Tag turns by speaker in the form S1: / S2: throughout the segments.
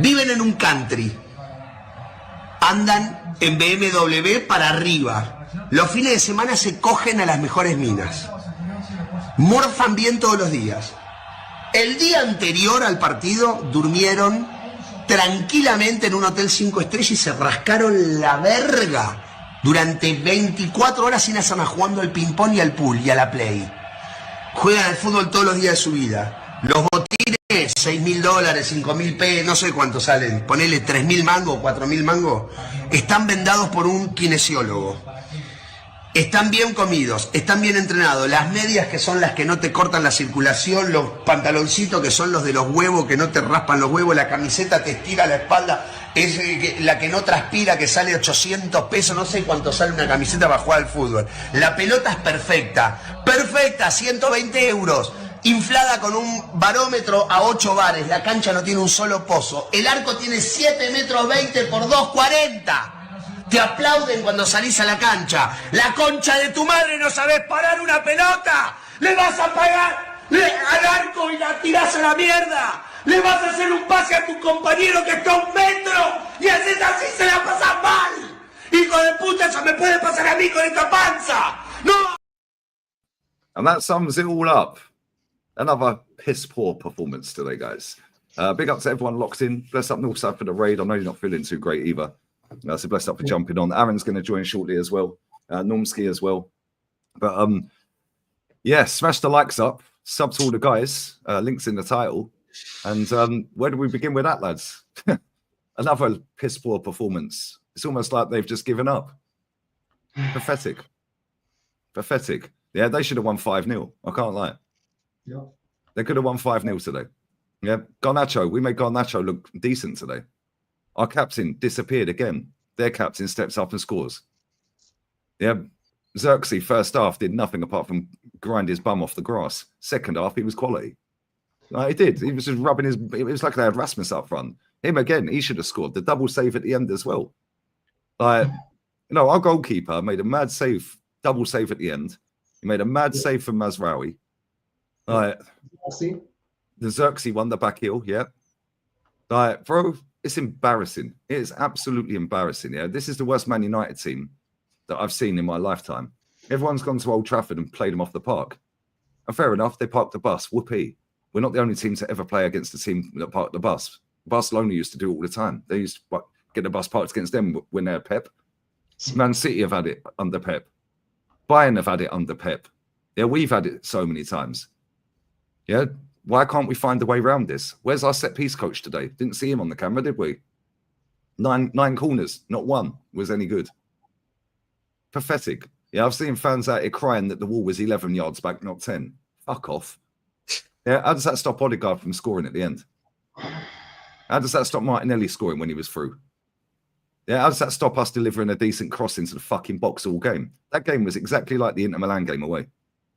S1: Viven en un country. Andan en BMW para arriba. Los fines de semana se cogen a las mejores minas. Morfan bien todos los días. El día anterior al partido durmieron tranquilamente en un hotel 5 estrellas y se rascaron la verga durante 24 horas sin hacer nada, jugando al ping-pong y al pool y a la play. Juegan al fútbol todos los días de su vida. Los botines, $6.000, $5.000, no sé cuánto salen, ponele 3.000 mangos, 4.000 mangos, están vendados por un kinesiólogo. Están bien comidos, están bien entrenados. Las medias, que son las que no te cortan la circulación, los pantaloncitos, que son los de los huevos, que no te raspan los huevos, la camiseta te estira la espalda, es la que no transpira, que sale 800 pesos, no sé cuánto sale una camiseta para jugar al fútbol. La pelota es perfecta, perfecta, 120 euros, inflada con un barómetro a 8 bares, la cancha no tiene un solo pozo, el arco tiene 7 metros 20 por 2,40. Te aplauden cuando salís a la cancha. La concha de tu madre, no sabés parar una pelota. Le vas a pagar al arco y la tirás a la mierda. Le vas a hacer un pase a tu compañero que está a 1 metro y haces así, se la pasas mal. Hijo de puta, eso me puede pasar a mí con esta panza. No.
S2: And that sums it all up. Another piss poor performance today, guys. Big up to everyone locked in. Bless up Northside for the raid. I know you're not feeling too great either. So blessed up for jumping on. Aaron's going to join shortly as well. Normski as well. But yeah, smash the likes up. Sub to all the guys. Links in the title. And where do we begin with that, lads? Another piss poor performance. It's almost like they've just given up. Pathetic. Pathetic. Yeah, they should have won 5-0. I can't lie.
S3: Yeah.
S2: They could have won 5-0 today. Yeah, Garnacho. We made Garnacho look decent today. Our captain disappeared again. Their captain steps up and scores. Yeah, Xerxes, first half, did nothing apart from grind his bum off the grass. Second half, he was quality. He did. He was just rubbing his... It was like they had Rasmus up front. Him again, he should have scored. The double save at the end as well. Our goalkeeper made a mad save, double save at the end. He made a mad save from Mazraoui. The Xerxes won the back heel, yeah. Bro... It's embarrassing. It is absolutely embarrassing. Yeah, this is the worst Man United team that I've seen in my lifetime. Everyone's gone to Old Trafford and played them off the park. And fair enough, they parked the bus. Whoopee. We're not the only team to ever play against a team that parked the bus. Barcelona used to do it all the time. They used to get the bus parked against them when they're Pep. Man City have had it under Pep. Bayern have had it under Pep. Yeah, we've had it so many times. Yeah. Why can't we find a way around this? Where's our set-piece coach today? Didn't see him on the camera, did we? Nine corners, not one was any good. Pathetic. Yeah, I've seen fans out here crying that the wall was 11 yards back, not 10. Fuck off. Yeah, how does that stop Odegaard from scoring at the end? How does that stop Martinelli scoring when he was through? Yeah, how does that stop us delivering a decent cross into the fucking box all game? That game was exactly like the Inter Milan game away.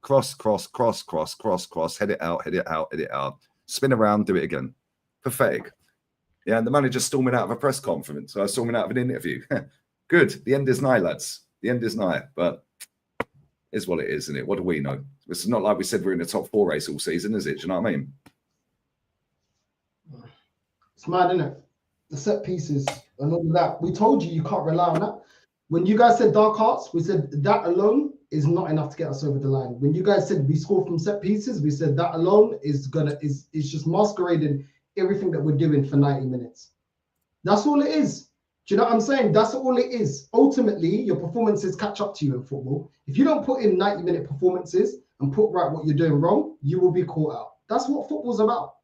S2: Cross, cross, cross, cross, cross, cross, head it out, head it out, head it out. Spin around, do it again. Pathetic. Yeah, and the manager storming out of a press conference, storming out of an interview. Good. The end is nigh, lads. The end is nigh. But it's what it is, isn't it? What do we know? It's not like we said we're in the top 4 race all season, is it? Do you know what I mean?
S3: It's mad, isn't it? The set pieces and all of that. We told you can't rely on that. When you guys said dark arts, we said that alone is not enough to get us over the line. When you guys said we score from set pieces, we said that alone is just masquerading everything that we're doing for 90 minutes. That's all it is. Do you know what I'm saying? That's all it is. Ultimately, your performances catch up to you in football. If you don't put in 90-minute performances and put right what you're doing wrong, you will be caught out. That's what football's about.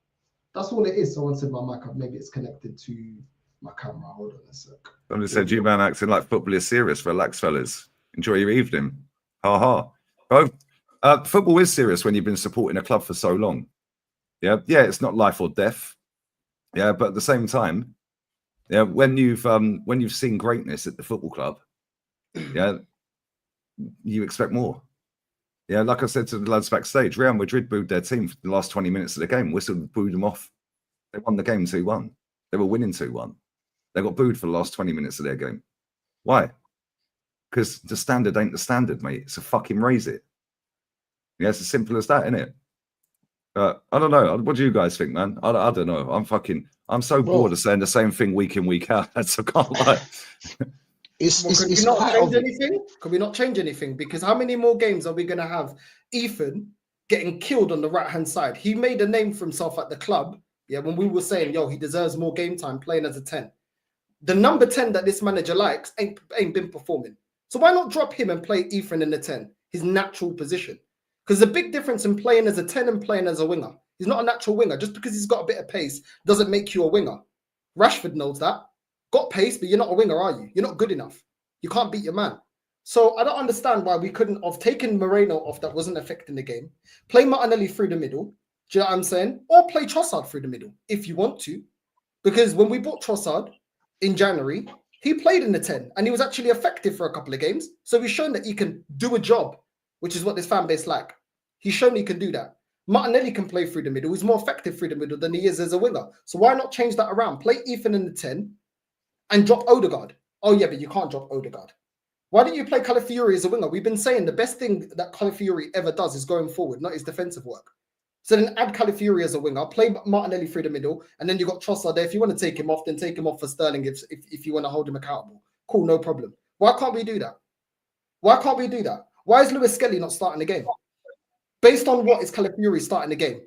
S3: That's all it is. Someone said my mic up. Maybe it's connected to my camera. Hold on a sec.
S2: Somebody said, you man acting like football is serious. Relax, fellas. Enjoy your evening. Ha ha. Bro, football is serious when you've been supporting a club for so long. Yeah, it's not life or death. Yeah, but at the same time, yeah, when you've seen greatness at the football club, yeah, you expect more. Yeah, like I said to the lads backstage, Real Madrid booed their team for the last 20 minutes of the game. Whistled, booed them off. They won the game 2-1. They were winning 2-1. They got booed for the last 20 minutes of their game. Why? Because the standard ain't the standard, mate. It's a fucking raise it. Yeah, it's as simple as that, isn't it? I don't know. What do you guys think, man? I don't know. I'm so bored of saying the same thing week in, week out. I can't lie.
S3: Could we not change anything? Could we not change anything? Because how many more games are we going to have Ethan getting killed on the right-hand side? He made a name for himself at the club. Yeah, when we were saying, yo, he deserves more game time playing as a 10. The number 10 that this manager likes ain't been performing. So why not drop him and play Ethan in the 10, his natural position? Because the big difference in playing as a 10 and playing as a winger. He's not a natural winger. Just because he's got a bit of pace doesn't make you a winger. Rashford knows that. Got pace, but you're not a winger, are you? You're not good enough. You can't beat your man. So I don't understand why we couldn't have taken Moreno off that wasn't affecting the game. Play Martinelli through the middle. Do you know what I'm saying? Or play Trossard through the middle if you want to. Because when we bought Trossard in January, he played in the 10 and he was actually effective for a couple of games. So he's shown that he can do a job, which is what this fan base like. He's shown he can do that. Martinelli can play through the middle. He's more effective through the middle than he is as a winger. So why not change that around? Play Ethan in the 10 and drop Odegaard. Oh yeah, but you can't drop Odegaard. Why don't you play Calafiori as a winger? We've been saying the best thing that Calafiori ever does is going forward, not his defensive work. So then add Calafiori as a winger, play Martinelli through the middle, and then you got Trossard there. If you want to take him off, then take him off for Sterling if you want to hold him accountable. Cool, no problem. Why can't we do that? Why can't we do that? Why is Lewis Skelly not starting the game? Based on what is Calafiori starting the game?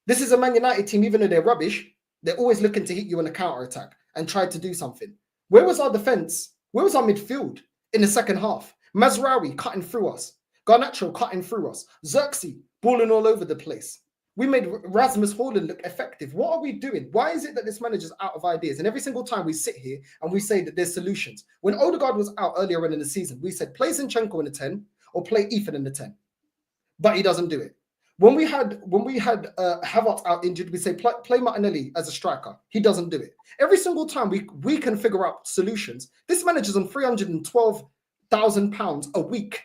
S3: This is a Man United team, even though they're rubbish, they're always looking to hit you on a counter-attack and try to do something. Where was our defense? Where was our midfield in the second half? Mazraoui cutting through us. Garnacho cutting through us. Xerxes balling all over the place. We made Rasmus Haaland look effective. What are we doing? Why is it that this manager's out of ideas? And every single time we sit here and we say that there's solutions. When Odegaard was out earlier in the season, we said play Zinchenko in the 10 or play Ethan in the 10. But he doesn't do it. When we had Havertz out injured, we say play Martinelli as a striker. He doesn't do it. Every single time we can figure out solutions. This manager's on £312,000 a week.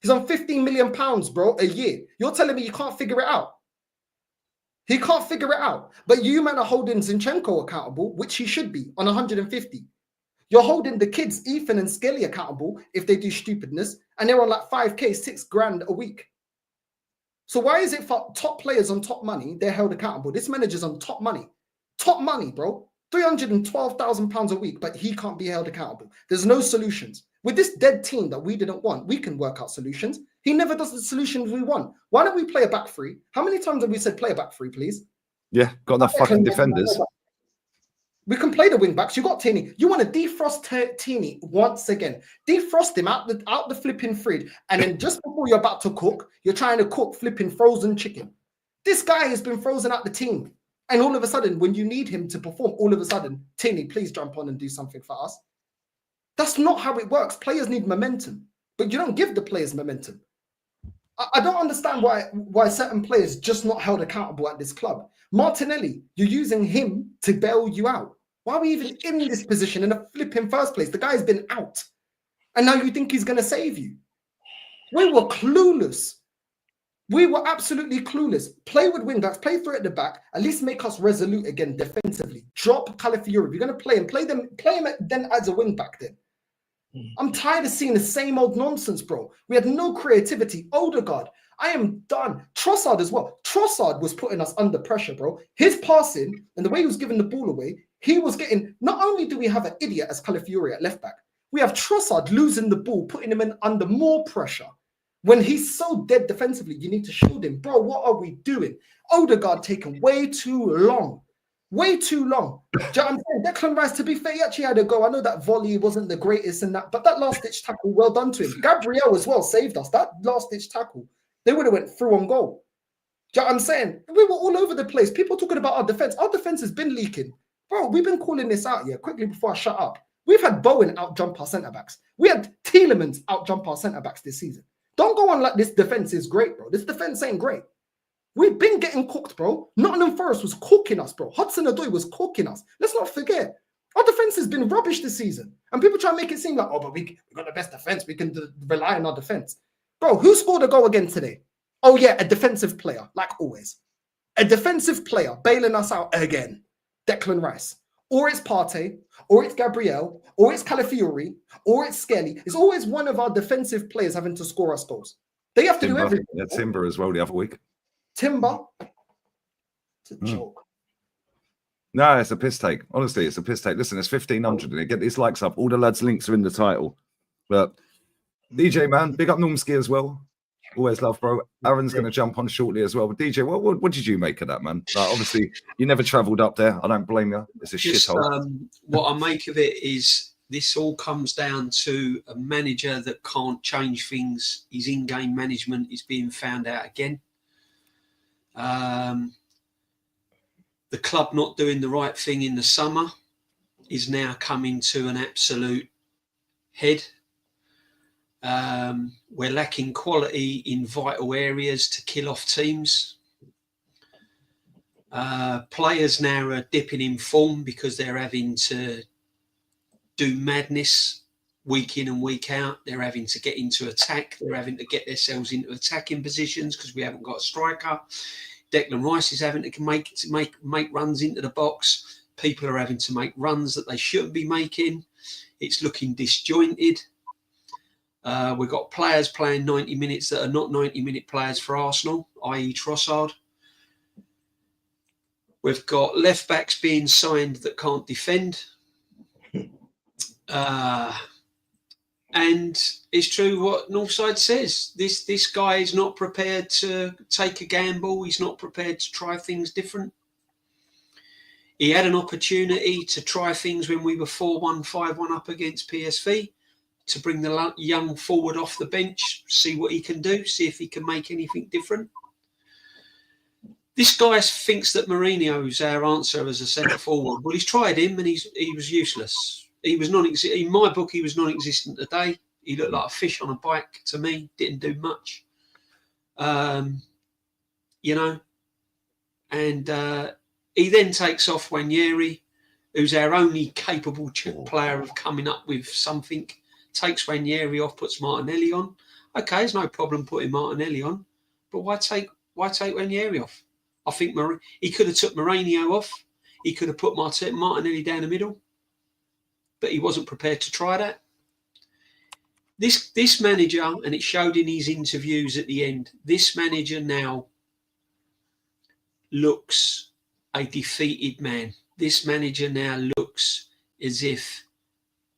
S3: He's on £15 million, bro, a year. You're telling me you can't figure it out? He can't figure it out. But you man are holding Zinchenko accountable, which he should be, on 150. You're holding the kids, Ethan and Skelly, accountable if they do stupidness, and they're on like 5K, 6 grand a week. So why is it for top players on top money, they're held accountable? This manager's on top money, bro. £312,000 a week, but he can't be held accountable. There's no solutions. With this dead team that we didn't want, we can work out solutions. He never does the solutions we want. Why don't we play a back three? How many times have we said play a back three, please?
S2: Yeah, got enough fucking defenders.
S3: We can play the wing backs. You got Tini. You want to defrost Tini once again. Defrost him out the flipping fridge. And then just before you're about to cook, you're trying to cook flipping frozen chicken. This guy has been frozen out the team. And all of a sudden, when you need him to perform, all of a sudden, Tini, please jump on and do something for us. That's not how it works. Players need momentum. But you don't give the players momentum. I don't understand why certain players just not held accountable at this club. Martinelli, you're using him to bail you out. Why are we even in this position in the flipping first place? The guy's been out. And now you think he's going to save you. We were clueless. We were absolutely clueless. Play with wing backs, play through at the back, at least make us resolute again defensively. Drop Calafiori. If you're going to play him, play him then as a wing back then. I'm tired of seeing the same old nonsense, bro. We had no creativity. Odegaard, I am done. Trossard as well. Trossard was putting us under pressure, bro. His passing and the way he was giving the ball away, he was getting... Not only do we have an idiot as Calafiori at left back, we have Trossard losing the ball, putting him in under more pressure. When he's so dead defensively, you need to shield him. Bro, what are we doing? Odegaard taking way too long. Way too long. Do you know what I'm saying? Declan Rice, to be fair, he actually had a go. I know that volley wasn't the greatest in that, but that last-ditch tackle, well done to him. Gabriel as well saved us. That last-ditch tackle, they would have went through on goal. Do you know what I'm saying? We were all over the place. People talking about our defense. Our defense has been leaking. Bro, we've been calling this out here quickly before I shut up. We've had Bowen out-jump our centre-backs. We had Tielemans out-jump our centre-backs this season. Don't go on like this defense is great, bro. This defense ain't great. We've been getting cooked, bro. Nottingham Forest was cooking us, bro. Hudson-Odoi was cooking us. Let's not forget. Our defense has been rubbish this season. And people try to make it seem like, oh, but we got the best defense. We can rely on our defense. Bro, who scored a goal again today? Oh, yeah, a defensive player, like always. A defensive player bailing us out again. Declan Rice. Or it's Partey, or it's Gabriel, or it's Calafiori, or it's Skelly. It's always one of our defensive players having to score us goals. They have to do everything.
S2: Yeah, Timber as well the other week.
S3: Timber,
S4: It's a joke.
S2: No, it's a piss take. Honestly, it's a piss take. Listen, it's 1,500 and get these likes up. All the lads' links are in the title. But DJ, man, big up Normski as well. Always love, bro. Aaron's going to jump on shortly as well. But DJ, what did you make of that, man? Like, obviously, you never travelled up there. I don't blame you. It's a shithole.
S5: What I make of it is this all comes down to a manager that can't change things. His in-game management is being found out again. The club not doing the right thing in the summer is now coming to an absolute head. We're lacking quality in vital areas to kill off teams. Players now are dipping in form because they're having to do madness week in and week out. They're having to get into attack. They're having to get themselves into attacking positions because we haven't got a striker. Declan Rice is having to make runs into the box. People are having to make runs that they shouldn't be making. It's looking disjointed. We've got players playing 90 minutes that are not 90-minute players for Arsenal, i.e. Trossard. We've got left-backs being signed that can't defend. And it's true what Northside says. This guy is not prepared to take a gamble. He's not prepared to try things different. He had an opportunity to try things when we were 4-1, 5-1 up against PSV, to bring the young forward off the bench, see what he can do, see if he can make anything different. This guy thinks that Mourinho's our answer as a centre forward. Well, he's tried him and he was useless. He was in my book, he was non-existent today. He looked like a fish on a bike to me. Didn't do much, you know. And he then takes off Wanyeri, who's our only capable player of coming up with something. Takes Wanyeri off, puts Martinelli on. Okay, there's no problem putting Martinelli on, but why take Wanyeri off? I think he could have took Mourinho off. He could have put Martinelli down the middle, but he wasn't prepared to try that. This manager, and it showed in his interviews at the end, this manager now looks a defeated man. This manager now looks as if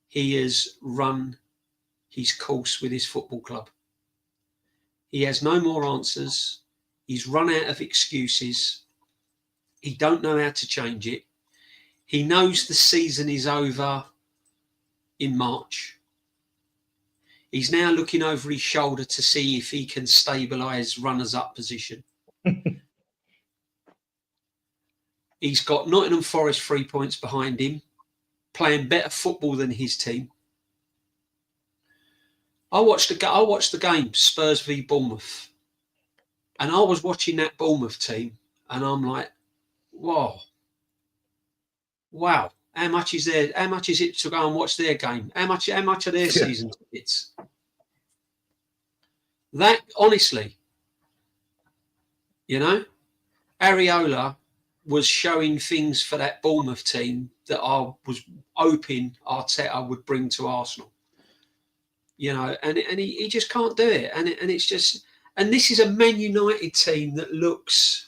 S5: he has run his course with his football club. He has no more answers. He's run out of excuses. He don't know how to change it. He knows the season is over in March. He's now looking over his shoulder to see if he can stabilise runners-up position. He's got Nottingham Forest 3 points behind him, playing better football than his team. I watched the game, Spurs v Bournemouth, and I was watching that Bournemouth team, and I'm like, wow. How much is it to go and watch their game? How much are their season tickets? That, honestly, you know, Areola was showing things for that Bournemouth team that I was hoping Arteta would bring to Arsenal. You know, and he just can't do it. And it's just, and this is a Man United team that look as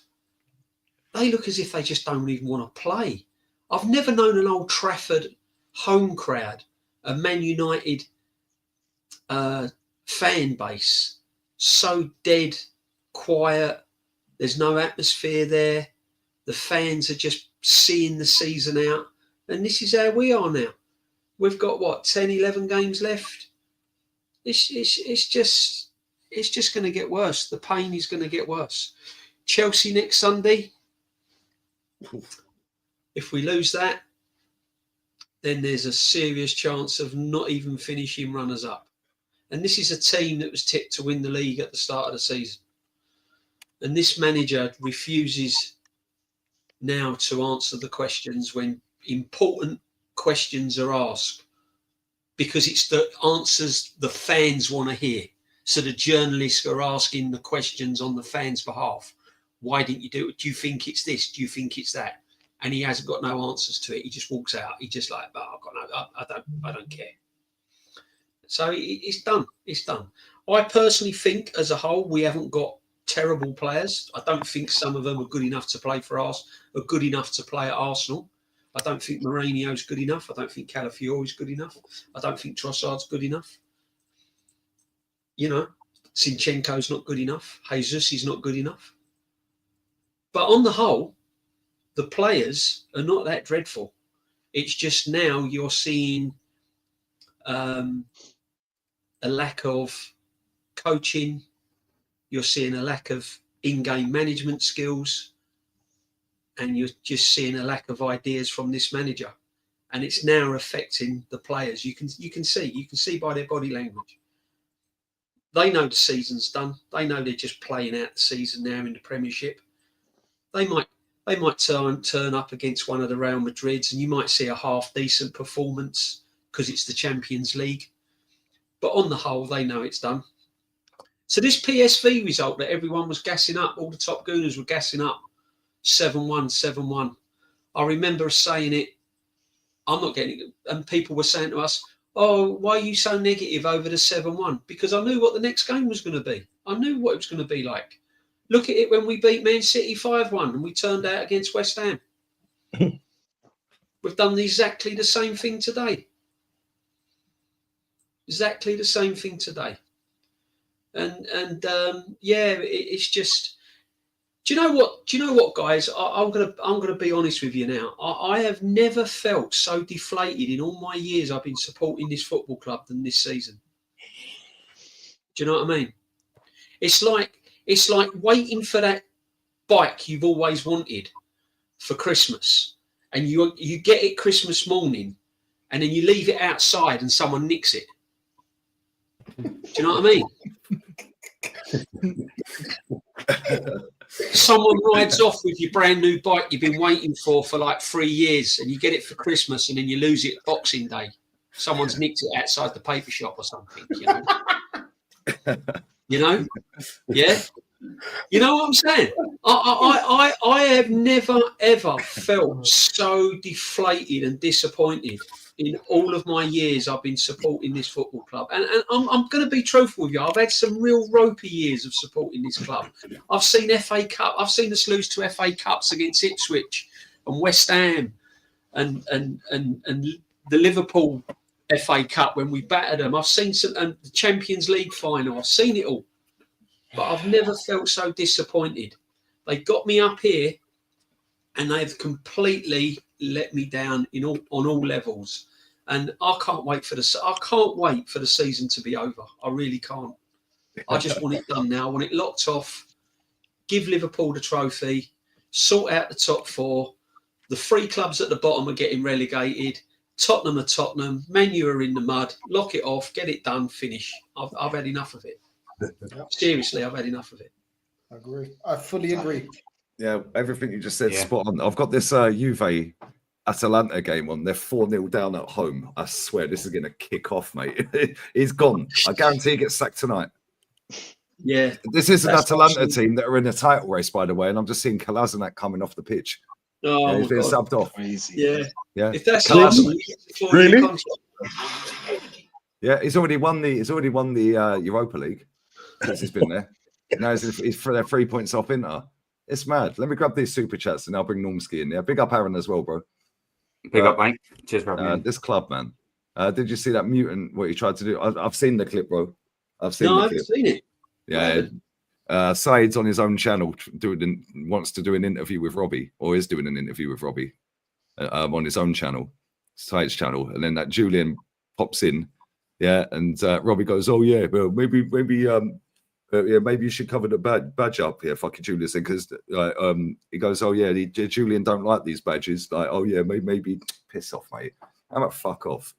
S5: if they just don't even want to play. I've never known an Old Trafford home crowd, a Man United fan base, so dead, quiet. There's no atmosphere there. The fans are just seeing the season out. And this is how we are now. We've got, 10, 11 games left? It's just going to get worse. The pain is going to get worse. Chelsea next Sunday. If we lose that, then there's a serious chance of not even finishing runners-up. And this is a team that was tipped to win the league at the start of the season. And this manager refuses now to answer the questions when important questions are asked, because it's the answers the fans want to hear. So the journalists are asking the questions on the fans' behalf. Why didn't you do it? Do you think it's this? Do you think it's that? And he hasn't got no answers to it. He just walks out. He just like, oh, I don't care. So it's done. It's done. I personally think, as a whole, we haven't got terrible players. I don't think some of them are good enough to play for us, are good enough to play at Arsenal. I don't think Mourinho's good enough. I don't think Calafiori's good enough. I don't think Trossard's good enough. You know, Zinchenko's not good enough. Jesus is not good enough. But on the whole, the players are not that dreadful. It's just now you're seeing a lack of coaching. You're seeing a lack of in-game management skills. And you're just seeing a lack of ideas from this manager. And it's now affecting the players. You can see by their body language. They know the season's done. They know they're just playing out the season now in the Premiership. They might turn up against one of the Real Madrids, and you might see a half decent performance because it's the Champions League. But on the whole, they know it's done. So this PSV result that everyone was gassing up, all the top gooners were gassing up, 7-1, 7-1. I remember saying it. I'm not getting it, and people were saying to us, "Oh, why are you so negative over the 7-1?" Because I knew what the next game was going to be. I knew what it was going to be like. Look at it when we beat Man City 5-1 and we turned out against West Ham. We've done exactly the same thing today. Exactly the same thing today. And it's just. Do you know what, guys? I'm gonna be honest with you now. I have never felt so deflated in all my years I've been supporting this football club than this season. Do you know what I mean? It's like waiting for that bike you've always wanted for Christmas, and you get it Christmas morning, and then you leave it outside and someone nicks it. Do you know what I mean? Someone rides off with your brand new bike you've been waiting for like 3 years, and you get it for Christmas, and then you lose it Boxing Day. Someone's nicked it outside the paper shop or something. You know, yeah. You know what I'm saying? I have never ever felt so deflated and disappointed in all of my years I've been supporting this football club. And I'm going to be truthful with you. I've had some real ropey years of supporting this club. I've seen FA Cup. I've seen us lose to FA Cups against Ipswich and West Ham and the Liverpool FA Cup when we battered them. I've seen the Champions League final. I've seen it all. But I've never felt so disappointed. They got me up here and they've completely let me down on all levels. And I can't wait for the season to be over. I really can't. I just want it done now. I want it locked off. Give Liverpool the trophy. Sort out the top four. The 3 clubs at the bottom are getting relegated. Tottenham are Tottenham. Man U are in the mud. Lock it off. Get it done. Finish. I've had enough of it. Seriously, I've had enough of it.
S3: I agree. I fully agree.
S2: Yeah, everything you just said, spot on. I've got this Juve Atalanta game on. They're 4-0 down at home. I swear this is going to kick off, mate. He's gone. I guarantee he gets sacked tonight.
S5: Yeah.
S2: This is an Atalanta team that are in a title race, by the way, and I'm just seeing Kolasinac coming off the pitch.
S5: Oh,
S2: yeah, he's been subbed off.
S5: Yeah.
S2: Yeah.
S5: If that's
S2: really? Yeah, he's already won the Europa League since he's been there. Now he's for their 3 points off Inter. It's mad. Let me grab these super chats and I'll bring Normski in there. Big up Aaron as well, bro.
S4: Big up, mate. Cheers, bro.
S2: This club, man. Did you see that mutant? What he tried to do? I've seen the clip, bro.
S5: I haven't seen it.
S2: Yeah. Said's on his own channel wants to do an interview with Robbie, or is doing an interview with Robbie on his own channel, Said's channel, and then that Julian pops in. Yeah, and Robbie goes, "Oh yeah, well maybe you should cover the badge up here, fucking Julius." Because he goes, "Oh yeah, Julian don't like these badges." Like, "Oh yeah, maybe piss off, mate. How about fuck off?"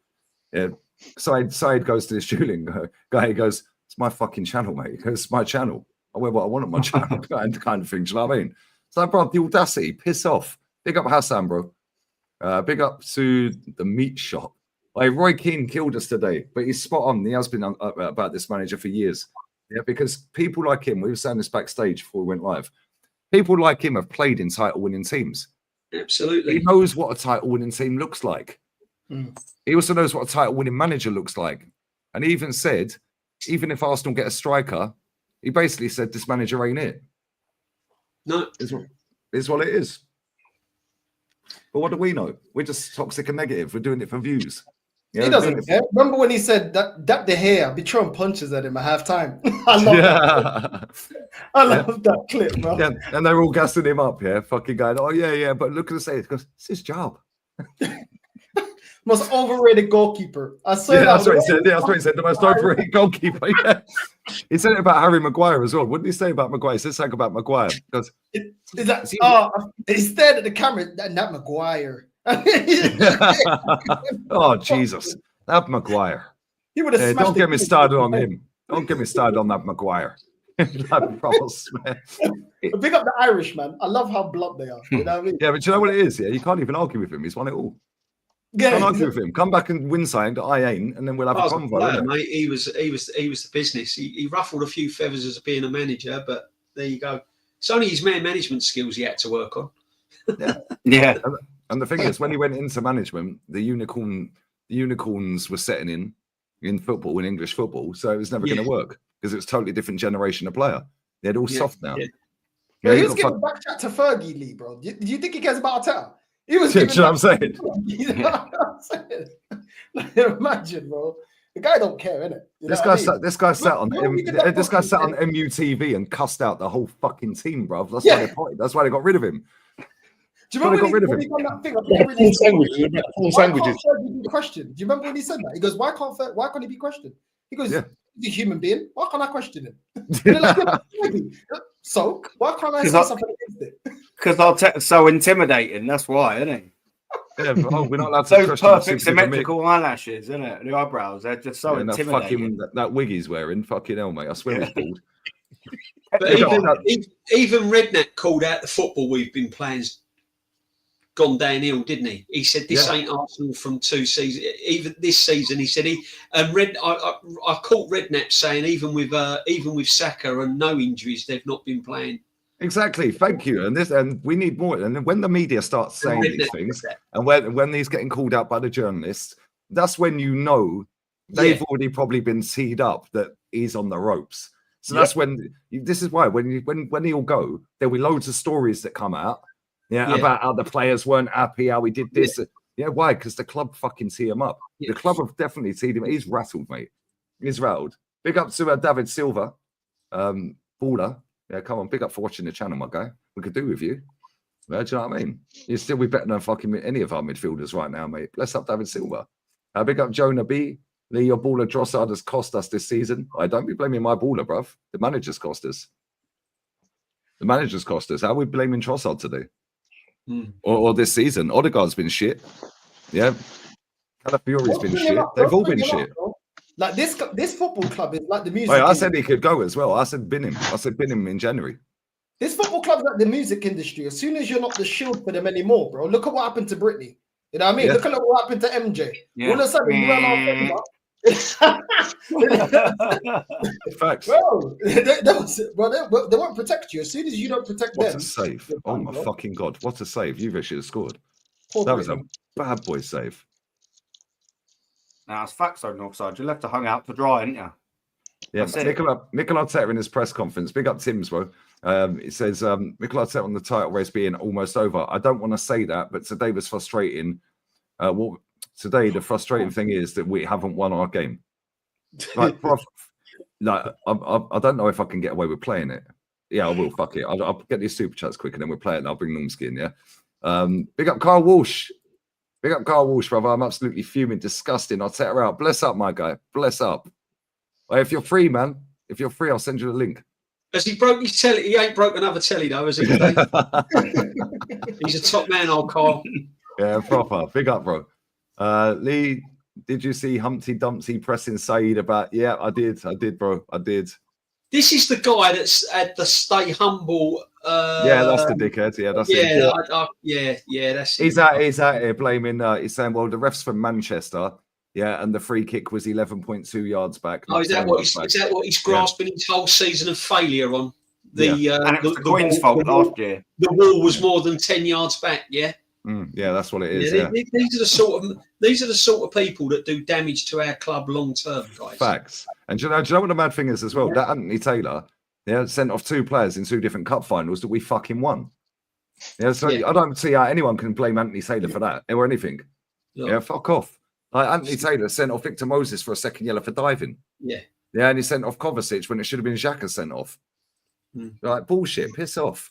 S2: Yeah. Said goes to this Julian guy. He goes, "It's my fucking channel, mate. It's my channel. I wear what I want on my channel," kind of thing. Do you know what I mean? So, bro, the audacity, piss off. Big up Hassan, bro. Big up to the meat shop. Like, Roy Keane killed us today, but he's spot on. He has been about this manager for years. Yeah, because people like him, we were saying this backstage before we went live, people like him have played in title-winning teams.
S5: Absolutely.
S2: He knows what a title-winning team looks like. He also knows what a title-winning manager looks like. And he even said, even if Arsenal get a striker, he basically said, this manager ain't it.
S5: No.
S2: It's what it is. But what do we know? We're just toxic and negative. We're doing it for views. You
S3: He
S2: know,
S3: doesn't care. Remember when he said that De Gea be throwing punches at him at halftime? I love that. I love that clip, bro.
S2: Yeah, and they're all gassing him up, fucking going, oh yeah, but look at the say, because it's his job.
S3: Most overrated goalkeeper. I swear
S2: that's what he said. Yeah, that's what he said. The most overrated goalkeeper. Yeah. He said it about Harry Maguire as well. What did he say about Maguire? He said something about Maguire. Because
S3: he stared at the camera. Not Maguire.
S2: Oh Jesus, that Maguire.
S3: He would have.
S2: Don't get me started on him. Don't get me started on that Maguire. That proper swear.
S3: Big up the Irish, man. I love how blunt they are. You know what I mean?
S2: Yeah, but you know what it is? Yeah, you can't even argue with him. He's won it all.
S3: Yeah,
S2: can't argue with him. Come back and win something that I ain't, and then we'll have a convo.
S5: Mate, he was the business. He ruffled a few feathers as being a manager, but there you go. It's only his man management skills he had to work on.
S4: Yeah.
S2: And the thing is, when he went into management, the unicorns were setting in football, in English football, so it was never going to work because it was a totally different generation of player. They're all soft now.
S3: Yeah, he was giving back chat to Fergie Lee, bro. Do you think he cares about Arteta? He was.
S2: You know what I'm saying?
S3: You know what I'm saying? Like, imagine, bro. The guy don't care, innit?
S2: This guy sat on MUTV and cussed out the whole fucking team, bro. That's why they got rid of him.
S3: Do you remember when he done that thing? Full sandwiches. Be questioned? Do you remember when he said that? He goes, "Why can't he be questioned?" He goes, "He's a human being. Why can't I question him?" So why can't I say something against it?
S4: Because Arteta's so intimidating. That's why, isn't he?
S2: Yeah, we're not allowed to
S4: those perfect symmetrical eyelashes, isn't it? The eyebrows, they're just so intimidating.
S2: That wig he's wearing, fucking hell, mate. I swear he's bald.
S5: But even Redknapp called out the football we've been playing's gone downhill, didn't he? He said this ain't Arsenal from 2 seasons. Even this season, he said I caught Redknapp saying even with Saka and no injuries, they've not been playing.
S2: Exactly. Thank you. And we need more. And when the media starts saying these things, and when he's getting called out by the journalists, that's when you know they've already probably been teed up that he's on the ropes. So that's when this is why when he'll go, there'll be loads of stories that come out. About how the players weren't happy, how he did this. Why? Because the club fucking tee him up. The club have definitely teed him. He's rattled, mate. He's rattled. Big up to David Silva, baller. Yeah, come on, big up for watching the channel, my guy. We could do with you. Do you know what I mean? You'd still be better than fucking any of our midfielders right now, mate. Bless up David Silva. Big up Jonah B. Lee, your baller Trossard has cost us this season. I don't be blaming my baller, bruv. The manager's cost us. How are we blaming Trossard today? Or this season? Odegaard's been shit. Yeah. Calafiori's been shit. They've all been shit.
S3: Like this football club is like the music.
S2: I said he could go as well. I said bin him. In January.
S3: This football club's like the music industry. As soon as you're not the shield for them anymore, bro. Look at what happened to Britney. You know what I mean? Yeah. Look at what happened to MJ. Yeah. All of a sudden, you ran off.
S2: Facts.
S3: Bro, they won't protect you. As soon as you don't protect them.
S2: What a save. Oh my fucking God. What a save. Juve should have scored. That was a bad boy save.
S4: Now, it's facts though, Northside. You left to hung out to dry, didn't you?
S2: Yeah, Mikel Arteta in his press conference. Big up Tim's, bro. It says, Mikel Arteta on the title race being almost over. I don't want to say that, but today was frustrating. Today, the frustrating thing is that we haven't won our game. Like, bro, I don't know if I can get away with playing it. Yeah, I will. Fuck it. I'll get these super chats quick and then we'll play it and I'll bring Normski in, yeah? Big up Carl Walsh. Big up Carl Walsh, brother. I'm absolutely fuming, disgusting. I'll take her out. Bless up, my guy. Bless up. Well, if you're free, man. If you're free, I'll send you the link.
S5: Has he broke his telly? He ain't broke another telly, though, has he? He's a top man, old Carl.
S2: Yeah, proper. Big up, bro. Lee, did you see Humpty Dumpty pressing Saeed about? Yeah, I did, bro. I did.
S5: This is the guy that's at the stay humble.
S2: Yeah, that's the dickhead. Yeah, that's it.
S5: Yeah, that's.
S2: He's out here blaming. He's saying, well, the refs from Manchester. Yeah, and the free kick was 11.2 yards back.
S5: Oh, is that what he's grasping his whole season of failure on?
S4: The Queen's fault last year.
S5: The wall was more than 10 yards back. Yeah.
S2: Yeah, that's what it is.
S5: These are the sort of people that do damage to our club long term, guys.
S2: Facts. And do you know what the mad thing is as well? That Anthony Taylor, Yeah, sent off 2 players in 2 different cup finals that we fucking won. Yeah, so
S5: Yeah.
S2: I don't see how anyone can blame Anthony Taylor for that or anything.
S5: Look,
S2: Yeah, fuck off. Like Anthony Taylor sent off Victor Moses for a second yellow for diving.
S5: yeah.
S2: Yeah, and he sent off Kovacic when it should have been Xhaka sent off. Like bullshit, piss off.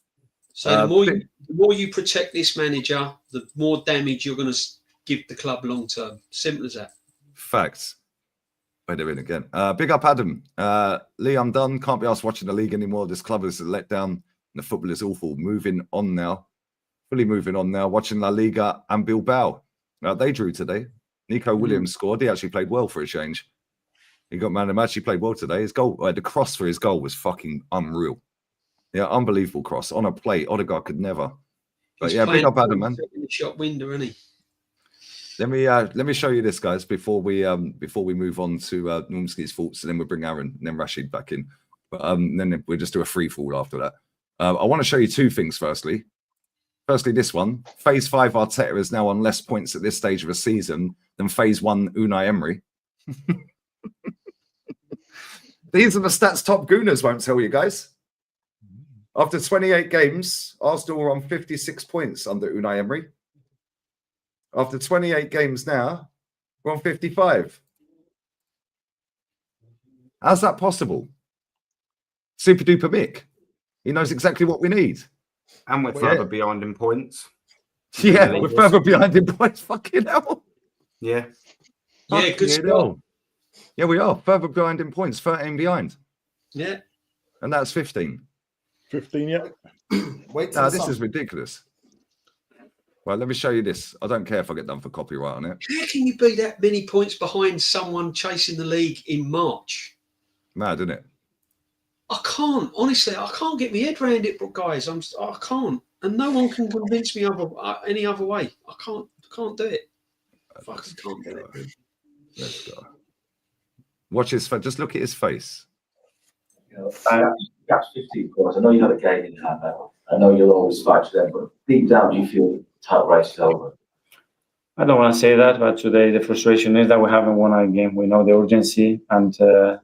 S5: So the more you protect this manager, the more damage you're going to give the club long term. Simple as that.
S2: Facts. Wait, they're in again. Big up, Adam. Lee, I'm done. Can't be asked watching the league anymore. This club is a letdown. The football is awful. Moving on now. Fully moving on now. Watching La Liga and Bilbao. They drew today. Nico Williams scored. He actually played well for a change. He got man of the match. He played well today. His goal, the cross for his goal was fucking unreal. Yeah, unbelievable cross. On a plate, Odegaard could never. But yeah, big up Adam, man.
S5: The shot window, isn't he?
S2: Let me show you this, guys, before we move on to Normski's thoughts, and then we'll bring Aaron and then Rachid back in. But then we'll just do a free fall after that. I want to show you 2 things. Firstly, this one. Phase 5 Arteta is now on less points at this stage of a season than Phase 1 Unai Emery. These are the stats top gooners won't tell you, guys. After 28 games, Arsenal were on 56 points under Unai Emery. After 28 games now, we're on 55. How's that possible? Super duper Mick. He knows exactly what we need.
S4: And we're further behind in points.
S2: Yeah, we're further behind in points. Fucking hell.
S4: Yeah.
S5: Yeah, good start.
S2: Yeah, we are further behind in points, 13 behind.
S5: Yeah.
S2: And that's 15.
S6: 15, yeah.
S3: Wait
S2: Nah, this is ridiculous. Well, let me show you this. I don't care if I get done for copyright on it.
S5: How can you be that many points behind someone chasing the league in March?
S2: Mad, isn't it?
S5: I can't. Honestly, I can't get my head around it, but guys, I can't. And no one can convince me any other way. I can't do it. I fucking can't do it.
S2: Let's go. Watch his face. Just look at his face.
S7: Perhaps 15 points. I know you had a game in hand now. I know you'll always fight to them, but deep down, do you feel the title race is over?
S8: I don't want to say that, but today the frustration is that we haven't won our game. We know the urgency, and you're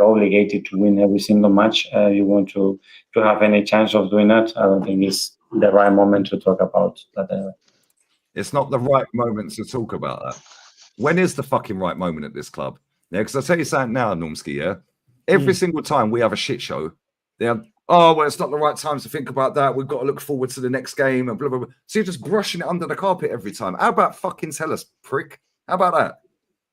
S8: obligated to win every single match. You want to have any chance of doing that. I don't think it's the right moment to talk about that.
S2: It's not the right moment to talk about that. When is the fucking right moment at this club? Yeah, because I'll tell you something now, Normski, yeah? Every single time we have a shit show, they're, it's not the right time to think about that. We've got to look forward to the next game and blah, blah, blah. So you're just brushing it under the carpet every time. How about fucking tell us, prick? How about that?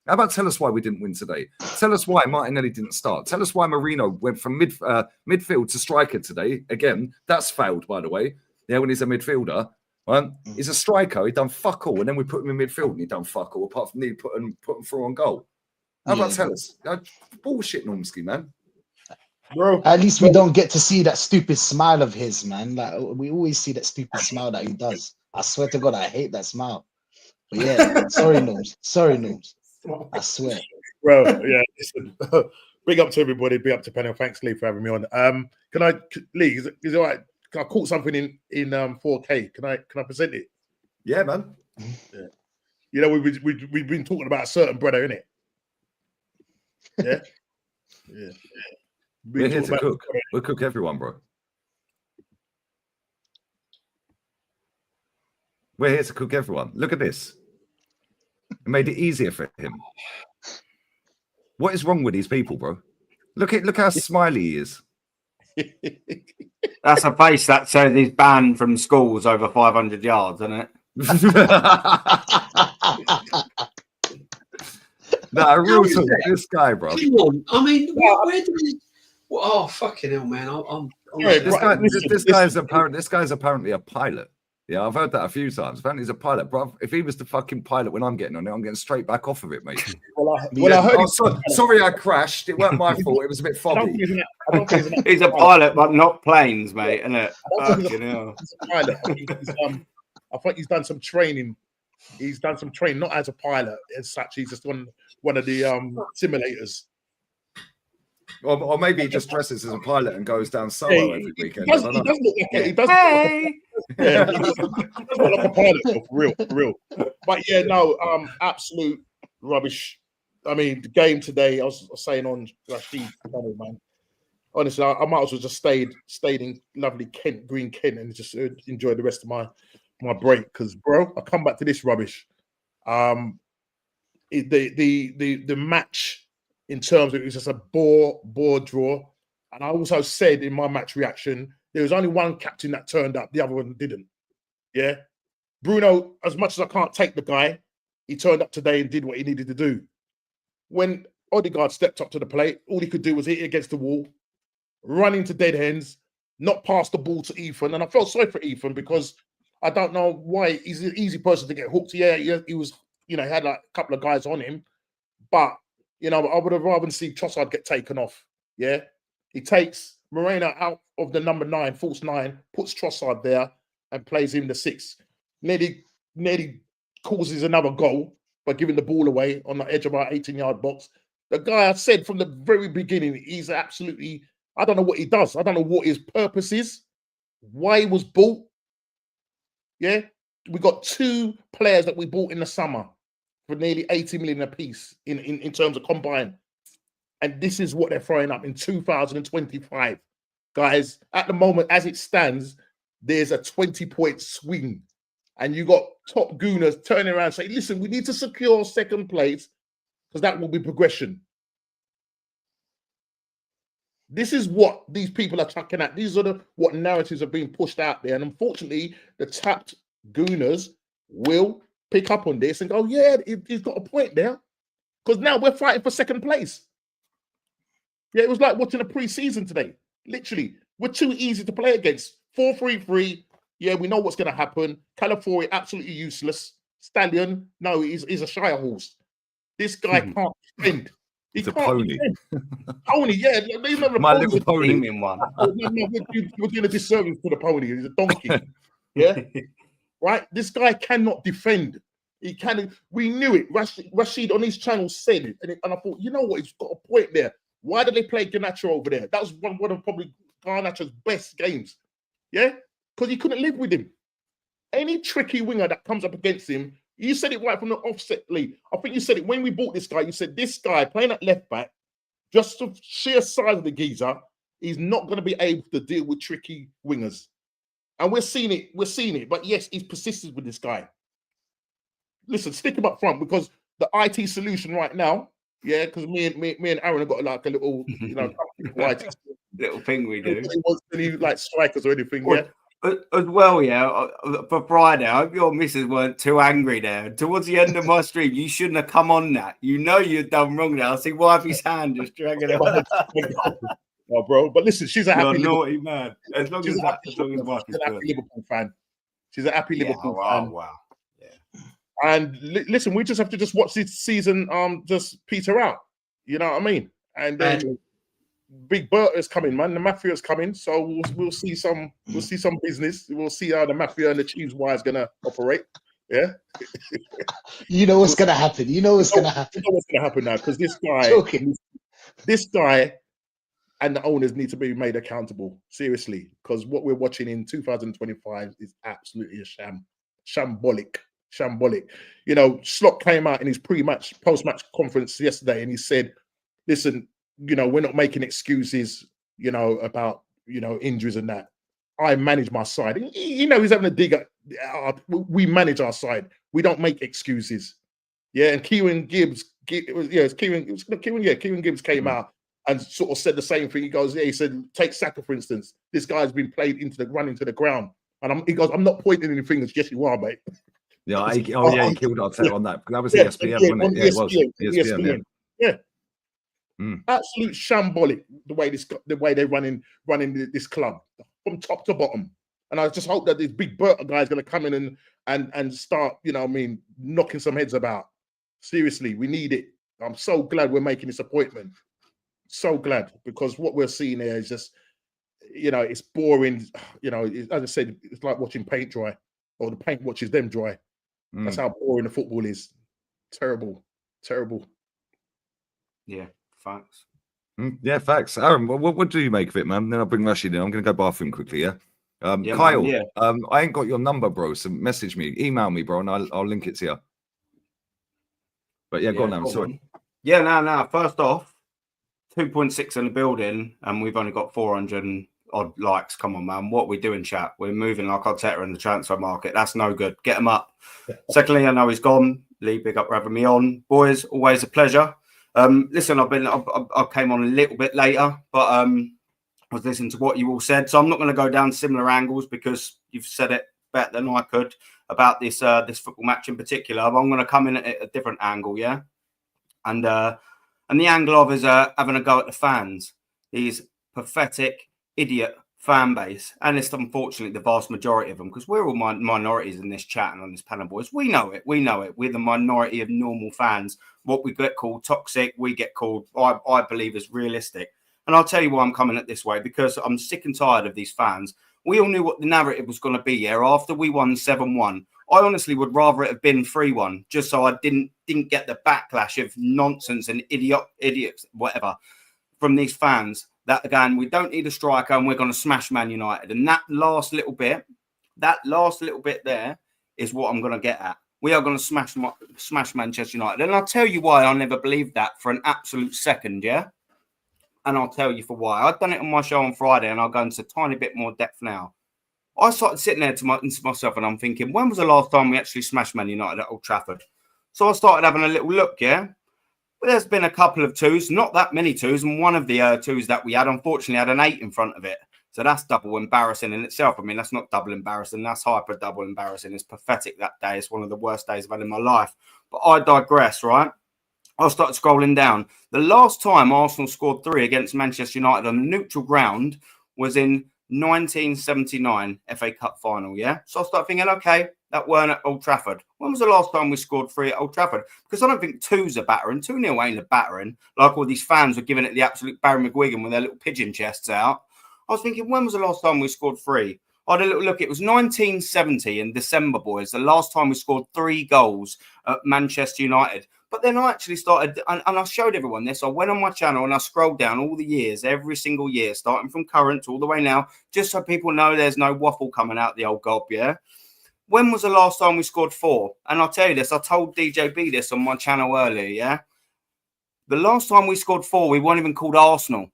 S2: How about tell us why we didn't win today? Tell us why Martinelli didn't start. Tell us why Marino went from midfield to striker today. Again, that's failed, by the way. Yeah, when he's a midfielder. Right? He's a striker. He done fuck all. And then we put him in midfield and he done fuck all, apart from put him through on goal. How about tell us? Bullshit, Normski, man.
S6: Bro,
S9: at least we don't get to see that stupid smile of his, man. Like we always see that stupid smile that he does. I swear to God, I hate that smile. But yeah, sorry, Nooms. I swear.
S6: Bro, yeah. Listen, big up to everybody. Big up to panel. Thanks, Lee, for having me on. Lee, is it all right? Can I caught something in 4K? Can I present it?
S2: Yeah, man.
S6: Yeah. You know, we've been talking about a certain brother, innit? Yeah. Yeah.
S2: We're here to cook. We'll cook everyone, bro. We're here to cook everyone. Look at this. It made it easier for him. What is wrong with these people, bro? Look how smiley he is.
S4: That's a face that says he's banned from schools over 500 yards, isn't it?
S2: No, real talk. This guy, bro.
S5: Come on. I mean, where did he... Oh, fucking hell, man.
S2: This guy's apparently a pilot. Yeah, I've heard that a few times. Apparently he's a pilot, bro. If he was the fucking pilot when I'm getting on it, I'm getting straight back off of it, mate.
S6: I heard
S2: sorry I crashed. It weren't my fault. It was a bit foggy.
S4: He's a pilot, but not planes, mate, isn't it? Fucking hell.
S6: He's a pilot. I think he's done some training. He's done some training, not as a pilot as such. He's just on one of the simulators.
S2: Or maybe he just dresses as a pilot and goes down solo every weekend.
S6: He does look like a pilot, for real. But yeah, no, absolute rubbish. I mean, the game today, I was saying on Rachid, man, honestly, I might as well just stayed in lovely Kent, Green Kent, and just enjoy the rest of my break. Because, bro, I come back to this rubbish. The match in terms of it was just a bore draw. And I also said in my match reaction, there was only one captain that turned up, the other one didn't. Yeah. Bruno, as much as I can't take the guy, he turned up today and did what he needed to do. When Odegaard stepped up to the plate, all he could do was hit it against the wall, run into dead ends, not pass the ball to Ethan. And I felt sorry for Ethan because I don't know why he's an easy person to get hooked. Yeah, he was, he had like a couple of guys on him. But, I would have rather seen Trossard get taken off. Yeah. He takes Moreno out of the number 9, false 9, puts Trossard there and plays him the 6. Nearly causes another goal by giving the ball away on the edge of our 18-yard box. The guy, I said from the very beginning, he's absolutely, I don't know what he does. I don't know what his purpose is, why he was bought. Yeah. We got 2 players that we bought in the summer for nearly 80 million apiece in terms of combined. And this is what they're throwing up in 2025. Guys, at the moment, as it stands, there's a 20-point swing. And you got top gooners turning around and saying, listen, we need to secure second place because that will be progression. This is what these people are chucking at. These are what narratives are being pushed out there. And unfortunately, the tapped gooners will pick up on this and go, yeah, he's got a point there. Because now we're fighting for second place. Yeah, it was like watching a pre-season today. Literally, we're too easy to play against. 4-3-3. Yeah, we know what's going to happen. Calafiori, absolutely useless. Stallion, no, he's a shire horse. This guy can't defend.
S2: He's a pony.
S6: Pony, yeah.
S2: My little pony.
S6: One. We're doing a disservice to the pony. He's a donkey. Yeah. Right? This guy cannot defend. He can. We knew it. Rachid on his channel said it. And I thought, you know what? He's got a point there. Why did they play Garnacho over there? That was one of probably Garnacho's best games. Yeah? Because he couldn't live with him. Any tricky winger that comes up against him, you said it right from the offset, Lee. I think you said it when we bought this guy. You said this guy playing at left back, just the sheer size of the geezer, he's not going to be able to deal with tricky wingers. And we're seeing it. We're seeing it. But yes, he's persisted with this guy. Listen, stick him up front because the IT solution right now, yeah, because me and Aaron have got like a little,
S4: little thing we do.
S6: He wants any like strikers or anything, yeah.
S4: As well, yeah. For Friday, I hope your missus weren't too angry there. Towards the end of my stream, you shouldn't have come on that. You know you've done wrong now. I see wifey's hand just dragging it on.
S6: Oh, bro. But listen, she's a happy
S4: naughty man. As long as wifey's
S6: a happy Liverpool fan. She's a happy Liverpool fan.
S4: Wow. Yeah.
S6: And listen, we just have to just watch this season just peter out. You know what I mean? And then Big Bert is coming, man. The mafia is coming, so we'll see some business. We'll see how the mafia and the Chiefs wire is gonna operate. Yeah.
S9: You know what's gonna happen. You know what's gonna happen.
S6: You know what's gonna happen now because this guy and the owners need to be made accountable. Seriously, because what we're watching in 2025 is absolutely a shambolic. Slot came out in his post-match conference yesterday, and he said, "Listen, we're not making excuses, about injuries and that. I manage my side." He's having a dig at. We manage our side. We don't make excuses. Yeah, and Kieran Gibbs came out and sort of said the same thing. He goes, he said, take Saka for instance. This guy's been played run into the ground, and he goes, I'm not pointing any fingers. Yes, you are, mate.
S2: Yeah, he killed Arteta on that. That was ESPN, wasn't it? Yeah, it was ESPN.
S6: Yeah. Absolute shambolic the way they're running this club from top to bottom. And I just hope that this Big Bert guy is going to come in and start, knocking some heads about. Seriously, we need it. I'm so glad we're making this appointment. So glad, because what we're seeing here is just, it's boring. As I said, it's like watching paint dry, or the paint watches them dry. That's how boring the football is. Terrible.
S4: Yeah, facts.
S2: Yeah, facts. Aaron, what do you make of it, man? Then I'll bring Rachid in. I'm going to go bathroom quickly, yeah? Kyle,
S4: man, yeah.
S2: I ain't got your number, bro, so message me, email me, bro, and I'll link it to you. But yeah, go on now, sorry.
S4: Yeah, no. First off, 2.6 in the building, and we've only got 400 and odd likes. Come on, man. What are we doing, chat? We're moving like Arteta in the transfer market. That's no good. Get him up. Secondly, I know he's gone. Lee, big up for having me on. Boys, always a pleasure. Listen, I came on a little bit later, but I was listening to what you all said. So I'm not going to go down similar angles because you've said it better than I could about this football match in particular. But I'm going to come in at a different angle, yeah? And the angle of is having a go at the fans. These pathetic, idiot fan base. And it's unfortunately the vast majority of them, because we're all minorities in this chat and on this panel, boys. We know it. We're the minority of normal fans. What we get called toxic, we get called, I believe, is realistic. And I'll tell you why I'm coming at this way, because I'm sick and tired of these fans. We all knew what the narrative was going to be, yeah, after we won 7-1. I honestly would rather it have been 3-1, just so I didn't get the backlash of nonsense and idiots, whatever, from these fans that, again, we don't need a striker and we're going to smash Man United. And that last little bit there is what I'm going to get at. We are going to smash Manchester United. And I'll tell you why I never believed that for an absolute second, yeah? And I'll tell you for why. I've done it on my show on Friday, and I'll go into a tiny bit more depth now. I started sitting there to myself, and I'm thinking, when was the last time we actually smashed Man United at Old Trafford? So I started having a little look, yeah? But there's been a couple of twos, not that many twos, and one of the twos that we had, unfortunately, had an 8 in front of it. So that's double embarrassing in itself. I mean, that's not double embarrassing. That's hyper double embarrassing. It's pathetic that day. It's one of the worst days I've had in my life. But I digress, right? I started scrolling down. The last time Arsenal scored 3 against Manchester United on neutral ground was in 1979 FA Cup final, yeah? So I started thinking, okay, that weren't at Old Trafford. When was the last time we scored 3 at Old Trafford? Because I don't think 2's a battering. 2-0 ain't a battering. Like all these fans were giving it the absolute Barry McGuigan with their little pigeon chests out. I was thinking, when was the last time we scored 3? I had a little look. It was 1970 in December, boys. The last time we scored 3 goals at Manchester United. But then I actually started, and I showed everyone this. I went on my channel and I scrolled down all the years, every single year, starting from current all the way now, just so people know there's no waffle coming out the old gob, yeah? When was the last time we scored 4? And I'll tell you this, I told DJ B this on my channel earlier, yeah? The last time we scored 4, we weren't even called Arsenal.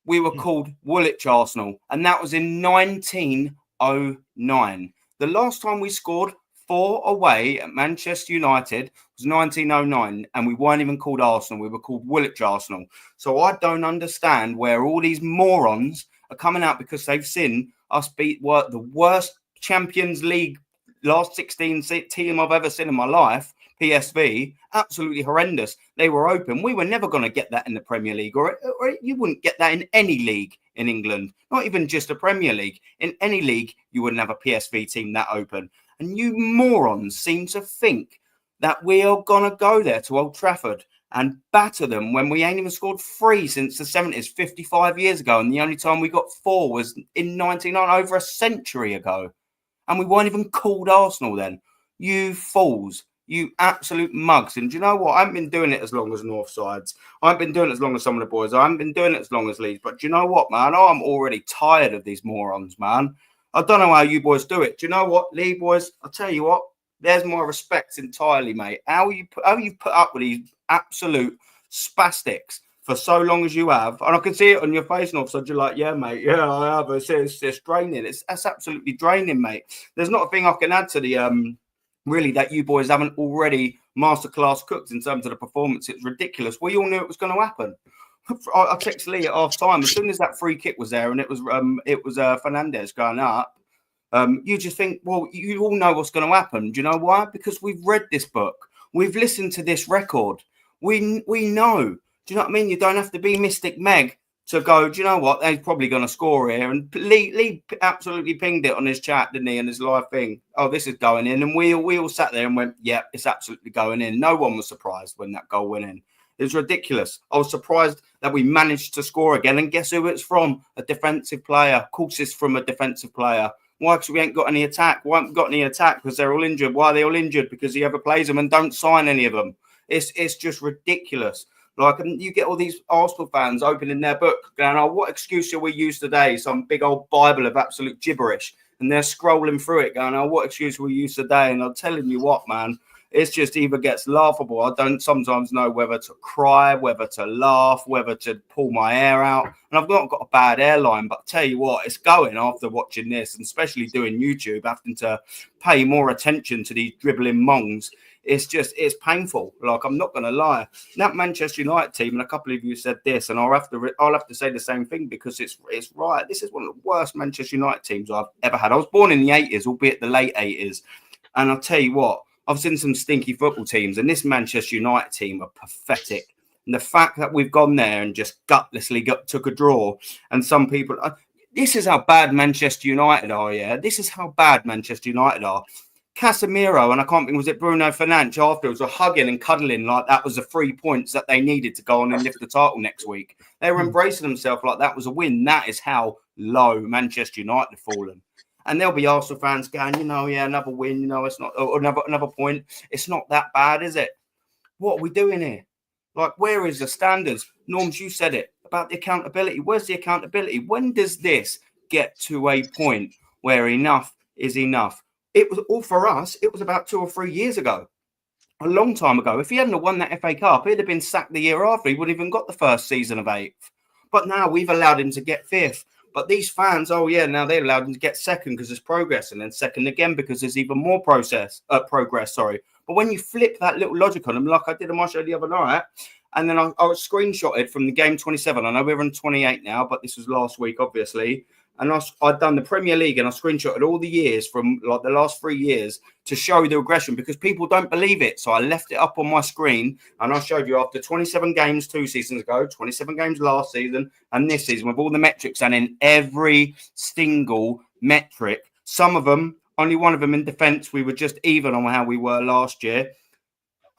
S4: We were called Woolwich Arsenal, and that was in 1909. The last time we scored 4 away at Manchester United was 1909, and we weren't even called Arsenal. We were called Woolwich Arsenal. So I don't understand where all these morons are coming out because they've seen us beat the worst Champions League last 16 team I've ever seen in my life. PSV, absolutely horrendous. They were open. We were never going to get that in the Premier League, or you wouldn't get that in any league in England, not even just a Premier League. In any league, you wouldn't have a PSV team that open. And you morons seem to think that we are going to go there to Old Trafford and batter them when we ain't even scored 3 since the 70s, 55 years ago. And the only time we got 4 was in 99, over a century ago. And we weren't even called Arsenal then. You fools. You absolute mugs. And do you know what? I haven't been doing it as long as Northsides. I haven't been doing it as long as some of the boys. I haven't been doing it as long as Leeds. But do you know what, man? I'm already tired of these morons, man. I don't know how you boys do it. Do you know what, Lee boys? I'll tell you what. There's my respects entirely, mate. How you've put up with these absolute spastics for so long as you have. And I can see it on your face, Northside. You're like, yeah, mate. Yeah, I have. It's draining. That's absolutely draining, mate. There's not a thing I can add to the... really, that you boys haven't already masterclass cooked in terms of the performance. It's ridiculous. We all knew it was going to happen. I texted Lee at half time. As soon as that free kick was there and it was Fernandez going up, you just think, well, you all know what's going to happen. Do you know why? Because we've read this book. We've listened to this record. We know. Do you know what I mean? You don't have to be Mystic Meg to go, do you know what? They're probably going to score here. And Lee absolutely pinged it on his chat, didn't he? And his live thing. Oh, this is going in. And we all sat there and went, yeah, it's absolutely going in. No one was surprised when that goal went in. It was ridiculous. I was surprised that we managed to score again. And guess who it's from? A defensive player. Of course it's from a defensive player. Why? Because we ain't got any attack. Why haven't we got any attack? Because they're all injured. Why are they all injured? Because he ever plays them and don't sign any of them. It's just ridiculous. Like, you get all these Arsenal fans opening their book going, oh, what excuse shall we use today? Some big old Bible of absolute gibberish. And they're scrolling through it going, oh, what excuse will we use today? And I'm telling you what, man, It's just either gets laughable. I don't sometimes know whether to cry, whether to laugh, whether to pull my hair out. And I've not got a bad airline, but I tell you what, it's going after watching this, and especially doing YouTube, having to pay more attention to these dribbling mongs. It's painful. Like, I'm not going to lie. That Manchester United team, and a couple of you said this, and I'll have to say the same thing because it's right. This is one of the worst Manchester United teams I've ever had. I was born in the 80s, albeit the late 80s. And I'll tell you what, I've seen some stinky football teams, and this Manchester United team are pathetic. And the fact that we've gone there and just gutlessly took a draw, and some people, this is how bad Manchester United are, yeah? This is how bad Manchester United are. Casemiro, and I can't think, was it Bruno Fernandes afterwards, were hugging and cuddling like that was the 3 points that they needed to go on and lift the title next week. They were embracing themselves like that was a win. That is how low Manchester United have fallen. And there'll be Arsenal fans going, another win, it's not, or another point. It's not that bad, is it? What are we doing here? Like, where is the standards? Norms, you said it about the accountability. Where's the accountability? When does this get to a point where enough is enough? It was all for us. It was about 2 or 3 years ago, a long time ago. If he hadn't won that FA Cup, he'd have been sacked the year after. He wouldn't even got the first season of 8th. But now we've allowed him to get 5th. But these fans, now they allowed him to get 2nd because there's progress, and then 2nd again because there's even more progress. But when you flip that little logic on them, like I did on my show the other night, and then I was screenshotted from the game 27. I know we're on 28 now, but this was last week, obviously. And I'd done the Premier League, and I screenshotted all the years from like the last 3 years to show the regression because people don't believe it. So I left it up on my screen, and I showed you after 27 games 2 seasons ago, 27 games last season, and this season with all the metrics, and in every single metric, some of them, only one of them in defence, we were just even on how we were last year.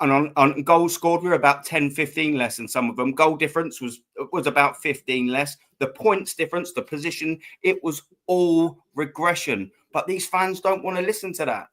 S4: And on goals scored, we were about 10, 15 less than some of them. Goal difference was about 15 less. The points difference, the position, it was all regression. But these fans don't want to listen to that.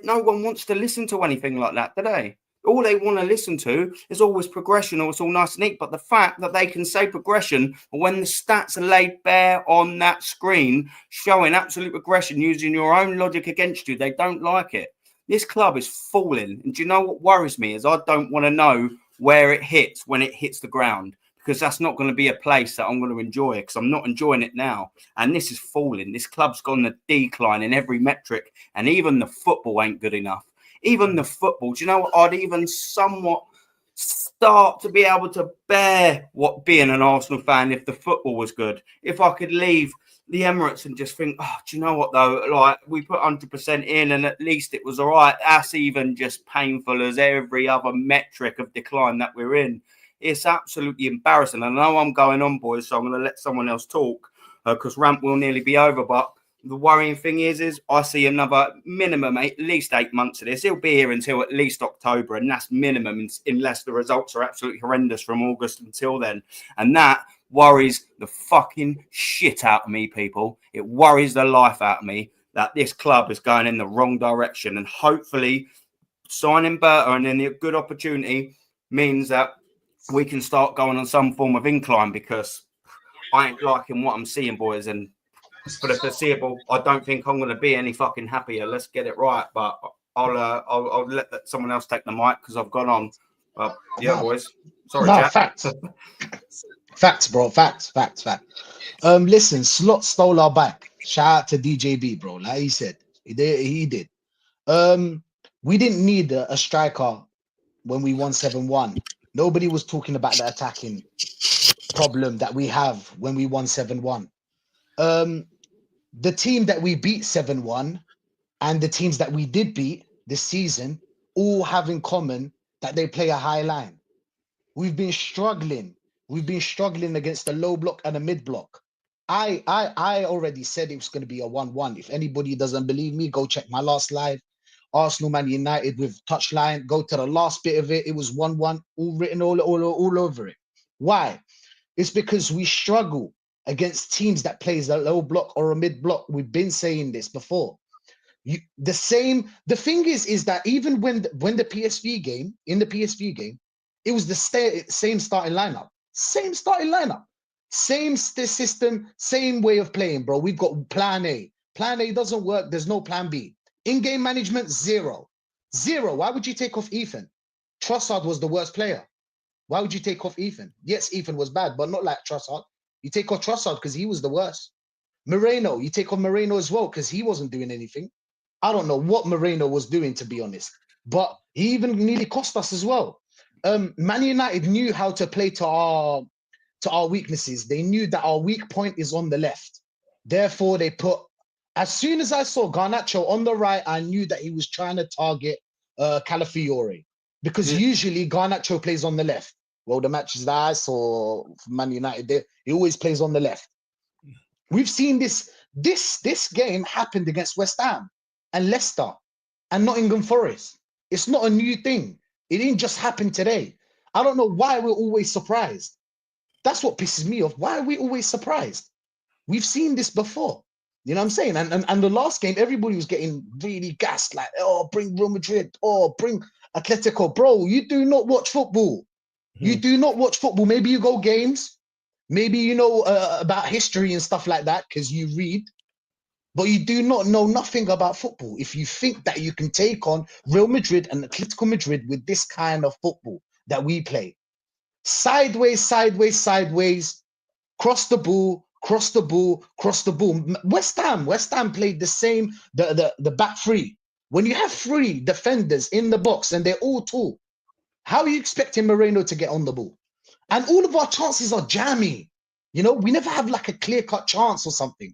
S4: No one wants to listen to anything like that, do they? All they want to listen to is always progression, or it's all nice and neat. But the fact that they can say progression when the stats are laid bare on that screen, showing absolute regression, using your own logic against you, they don't like it. This club is falling. And do you know what worries me is I don't want to know where it hits when it hits the ground, because that's not going to be a place that I'm going to enjoy, because I'm not enjoying it now. And this is falling. This club's gone to decline in every metric, and even the football ain't good enough. Even the football. Do you know what? I'd even somewhat start to be able to bear what being an Arsenal fan if the football was good. If I could leave the Emirates and just think, do you know what though? Like, we put 100% in, and at least it was all right. That's even just painful as every other metric of decline that we're in. It's absolutely embarrassing. I know I'm going on, boys, so I'm going to let someone else talk because rant will nearly be over. But the worrying thing is I see another minimum, at least 8 months of this. He'll be here until at least October, and that's minimum, unless the results are absolutely horrendous from August until then. And that worries the fucking shit out of me, people. It worries the life out of me that this club is going in the wrong direction. And hopefully signing Berta and then a good opportunity means that we can start going on some form of incline, because I ain't liking what I'm seeing, boys. And for the foreseeable, I don't think I'm going to be any fucking happier. Let's get it right. But I'll let someone else take the mic because I've gone on. Boys. Sorry,
S9: no,
S4: Jack.
S9: Facts, bro. Facts. Listen, Slot stole our back. Shout out to DJB, bro. Like he said, he did. We didn't need a striker when we won 7-1. Nobody was talking about the attacking problem that we have when we won 7-1. The team that we beat 7-1 and the teams that we did beat this season all have in common that they play a high line. We've been struggling. We've been struggling against the low block and the mid block. I already said it was going to be a 1-1. If anybody doesn't believe me, go check my last live. Arsenal Man United with touchline. Go to the last bit of it. It was 1-1, all written all over it. Why? It's because we struggle against teams that plays a low block or a mid block. We've been saying this before. The thing is that even when the PSV game, it was the same starting lineup. Same starting lineup. Same system, same way of playing, bro. We've got plan A. Plan A doesn't work. There's no plan B. In-game management, zero. Zero. Why would you take off Ethan? Trossard was the worst player. Why would you take off Ethan? Yes, Ethan was bad, but not like Trossard. You take off Trossard because he was the worst. Moreno, you take off Moreno as well because he wasn't doing anything. I don't know what Moreno was doing, to be honest, but he even nearly cost us as well. Man United knew how to play to our weaknesses. They knew that our weak point is on the left. Therefore, they put, as soon as I saw Garnacho on the right, I knew that he was trying to target Calafiore, because usually Garnacho plays on the left. Well, the matches that I saw from Man United, he always plays on the left. We've seen this game happened against West Ham and Leicester and Nottingham Forest. It's not a new thing. It didn't just happen today. I don't know why we're always surprised. That's what pisses me off. Why are we always surprised? We've seen this before. You know what I'm saying? And the last game, everybody was getting really gassed, like, oh, bring Real Madrid, oh, bring Atletico. Bro, you do not watch football. You do not watch football. Maybe you go games. Maybe you know about history and stuff like that because you read. But you do not know nothing about football if you think that you can take on Real Madrid and Atletico Madrid with this kind of football that we play. Sideways, sideways, sideways, cross the ball, cross the ball, cross the ball. West Ham played the same, the back three. When you have three defenders in the box and they're all tall, how are you expecting Moreno to get on the ball? And all of our chances are jammy. You know, we never have like a clear-cut chance or something.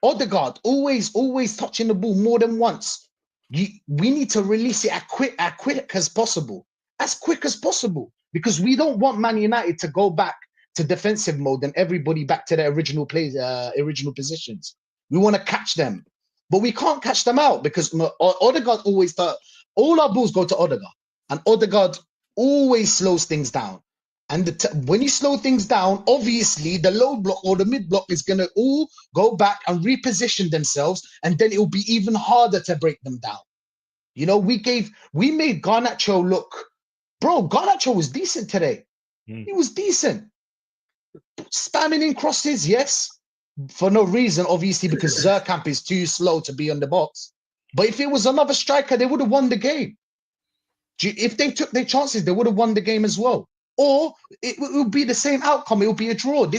S9: Odegaard, always touching the ball more than once. We need to release it as quick as possible. As quick as possible. Because we don't want Man United to go back to defensive mode and everybody back to their original positions. We want to catch them. But we can't catch them out because Odegaard always thought all our balls go to Odegaard. And Odegaard always slows things down. And when you slow things down, obviously the low block or the mid block is going to all go back and reposition themselves. And then it will be even harder to break them down. You know, we made Garnacho look, bro, Garnacho was decent today. He was decent. Spamming in crosses, yes, for no reason, obviously, because Zerkamp is too slow to be on the box. But if it was another striker, they would have won the game. If they took their chances, they would have won the game as well. Or it would be the same outcome. It would be a draw. We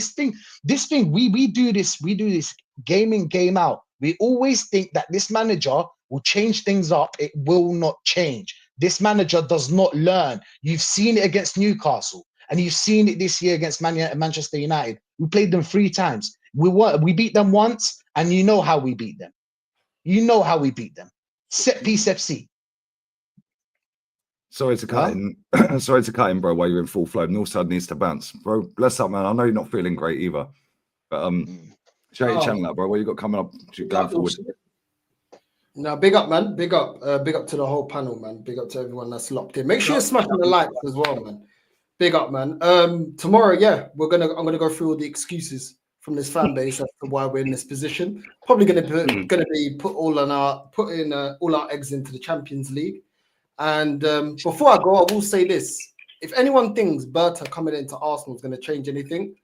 S9: do this game in, game out. We always think that this manager will change things up. It will not change. This manager does not learn. You've seen it against Newcastle, and you've seen it this year against Manchester United. We played them 3 times. We beat them once, and you know how we beat them. You know how we beat them. Set piece FC.
S2: Sorry to cut in. Sorry to cut in, bro, while you're in full flow. Northside needs to bounce. Bro, bless up, man. I know you're not feeling great either. But shout your channel out, bro. What you got coming up going forward?
S10: No, big up, man. Big up to the whole panel, man. Big up to everyone that's locked in. Make sure you're smashing the likes as well, man. Big up, man. Tomorrow, yeah, I'm gonna go through all the excuses from this fan base as to why we're in this position. Probably gonna be putting all our eggs into the Champions League. And before I go, I will say this: if anyone thinks Berta coming into Arsenal is going to change anything,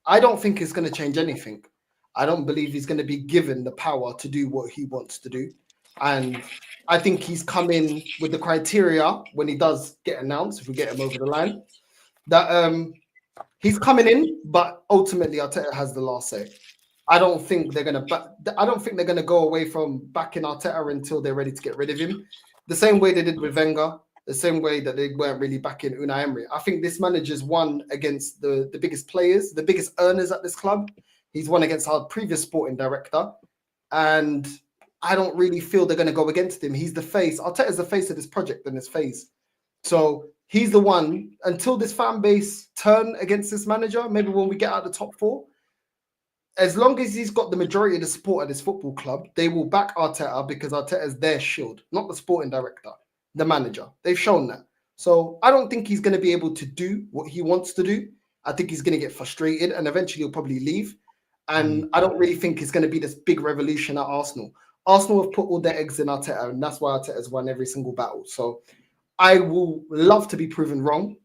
S10: I don't think it's going to change anything. I don't believe he's going to be given the power to do what he wants to do. And I think he's come in with the criteria when he does get announced, if we get him over the line, that he's coming in, but ultimately Arteta has the last say. I don't think they're going to go away from backing Arteta until they're ready to get rid of him. The same way they did with Wenger, the same way that they weren't really backing Unai Emery. I think this manager's won against the biggest players, the biggest earners at this club. He's won against our previous sporting director. And I don't really feel they're going to go against him. He's the face. Arteta's the face of this project and this phase. So he's the one, until this fan base turn against this manager, maybe when we get out of the top 4, as long as he's got the majority of the support at this football club, they will back Arteta because Arteta is their shield, not the sporting director, the manager. They've shown that. So I don't think he's going to be able to do what he wants to do. I think he's going to get frustrated and eventually he'll probably leave. And I don't really think it's going to be this big revolution at Arsenal. Arsenal have put all their eggs in Arteta, and that's why Arteta's won every single battle. So I will love to be proven wrong.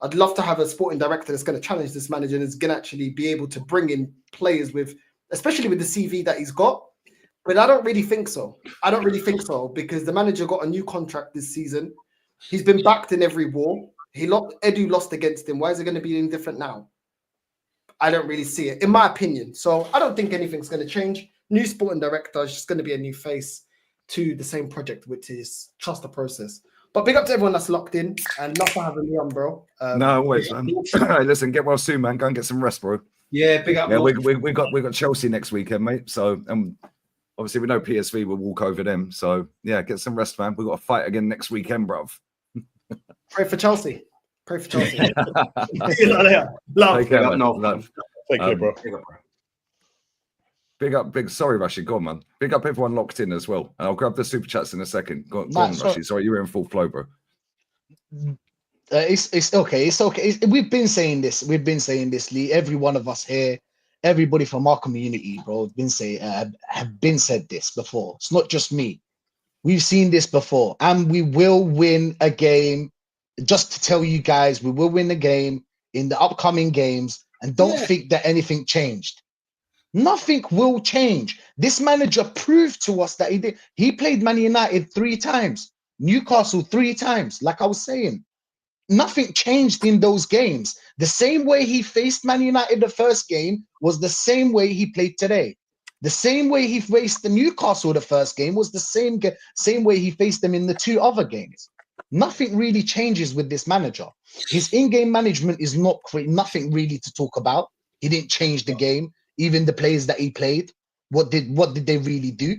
S10: I'd love to have a sporting director that's going to challenge this manager and is going to actually be able to bring in players with, especially with the CV that he's got. But I don't really think so. I don't really think so because the manager got a new contract this season. He's been backed in every war. Edu lost against him. Why is it going to be any different now? I don't really see it, in my opinion. So I don't think anything's going to change. New sporting director is just going to be a new face to the same project, which is trust the process. But big up to everyone that's locked in and love for having me on, bro.
S2: No, always, man. Hey, listen, get well soon, man. Go and get some rest, bro.
S5: Yeah, big up.
S2: Yeah, we got Chelsea next weekend, mate. So obviously we know PSV will walk over them. So yeah, get some rest, man. We got a fight again next weekend, bruv.
S10: Pray for Chelsea. Pray for Chelsea.
S2: Love. Take care, man. Love.
S6: Take care, bro.
S2: Big up, sorry, Rachid, go on, man. Big up everyone locked in as well. And I'll grab the super chats in a second. Go on, Rachid. Sorry, you were in full flow, bro.
S9: It's okay. It's okay. We've been saying this, Lee. Every one of us here, everybody from our community, bro, have been said this before. It's not just me. We've seen this before, and we will win a game. Just to tell you guys, we will win a game in the upcoming games, and don't think that anything changed. Nothing will change. This manager proved to us that he did. He played Man United 3 times, Newcastle 3 times. Like I was saying, nothing changed in those games. The same way he faced Man United the first game was the same way he played today. The same way he faced the Newcastle the first game was the same way he faced them in the 2 other games. Nothing really changes with this manager. His in-game management is nothing really to talk about. He didn't change the game. Even the players that he played, what did they really do?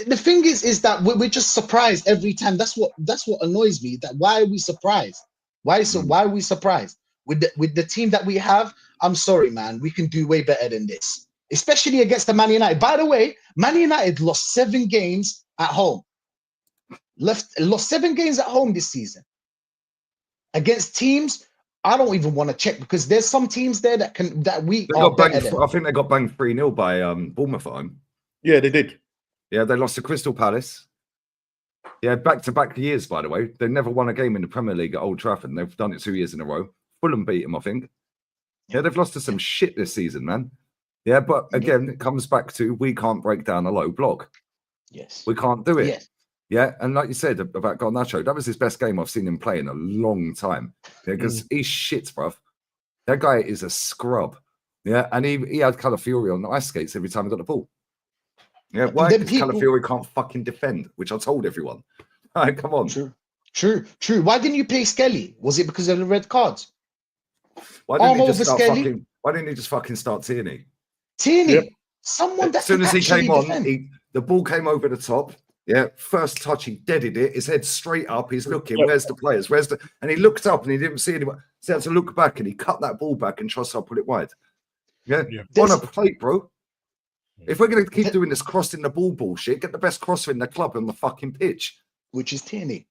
S9: The thing is that we're just surprised every time. That's what annoys me. That why are we surprised? Why are we surprised with the team that we have? I'm sorry, man. We can do way better than this, especially against the Man United. By the way, Man United lost 7 games at home. Lost 7 games at home this season against teams. I don't even want to check because there's some teams there that we are better than.
S2: I think they got banged 3-0 by Bournemouth at home.
S6: Yeah, they did.
S2: Yeah, they lost to Crystal Palace. Yeah, back-to-back years, by the way. They never won a game in the Premier League at Old Trafford. And they've done it 2 years in a row. Fulham beat them, I think. Yeah, they've lost to some shit this season, man. Yeah, but again, it comes back to we can't break down a low block.
S9: Yes.
S2: We can't do it.
S9: Yes.
S2: Yeah, and like you said about Garnacho, that was his best game I've seen him play in a long time. Because he's shit, bruv. That guy is a scrub. Yeah, and he had Calafiori on the ice skates every time he got the ball. Yeah, why? Because Calafiori can't fucking defend, which I told everyone. All right, come on.
S9: True. Why didn't you play Skelly? Was it because of the red cards?
S2: Why didn't he just fucking start Tierney?
S9: Tierney, someone that
S2: as soon as he came on,
S9: defend.
S2: the ball came over the top. Yeah, first touch, he deaded it. His head straight up. He's looking. Where's the players? And he looked up and he didn't see anyone. So he had to look back and he cut that ball back and trust I'll put it wide. Yeah, on a plate, bro. If we're going to keep doing this crossing the ball bullshit, get the best crosser in the club on the fucking pitch.
S9: Which is Tierney.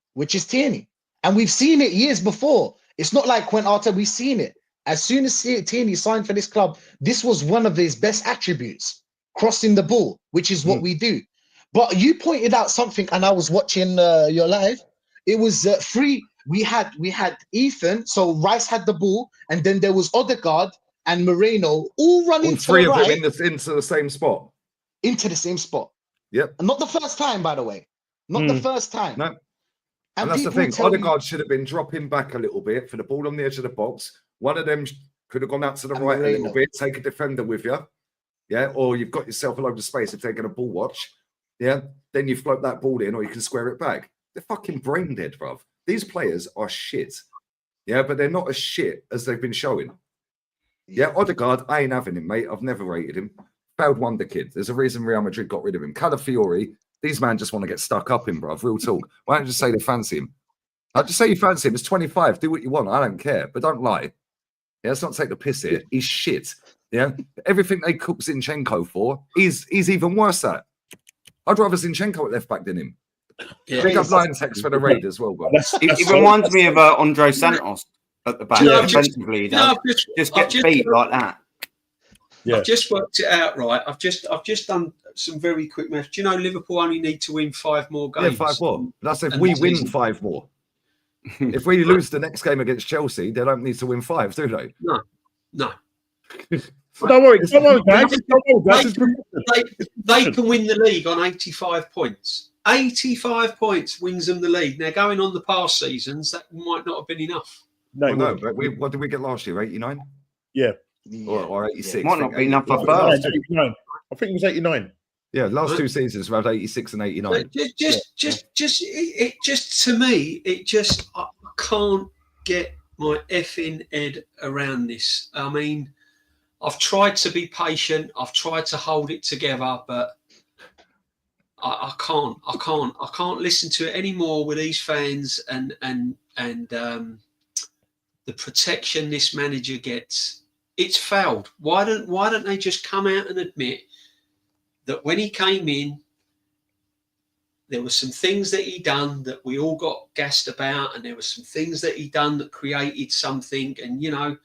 S9: And we've seen it years before. It's not like when Arteta, we've seen it. As soon as Tierney signed for this club, this was one of his best attributes, crossing the ball, which is what we do. But you pointed out something, and I was watching your live. It was 3. We had Ethan, so Rice had the ball, and then there was Odegaard and Moreno all running to the right.
S2: 3 of them into the same spot.
S9: Into the same spot.
S2: Yep.
S9: And not the first time, by the way. Not the first time.
S2: No. And that's the thing. Odegaard should have been dropping back a little bit for the ball on the edge of the box. One of them could have gone out to the right a little bit, take a defender with you. Yeah. Or you've got yourself a load of space if they're going to ball watch. Yeah. Then you float that ball in or you can square it back. They're fucking brain dead, bruv. These players are shit. Yeah. But they're not as shit as they've been showing. Yeah. Odegaard, I ain't having him, mate. I've never rated him. Failed wonder kid. There's a reason Real Madrid got rid of him. Calafiori, these men just want to get stuck up in, bruv. Real talk. Why don't you just say they fancy him? I'll just say you fancy him. It's 25. Do what you want. I don't care. But don't lie. Yeah, let's not take the piss here. He's shit. Yeah. Everything they cook Zinchenko for, he's even worse at. I'd rather Zinchenko at left back than him. Yeah. Big up line text for the raid as well, bro.
S4: It reminds me of Andre Santos at the back. Defensively, just get beat like that.
S5: Yeah. I've just worked it out, right? I've just done some very quick math. Do you know Liverpool only need to win 5 more games?
S2: Yeah, 5 more. That's if we win 5 more. If we lose the next game against Chelsea, they don't need to win 5, do they?
S5: No.
S6: Don't worry, guys. Don't worry, guys.
S5: They can win the league on 85 points. 85 points wins them the league. Now, going on the past seasons, that might not have been enough.
S2: No, but what did we get last year? 89?
S6: Yeah.
S2: Or 86?
S4: Might not be enough for first.
S6: 89. I think it was 89.
S2: Yeah, last two seasons were about 86 and 89.
S5: Just to me, I can't get my effing head around this. I mean, I've tried to be patient. I've tried to hold it together, but I can't listen to it anymore with these fans and the protection this manager gets. It's failed. Why don't they just come out and admit that when he came in, there were some things that he done that we all got gassed about, and there were some things that he done that created something, and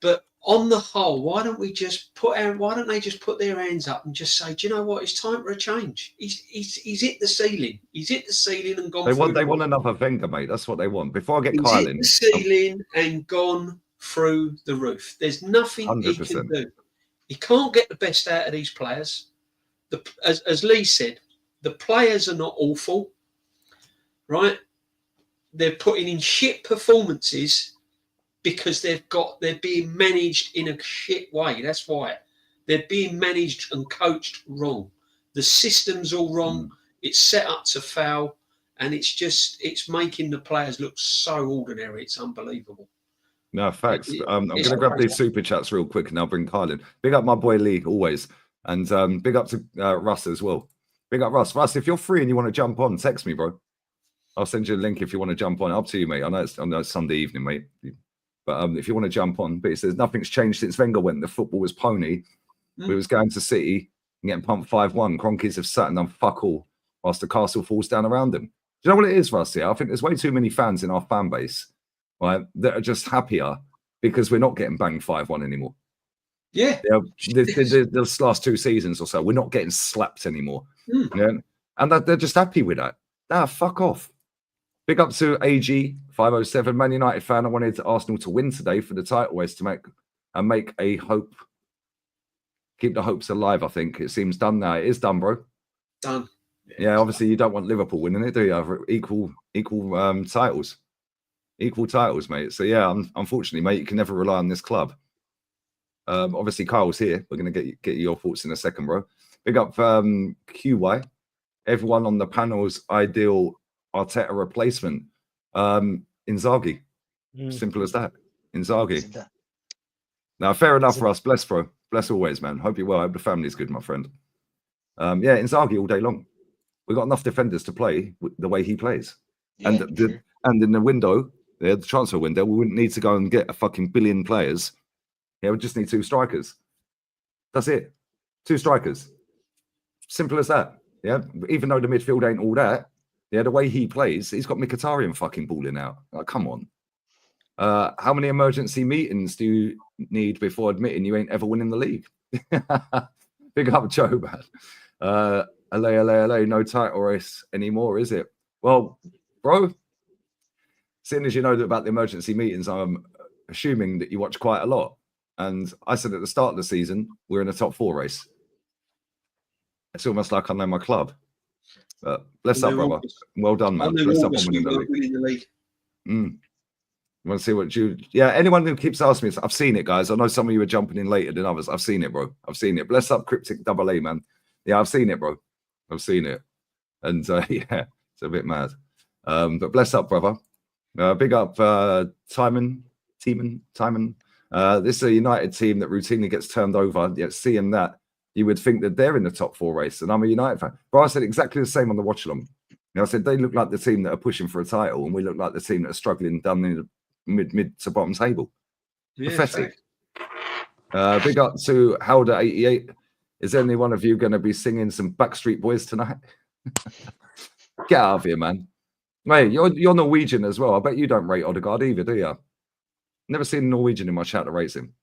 S5: but on the whole, why don't they just put their hands up and just say, do you know what? It's time for a change. He's hit the ceiling. He's hit the ceiling and gone.
S2: They want another Wenger, mate. That's what they want. Before I get
S5: He's
S2: Kyle
S5: hit
S2: in,
S5: the ceiling and gone through the roof. There's nothing
S2: 100%.
S5: he can do. He can't get the best out of these players. As Lee said, the players are not awful, right? They're putting in shit performances because they're being managed in a shit way. That's why they're being managed and coached wrong. The system's all wrong. It's set up to fail, and it's making the players look so ordinary. It's unbelievable.
S2: No, facts. I'm going to grab these super chats real quick and I'll bring Kyle in. Big up my boy Lee, always. And big up to Russ as well. Big up Russ. Russ, if you're free and you want to jump on, text me, bro. I'll send you a link if you want to jump on. Up to you, mate. I know it's Sunday evening, mate. But if you want to jump on, but it says nothing's changed since Wenger went. The football was pony. We was going to City and getting pumped 5-1. Cronkies have sat and done fuck all whilst the castle falls down around them. Do you know what it is, Russ? Yeah, I think there's way too many fans in our fan base, right, that are just happier because we're not getting banged 5-1 anymore.
S5: Yeah.
S2: This last 2 seasons or so, we're not getting slapped anymore. Yeah? And they're just happy with that. Fuck off. Big up to AG 507, Man United fan. I wanted Arsenal to win today for the title is to make a hope. Keep the hopes alive, I think. It seems done now. It is done, bro.
S5: Done.
S2: Yeah, obviously you don't want Liverpool winning it, do you? Equal titles. Equal titles, mate. So yeah, unfortunately, mate, you can never rely on this club. Obviously, Kyle's here. We're going to get your thoughts in a second, bro. Big up QY. Everyone on the panel's ideal Arteta replacement. Inzaghi. Simple as that. Inzaghi. Now, fair enough for us. Bless, bro. Bless always, man. Hope you're well. Hope the family's good, my friend. Yeah, Inzaghi all day long. We've got enough defenders to play the way he plays. Yeah, and in the window, the transfer window, we wouldn't need to go and get a fucking billion players. Yeah, we just need 2 strikers. That's it. 2 strikers. Simple as that. Yeah, even though the midfield ain't all that, yeah, the way he plays, he's got Mkhitaryan fucking balling out. Like, come on. How many emergency meetings do you need before admitting you ain't ever winning the league? Big up Joe, man. LA, no title race anymore, is it? Well, bro, seeing as you know about the emergency meetings, I'm assuming that you watch quite a lot. And I said at the start of the season, we're in a top 4 race. It's almost like I know my club. But bless up, brother. Well done, man. Bless up on winning the league. You want to see what you... Yeah, anyone who keeps asking me, I've seen it, guys. I know some of you are jumping in later than others. I've seen it, bro. I've seen it. Bless up, Cryptic AA, man. Yeah, I've seen it, bro. I've seen it. And yeah, it's a bit mad. But bless up, brother. Big up Timon. This is a United team that routinely gets turned over. Yet seeing that, you would think that they're in the top 4 race. And I'm a United fan. But I said exactly the same on the watch along. I said they look like the team that are pushing for a title, and we look like the team that are struggling down in the mid to bottom table. Yeah, pathetic. Big up to Howder88. Is any one of you going to be singing some Backstreet Boys tonight? Get out of here, man. Mate, you're Norwegian as well. I bet you don't rate Odegaard either, do you? Never seen a Norwegian in my chat that rates him.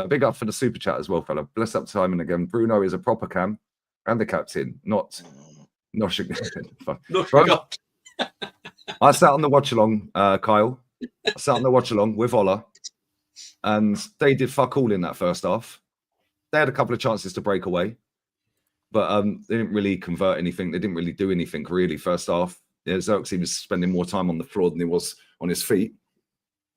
S2: Big up for the super chat as well, fella. Bless up Simon again. Bruno is a proper cam and the captain, not I sat on the watch along, Kyle. I sat on the watch along with Ola. and they did fuck all in that first half. They had a couple of chances to break away, but they didn't really convert anything. They didn't really do anything really first half. Yeah, Xerxes was spending more time on the floor than he was on his feet.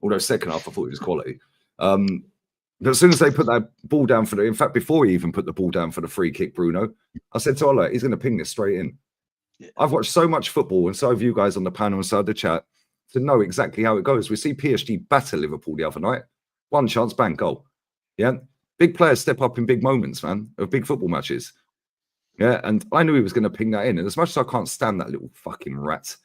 S2: Although second half, I thought it was quality. But as soon as they put that ball down in fact, before he even put the ball down for the free kick, Bruno, I said to Ola, he's going to ping this straight in. Yeah. I've watched so much football, and so have you guys on the panel and so have the chat, to know exactly how it goes. We see PSG batter Liverpool the other night. One chance, bang, goal. Yeah. Big players step up in big moments, man, of big football matches. Yeah. And I knew he was going to ping that in. And as much as I can't stand that little fucking rat,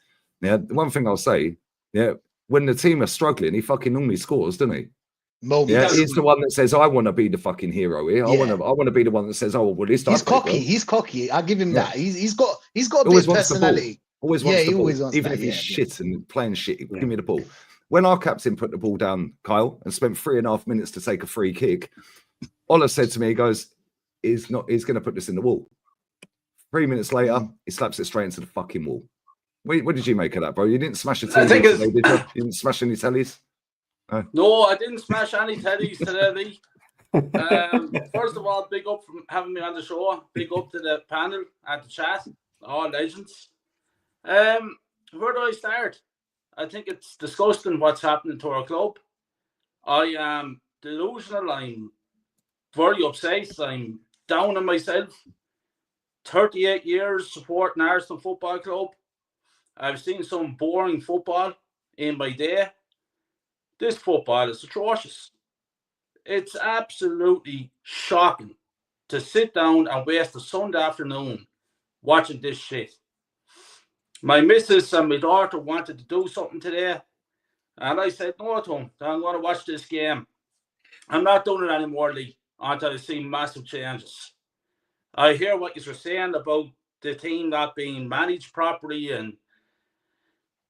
S2: yeah, the one thing I'll say, yeah, when the team are struggling, he fucking normally scores, doesn't he?
S9: Moments.
S2: Yeah, he's the one that says, "I want to be the fucking hero here.
S9: Yeah.
S2: I want to be the one that says, oh, well, this
S9: he's cocky. He's cocky. I give him that. He's got a bit of personality.
S2: Always wants the ball.
S9: Always wants
S2: Even
S9: that.
S2: if he's shit and playing shit, give me the ball. When our captain put the ball down, Kyle, and spent 3.5 minutes to take a free kick, Ola said to me, he goes, he's going to put this in the wall. 3 minutes later, he slaps it straight into the fucking wall. What did you make of that, bro? You didn't smash a TV today, did you? You didn't smash any tellies?
S11: No, I didn't smash any tellies today. First of all, big up for having me on the show. Big up to the panel and the chat, all legends. Where do I start? I think it's disgusting what's happening to our club. I am delusional. I'm very upset. I'm down on myself. 38 years supporting Arsenal Football Club. I've seen some boring football in my day. This football is atrocious. It's absolutely shocking to sit down and waste a Sunday afternoon watching this shit. My missus and my daughter wanted to do something today, and I said no to them. I'm going to watch this game. I'm not doing it anymore, Lee, until I see massive changes. I hear what you're saying about the team not being managed properly and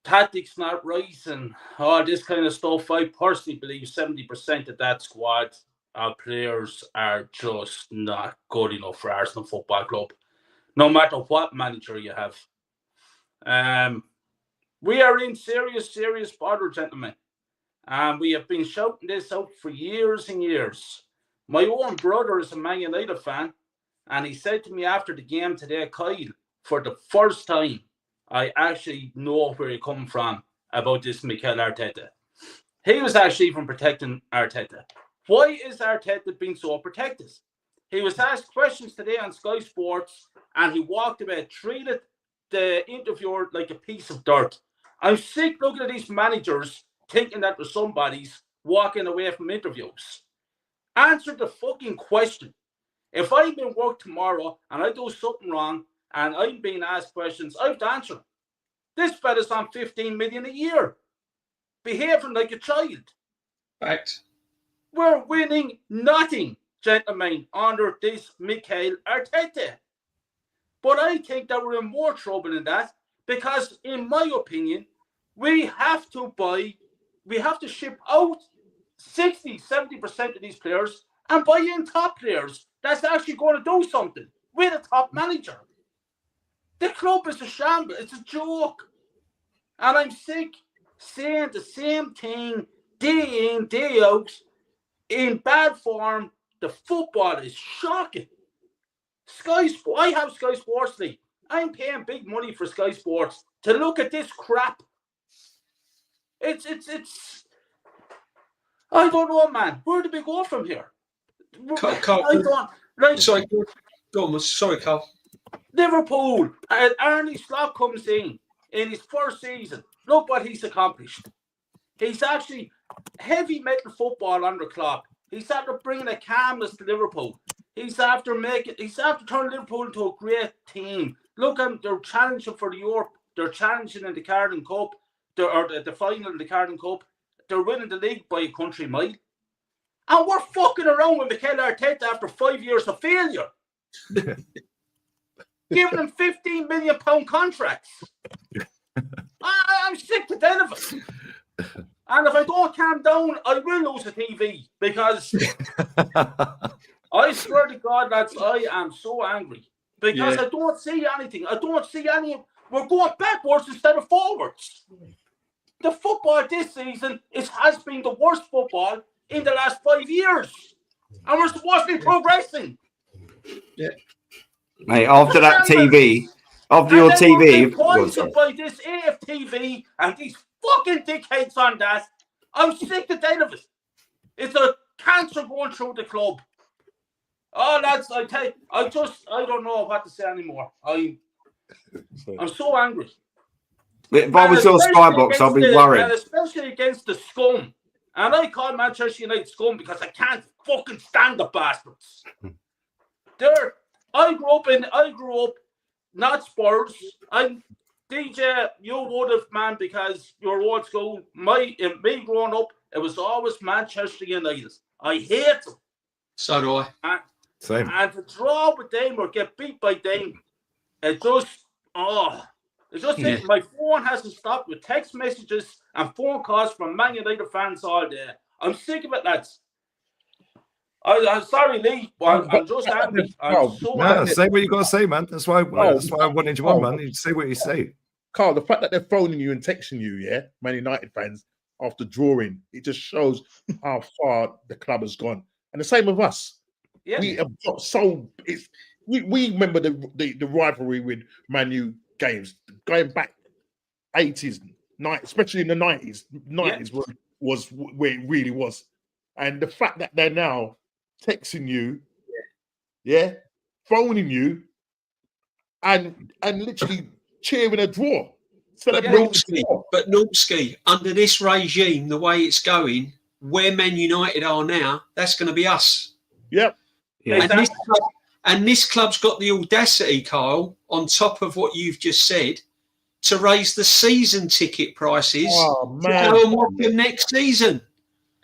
S11: tactics not right and all this kind of stuff. I personally believe 70% of that squad of players are just not good enough for Arsenal Football Club, no matter what manager you have. We are in serious bother, gentlemen, and we have been shouting this out for years and years. My own brother is a Man United fan, and he said to me after the game today, Kyle, for the first time, I actually know where you're coming from about this Mikel Arteta. He was actually even protecting Arteta. Why is Arteta being so protected? He was asked questions today on Sky Sports, and he walked away, treated the interviewer like a piece of dirt. I'm sick looking at these managers thinking that was somebody's walking away from interviews. Answer the fucking question. If I'm in work tomorrow and I do something wrong and I'm being asked questions, I have to answer them. This fella's on 15 million a year, behaving like a child.
S5: Fact.
S11: We're winning nothing, gentlemen, under this Mikel Arteta. But I think that we're in more trouble than that because, in my opinion, we have to ship out 60-70% of these players and buy in top players that's actually going to do something with a top manager. The club is a shambles. It's a joke. And I'm sick saying the same thing day in, day out. In bad form, the football is shocking. I have Sky Sports League. I'm paying big money for Sky Sports to look at this crap. It's I don't know, man. Where do we go from here?
S5: Sorry, go on. Sorry, Carl.
S11: Liverpool, Arne Slot comes in his first season. Look what he's accomplished. He's actually heavy metal football under Klopp. He's after bringing a calmness to Liverpool. He's after turning Liverpool into a great team. Look at them, they're challenging for the Europe. They're challenging in the Carling Cup, or the final in the Carling Cup. They're winning the league by a country mile. And we're fucking around with Mikel Arteta after 5 years of failure. Giving them £15 million contracts. I'm sick to death of it. And if I don't calm down, I will lose the TV because I swear to God, lads, I am so angry because I don't see anything. I don't see any. We're going backwards instead of forwards. The football this season has been the worst football in the last 5 years. And we're supposed to be progressing.
S5: Yeah.
S4: Mate, after that TV, after your
S11: And then we're
S4: TV,
S11: being poisoned by this AFTV and these fucking dickheads on that. I'm sick to death of it. It's a cancer going through the club. Oh, lads, I tell you, I don't know what to say anymore. I'm so angry.
S4: if I was your Skybox, I'd be worried.
S11: And especially against the scum. And I call Manchester United scum because I can't fucking stand the bastards. I grew up not Spurs. I'm DJ, you would have, man, because you're old school. Me growing up, it was always Manchester United. I hate them.
S5: So do I.
S2: Same.
S11: And to draw with them or get beat by them, it just my phone hasn't stopped with text messages and phone calls from Man United fans all day. I'm sick of it, lads. I'm sorry, Lee, but I'm just angry.
S2: Say what you got to say, man. That's why I wanted you on, man. You say what you say.
S6: Carl, the fact that they're phoning you and texting you, yeah, Man United fans, after drawing, it just shows how far the club has gone. And the same with us.
S11: Yeah.
S6: We have got we remember the rivalry with Man U games going back 80s, 90s, especially in the 90s. 90s was where it really was. And the fact that they're now texting you, phoning you, and literally cheering a draw.
S5: But Norsky, under this regime, the way it's going, where Man United are now, that's going to be us.
S6: Yep.
S5: Yeah. And this club's got the audacity, Kyle, on top of what you've just said, to raise the season ticket prices to go and watch them next season.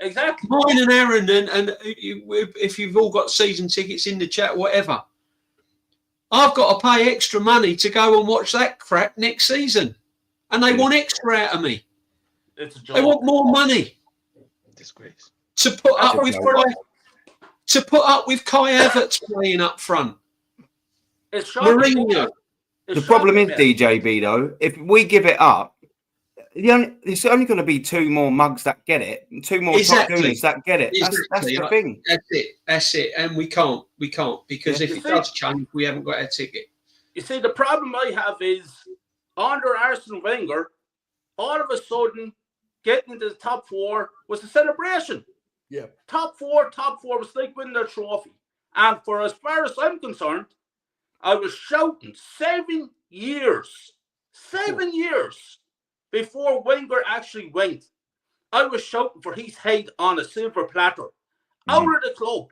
S11: Exactly.
S5: Mine and Aaron, and if you've all got season tickets in the chat, whatever, I've got to pay extra money to go and watch that crap next season. And they want extra out of me.
S11: It's a job.
S5: They want more money.
S9: Disgrace.
S5: To put up with Kai Havertz playing up front.
S11: It's shocking.
S5: Mourinho.
S4: The problem is, DJB, though, if we give it up, there's only going to be two more mugs that get it, two more top gooners that get it. That's the thing.
S5: That's it. And we can't because if it does change, we haven't got our ticket.
S11: You see, the problem I have is under Arsene Wenger, all of a sudden, getting into the top four was a celebration.
S6: Yeah.
S11: Top four was like winning a trophy. And for as far as I'm concerned, I was shouting 7 years before Wenger actually went. I was shouting for his head on a silver platter out of the club.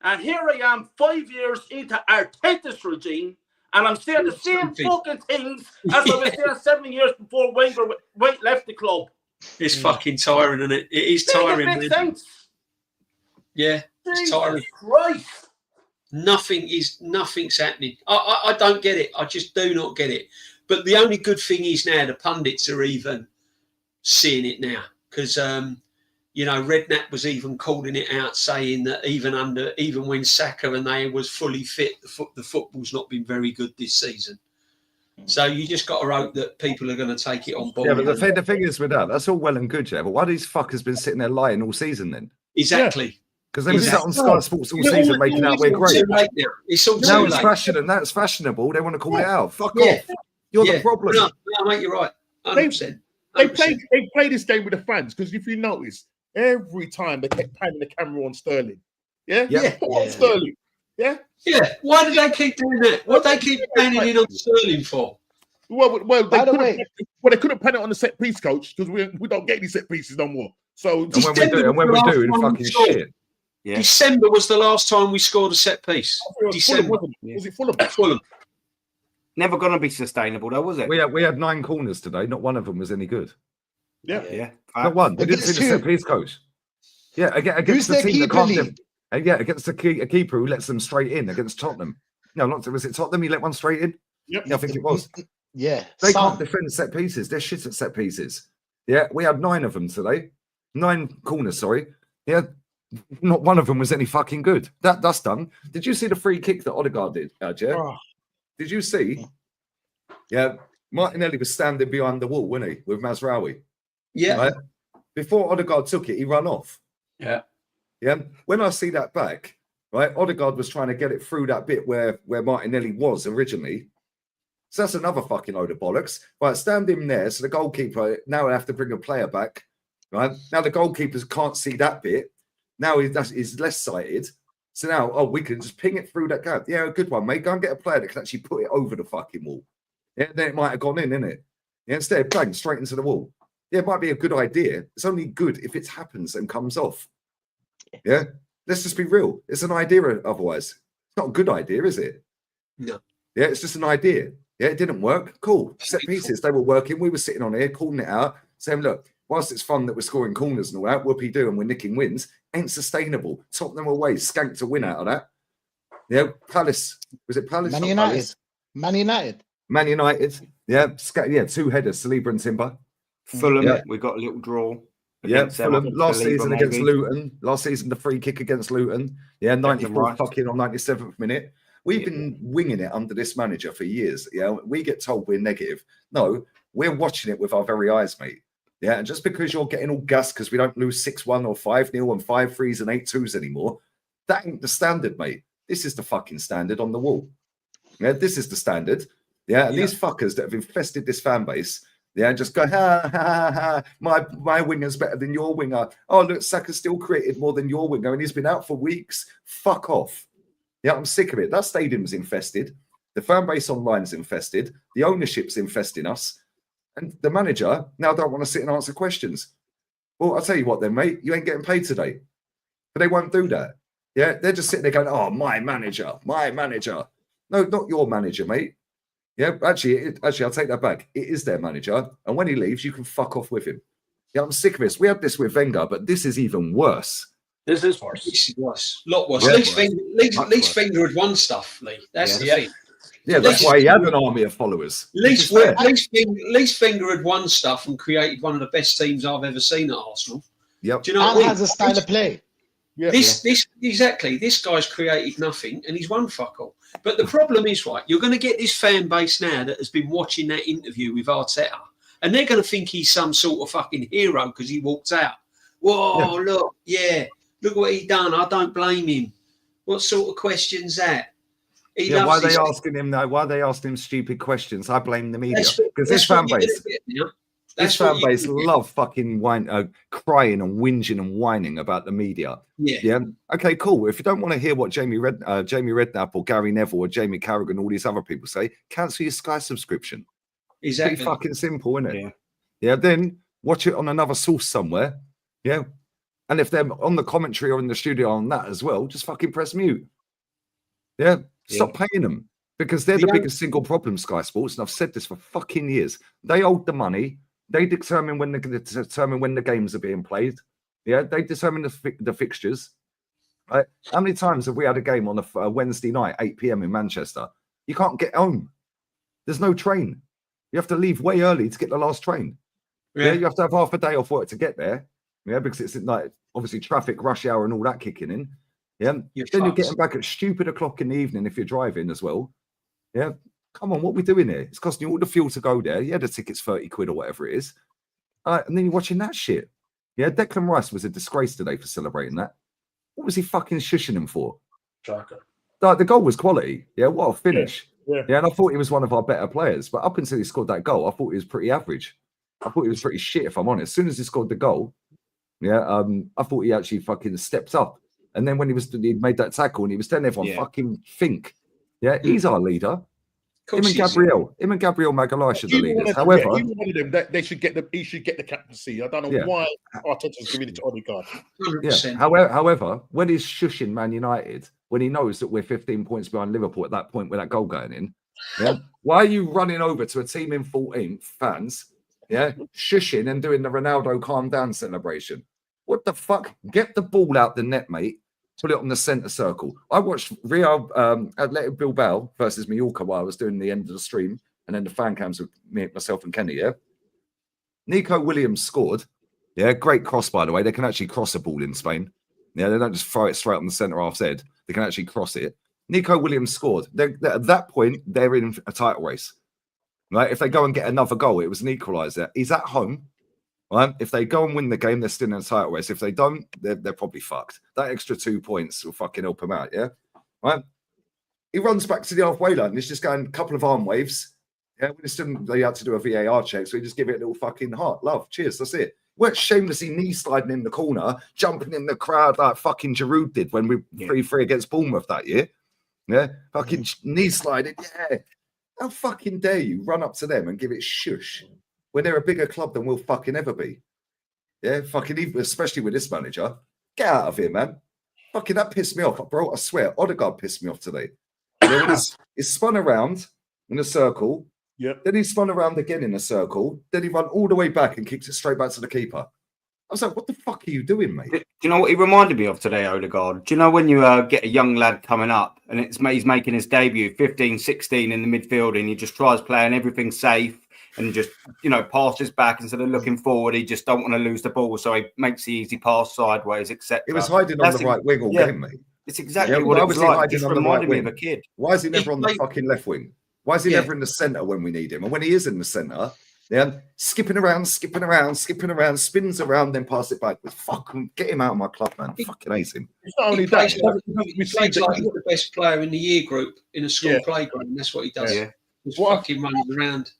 S11: And here I am 5 years into Arteta's regime, and I'm saying the same fucking things as I was saying 7 years before Wenger left the club.
S5: It's fucking tiring, isn't it? It is tiring.
S11: It makes sense.
S5: Yeah, it's tiring.
S11: Christ.
S5: Nothing's happening. I don't get it. I just do not get it. But the only good thing is now the pundits are even seeing it now because Redknapp was even calling it out, saying that even when Saka and they was fully fit, the football's not been very good this season. So you just got to hope that people are going to take it on board.
S2: Yeah, but the thing is with that, that's all well and good, yeah. But why these fuckers been sitting there lying all season then?
S5: Exactly.
S2: Because they've been sat on Sky Sports all season making out we're great.
S5: It's all
S2: now it's fashion and that's fashionable. They want to call it out. Fuck off. You're the problem.
S5: No, mate, you're right. 100%.
S6: They play this game with the fans because if you notice, every time they kept panning the camera on Sterling. Sterling. Yeah.
S5: Why did they keep doing that? What they keep panning it on Sterling for?
S6: Well, they couldn't pan it on the set piece, coach, because we don't get any set pieces no more. So
S2: when we do, it's fucking shit.
S5: Yeah. December was the last time we scored a set piece. December.
S6: Was it Fulham?
S5: Fulham.
S4: Never going to be sustainable, though, was it?
S2: We had 9 corners today. Not one of them was any good.
S6: Yeah.
S2: Not one. We didn't see the set piece, coach. Yeah, against the team that can't. Against a keeper who lets them straight in against Tottenham. No, was it Tottenham? He let one straight in.
S6: Yep.
S2: Yeah, I think it was.
S9: Yeah,
S2: they can't defend set pieces. They're shit at set pieces. Yeah, we had 9 of them today. 9 corners. Sorry. Yeah, not one of them was any fucking good. That's done. Did you see the free kick that Odegaard did, Jay? Did you see? Yeah, Martinelli was standing behind the wall, wasn't he, with Mazraoui?
S5: Yeah.
S2: Right? Before Odegaard took it, he ran off.
S5: Yeah.
S2: Yeah. When I see that back, right, Odegaard was trying to get it through that bit where Martinelli was originally. So that's another fucking load of bollocks. Right, stand him there. So the goalkeeper now have to bring a player back. Right now, the goalkeepers can't see that bit. Now he's less sighted. So now, we can just ping it through that gap. Yeah, a good one, mate. Go and get a player that can actually put it over the fucking wall. Yeah, then it might have gone in, innit? Yeah, instead of bang straight into the wall. Yeah, it might be a good idea. It's only good if it happens and comes off. Yeah, let's just be real. It's an idea otherwise. It's not a good idea, is it?
S5: No.
S2: Yeah, it's just an idea. Yeah, it didn't work. Cool. Set pieces, they were working. We were sitting on here, calling it out, saying, look, whilst it's fun that we're scoring corners and all that, whoopee-doo, and we're nicking wins, ain't sustainable. Tottenham away, skanked a win out of that. Yeah, Palace. Was it Palace?
S9: Man
S2: Not
S9: United.
S2: Palace.
S9: Man United.
S2: Man United. Yeah, two headers, Saliba and Timber.
S4: Fulham,
S2: Yeah.
S4: we got a little draw.
S2: Yeah,
S4: against them. I
S2: Fulham
S4: think
S2: last
S4: Saliba
S2: season against
S4: maybe.
S2: Luton. Last season, the free kick against Luton. Yeah, 94 fucking on 97th minute. We've been winging it under this manager for years. Yeah, we get told we're negative. No, we're watching it with our very eyes, mate. Yeah, and just because you're getting all gassed because we don't lose 6-1 or 5-0 and 5-3s and 8-2s anymore, that ain't the standard, mate. This is the fucking standard on the wall. Yeah, this is the standard. Yeah, and these fuckers that have infested this fan base, yeah, just go, ha, ha, ha, my winger's better than your winger. Oh, look, Saka's still created more than your winger, and he's been out for weeks. Fuck off. Yeah, I'm sick of it. That stadium's infested. The fan base online's infested. The ownership's infesting us. And the manager now don't want to sit and answer questions. Well, I'll tell you what then, mate. You ain't getting paid today. But they won't do that. Yeah, they're just sitting there going, oh, my manager, my manager. No, not your manager, mate. Yeah, actually, I'll take that back. It is their manager. And when he leaves, you can fuck off with him. Yeah, I'm sick of this. We had this with Wenger, but this is even worse.
S11: This is worse.
S5: This is worse. A lot worse.
S2: Yeah,
S5: Leeds Wenger had won stuff, Lee. That's the thing.
S2: Yeah, that's why he had an army of followers.
S5: Leeds Wenger had won stuff and created one of the best teams I've ever seen at Arsenal.
S2: Yep.
S5: Do you know what I
S9: And
S5: mean?
S9: has a style of play.
S6: Yeah,
S5: This exactly. This guy's created nothing, and he's won fuck all. But the problem is, right? You're going to get this fan base now that has been watching that interview with Arteta, and they're going to think he's some sort of fucking hero because he walked out. Whoa, look, look what he done. I don't blame him. What sort of question's that?
S2: Why are they asking him though? Why are they asking him stupid questions? I blame the media because this fan base. This fan base love fucking crying and whinging and whining about the media. Yeah. Okay, cool. If you don't want to hear what Jamie Redknapp or Gary Neville or Jamie Carragher, all these other people say, cancel your Sky subscription.
S5: Exactly.
S2: Pretty fucking simple, isn't it? Yeah. Then watch it on another source somewhere. Yeah. And if they're on the commentary or in the studio on that as well, just fucking press mute. Yeah. Stop paying them because they're the biggest single problem, Sky Sports. And I've said this for fucking years. They hold the money. They determine when the games are being played. Yeah, they determine the fixtures. Right? How many times have we had a game on a Wednesday night, 8 p.m. in Manchester? You can't get home. There's no train. You have to leave way early to get the last train. Yeah, you have to have half a day off work to get there. Yeah, because it's like obviously traffic, rush hour, and all that kicking in. Yeah, then you're getting back at stupid o'clock in the evening if you're driving as well. Yeah. Come on, what are we doing here? It's costing you all the fuel to go there. Yeah, the ticket's 30 quid or whatever it is. And then you're watching that shit. Yeah, Declan Rice was a disgrace today for celebrating that. What was he fucking shushing him for?
S6: Shocker.
S2: The goal was quality. Yeah, what a finish.
S6: Yeah.
S2: And I thought he was one of our better players. But up until he scored that goal, I thought he was pretty average. I thought he was pretty shit, if I'm honest. As soon as he scored the goal, I thought he actually fucking stepped up. And then when he made that tackle and he was telling everyone, fucking think. Yeah, he's our leader. Him and Gabriel Magalhaes are the leaders. However,
S6: he wanted them, he should get the captaincy. I don't know why Arteta's giving it to Odegaard.
S2: Yeah. However, when he's shushing Man United, when he knows that we're 15 points behind Liverpool at that point with that goal going in, why are you running over to a team in 14th, fans, shushing and doing the Ronaldo calm down celebration? What the fuck? Get the ball out the net, mate. Put it on the centre circle. I watched Real Athletic Bilbao versus Mallorca while I was doing the end of the stream, and then the fan cams with myself and Kenny. Yeah, Nico Williams scored. Yeah, great cross by the way. They can actually cross a ball in Spain. Yeah, they don't just throw it straight on the centre half's head. They can actually cross it. Nico Williams scored. At that point, they're in a title race. Right? If they go and get another goal, it was an equaliser. He's at home. Right? If they go and win the game, they're still in a title race. If they don't, they're probably fucked. That extra 2 points will fucking help them out, yeah? Right? He runs back to the halfway line. He's just going a couple of arm waves. Yeah, we just didn't. They had to do a VAR check, so we just give it a little fucking heart, love, cheers. That's it. We're shamelessly knee sliding in the corner, jumping in the crowd like fucking Giroud did when we 3-3 against Bournemouth that year. Yeah, fucking knee sliding. Yeah, how fucking dare you run up to them and give it shush when they're a bigger club than we'll fucking ever be? Yeah, fucking, especially with this manager. Get out of here, man. Fucking that pissed me off, bro. I swear, Odegaard pissed me off today. Yeah, when it's spun around in a circle.
S6: Yep.
S2: Then he spun around again in a circle. Then he ran all the way back and kicked it straight back to the keeper. I was like, what the fuck are you doing, mate?
S4: Do you know what he reminded me of today, Odegaard? Do you know when you get a young lad coming up and he's making his debut, 15, 16 in the midfield, and he just tries playing everything safe and just, passes back instead of looking forward. He just don't want to lose the ball, so he makes the easy pass sideways, etc.
S2: He was hiding on the right wing all game, mate.
S4: It's exactly what it was like. It just reminded me of a kid.
S2: Why is he never on the fucking left wing? Why is he never in the centre when we need him? And when he is in the centre, skipping around, spins around, then pass it back. Fuck him, get him out of my club, man. I fucking hate him.
S6: It's not only that.
S5: He plays like he's the best player in the year group in a school playground. That's what he does.
S4: Yeah.
S5: He's fucking running around.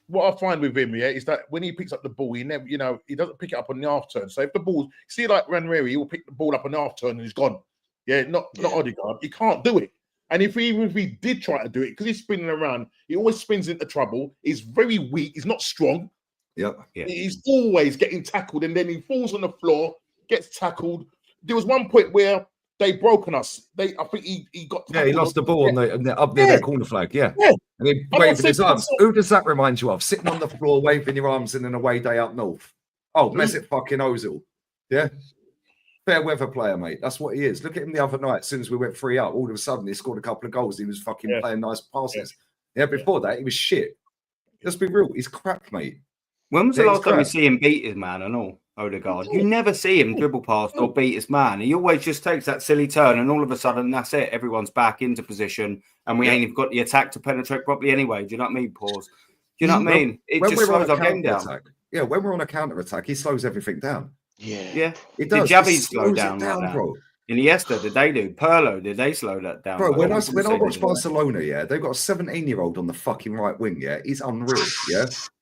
S6: What I find with him, is that when he picks up the ball, he never, he doesn't pick it up on the half turn. So if the ball, see, like Ranieri, he will pick the ball up on the half turn and he's gone. Yeah, not Odegaard. He can't do it. And even if he did try to do it, because he's spinning around, he always spins into trouble. He's very weak. He's not strong.
S2: Yep.
S4: Yeah.
S6: He's always getting tackled, and then he falls on the floor, gets tackled. There was one point where they broke on us. I think he got.
S2: Yeah, he lost the ball up near their corner flag. Yeah. And he waved his arms. Who does that remind you of? Sitting on the floor, waving your arms in an away day up north. Oh, Mesut fucking Ozil. Yeah. Fair weather player, mate. That's what he is. Look at him the other night. As soon as we went 3-up, all of a sudden he scored a couple of goals. He was fucking playing nice passes. Yeah, before that, he was shit. Let's be real. He's crap, mate.
S4: When was the last time you see him beat his man and all, Odegaard? You never see him dribble past or beat his man. He always just takes that silly turn, and all of a sudden, that's it. Everyone's back into position, and we ain't even got the attack to penetrate properly anyway. Do you know what I mean, Paws? Do you know what I mean? It just slows our game down.
S2: Yeah, when we're on a counter-attack, he slows everything down.
S4: Yeah.
S2: It does.
S4: Did Javi slow down,
S2: bro?
S4: Iniesta, did they do? Pirlo, did they slow that down?
S2: Bro, when I watch Barcelona, they've got a 17-year-old on the fucking right wing, He's unreal,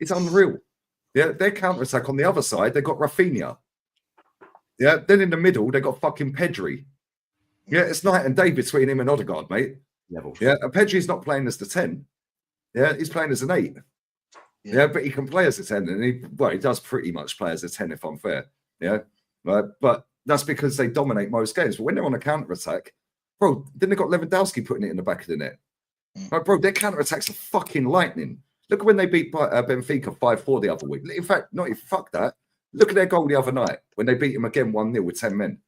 S2: It's unreal. Yeah, their counter-attack on the other side, they've got Rafinha. Yeah, then in the middle, they got fucking Pedri. Yeah, it's night and day between him and Odegaard, mate.
S4: Levels.
S2: Yeah, and Pedri's not playing as the 10. Yeah, he's playing as an 8. Yeah, but he can play as a 10, and he does pretty much play as a 10 if I'm fair. Yeah, right. But that's because they dominate most games. But when they're on a counter attack, bro, then they got Lewandowski putting it in the back of the net. Right, bro, their counter attacks are fucking lightning. Look at when they beat Benfica 5-4 the other week. In fact, not even fuck that. Look at their goal the other night when they beat him again 1-0 with 10 men.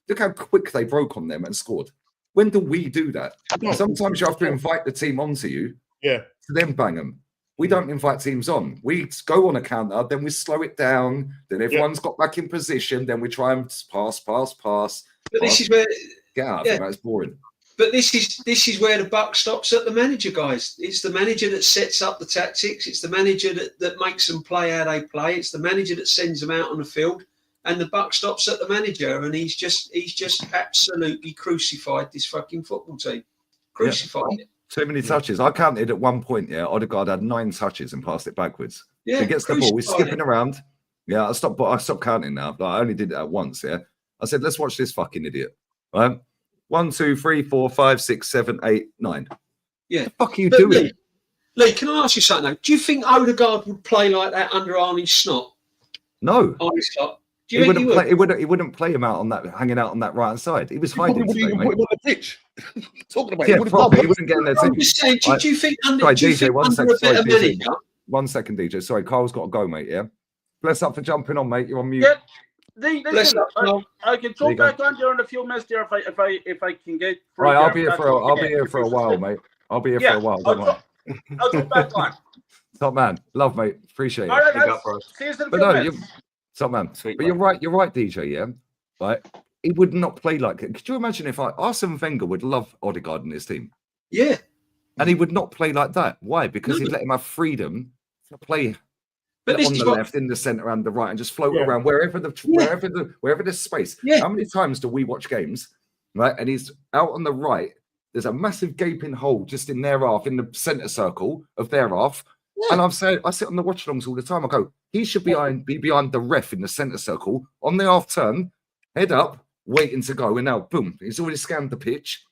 S2: Look how quick they broke on them and scored. When do we do that? Sometimes you have to invite the team onto you.
S6: Yeah.
S2: To then bang them. We don't invite teams on. We go on a counter, then we slow it down. Then everyone's got back in position. Then we try and pass.
S5: But this is where
S2: get out of it. That's boring.
S5: But this is where the buck stops at the manager, guys. It's the manager that sets up the tactics. It's the manager that makes them play how they play. It's the manager that sends them out on the field, and the buck stops at the manager. And he's just absolutely crucified this fucking football team. Crucified it.
S2: Too many touches. I counted at one point, Odegaard had 9 touches and passed it backwards.
S5: Yeah,
S2: he gets the ball, he's skipping around. Yeah, I stopped counting now. But I only did it at once, I said, let's watch this fucking idiot. Right? 1, 2, 3, 4, 5, 6, 7, 8, 9.
S5: Yeah.
S2: What the fuck are you doing?
S5: Lee, can I ask you something though? Do you think Odegaard would play like that under Arnie Snot?
S2: No.
S5: Arnie Snot.
S2: He wouldn't play him out on that, hanging out on that right hand side. He was hiding.
S6: He wouldn't even put him on the pitch. Talking about
S2: he wouldn't get in there.
S5: I'm just saying, do you think under a better manager?
S2: 1 second, DJ. Sorry, Carl's got to go, mate. Yeah. Bless up for jumping on, mate. You're on mute.
S11: Yeah. Listen, I can jump back on during a few minutes there if I can get.
S2: Right, I'll be here for a while, mate. I'll be here for a while. Don't worry.
S11: I'll jump back on.
S2: Top man, love, mate. Appreciate it.
S11: All right, see you in a few minutes.
S2: Top man. Sweet, but you're right, DJ. Yeah, right. He would not play like it. Could you imagine if Arsene Wenger would love Odegaard in his team?
S5: Yeah,
S2: and he would not play like that. Why? Because he'd let him have freedom to play
S5: But this
S2: on
S5: is
S2: the
S5: what,
S2: left, in the centre, and the right, and just float
S6: Yeah.
S2: around wherever there's space.
S5: Yeah.
S2: How many times do we watch games, right? And he's out on the right. There's a massive gaping hole just in their half, in the centre circle of their half. And I sit on the watch-alongs all the time. I go, he should be behind the ref in the centre circle on the half turn, head up, waiting to go. And now, boom, he's already scanned the pitch.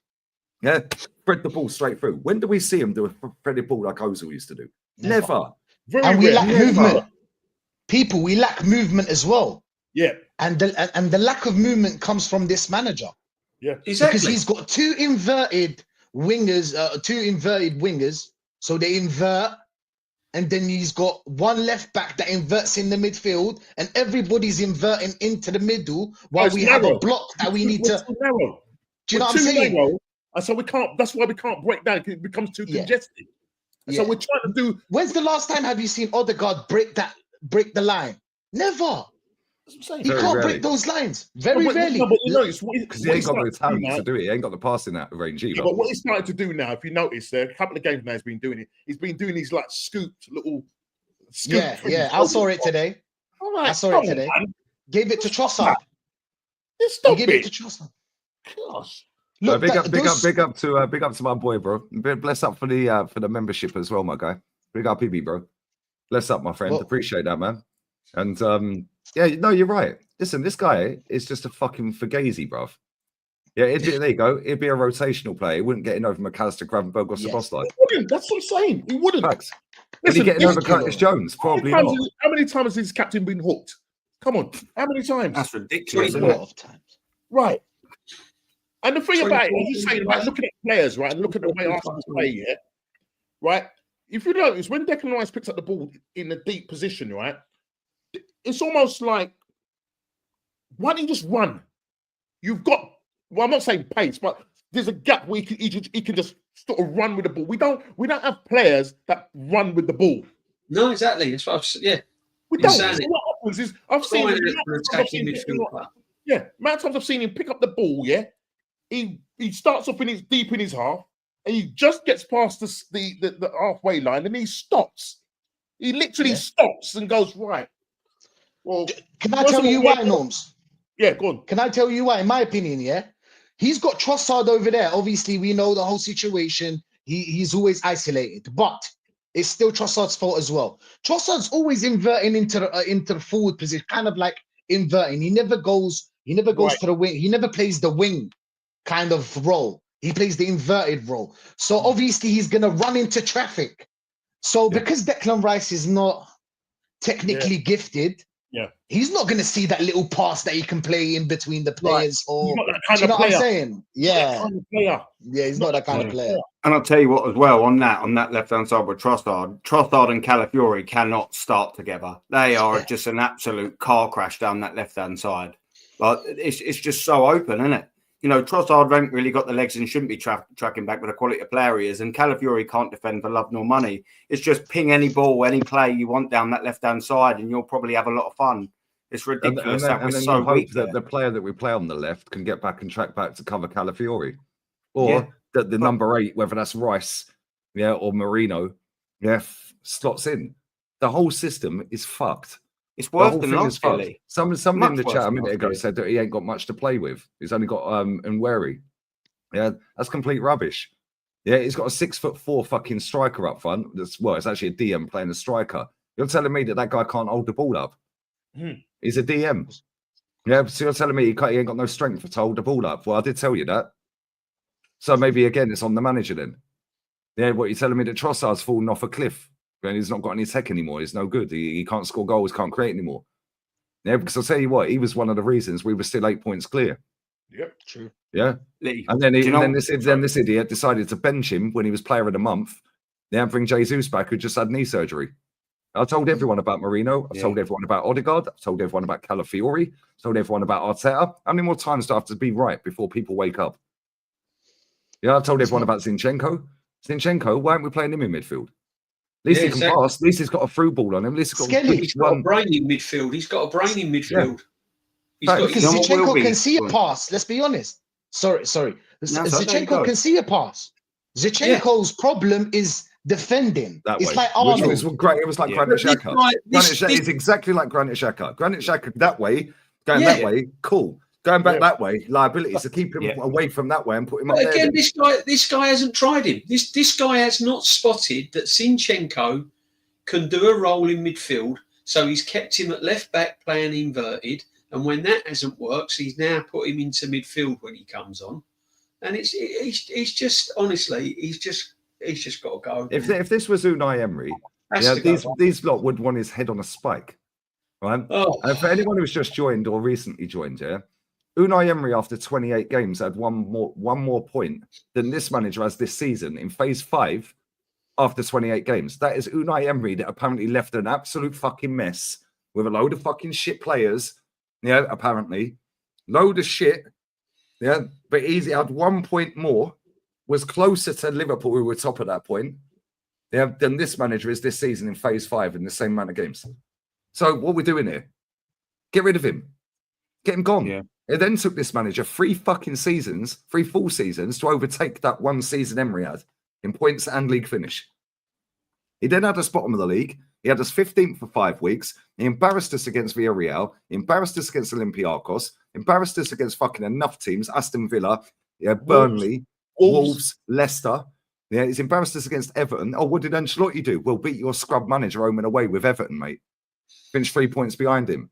S2: Yeah, spread the ball straight through. When do we see him do a threaded ball like Ozil used to do? Never.
S6: Very
S9: And we
S6: rare.
S9: lack movement. People, we lack movement as well.
S6: Yeah.
S9: And the lack of movement comes from this manager.
S6: Yeah.
S5: exactly.
S9: Because he's got two inverted wingers, so they invert, and then he's got one left back that inverts in the midfield, and everybody's inverting into the middle while
S6: It's
S9: we have
S6: narrow.
S9: a block that we need
S6: We're
S9: to.
S6: too narrow.
S9: Do you know
S6: We're
S9: what I'm
S6: too
S9: saying?
S6: narrow, and so we can't. That's why we can't break down. It becomes too
S9: Yeah.
S6: congested. And
S9: Yeah.
S6: so we're trying to do.
S9: When's the last time have you seen Odegaard break the line? Never.
S6: That's what I'm saying.
S9: He
S2: Very
S9: can't
S2: rarely.
S9: break those lines. Very
S6: but,
S9: rarely.
S6: No, but you know, it's
S2: Because he ain't got the talent to do it. He ain't got the passing that range either.
S6: Yeah, but what he's starting to do now, if you notice, there a couple of games now he's been doing it. He's been doing these like scooped little.
S9: Yeah, I saw it today.
S6: All right,
S9: I saw it today. Gave it to Trossard. He
S6: Stop
S9: gave it
S6: it.
S9: to Trossard.
S6: Gosh.
S9: Look,
S2: big up
S9: those-
S2: to my boy, bro. Bless up for the membership as well, my guy. Big up, PB, bro. Bless up, my friend.
S9: Well-
S2: Appreciate that, man. And yeah, no, you're right. Listen, this guy is just a fucking fugazi, bruv. Yeah, there you go. It'd be a rotational player. He wouldn't get in over McAllister, Gravenberg, or
S9: Yes.
S2: Szoboszlai.
S6: He wouldn't. That's what I'm saying. He wouldn't.
S2: Facts. Would he
S6: Listen,
S2: get in over
S9: thank you,
S2: Curtis
S9: Lord.
S2: Jones? Probably not.
S6: How many times has his captain been hooked? Come on. How many times?
S4: That's ridiculous,
S9: a
S4: isn't
S9: lot
S4: it?
S9: of times.
S6: Right. And the thing about it,
S5: 24
S6: as you say, like looking at players, right, and looking at the way Arsenal play, yeah, right. If you notice, when Declan Rice picks up the ball in a deep position, right, it's almost like, why don't you just run? You've got, well, I'm not saying pace, but there's a gap where he can just sort of run with the ball. We don't have players that run with the ball.
S5: No, exactly. That's what
S6: We
S5: You're
S6: don't.
S5: saying
S6: So
S5: it.
S6: what happens is I've seen
S5: Trying
S6: the
S5: to
S6: amount of times I've
S5: attacking
S6: seen
S5: midfield player.
S6: yeah, amount of times I've seen him pick up the ball. Yeah, he starts off deep in his half, and he just gets past the halfway line, and he stops. He literally stops and goes right. Well,
S9: Can I tell you why, Norms?
S6: Yeah, go on.
S9: Can I tell you why? In my opinion, yeah, he's got Trossard over there. Obviously, we know the whole situation. He's always isolated, but it's still Trossard's fault as well. Trossard's always inverting into the forward position, kind of like inverting. He never goes
S6: Right.
S9: to the wing. He never plays the wing kind of role. He plays the inverted role. So obviously he's gonna run into traffic. So because Declan Rice is not technically gifted, he's not gonna see that little pass that he can play in between the players. Or
S6: He's not that kind
S9: do you know
S6: of
S9: what I'm
S6: player.
S9: saying? Yeah,
S6: Player.
S9: yeah, he's not that kind of player.
S4: And I'll tell you what, as well, on that left-hand side with Trossard and Calafiori cannot start together. They are just an absolute car crash down that left-hand side. Like, it's just so open, isn't it? You know, Trossard ain't really got the legs and shouldn't be tracking back with the quality of player he is. And Calafiori can't defend for love nor money. It's just ping any ball, any play you want down that left-hand side, and you'll probably have a lot of fun. It's ridiculous that we're
S2: and then
S4: so
S2: you hope
S4: weak
S2: that
S4: there.
S2: the player that we play on the left can get back and track back to cover Calafiori, or that the number 8, whether that's Rice, or Marino, slots in. The whole system is fucked.
S4: It's
S2: The
S4: worse
S2: whole
S4: than
S2: thing is
S4: last
S2: fucked.
S4: year.
S2: Somebody in the
S4: Much
S2: chat a
S4: worse
S2: minute
S4: than
S2: ago
S4: last
S2: said that he ain't got much to play with. He's only got Enquiries. Yeah, that's complete rubbish. Yeah, he's got a 6'4" fucking striker up front. It's actually a DM playing a striker. You're telling me that guy can't hold the ball up? He's a DM. Yeah, so you're telling me he ain't got no strength to hold the ball up? Well, I did tell you that. So maybe again, it's on the manager then. Yeah, what you're telling me that Trossard's fallen off a cliff and he's not got any tech anymore. He's no good. He can't score goals, can't create anymore. Yeah, because I'll tell you what, he was one of the reasons we were still 8 points clear.
S6: Yep,
S9: true.
S2: Yeah,
S4: Lee,
S2: and then this
S4: sorry.
S2: idiot decided to bench him when he was player of the month. Then bring Jesus back, who just had knee surgery. I told everyone about Marino. I've told everyone about Odegaard. I've told everyone about Calafiori. I've told everyone about Arteta. How many more times do I have to be right before people wake up? Yeah, I've told everyone about Zinchenko. Zinchenko, why aren't we playing him in midfield? At least he can pass. At least he's got a through ball on him. At least
S5: He's got a brain in midfield. He's got a brain in midfield. He's got
S9: Because Zinchenko can see a pass. Let's be honest. Sorry.
S4: No,
S9: Zinchenko can see a pass. Zinchenko's problem is defending.
S2: That
S9: It's
S2: way.
S9: like
S2: Which
S9: Arnold.
S2: was great. It was like
S4: Yeah.
S2: Granit
S5: But this
S2: Xhaka.
S5: guy-
S2: Granit
S5: this-
S2: Xhaka
S5: this-
S2: is exactly like Granit Xhaka. Granit Xhaka that way, going
S5: Yeah.
S2: that way, cool. Going back
S6: Yeah.
S2: that way, liabilities. So keep him
S4: Yeah.
S2: away from that way and put him up
S5: But
S2: there.
S5: again,
S2: then.
S5: this guy hasn't tried him. This guy has not spotted that Zinchenko can do a role in midfield, so he's kept him at left back playing inverted. And when that hasn't worked, he's now put him into midfield when he comes on. And it's just honestly, he's just got to go.
S2: If this was Unai Emery,
S5: Has
S2: yeah,
S5: to go.
S2: these lot would want his head on a spike, right?
S5: Oh.
S2: And for anyone who's just joined or recently joined, yeah, Unai Emery after 28 games had one more point than this manager has this season in phase 5 after 28 games. That is Unai Emery that apparently left an absolute fucking mess with a load of fucking shit players. Yeah, apparently, load of shit. Yeah, but he had 1 point more, was closer to Liverpool, who were top at that point. Yeah, than this manager is this season in phase 5 in the same amount of games. So what we're doing here? Get rid of him. Get him gone.
S4: Yeah.
S2: It then took this manager 3 full seasons to overtake that one season Emery had in points and league finish. He then had us bottom of the league. He had us 15th for 5 weeks. He embarrassed us against Villarreal. He embarrassed us against Olympiacos. Embarrassed us against fucking enough teams. Aston Villa, yeah, Burnley, Wolves, Leicester. Yeah, he's embarrassed us against Everton. Oh, what did Ancelotti do? We'll beat your scrub manager home and away with Everton, mate. Finish 3 points behind him.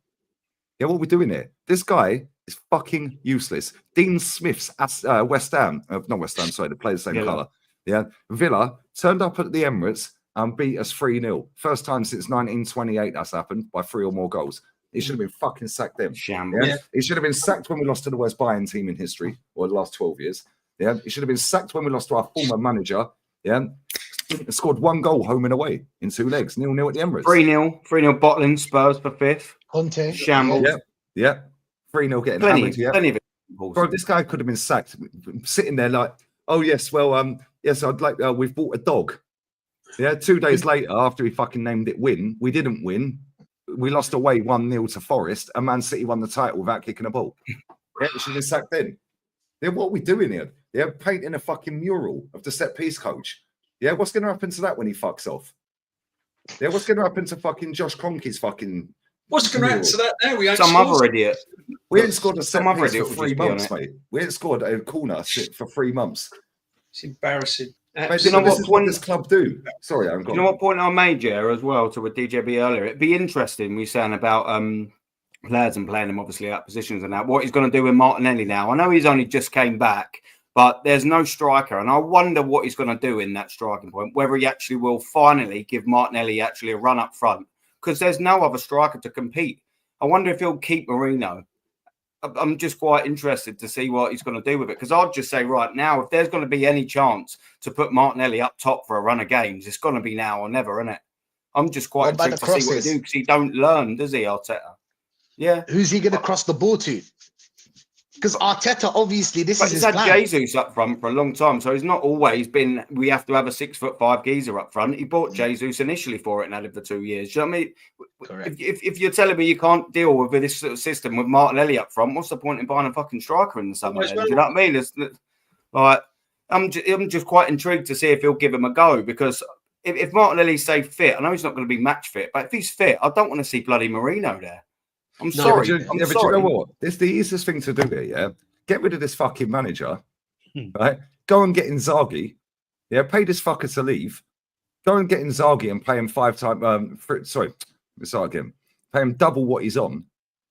S2: Yeah, what are we doing here? This guy is fucking useless. Dean Smith's West Ham, not West Ham, sorry, they play the same colour. Yeah, Villa turned up at the Emirates and beat us 3-0. First time since 1928 that's happened by 3 or more goals. He should have been fucking sacked then.
S4: Shambles.
S2: Yeah? He should have been sacked when we lost to the worst Bayern team in history, or the last 12 years. Yeah, he should have been sacked when we lost to our former manager. Yeah, scored 1 goal home and away in 2 legs, 0-0 at the Emirates.
S4: 3-0 bottling Spurs for 5th.
S9: Conte.
S4: Shambles.
S2: Yeah. 3-0 getting
S4: Plenty
S2: hammered. Yeah.
S4: of it.
S2: Bro, this guy could have been sacked. Sitting there like, oh yes, well, yes, I'd like. We've bought a dog. Yeah. 2 days later, after he fucking named it win, we didn't win. We lost away 1-0 to Forest, and Man City won the title without kicking a ball. Yeah, we should have been sacked then. Yeah, what are we doing here? Yeah, painting a fucking mural of the set piece coach. Yeah, what's going to happen to that when he fucks off? Yeah, what's going to happen to fucking Josh Kroenke's fucking?
S5: What's going to happen to that now? We ain't
S4: Some
S5: scored.
S4: other idiot.
S2: We ain't scored a set
S4: Some other
S2: piece
S4: idiot
S2: for
S4: would
S2: 3
S4: just be on
S2: months,
S4: it.
S2: mate. We ain't scored a corner for 3 months.
S5: It's embarrassing.
S2: Mate,
S4: you know
S2: this
S4: what
S2: is
S4: point-
S2: this club do? Sorry, I'm
S4: You
S2: gone.
S4: know what point I made, yeah, as well, to with DJB earlier? It'd be interesting, we were saying about players and playing them obviously out positions and that. What he's going to do with Martinelli now. I know he's only just came back, but there's no striker. And I wonder what he's going to do in that striking point, whether he actually will finally give Martinelli actually a run up front, because there's no other striker to compete. I wonder if he'll keep Marino. I'm just quite interested to see what he's going to do with it, because I'd just say right now, if there's going to be any chance to put Martinelli up top for a run of games, it's going to be now or never, isn't it? I'm just quite
S9: What about
S4: intrigued
S9: the
S4: to see what he
S9: crosses?
S4: do, because he don't learn, does he, Arteta? Yeah.
S9: Who's he going to cross the ball to? Because Arteta, obviously, this
S4: But
S9: is
S4: he's
S9: his
S4: had
S9: plan.
S4: Jesus up front for a long time, so he's not always been, we have to have a 6'5" geezer up front. He bought Jesus initially for it and had it for 2 years. Do you know what I mean?
S9: Correct.
S4: If you're telling me you can't deal with this sort of system with Martinelli up front, what's the point in buying a fucking striker in the summer? Then? Do you know what I mean? It's, like, I'm just quite intrigued to see if he'll give him a go, because if Martinelli's say fit, I know he's not going to be match fit, but if he's fit, I don't want to see bloody Marino there. I'm sorry.
S2: But
S4: I'm
S2: you
S4: sorry.
S2: know what? It's the easiest thing to do here, yeah? Get rid of this fucking manager, right? Go and get Inzaghi. Yeah, pay this fucker to leave. Go and get Inzaghi and pay him 5 times. Sorry, start again. Pay him double what he's on.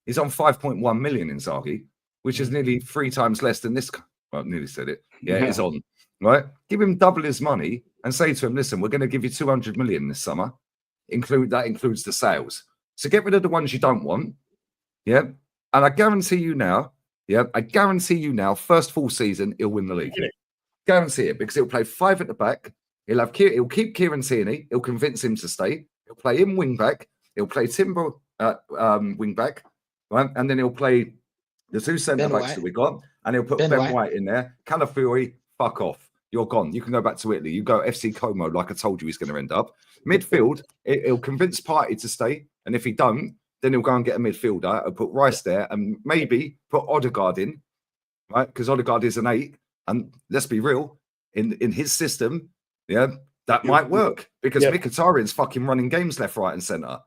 S2: He's on 5.1 million Inzaghi, which is nearly 3 times less than this. Well, nearly said it. Yeah, he's on. Right? Give him double his money and say to him, listen, we're going to give you 200 million this summer. That includes the sales. So get rid of the ones you don't want. Yeah. And I guarantee you now, first full season, he'll win the league. Guarantee it, because he'll play 5 at the back. He'll keep Kieran Tierney. He'll convince him to stay. He'll play him wing back. He'll play Timber wing back, right? And then he'll play the 2 centre backs that we got, and he'll put Ben White in there. Calafiori, fuck off. You're gone. You can go back to Italy. You go FC Como, like I told you he's going to end up. Midfield, he'll convince Partey to stay, and if he don't, then he'll go and get a midfielder and put Rice there, and maybe put Odegaard in, right? Because Odegaard is an 8, and let's be real, in his system, yeah, That might work because
S6: Yeah.
S2: Mkhitaryan's fucking running games left, right, and centre.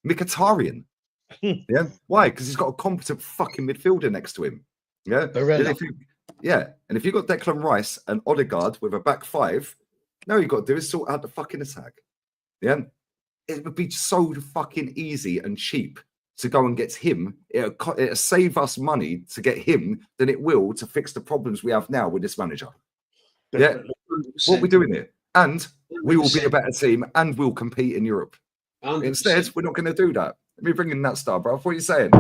S2: Mkhitaryan. Yeah. Why? Because he's got a competent fucking midfielder next to him. Yeah.
S9: Barella.
S2: And if you've got Declan Rice and Odegaard with a back five, now you've got to do is sort out the fucking attack. Yeah. It would be so fucking easy and cheap to go and get him. It'll save us money to get him than it will to fix the problems we have now with this manager.
S6: Definitely.
S2: Yeah. What are we doing here? And we will be a better team and we'll compete in Europe.
S5: 100%.
S2: Instead, we're not going to do that. Let me bring in that star, bro. What are you saying?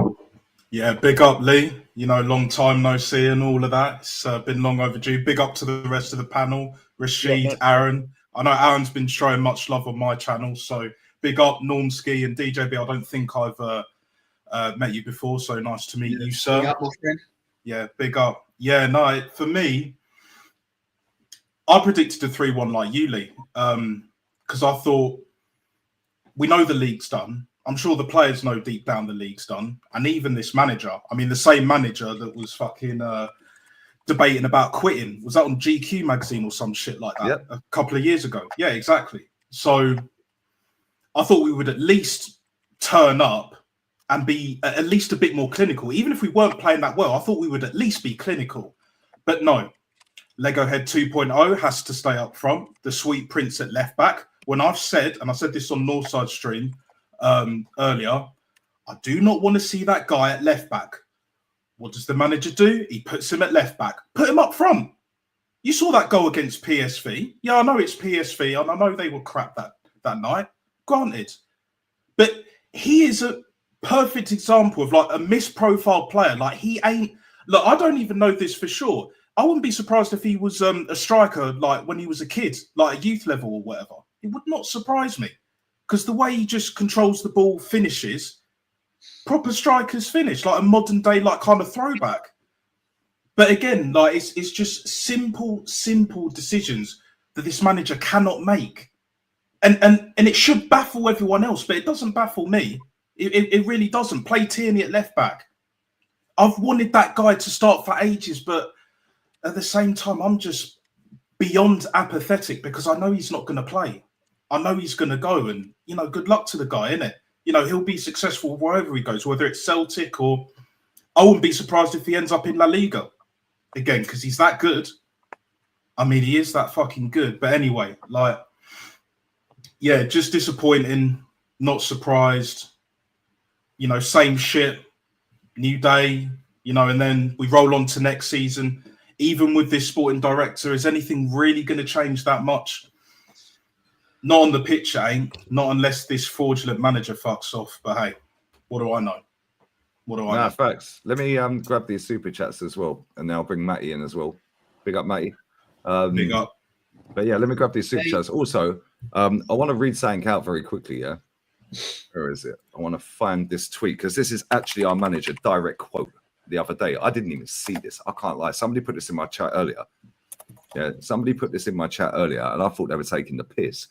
S12: Yeah, big up, Lee. You know, long time no see and all of that. It's been long overdue. Big up to the rest of the panel. Rachid, Aaron. I know Aaron's been showing much love on my channel, so big up, Normski and DJB. I don't think I've met you before, so nice to meet you, sir.
S5: Big up, my friend.
S12: Yeah, big up. Yeah, no, for me, I predicted a 3-1 like you, Lee, because I thought we know the league's done. I'm sure the players know deep down the league's done. And even this manager, I mean, the same manager that was fucking debating about quitting, was that on GQ magazine or some shit like that a couple of years ago? Yeah, exactly. So I thought we would at least turn up and be at least a bit more clinical. Even if we weren't playing that well, I thought we would at least be clinical. But no, Lego Head 2.0 has to stay up front. The sweet prince at left back. When I've said, and I said this on Northside stream earlier, I do not want to see that guy at left back. What does the manager do? He puts him at left back. Put him up front. You saw that goal against PSV. Yeah, I know it's PSV, and I know they were crap that night. Granted. But he is a perfect example of like a misprofiled player. Like he ain't... Look, I don't even know this for sure. I wouldn't be surprised if he was a striker like when he was a kid, like a youth level or whatever. It would not surprise me. Because the way he just controls the ball, finishes, proper strikers finish, like a modern day, like kind of throwback. But again, like it's just simple decisions that this manager cannot make. And it should baffle everyone else, but it doesn't baffle me. It really doesn't. Play Tierney at left back. I've wanted that guy to start for ages, but at the same time, I'm just beyond apathetic because I know he's not going to play. I know he's going to go, and, you know, good luck to the guy, innit? You know, he'll be successful wherever he goes, whether it's Celtic or... I wouldn't be surprised if he ends up in La Liga again, because he's that good. I mean, he is that fucking good. But anyway, like, yeah, just disappointing, not surprised. You know, same shit, new day, you know, and then we roll on to next season. Even with this sporting director, is anything really going to change that much? Not on the pitch, ain't. Not unless this fraudulent manager fucks off. But hey, what do I know? What do I know?
S2: Facts. Let me grab these super chats as well, and then I'll bring Matty in as well. Big up, Matty.
S12: Big up.
S2: But yeah, let me grab these super chats. Also, I want to read something out very quickly. Yeah, where is it? I want to find this tweet because this is actually our manager direct quote the other day. I didn't even see this. I can't lie. Somebody put this in my chat earlier. Yeah, somebody put this in my chat earlier, and I thought they were taking the piss.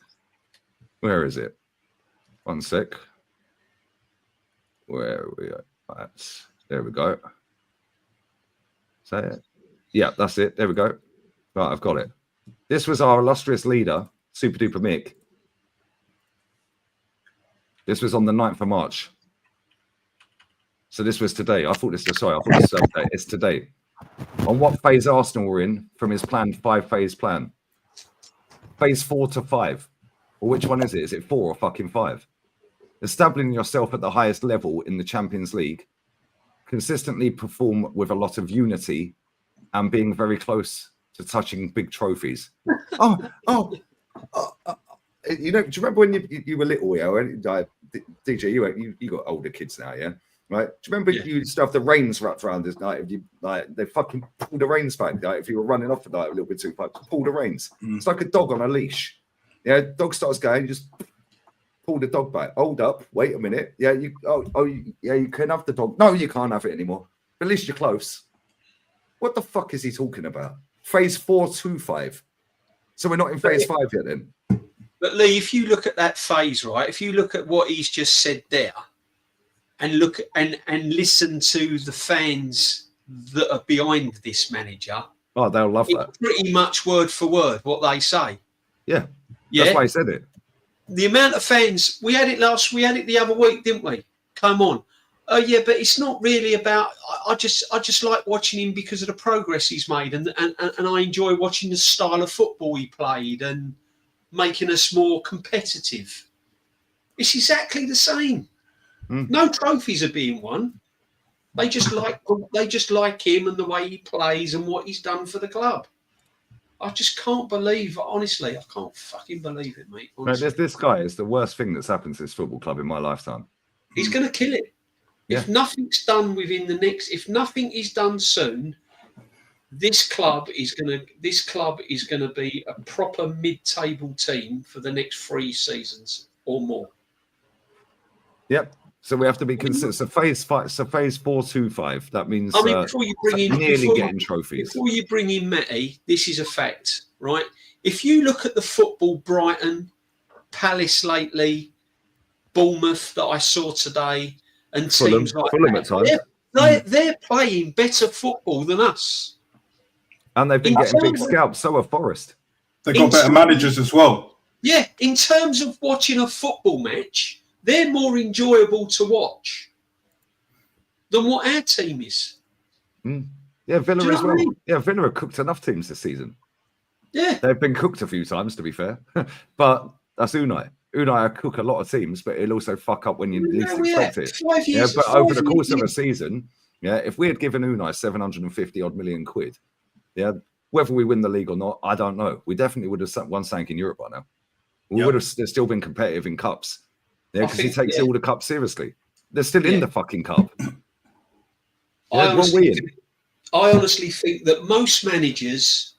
S2: Where is it? One sec. Where are we at? There we go. Is that it? Yeah, that's it. There we go. Right, I've got it. This was our illustrious leader, Super Duper Mick. This was on the 9th of March. So this was today. I thought this was, sorry, I thought this was Saturday. It's today. On what phase Arsenal were in from his planned 5-phase plan? Phase 4 to 5. Well, which one is it? Is it 4 or fucking 5? Establishing yourself at the highest level in the Champions League, consistently perform with a lot of unity, and being very close to touching big trophies. You know, do you remember when you were little? Yeah, like, DJ, you got older kids now, yeah. Right? Do you remember you used to have the reins wrapped around this night? If you like, they fucking pull the reins back. Like, if you were running off the night a little bit too far, pull the reins. It's like a dog on a leash. Yeah, dog starts going, you just pull the dog back. Hold up, wait a minute. Yeah, you can have the dog. No, you can't have it anymore. At least you're close. What the fuck is he talking about? Phase 4 to 5. So we're not in phase 5 yet then.
S5: But Lee, if you look at that phase, right? If you look at what he's just said there, and look and listen to the fans that are behind this manager.
S2: Oh, they'll love that.
S5: Pretty much word for word what they say.
S2: Yeah.
S5: Yeah.
S2: That's why he said it.
S5: The amount of fans, we had it the other week, didn't we? Come on. Oh yeah, but it's not really about. I just like watching him because of the progress he's made, and I enjoy watching the style of football he played and making us more competitive. It's exactly the same. No trophies are being won. They just like him and the way he plays and what he's done for the club. I just can't believe, honestly, I can't fucking believe it, mate.
S2: Honestly. This guy is the worst thing that's happened to this football club in my lifetime.
S5: He's going to kill it.
S2: Yeah.
S5: If nothing's done if nothing is done soon, this club is going to be a proper mid-table team for the next 3 seasons or more.
S2: Yep. So we have to be consistent. So phase 4-2-5. That means
S5: before you bring in
S2: getting trophies.
S5: Before you bring in Matty, this is a fact, right? If you look at the football, Brighton, Palace lately, Bournemouth that I saw today, and teams like
S2: Fulham at times.
S5: They're playing better football than us.
S2: And they've been getting big scalps. So have Forest.
S12: They've got better managers as well.
S5: Yeah, in terms of watching a football match, they're more enjoyable to watch than what our team is.
S2: Yeah, Villa as well.
S5: I mean?
S2: Yeah, Villa have cooked enough teams this season.
S5: Yeah.
S2: They've been cooked a few times, to be fair. But that's Unai. Unai will cook a lot of teams, but he'll also fuck up when you least expect it.
S5: 5 years,
S2: but over the course of a season, if we had given Unai 750 odd million quid, whether we win the league or not, I don't know. We definitely would have won something in Europe by now. We would have still been competitive in cups. Yeah, because he takes all the cups seriously. They're still in the fucking cup.
S5: I honestly think that most managers,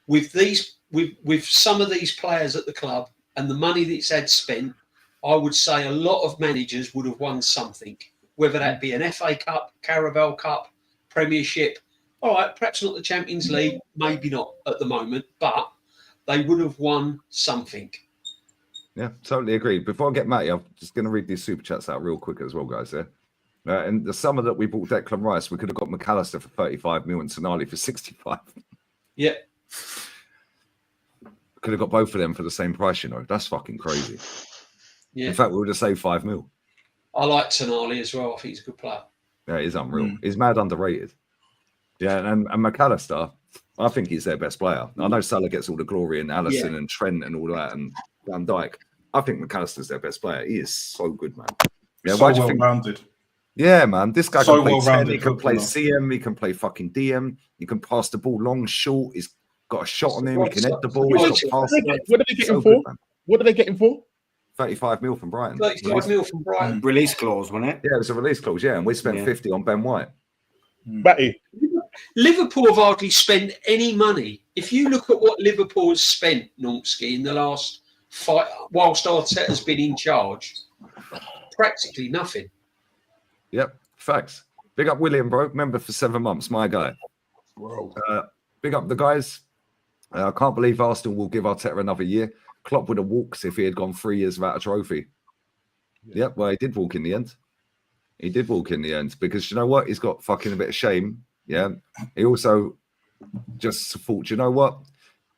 S5: with some of these players at the club and the money that's had spent, I would say a lot of managers would have won something, whether that be an FA Cup, Carabao Cup, Premiership. All right, perhaps not the Champions League, maybe not at the moment, but they would have won something.
S2: Yeah, totally agree. Before I get Matty, I'm just going to read these super chats out real quick as well, guys. And the summer that we bought Declan Rice, we could have got McAllister for 35 million and Tonali for 65.
S5: Yeah.
S2: Could have got both of them for the same price, you know. That's fucking crazy. Yeah. In fact, we would have saved 5 mil.
S5: I like Tonali as well. I think he's a good player.
S2: Yeah, he's unreal. He's mad underrated. Yeah, and McAllister, I think he's their best player. I know Salah gets all the glory and Alisson and Trent and all that and Van Dijk. I think McAllister's their best player. He is so good, man. Yeah,
S12: so well-rounded.
S2: Yeah, man. This guy
S12: so
S2: can play 10, he can play CM, he can play fucking DM, he can pass the ball long, short. He's got a shot on him, he can head the ball.
S6: What did they get him for? What did they get him for?
S2: 35 mil from Brighton.
S5: 35 mil from Brighton.
S4: Release clause, wasn't it?
S2: Yeah, it was a release clause, and we spent 50 on Ben White.
S6: Matty.
S5: Liverpool have hardly spent any money. If you look at what Liverpool has spent, Normsky, in the last fight, whilst Arteta's been in charge, practically nothing.
S2: Yep, facts. Big up William, bro. Member for 7 months, my guy. Big up the guys. I can't believe Arsenal will give Arteta another year. Klopp would have walked if he had gone 3 years without a trophy. Yep, well, he did walk in the end. He did walk in the end because you know what? He's got fucking a bit of shame. Yeah. He also just thought, you know what?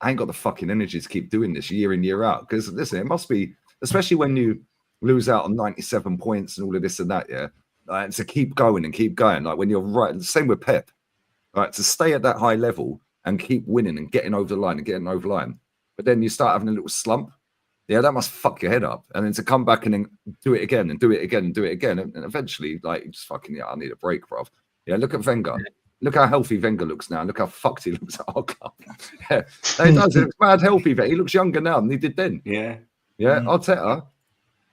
S2: I ain't got the fucking energy to keep doing this year in, year out. Because listen, it must be, especially when you lose out on 97 points and all of this and that, like, to keep going and keep going. Like when you're right, same with Pep, right? To stay at that high level and keep winning and getting over the line and getting over the line. But then you start having a little slump. Yeah, that must fuck your head up. And then to come back and then do it again and do it again and do it again. And eventually, like, you just fucking, I need a break, bruv. Yeah, look at Wenger. Look how healthy Wenger looks now. Look how fucked he looks at our club. Yeah, he does. He looks mad healthy. He looks younger now than he did then.
S4: Yeah.
S2: Yeah, Arteta.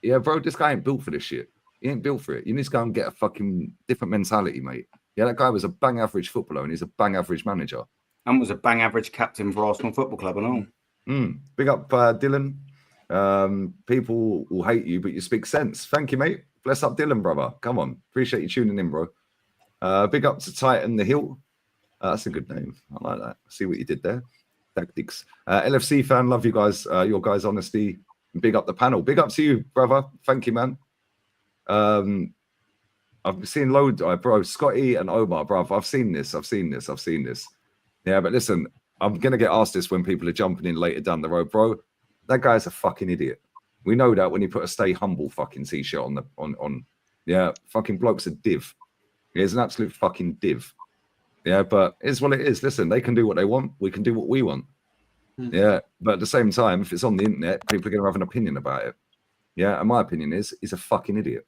S2: Yeah, bro, this guy ain't built for this shit. He ain't built for it. You need to go and get a fucking different mentality, mate. Yeah, that guy was a bang average footballer and he's a bang average manager.
S4: And was a bang average captain for Arsenal Football Club and all.
S2: Big up, Dylan. People will hate you, but you speak sense. Thank you, mate. Bless up, Dylan, brother. Come on. Appreciate you tuning in, bro. Big up to Titan the Hill. That's a good name. I like that. See what you did there. Tactics. LFC fan, love you guys. Your guys' honesty. Big up the panel. Big up to you, brother. Thank you, man. I've seen loads, bro. Scotty and Omar, bro. I've seen this. Yeah, but listen, I'm gonna get asked this when people are jumping in later down the road, bro. That guy's a fucking idiot. We know that when he put a "Stay Humble" fucking t-shirt on. Yeah, fucking bloke's a div. He's an absolute fucking div. Yeah, but it's what it is. Listen, they can do what they want. We can do what we want. Yeah, but at the same time, if it's on the internet, people are going to have an opinion about it. Yeah, and my opinion is he's a fucking idiot.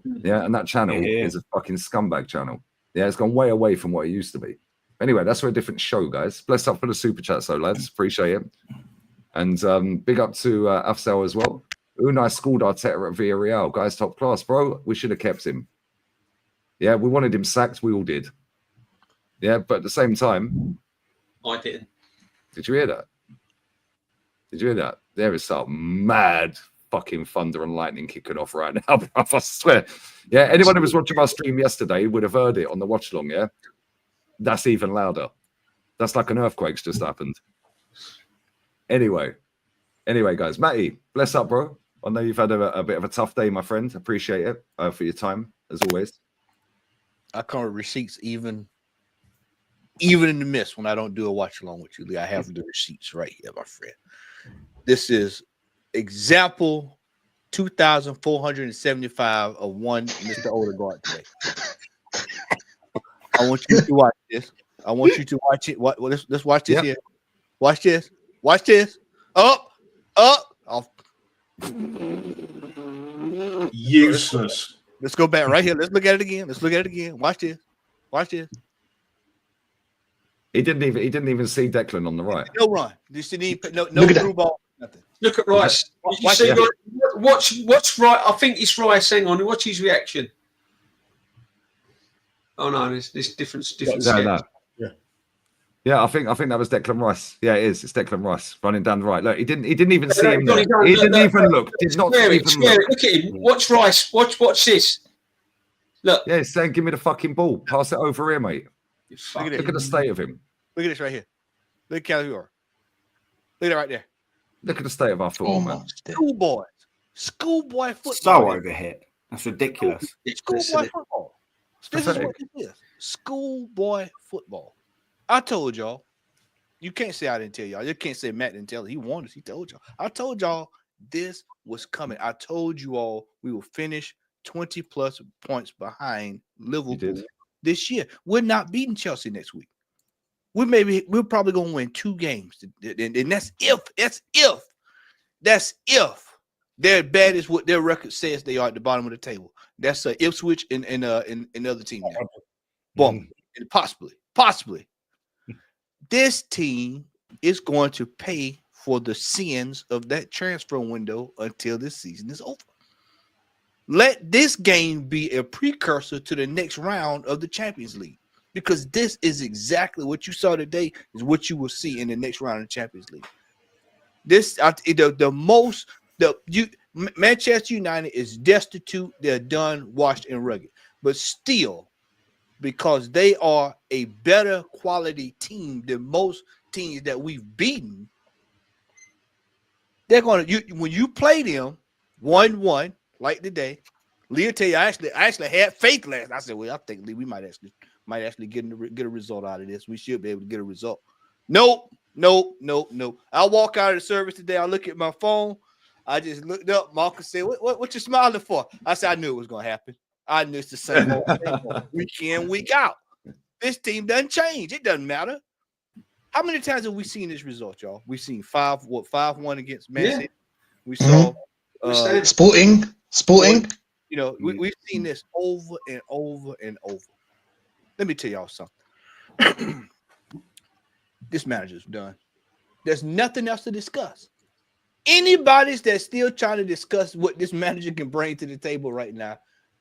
S2: Yeah, and that channel is a fucking scumbag channel. Yeah, it's gone way away from what it used to be. Anyway, that's for a different show, guys. Bless up for the super chat, so lads, appreciate it. And big up to Afsal as well. Unai schooled Arteta at Villarreal. Guys, top class, bro. We should have kept him. Yeah, we wanted him sacked. We all did. Yeah, but at the same time,
S5: I didn't.
S2: Did you hear that? Did you hear that? There is some mad fucking thunder and lightning kicking off right now, bro. I swear. Yeah, anyone who was watching my stream yesterday would have heard it on the watch along. Yeah, that's even louder. That's like an earthquake's just happened. Anyway, guys, Matty, bless up, bro. I know you've had a bit of a tough day, my friend. Appreciate it for your time as always.
S13: I come with receipts even in the midst when I don't do a watch along with you, Lee. I have the receipts right here, my friend. This is example 2,475 of one Mr. Odegaard today. I want you to watch this. I want you to watch it. Let's watch this here. Watch this. Watch this. Up. Off.
S12: Useless.
S13: Let's go back right here. Let's look at it again. Watch this.
S2: He didn't even see Declan on the right.
S13: No run. This didn't even no through ball. Nothing.
S5: Look at Rice. Watch I think it's Rice. Hang on. Watch his reaction. Oh no, this different.
S2: No. Yeah, I think that was Declan Rice. Yeah, it is. It's Declan Rice running down the right. Look, he didn't even see him. He didn't even look. Did not even look.
S5: Look at him. Watch Rice. Watch this. Look.
S2: Yeah, he's saying, "Give me the fucking ball. Pass it over here, mate." Look at the state of him.
S13: Look at this right here. Look at Calior. Look at it right there.
S2: Look at the state of our football, man.
S13: Schoolboy football.
S4: So overhit. That's ridiculous.
S13: Schoolboy football. This is what it is. Schoolboy football. I told y'all. You can't say I didn't tell y'all. You can't say Matt didn't tell. He warned us. He told y'all. I told y'all this was coming. I told you all we will finish 20 plus points behind Liverpool this year. We're not beating Chelsea next week. We're probably going to win 2 games, and that's if they're bad as what their record says they are at the bottom of the table. That's Ipswich and other team now. Boom, and possibly, this team is going to pay for the sins of that transfer window until this season is over. Let this game be a precursor to the next round of the Champions League. Because this is exactly what you saw today is what you will see in the next round of the Champions League. Manchester United is destitute. They're done, washed, and rugged. But still, because they are a better quality team than most teams that we've beaten, they're going to when you play them 1-1 like today. Leah tell you, I actually had faith last. I said, well, I think Lee, we might actually get a result out of this. We should be able to get a result. Nope. I walk out of the service today. I look at my phone. I just looked up. Marcus said, what you smiling for? I said, I knew it was going to happen. I knew it's the same old thing, week in, week out. This team doesn't change. It doesn't matter. How many times have we seen this result, y'all? We've seen 5-1 against Man City. We saw
S9: Sporting.
S13: You know, we've seen this over and over and over. Let me tell y'all something. This manager's done. There's nothing else to discuss. Anybody that's still trying to discuss what this manager can bring to the table right now,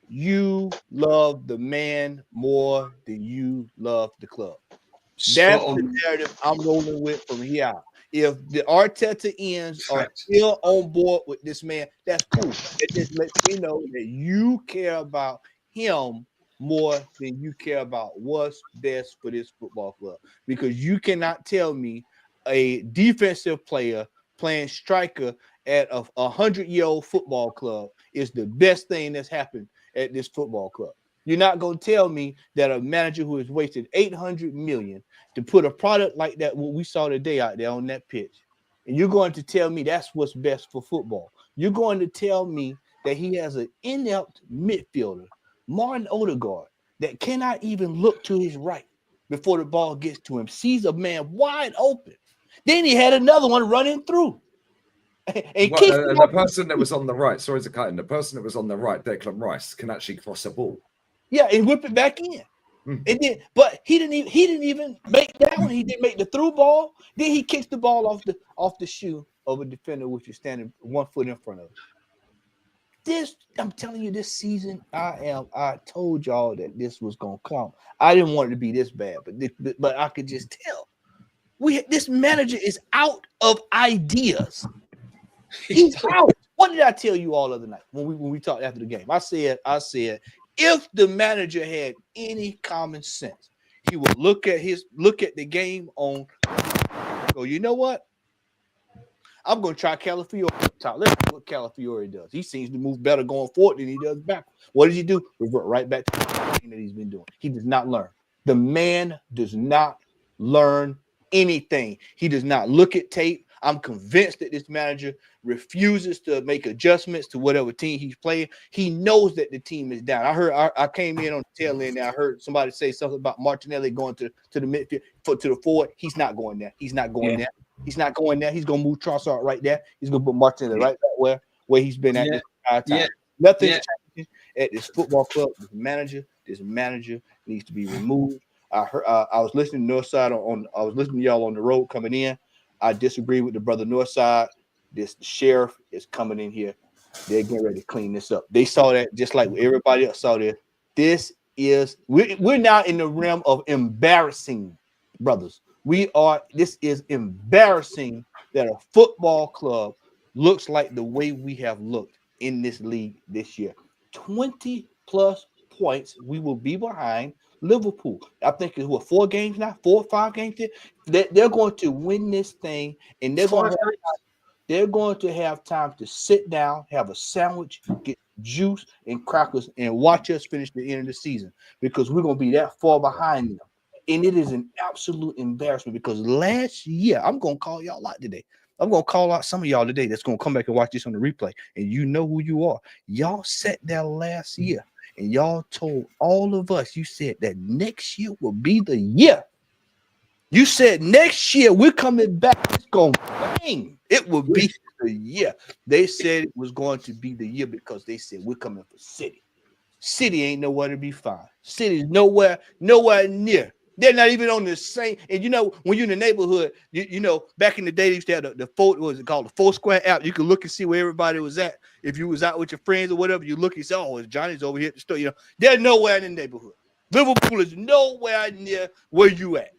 S13: you love the man more than you love the club. That's the narrative I'm rolling with from here out. If the Arteta ends are still on board with this man, that's cool. It just lets me know that you care about him more than you care about what's best for this football club. Because you cannot tell me a defensive player playing striker at a 100-year-old football club is the best thing that's happened at this football club. You're not going to tell me that a manager who has wasted $800 million to put a product like that, what we saw today out there on that pitch, and you're going to tell me that's what's best for football. You're going to tell me that he has an inept midfielder, Martin Odegaard, that cannot even look to his right before the ball gets to him, sees a man wide open. Then he had another one running through. And
S2: the person that was on the right, sorry to cut in, the person that was on the right, Declan Rice, can actually cross a ball.
S13: Yeah, and whip it back in. And then, but he didn't even make that one. He didn't make the through ball. Then he kicks the ball off the shoe of a defender, which is standing 1 foot in front of him. This, I'm telling you, this season, I told y'all that this was gonna come. I didn't want it to be this bad, but I could just tell. This manager is out of ideas. He's out. What did I tell you all other night when we talked after the game? I said, if the manager had any common sense, he would look at the game on. Go, you know what? I'm going to try Calafiore. Let's see what Calafiore does. He seems to move better going forward than he does back. What does he do? Revert right back to the thing that he's been doing. He does not learn. The man does not learn anything. He does not look at tape. I'm convinced that this manager refuses to make adjustments to whatever team he's playing. He knows that the team is down. I came in on the tail end and I heard somebody say something about Martinelli going to the midfield, to the forward. He's not going there. He's not going there. He's not going there. He's going to move Trossard right there. He's going to put Martinelli right back where he's been at this entire time. Nothing's changing at this football club. This manager needs to be removed. I was listening to Northside I was listening to y'all on the road coming in. I disagree with the brother Northside. The sheriff is coming in here. They're getting ready to clean this up. They saw that just like everybody else saw that. We're now in the realm of embarrassing, brothers. This is embarrassing that a football club looks like the way we have looked in this league this year. 20 plus points. We will be behind Liverpool. I think it's 4 games now, 4 or 5 games. They're going to win this thing, and they're going to have time to sit down, have a sandwich, get juice and crackers, and watch us finish the end of the season because we're going to be that far behind them. And it is an absolute embarrassment because last year, I'm going to call y'all out today. I'm going to call out some of y'all today that's going to come back and watch this on the replay, and you know who you are. Y'all sat there last year, and y'all told all of us, you said that next year will be the year. You said next year we're coming back. It's going to bang. It will be the year. They said it was going to be the year because they said we're coming for City. City ain't nowhere to be found. City's nowhere near. They're not even on the same. And you know, when you're in the neighborhood, you know, back in the day, they used to have the what was it called? The Foursquare app. You could look and see where everybody was at. If you was out with your friends or whatever, you look and say, oh, Johnny's over here at the store. You know, they're nowhere in the neighborhood. Liverpool is nowhere near where you at.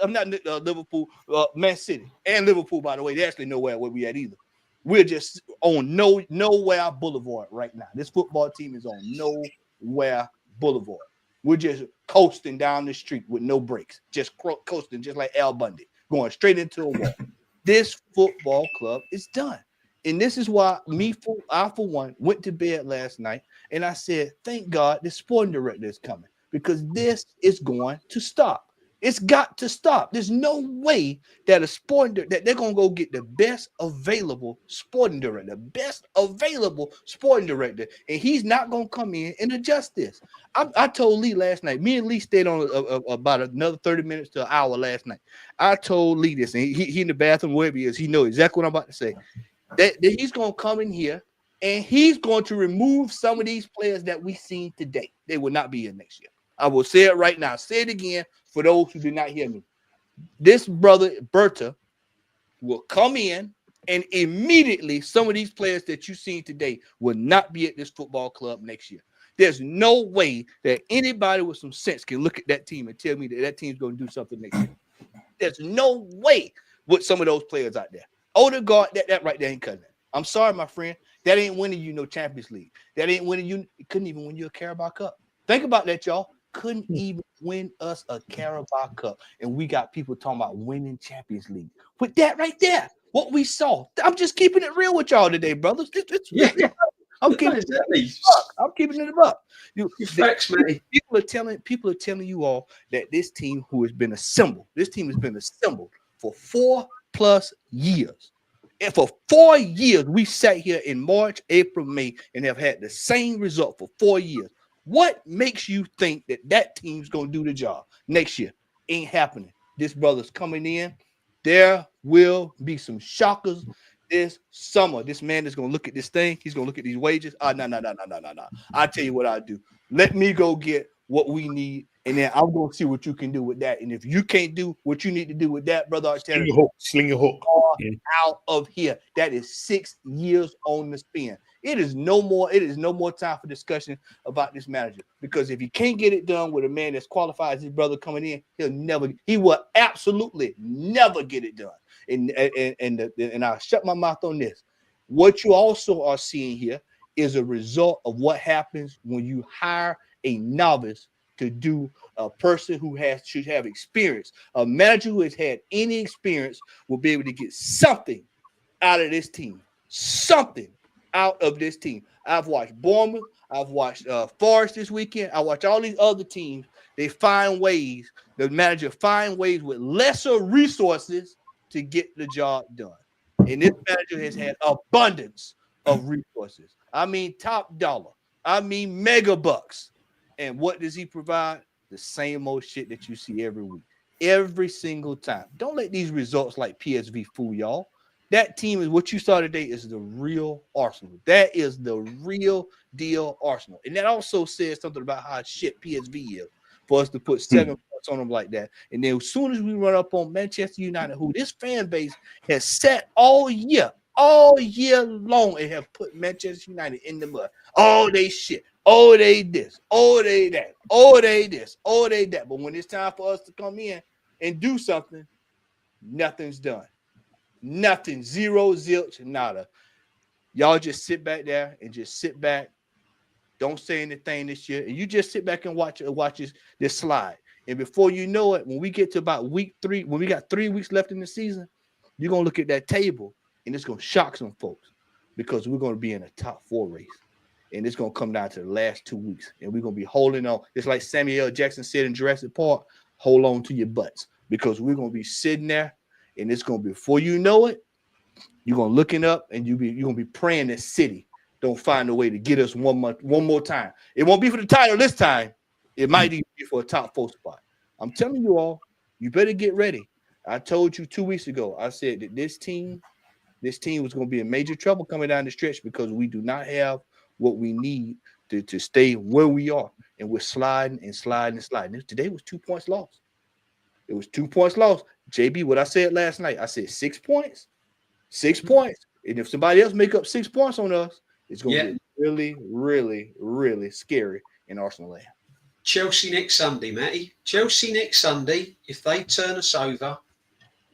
S13: I'm not Liverpool, Man City, and Liverpool, by the way. They actually nowhere where we at either. We're just on nowhere boulevard right now. This football team is on nowhere boulevard. We're just coasting down the street with no brakes, just coasting, just like Al Bundy, going straight into a wall. This football club is done. And this is why I, for one, went to bed last night and I said, thank God the sporting director is coming because this is going to stop. It's got to stop. There's no way that that they're going to go get the best available sporting director, and he's not going to come in and adjust this. I told Lee last night, me and Lee stayed on about another 30 minutes to an hour last night. I told Lee this, and he in the bathroom, wherever he is, he knows exactly what I'm about to say, that he's going to come in here and he's going to remove some of these players that we've seen today. They will not be here next year. I will say it right now. Say it again for those who did not hear me. This brother, Berta, will come in and immediately some of these players that you've seen today will not be at this football club next year. There's no way that anybody with some sense can look at that team and tell me that team's going to do something next year. There's no way with some of those players out there. Odegaard, that right there ain't cutting it. I'm sorry, my friend. That ain't winning you no Champions League. That ain't winning you. It couldn't even win you a Carabao Cup. Think about that, y'all. Couldn't even win us a Carabao Cup, and we got people talking about winning Champions League. With that right there, what we saw. I'm just keeping it real with y'all today, brothers. I'm keeping it up.
S5: Facts, man.
S13: People are telling you all that this team has been assembled for 4+ years. And for 4 years, we sat here in March, April, May, and have had the same result for 4 years. What makes you think that that team's going to do the job next year? Ain't happening. This brother's coming in. There will be some shockers this summer. This man is going to look at this thing. He's going to look at these wages. No. I tell you what I do. Let me go get what we need, and then I'm going to see what you can do with that. And if you can't do what you need to do with that, brother,
S6: sling your hook.
S13: Out of here. That is 6 years on the spin. It is no more time for discussion about this manager, because if he can't get it done with a man that's qualified as his brother coming in, he will absolutely never get it done. And I'll shut my mouth on this. What you also are seeing here is a result of what happens when you hire a novice to do a person who should have experience. A manager who has had any experience will be able to get something out of this team. Something out of this team. I've watched Bournemouth. I've watched Forest this weekend. I watch all these other teams. They find ways. The manager find ways with lesser resources to get the job done. And this manager has had abundance of resources. I mean, top dollar. I mean, mega bucks. And what does he provide? The same old shit that you see every week, every single time. Don't let these results like PSV fool y'all. That team is what you saw today is the real Arsenal. That is the real deal Arsenal. And that also says something about how shit PSV is for us to put 7 points on them like that. And then as soon as we run up on Manchester United, who this fan base has set all year long, and have put Manchester United in the mud. Oh, they shit. Oh, they this. Oh, they that. Oh, they this. Oh, they that. But when it's time for us to come in and do something, nothing's done. Nothing. Zero, zilch, nada. Y'all just sit back there and just sit back. Don't say anything this year. And you just sit back and watch this slide. And before you know it, when we get to about week 3, when we got 3 weeks left in the season, you're going to look at that table and it's going to shock some folks, because we're going to be in a top 4 race. And it's going to come down to the last 2 weeks. And we're going to be holding on. It's like Samuel L. Jackson said in Jurassic Park, hold on to your butts, because we're going to be sitting there, and it's going to be, before you know it, you're going to looking up, and you're going to be praying that City don't find a way to get us one more time. It won't be for the title this time. It might even be for a top 4 spot. I'm telling you all, you better get ready. I told you 2 weeks ago, I said that this team was going to be in major trouble coming down the stretch, because we do not have what we need to stay where we are. And we're sliding. Today was 2 points lost. It was 2 points lost. JB, what I said last night, I said 6 points. 6 points. And if somebody else make up 6 points on us, it's going to be really, really, really scary in Arsenal land.
S5: Chelsea next Sunday, Matty. Chelsea next Sunday. If they turn us over,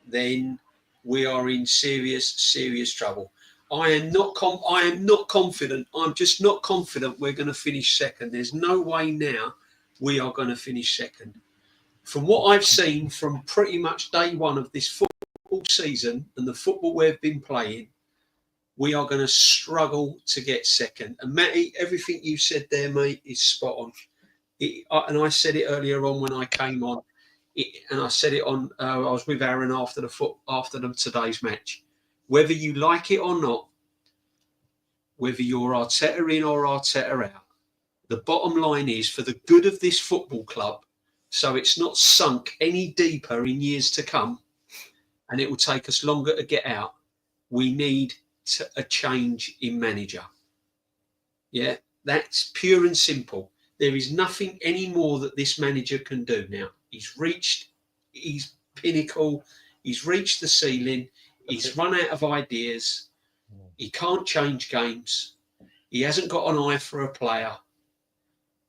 S5: then we are in serious, serious trouble. I am not confident. I'm just not confident we're going to finish second. There's no way now we are going to finish second. From what I've seen from pretty much day one of this football season and the football we've been playing, we are going to struggle to get second. And Matty, everything you said there, mate, is spot on. And I said it earlier on when I came on, and I said it on. I was with Aaron after today's match. Whether you like it or not, whether you're Arteta in or Arteta out, the bottom line is, for the good of this football club, so it's not sunk any deeper in years to come, and it will take us longer to get out, we need a change in manager. Yeah, that's pure and simple. There is nothing any more that this manager can do now. He's reached his pinnacle. He's reached the ceiling. He's run out of ideas. He can't change games. He hasn't got an eye for a player.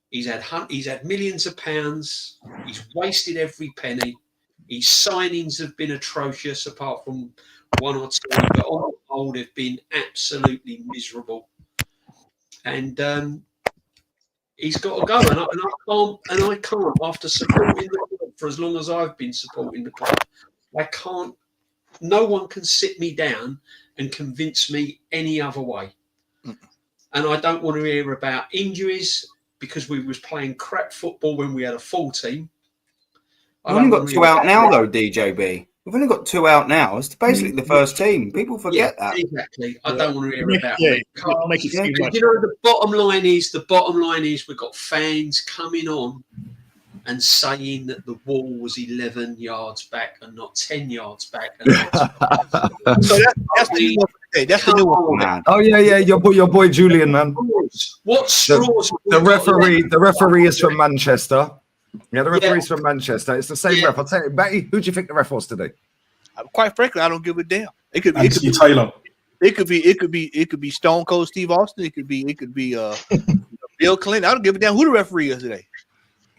S5: He's had millions of pounds. He's wasted every penny. His signings have been atrocious, apart from one or two, but on the whole, they've been absolutely miserable. And he's got to go, and I can't. After supporting the club for as long as I've been supporting the club, I can't. No one can sit me down and convince me any other way. And I don't want to hear about injuries, because we was playing crap football when we had a full team.
S4: I haven't got 2 out now, though, DJB. We've only got 2 out now. It's basically the first team. People forget that.
S5: Exactly. I don't want to hear about
S6: Yeah,
S5: red cards.
S6: make it seem like
S5: You know, the bottom line is we've got fans coming on and saying that the wall was 11 yards back and not 10 yards back. And
S13: So that's the new one for today. That's the new one.
S4: Man.
S2: Oh yeah, your boy Julian, man.
S5: What straws?
S2: The referee is from Manchester. Yeah, the referee's from Manchester. It's the same ref. I'll tell you, Matty, who do you think the ref was today?
S13: Quite frankly, I don't give a damn. It could
S12: Anthony
S13: be
S12: Taylor.
S13: It could be Stone Cold Steve Austin. It could be Bill Clinton. I don't give a damn who the referee is today.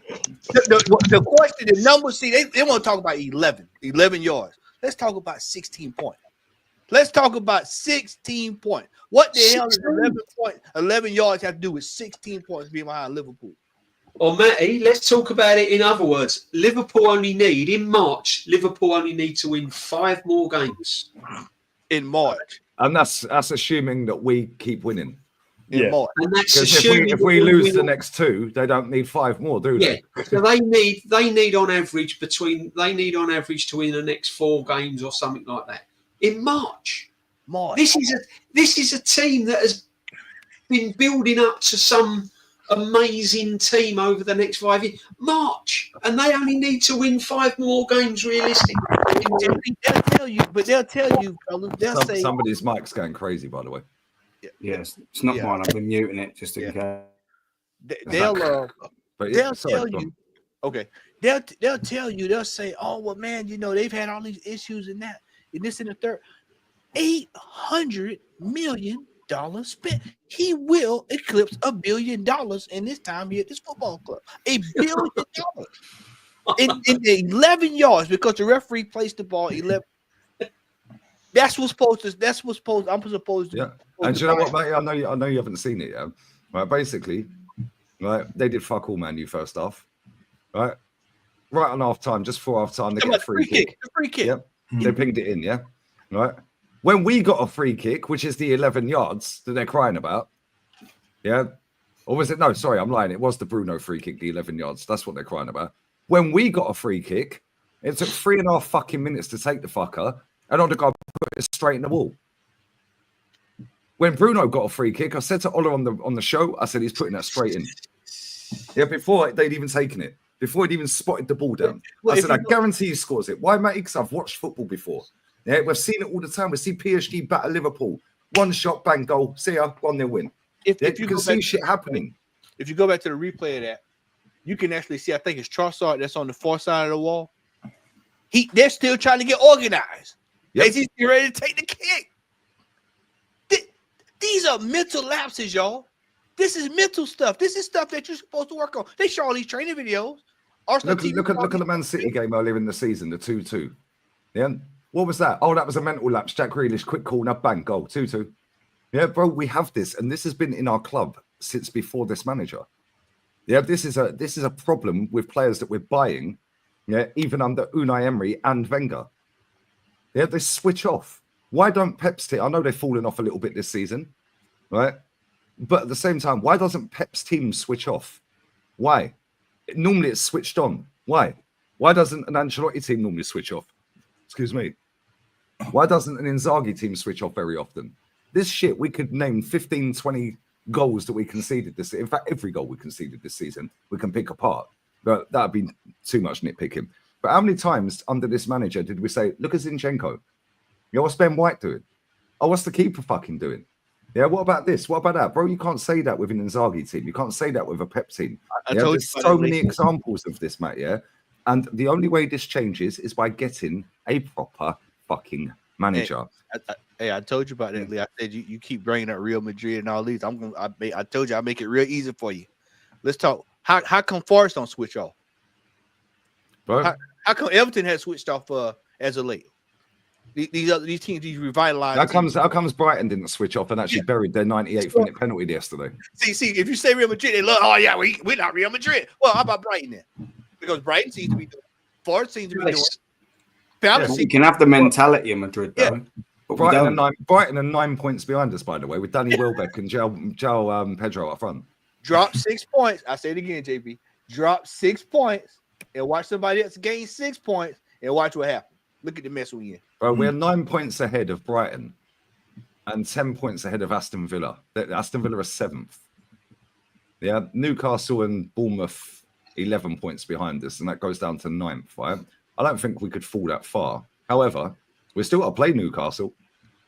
S13: The question, the number, see, they want to talk about 11 yards. Let's talk about 16 points. Let's talk about 16 points. What the hell does 11 yards have to do with 16 points being behind Liverpool?
S5: Or Matty, let's talk about it in other words. Liverpool only need, in March, Liverpool only need to win 5 more games.
S13: In March.
S2: And that's assuming that we keep winning.
S13: In March.
S5: And that's
S2: Because
S5: assuming
S2: if we lose the next 2, they don't need 5 more, do they?
S5: Yeah. So they need on average to win the next 4 games or something like that. In March. This is a team that has been building up to some amazing team over the next 5 years. March, and they only need to win 5 more games realistically.
S13: They'll tell you, fellas. They'll say
S2: somebody's mic's going crazy, by the way.
S4: Yes, it's not mine. I've been muting it just in case.
S13: They'll
S2: tell
S13: you. Okay, they'll tell you. They'll say, "Oh well, man, you know they've had all these issues and that, and this and the third. $800 million spent. He will eclipse $1 billion in this time here at this football club. $1 billion in 11 yards because the referee placed the ball 11. That's what's supposed to. I'm supposed to.
S2: Yeah. And you know what, mate? I know you haven't seen it yet. Right, basically, right, they did fuck all, man. You first half, right on half time, just before half time, they get a free kick.
S13: The free kick.
S2: Yep. They pinged it in. Yeah, right. When we got a free kick, which is the 11 yards that they're crying about, yeah, or was it? No, sorry, I'm lying. It was the Bruno free kick, the 11 yards. That's what they're crying about. When we got a free kick, it took 3.5 fucking minutes to take the fucker, and Odegaard put it straight in the wall. When Bruno got a free kick, I said to Ola on the show, I said he's putting that straight in. Yeah, before they'd even taken it, before he'd even spotted the ball down. I said, I guarantee he scores it. Why, mate? Because I've watched football before. Yeah, we've seen it all the time. We see PSG batter Liverpool. 1 shot, bang, goal. See ya, 1-0 win. If you can see shit happening.
S13: If you go back to the replay of that, you can actually see, I think it's Trossard that's on the far side of the wall. They're still trying to get organized. Yep. He's ready to take the kick. These are mental lapses, y'all. This is mental stuff. This is stuff that you're supposed to work on. They show all these training videos.
S2: Look at the Man City game earlier in the season, the 2-2. Yeah. What was that? Oh, that was a mental lapse. Jack Grealish, quick corner, bang, goal, 2-2. Yeah, bro, we have this, and this has been in our club since before this manager. Yeah, this is a problem with players that we're buying. Yeah, even under Unai Emery and Wenger. Yeah, they switch off. Why don't Pep's team? I know they've fallen off a little bit this season, right? But at the same time, why doesn't Pep's team switch off? Why? Normally it's switched on. Why? Why doesn't an Ancelotti team normally switch off? Excuse me. Why doesn't an Inzaghi team switch off very often? This shit, we could name 15, 20 goals that we conceded this. In fact, every goal we conceded this season, we can pick apart. But that'd be too much nitpicking. But how many times under this manager did we say, look at Zinchenko? You know, what's Ben White doing? Oh, what's the keeper fucking doing? Yeah, what about this? What about that? Bro, you can't say that with an Inzaghi team. You can't say that with a Pep team. There's so many examples of this, Matt, yeah? And the only way this changes is by getting a proper fucking manager.
S13: Hey, I told you about that, Lee. I said you keep bringing up Real Madrid and all these. I told you I'll make it real easy for you. Let's talk. How come Forest don't switch off?
S2: Bro.
S13: How come Everton has switched off as of late? These teams, these revitalized.
S2: How comes Brighton didn't switch off and actually buried their 98th minute penalty yesterday?
S13: See, if you say Real Madrid, they look, oh yeah, we're not Real Madrid. Well, how about Brighton then? Because Brighton seems to be doing, Forest seems to be doing.
S4: You can have the mentality of Madrid, though. But
S2: Brighton are 9 points behind us, by the way, with Danny Welbeck and João Pedro up front.
S13: Drop 6 points. I say it again, JP. Drop 6 points and watch somebody else gain 6 points and watch what happens. Look at the mess we in.
S2: Bro, we're 9 points ahead of Brighton and 10 points ahead of Aston Villa. Aston Villa are 7th. Yeah, Newcastle and Bournemouth 11 points behind us, and that goes down to 9th, right? I don't think we could fall that far. However, we still got to play Newcastle.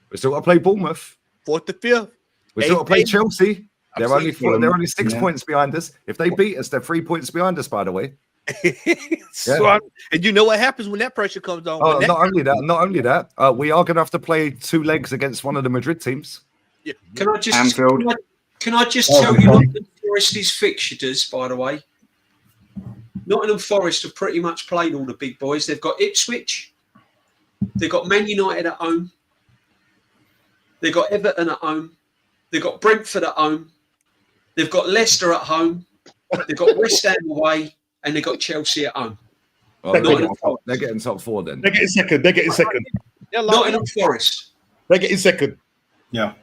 S2: We still got to play Bournemouth.
S13: 4th to 5th.
S2: We still got to play Chelsea. They're only
S4: Fulham.
S2: 6 points behind us. If they beat us, they're 3 points behind us, by the way.
S13: So and you know what happens when that pressure comes on?
S2: Oh, not only that, we are going to have to play 2 legs against one of the Madrid teams.
S13: Yeah.
S5: Can I just
S4: Anfield.
S5: Can I just tell you Nottingham Forest's fixtures, by the way? Nottingham Forest have pretty much played all the big boys. They've got Ipswich, they've got Man United at home, they've got Everton at home, they've got Brentford at home, they've got Leicester at home, they've got West Ham away, and they've got Chelsea at home.
S2: Well, they're getting top 4 then.
S6: They're getting second. They're getting second.
S5: Nottingham Forest.
S6: They're getting second.
S12: Yeah.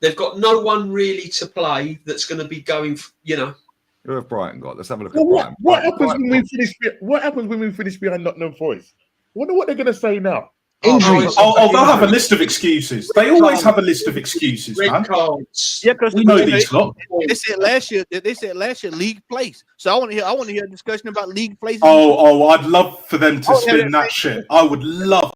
S5: They've got no one really to play that's going to be going, you know.
S2: Who have Brighton got? Let's have a look
S6: Well,
S2: at Brighton.
S6: what happens when we finish? What happens when we finish behind Nottingham Forest? I wonder what they're going to say now.
S12: They'll have a list of excuses. They always have a list of excuses, man.
S13: Yeah, because
S12: we know these lot.
S13: They said last year league place. So I want to hear a discussion about league places.
S12: I'd love for them to spin that shit. I would love it.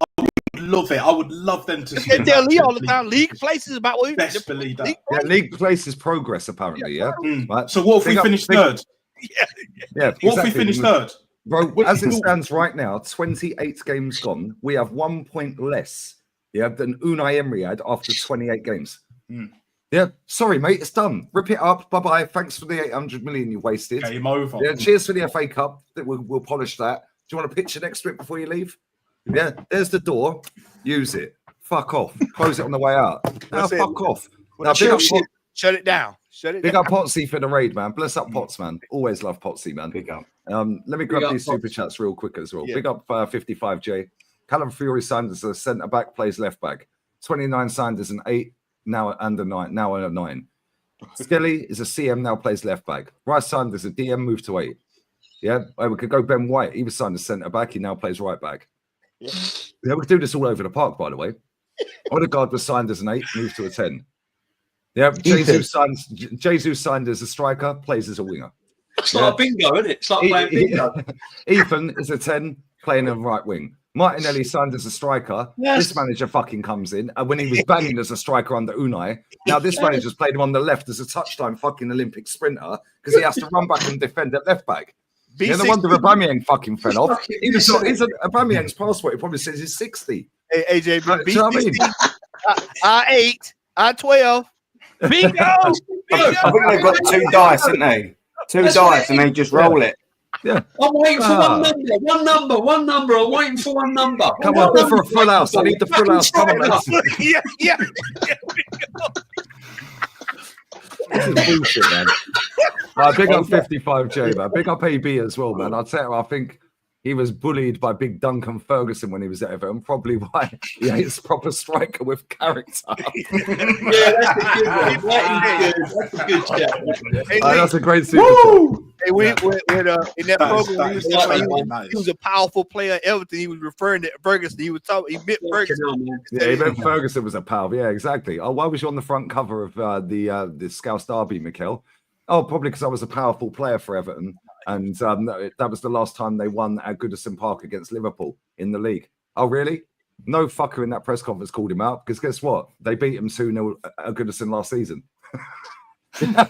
S12: I would love them to spin
S13: They tell
S12: that
S13: Lee
S12: shit,
S13: all the
S12: please.
S13: time. League places about what
S12: Best believe that.
S2: Yeah, league places progress apparently. Yeah. Right.
S12: So what if we finish third?
S2: Yeah.
S12: What if we finish third?
S2: Bro, as it stands right now, 28 games gone, we have 1 point less than Unai Emery had after 28 games. Yeah, sorry, mate, it's done. Rip it up. Bye-bye. Thanks for the 800 million you wasted.
S12: Game over.
S2: Yeah, cheers for the FA Cup. We'll polish that. Do you want a picture next to it before you leave? Yeah, there's the door. Use it. Fuck off. Close it on the way out. Now, fuck off. Now,
S13: shut it down.
S2: Big up Potsy for the raid, man. Bless up Pots, man. Always love Potsy, man.
S4: Big up.
S2: Let me grab these super chats real quick as well.
S6: Yeah.
S2: Big up 55J. Callum Fury signed as a centre back, plays left back. 29 signed as an 8, now under 9, now a 9. Skelly is a CM, now plays left back. Rice signed as a DM, moved to 8. Yeah, we could go Ben White. He was signed as centre back, he now plays right back. Yeah, we could do this all over the park, by the way. Odegaard was signed as an 8, moved to a 10. Yeah, Jesus signed as a striker, plays as a winger.
S5: It's like a bingo, isn't it? It's like playing bingo.
S2: Ethan is a 10, playing on right wing. Martinelli signed as a striker.
S5: Yes.
S2: This manager fucking comes in, and when he was banging as a striker under Unai, now this manager's played him on the left as a touchline fucking Olympic sprinter because he has to run back and defend at left back. Yeah, no wonder Aubameyang fucking fell off. Aubameyang's passport, it probably says he's 60.
S13: Hey, AJ,
S2: Do you know what I mean?
S13: I8, I12. Bingo!
S4: I think they've got 2 dice, haven't they? 2 dice, and they just roll it.
S2: Yeah.
S5: I'm waiting for one number. I'm waiting for one number.
S2: Come on, go for a full house. I need the full house. Come on, lads.
S13: Yeah.
S2: This is bullshit, man. Big up 55J, man. Big up AB as well, man. I'll tell you, I think he was bullied by big Duncan Ferguson when he was at Everton. Probably why he hates proper striker with character.
S5: Yeah, that's a good one. That's a good chat.
S2: That's a great super chat.
S13: Hey, in that program, he was a powerful player at Everton. He was referring to Ferguson. He meant Ferguson.
S2: Yeah, he meant Ferguson was a pal. Yeah, exactly. Oh, why was you on the front cover of the Scouse Derby, Mikel? Oh, probably because I was a powerful player for Everton. And that was the last time they won at Goodison Park against Liverpool in the league. Oh, really? No fucker in that press conference called him out because guess what? They beat him 2-0 at Goodison last season.
S12: It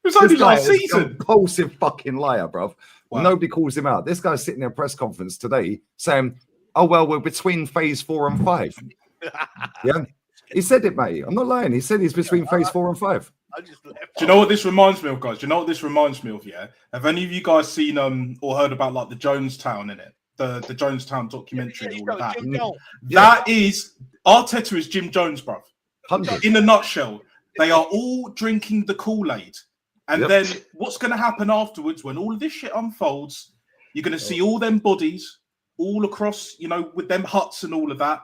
S12: was only last season.
S2: A compulsive fucking liar, bruv. Wow. Nobody calls him out. This guy's sitting in a press conference today saying, oh, well, we're between phase 4 and 5. Yeah. He said it, mate. I'm not lying. He said he's between phase 4 and 5.
S12: Do you know what this reminds me of, guys? Do you know what this reminds me of? Yeah. Have any of you guys seen or heard about like the Jonestown in it? The Jonestown documentary and all of that. That is Arteta is Jim Jones, bruv.
S2: 100.
S12: In a nutshell, they are all drinking the Kool-Aid. And then what's going to happen afterwards when all of this shit unfolds? You're going to see all them bodies all across, with them huts and all of that,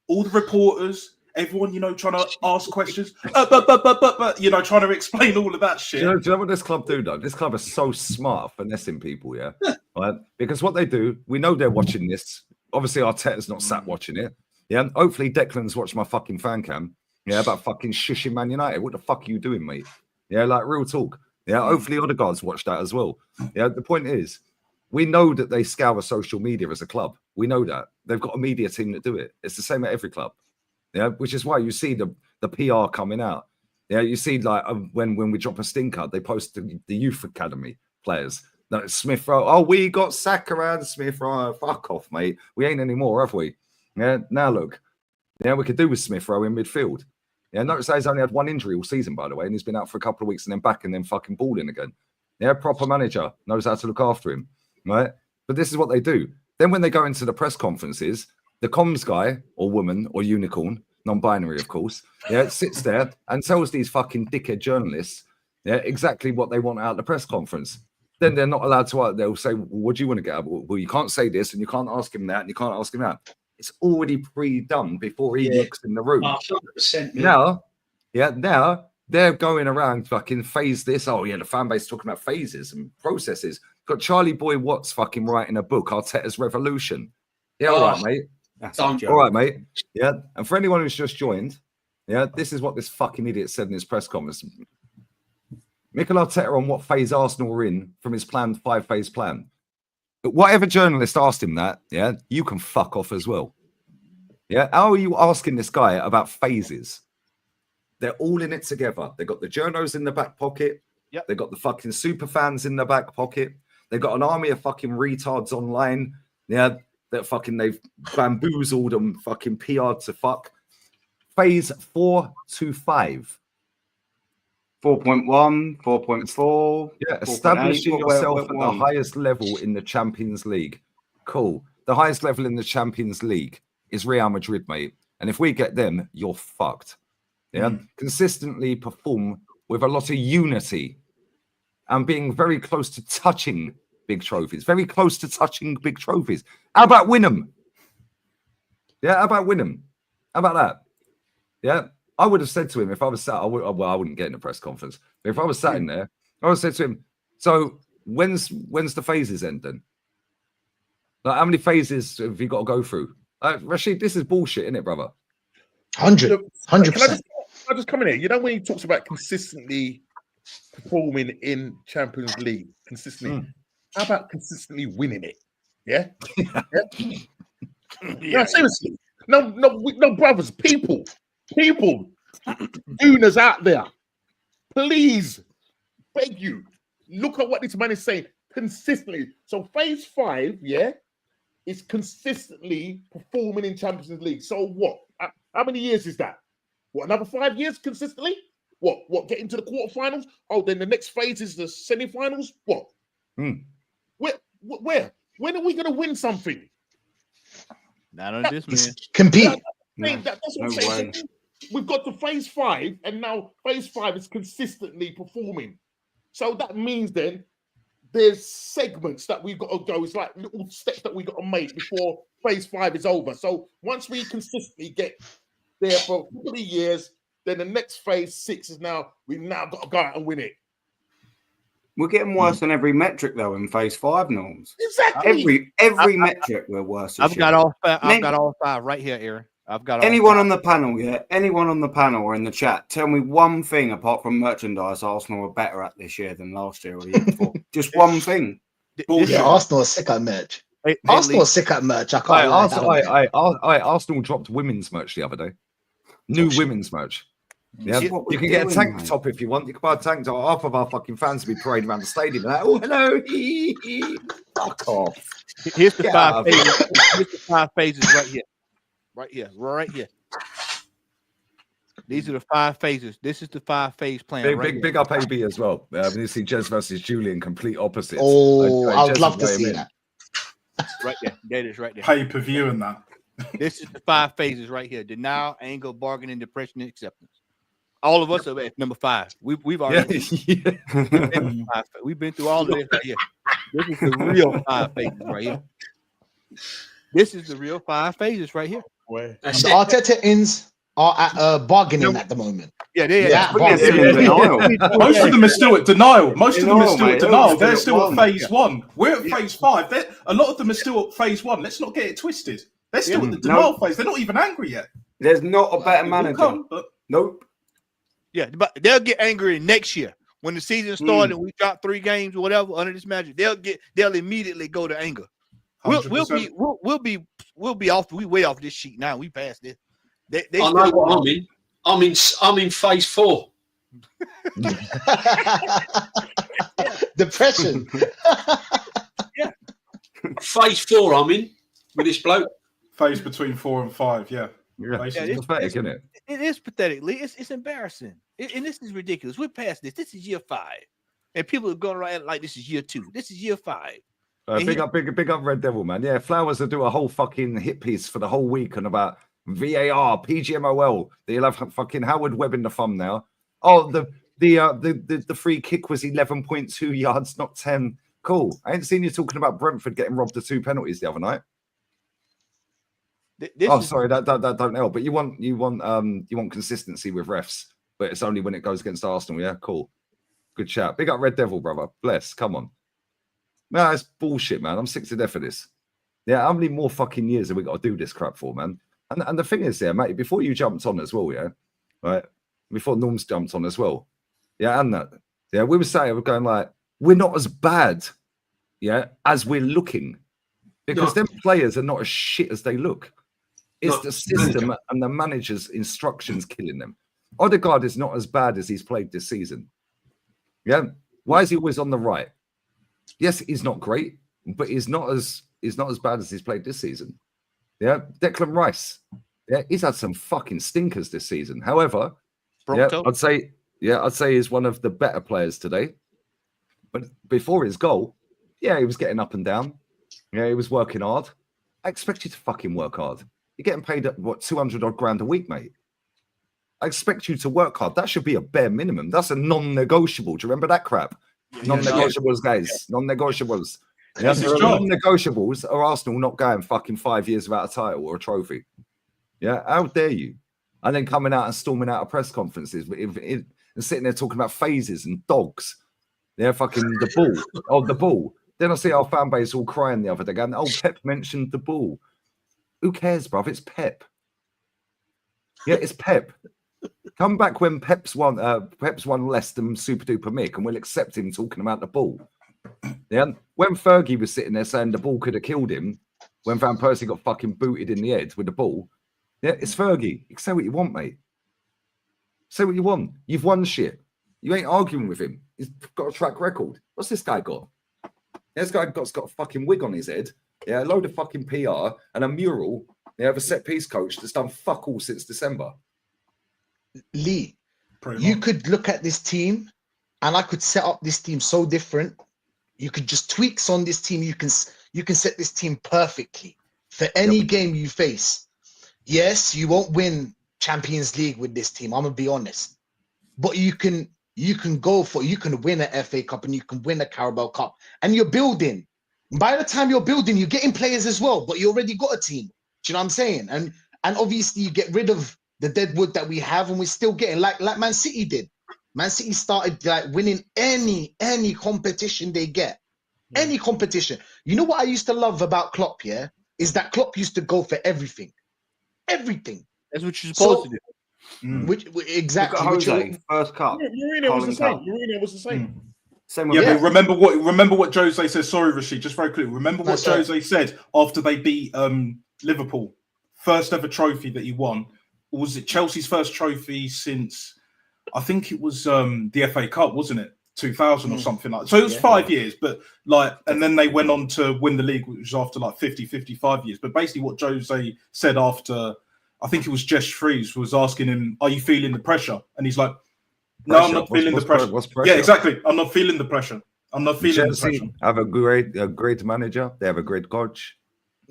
S12: all the reporters, everyone, you know, trying to ask questions, but you know, trying to explain all of that shit.
S2: Do you know what this club do, though? This club is so smart at finessing people, yeah? Right? Because what they do, we know they're watching this. Obviously, Arteta's not sat watching it. Yeah. Hopefully, Declan's watched my fucking fan cam. Yeah, about fucking shushing Man United. What the fuck are you doing, mate? Yeah, like real talk. Yeah, hopefully Odegaard's watched that as well. Yeah, the point is, we know that they scour social media as a club. We know that. They've got a media team that do it. It's the same at every club. Yeah, which is why you see the PR coming out. Yeah, you see like when we drop a stinker, they post the youth academy players. Like Smith Rowe. Oh, we got Saka and Smith Rowe. Fuck off, mate. We ain't anymore, have we? Yeah, now look. Yeah, we could do with Smith Rowe in midfield. Yeah, notice he's only had one injury all season, by the way, and he's been out for a couple of weeks and then back and then fucking balling again. Yeah, proper manager, knows how to look after him, right? But this is what they do. Then when they go into the press conferences, the comms guy or woman or unicorn, non-binary, of course, yeah, sits there and tells these fucking dickhead journalists, yeah, exactly what they want out of the press conference. Then they're not allowed to, they'll say, well, what do you want to get out? Well, you can't say this and you can't ask him that and you can't ask him that. It's already pre-done before he looks in the room.
S5: 100%,
S2: now they're going around fucking phase this. Oh, yeah, the fan base talking about phases and processes. Got Charlie Boy Watts fucking writing a book, Arteta's Revolution. Yeah, all right, mate.
S4: That's
S2: all right, mate. Yeah, and for anyone who's just joined, yeah, this is what this fucking idiot said in his press conference. Mikel Arteta on what phase Arsenal were in from his planned 5-phase plan. Whatever journalist asked him that, yeah, you can fuck off as well. Yeah, how are you asking this guy about phases? They're all in it together. They got the journos in the back pocket.
S13: Yep.
S2: They got the fucking super fans in the back pocket. They got an army of fucking retards online. Yeah, that fucking they've bamboozled them, fucking PR'd to fuck. Phase 4 to 5.
S4: 4.1, 4.4.
S2: Yeah, establishing yourself at the highest level in the Champions League. Cool. The highest level in the Champions League is Real Madrid, mate. And if we get them, you're fucked. Yeah. Consistently perform with a lot of unity and being very close to touching big trophies. Very close to touching big trophies. How about win them? Yeah, how about win them? How about that? Yeah. I would have said to him if I was sat, I wouldn't get in a press conference. But if I was sat in there, I would have said to him, so when's the phases end then? Like, how many phases have you got to go through? Rachid, this is bullshit, isn't it, brother?
S9: 100%.
S6: Can I just come in here? You know, when he talks about consistently performing in Champions League, consistently, how about consistently winning it? Yeah? No, seriously. No, brothers, people, Gooners out there, please, beg you, look at what this man is saying consistently. So phase 5, yeah, is consistently performing in Champions League. So what? How many years is that? What, another 5 years consistently? What? Get into the quarterfinals? Oh, then the next phase is the semi-finals? What? Where? When are we going to win something?
S13: Not on this, man.
S9: Compete.
S6: That's what I'm saying. We've got to phase 5, and now phase 5 is consistently performing. So that means then there's segments that we've got to go. It's like little steps that we've got to make before phase 5 is over. So once we consistently get there for 3 years, then the next phase 6 is now, we've now got to go out and win it.
S4: We're getting worse on every metric though in phase 5, Norms.
S6: Exactly.
S4: Every metric we're worse.
S13: I've got all 5 right here, Aaron. I've got all
S4: anyone
S13: 5.
S4: on the panel, yeah. Anyone on the panel or in the chat, tell me one thing apart from merchandise Arsenal are better at this year than last year or the year before. Just one thing.
S9: Yeah, Arsenal are sick at merch. Arsenal are sick at merch. I can't lie.
S2: Arsenal dropped women's merch the other day. New women's merch. Yeah, you can get a tank top if you want. You can buy a tank top. Half of our fucking fans will be parading around the stadium. Like, oh, hello. Fuck off.
S13: Here's the 5 phases. Here's the 5 phases right here. Right here. These are the 5 phases. This is the 5-phase plan.
S2: Big up AB as well. You see Jez versus Julian, complete opposites.
S9: Oh, I would love to see that.
S13: Right there. There it is right there.
S12: Pay-per-view and that.
S13: This is the 5 phases right here. Denial, anger, bargaining, depression, and acceptance. All of us are at number 5. We've already we've been through all of this right here. This is the real 5 phases right here. This is the real 5 phases right here.
S9: The Arteta ends are at bargaining at the moment.
S13: Yeah, they
S9: Yeah,
S4: They're still in denial.
S12: Most of them are still at denial. Most of them are still
S4: mate.
S12: at
S4: They're
S12: denial.
S4: still
S12: They're
S4: at
S12: still at
S4: one.
S12: phase one. We're at phase 5. A lot of them are still at phase 1. Let's not get it twisted. They're still at the denial phase. They're not even angry yet.
S4: There's not a better
S12: It will
S4: manager.
S12: come, but
S4: Nope.
S13: Yeah, but they'll get angry next year when the season started and we drop 3 games or whatever under this magic. They'll immediately go to anger. We'll be off. We way off this sheet now. We passed this. They
S5: I know what I'm in. I'm in phase 4.
S9: Depression.
S5: Phase 4 I'm in with this bloke.
S12: phase between 4 and 5, yeah.
S2: It's pathetic, isn't it?
S13: It is pathetically. It's embarrassing. And this is ridiculous. We're past this. This is year 5. And people are going around like this is year 2. This is year 5.
S2: Big up Red Devil, man. Yeah, Flowers will do a whole fucking hit piece for the whole week on about VAR, PGMOL. They'll have fucking Howard Webb in the thumbnail. Oh, the free kick was 11.2 yards, not 10. Cool. I ain't seen you talking about Brentford getting robbed of 2 penalties the other night. Sorry, that don't help. But you want consistency with refs, but it's only when it goes against Arsenal. Yeah, cool. Good shout. Big up Red Devil, brother. Bless. Come on. No, it's bullshit, man. I'm sick to death of this. Yeah, how many more fucking years have we got to do this crap for, man? And the thing is, mate, before you jumped on as well, yeah, right? Before Norm's jumped on as well, yeah, and that, yeah, we were saying, we're going like, we're not as bad, yeah, as we're looking, because them players are not as shit as they look. It's the system and the manager's instructions killing them. Odegaard is not as bad as he's played this season. Yeah, why is he always on the right? Yes, he's not great, but he's not as bad as he's played this season. Yeah, Declan Rice. Yeah, he's had some fucking stinkers this season. However, I'd say he's one of the better players today. But before his goal, yeah, he was getting up and down. Yeah, he was working hard. I expect you to fucking work hard. You're getting paid at what, 200 odd grand a week, mate. I expect you to work hard. That should be a bare minimum. That's a non-negotiable. Do you remember that crap? Non-negotiables, guys. Non-negotiables. Yes, non-negotiables are Arsenal not going fucking 5 years without a title or a trophy. Yeah, how dare you? And then coming out and storming out of press conferences and sitting there talking about phases and dogs. Yeah, fucking the ball. Oh, the ball. Then I see our fan base all crying the other day going, oh, Pep mentioned the ball. Who cares, bruv? It's Pep. Yeah, it's Pep. Come back when Pep's won less than Super Duper Mick, and we'll accept him talking about the ball. Yeah, when Fergie was sitting there saying the ball could have killed him, when Van Persie got fucking booted in the head with the ball, yeah, it's Fergie. You can say what you want, mate. Say what you want. You've won shit. You ain't arguing with him. He's got a track record. What's this guy got? This guy got a fucking wig on his head. Yeah, a load of fucking PR and a mural. They have a set piece coach that's done fuck all since December.
S9: Lee, you could look at this team, and I could set up this team so different. You could just tweaks on this team. You can set this team perfectly for any game you face. Yes, you won't win Champions League with this team. I'm gonna be honest, but you can win an FA Cup and you can win a Carabao Cup, and you're building. By the time you're building, you're getting players as well, but you already got a team. Do you know what I'm saying? And obviously you get rid of the dead wood that we have, and we're still getting like Man City did. Man City started like winning any competition they get. Any competition. You know what I used to love about Klopp, yeah? Is that Klopp used to go for everything. Everything.
S13: That's what you're supposed to do.
S9: Which exactly.
S4: Jose, first cup.
S6: Mourinho was the same. Mourinho was the same.
S12: But remember what Jose said. Sorry, Rashid, just very quickly. Remember what Jose said after they beat Liverpool. First ever trophy that he won. Was it Chelsea's first trophy since, I think it was the FA Cup, wasn't it? 2000 or something like that. So it was 5 years, but and then they went on to win the league, which was after 55 years. But basically what Jose said after, I think it was Jess Fries, was asking him, are you feeling the pressure? And he's like, no, I'm not feeling the pressure. Yeah, exactly. I'm not feeling the pressure. I'm not feeling the pressure.
S2: Have a great manager. They have a great coach.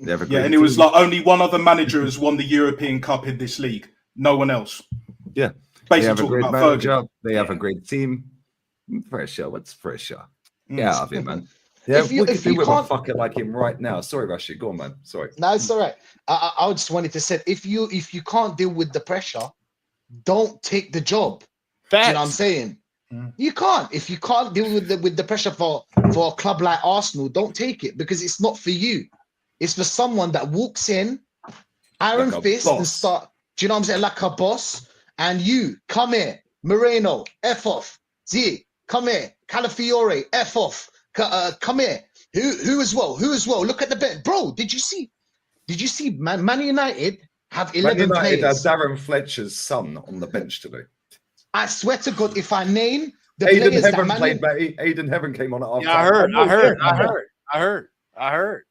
S2: They have a great
S12: and it was like only one other manager has won the European Cup in this league. No one else.
S2: Yeah.
S12: Basically
S2: they have a great manager.
S12: Fergie.
S2: They have a great team. Pressure. What's pressure? Get out of here, man. Yeah,
S9: If you
S2: we could do with a
S9: can't,
S2: fucker like him right now. Sorry, Rashid, go on, man. Sorry.
S9: no, it's all right. I just wanted to say, if you can't deal with the pressure, don't take the job. Do you know what I'm
S13: Facts.
S9: saying? You can't. If you can't deal with the pressure for a club like Arsenal, don't take it, because it's not for you. It's for someone that walks in, iron
S2: Like a
S9: fist, and
S2: boss.
S9: start. Do you know what I'm saying? Like a boss. And you come here, Moreno, F off. Z, come here, Calafiore, F off. Come here. Who as well? Who as well? Look at the bench, bro. Did you see Man United have
S2: Man
S9: 11
S2: United has
S9: players?
S2: Darren Fletcher's son on the bench today.
S9: I swear to God, if I name the
S2: Aiden
S9: players that
S2: Heaven
S9: Man
S2: played, mate. Aiden Heaven came on at half
S13: Yeah, I heard.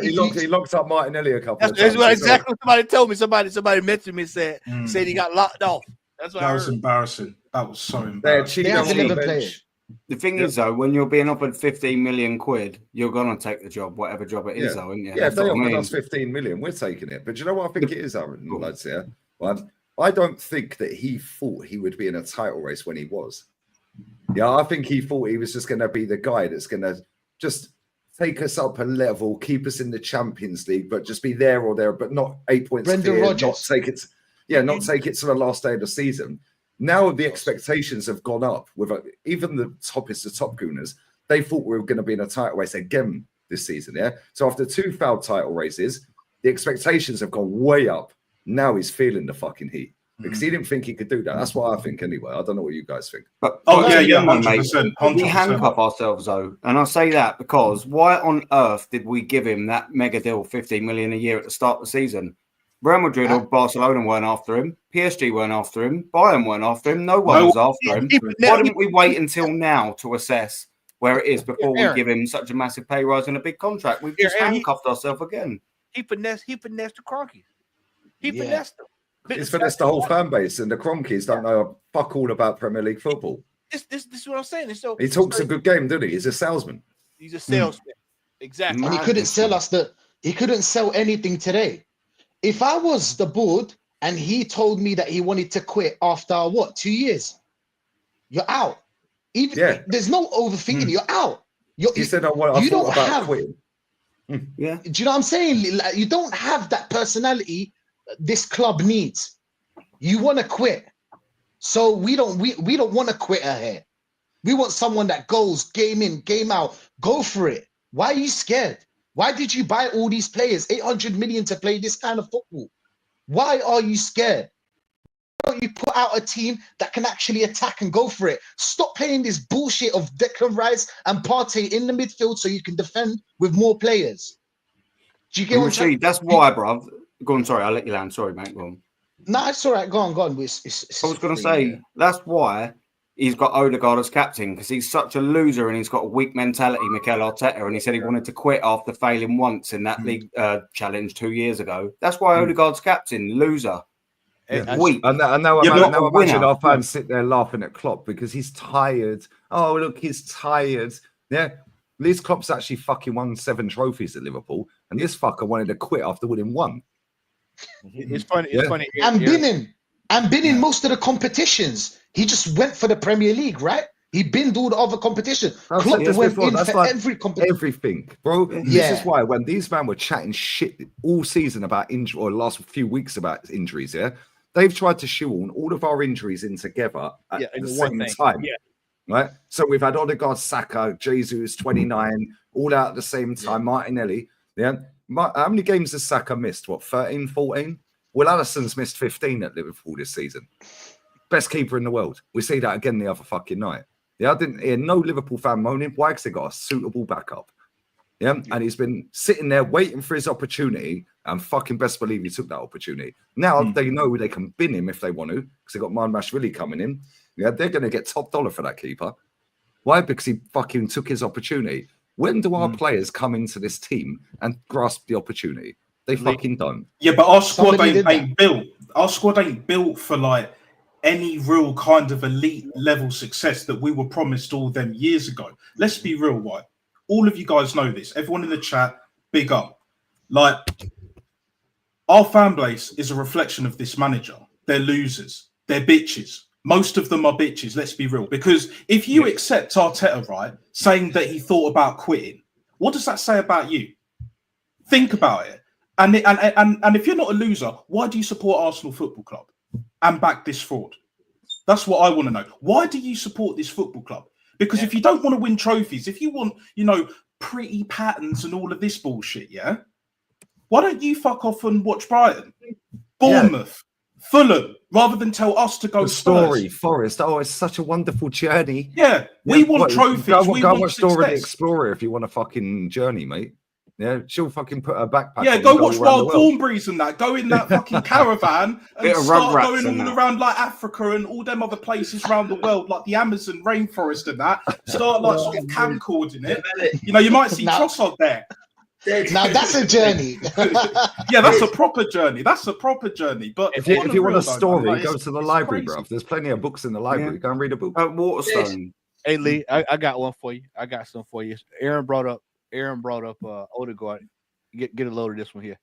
S2: He locked up Martinelli a couple of
S13: That's
S2: times.
S13: what
S2: as well.
S13: exactly somebody told me. Somebody mentioned me, said he got locked off. That's what
S12: That
S13: I
S12: was
S13: heard.
S12: embarrassing. That was so
S2: They
S12: embarrassing.
S9: They have
S2: on the
S9: 11
S2: bench.
S9: players.
S4: The thing is, though, when you're being offered 15 million quid, you're gonna take the job, whatever job it is, though, isn't you?
S2: Yeah, if
S4: That's
S2: they
S4: what I
S2: offered
S4: mean.
S2: us 15 million, we're taking it. But do you know what I think it is, Aaron, lads, yeah? Well, I don't think that he thought he would be in a title race when he was. Yeah, I think he thought he was just going to be the guy that's going to just take us up a level, keep us in the Champions League, but just be there or there, but not 8 points
S9: Brendan
S2: clear,
S9: Rodgers.
S2: not take it. Yeah, not take it to the last day of the season. Now the expectations have gone up. With even the toppest of top gooners, they thought we were going to be in a title race again this season. Yeah, so after 2 failed title races, the expectations have gone way up. Now he's feeling the fucking heat because he didn't think he could do that. That's what I think anyway. I don't know what you guys think.
S4: But
S12: yeah,
S4: again,
S12: 100%.
S4: We handcuff ourselves, though, and I say that because why on earth did we give him that mega deal, 15 million a year at the start of the season? Real Madrid or Barcelona weren't after him. PSG weren't after him. Bayern weren't after him. No one was after him. Why didn't we wait until now to assess where it is before we give him such a massive pay rise and a big contract? We've just handcuffed ourselves again.
S13: He finessed the Cronkies. He finessed them.
S2: It's finessed the whole fan base, and the Cronkies don't know fuck all about Premier League football.
S13: This is what I'm saying. So
S2: He talks a good game, doesn't he? He's a salesman.
S13: He's a salesman. Exactly.
S9: And he couldn't sell us he couldn't sell anything today. If I was the board and he told me that he wanted to quit after 2 years, you're out. There's no overthinking. You're out.
S2: He said, I thought about quitting.
S4: Yeah.
S9: Do you know what I'm saying? Like, you don't have that personality this club needs. You want to quit. So we don't want to quit here. We want someone that goes game in, game out. Go for it. Why are you scared? Why did you buy all these players? 800 million to play this kind of football. Why are you scared? Why don't you put out a team that can actually attack and go for it? Stop playing this bullshit of Declan Rice and Partey in the midfield so you can defend with more players. Do you get what I'm saying?
S4: That's why, bruv. Go on, sorry, I'll let you land. Sorry, mate. Go on.
S9: No, it's all right. Go on. I
S4: was going to say, that's why he's got Odegaard as captain, because he's such a loser and he's got a weak mentality, Mikel Arteta, and he said he wanted to quit after failing once in that league challenge 2 years ago. That's why Odegaard's captain, loser. Weak.
S2: And now imagine our fans sit there laughing at Klopp because he's tired. Oh, look, he's tired. Yeah. Liz Klopp's actually fucking won 7 trophies at Liverpool, and this fucker wanted to quit after winning 1.
S13: It's funny. It's funny.
S9: And been in most of the competitions. He just went for the Premier League, right? He binned all the other competitions. Klopp went in for like every competition.
S2: Everything, bro. This is why when these men were chatting shit all season about injury, or the last few weeks about injuries, they've tried to shoehorn all of our injuries in together at the same time. Yeah. Right? So we've had Odegaard, Saka, Jesus, 29, all out at the same time, Martinelli. Yeah. How many games has Saka missed? What, 13, 14? Well, Alisson's missed 15 at Liverpool this season. Best keeper in the world. We see that again the other fucking night. Yeah, I didn't hear no Liverpool fan moaning. Why? Because they got a suitable backup. Yeah, and he's been sitting there waiting for his opportunity, and fucking best believe he took that opportunity. Now they know they can bin him if they want to, because they got Marmashvili coming in. Yeah, they're going to get top dollar for that keeper. Why? Because he fucking took his opportunity. When do our players come into this team and grasp the opportunity? They fucking don't.
S12: Yeah, but our squad ain't built. Our squad ain't built for like any real kind of elite level success that we were promised all them years ago. Let's be real, right? All of you guys know this. Everyone in the chat, big up. Like, our fan base is a reflection of this manager. They're losers. They're bitches. most of them are bitches. Let's be real. Because if you accept Arteta, right, saying that he thought about quitting, what does that say about you? Think about it. And if you're not a loser, why do you support Arsenal Football Club and back this fraud? That's what I want to know. Why do you support this football club? Because if you don't want to win trophies, if you want, you know, pretty patterns and all of this bullshit, yeah, why don't you fuck off and watch Brighton, Bournemouth, Fulham, rather than tell us to go
S2: The
S12: Spurs?
S2: Story, Forest. Oh, it's such a wonderful journey.
S12: Yeah, we want trophies.
S2: Go
S12: we
S2: and
S12: want
S2: watch Dora the
S12: success.
S2: Explorer if you want a fucking journey, mate. Yeah, she'll fucking put her backpack
S12: Yeah,
S2: on
S12: go
S2: and
S12: watch
S2: around the
S12: Wild
S2: world.
S12: Thornberries and that. Go in that fucking caravan and
S4: Bit of
S12: start
S4: Rugrats
S12: going
S4: and
S12: all
S4: that.
S12: around like Africa and all them other places around the world, like the Amazon rainforest and that. Start like sort of camcording it. You know, you might see Trossard there.
S9: Now that's a journey.
S12: Yeah, that's a proper journey. That's a proper journey. But
S2: If you want
S12: real
S2: a story,
S12: though,
S2: go to the library,
S12: crazy.
S2: bruv. There's plenty of books in the library. Go and read a book.
S4: Waterstone.
S13: Hey Lee, I got one for you. I got some for you. Aaron brought up Odegaard. Get a load of this one here.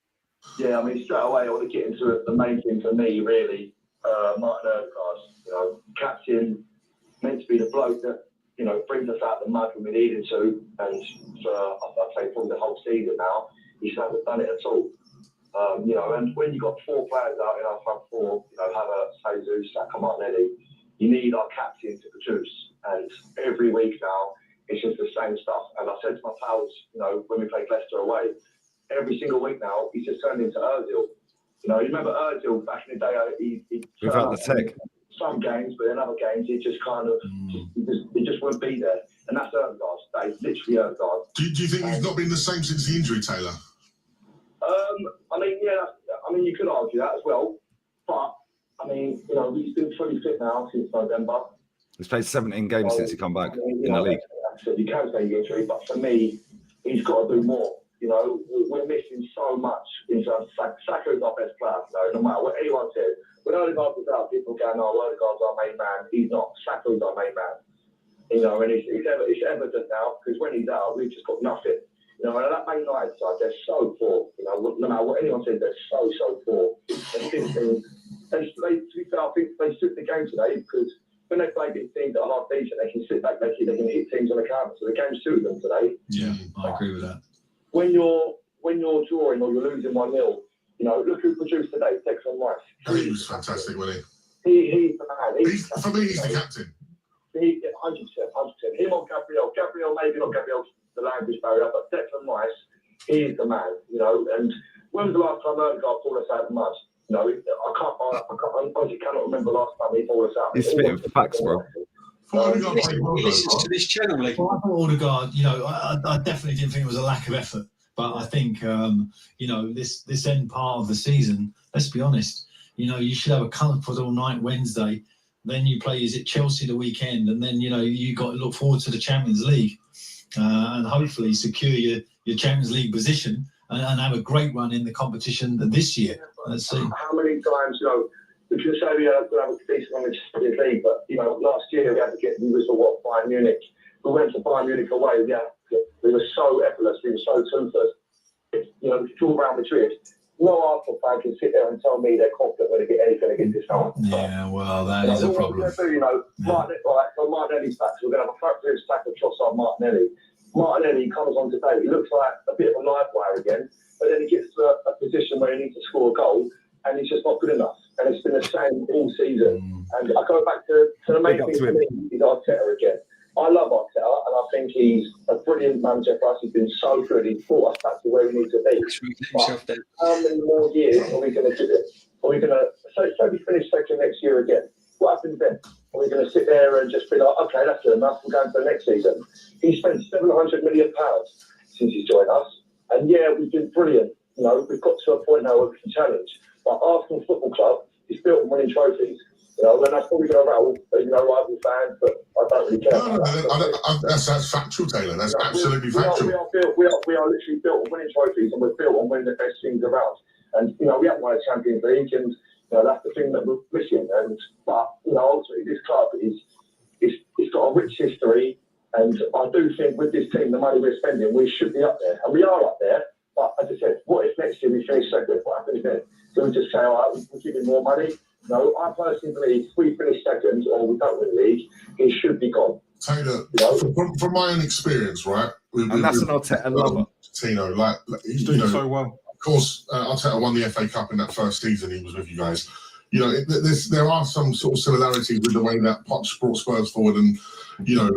S7: Yeah, I mean, straight away, I want to get into it. The main thing for me, really, Martin Odegaard, you know, captain, meant to be the bloke that, you know, brings us out of the mud when we need him to. And for, I'd say, probably the whole season now, he's never done it at all. You know, and when you've got 4 players out in our front 4, you know, Havertz, Jesus, Saka, Martinelli, you need our captain to produce. And every week now, it's just the same stuff. And I said to my pals, you know, when we played Leicester away, every single week now, he's just turned into Ozil. You know, you remember Ozil back in the day? He
S2: Without the tech.
S7: Some games, but in other games, he just kind of, he just wouldn't be there. And that's Odegaard's day, literally Odegaard.
S14: Do you think he's not been the same since the injury, Taylor?
S7: I mean, yeah, I mean, you could argue that as well. But, I mean, you know, he's been fully fit now since November.
S2: He's played 17 games since he come back in the league.
S7: You can say injury, but for me, he's got to do more. You know, we're missing so much in terms of Saka's our best player. You know, no matter what anyone says. When Odegaard was out, people go, no, Odegaard's our main man. He's not. Saka's our main man. You know, and it's evident now because when he's out, we've just got nothing. You know, and that Man United side, they're so poor. You know, no matter what anyone says, they're so poor. I think they took the game today because when they play big teams that are half decent, they can sit back, they can hit teams on the counter. So the game suited them today.
S14: Yeah, I agree with that.
S7: When you're drawing or you're losing 1-0, you know, look who produced today, Declan Rice.
S14: He was fantastic, wasn't
S7: He's the man.
S14: For me, he's the captain.
S7: 100%. Him or Gabriel. Gabriel, maybe not Gabriel's the language barrier, but Declan Rice, he is the man, you know. And when was the last time Odegaard pulled us out of the mud? You know, I honestly cannot remember the last time he pulled us out.
S2: He's spitting facts, bro.
S5: He listens to this channel, Lee.
S15: Well, I thought Odegaard, you know, I definitely didn't think it was a lack of effort, but I think, you know, this end part of the season, let's be honest, you know, you should have a comfortable night Wednesday, then you play, is it Chelsea the weekend, and then, you know, you got to look forward to the Champions League and hopefully secure your Champions League position and have a great run in the competition this year. Let's see.
S7: How many times, you know, we could say we have a decent run in the Champions League, but, you know, last year we was for what, Bayern Munich. We went to Bayern Munich away, we were so effortless, we were so toothless. You know, we could draw around Madrid. No Arsenal fan can sit there and tell me they're confident they're going to get anything against this time.
S15: Yeah, well, that is a problem.
S7: You know, Martinelli's back, so we're going to have a factory stack of Trossard Martinelli. Martinelli comes on today, he looks like a bit of a live wire again, but then he gets to a position where he needs to score a goal, and he's just not good enough. And it's been the same all season. And I go back to the main thing for me, is Arteta again. I love Arteta, and I think he's a brilliant manager for us. He's been so good. He's brought us back to where we need to be. But how many more years are we going to do it? Are we going to say we finish second next year again? What happens then? Are we going to sit there and just be like, okay, that's good enough, we're going for the next season? He spent £700 million since he's joined us. And yeah, we've been brilliant. You know, we've got to a point now where we can challenge. But Arsenal Football Club is built on winning trophies. You know, and that's probably going to rattle, you know, rival fans, but I don't really care.
S14: No, that's factual, Taylor. That's absolutely factual.
S7: We are literally built on winning trophies, and we're built on winning the best things around. And, you know, we haven't won a Champions League, and, you know, that's the thing that we're missing. But, you know, ultimately, this club it's got a rich history, and I do think with this team, the money we're spending, we should be up there. And we are up there, but as I said, what if next year we finish second? What happens then? Do we just say, all right, we're giving more money? No, I personally believe if we finish second or we don't win the league, he should be gone.
S14: Taylor, from my own experience, right?
S2: And that's an Arteta lover.
S14: Tino,
S12: He's doing so well.
S14: Of course, Arteta won the FA Cup in that first season he was with you guys. You know, there are some sort of similarities with the way that Poch brought Spurs forward, and you know,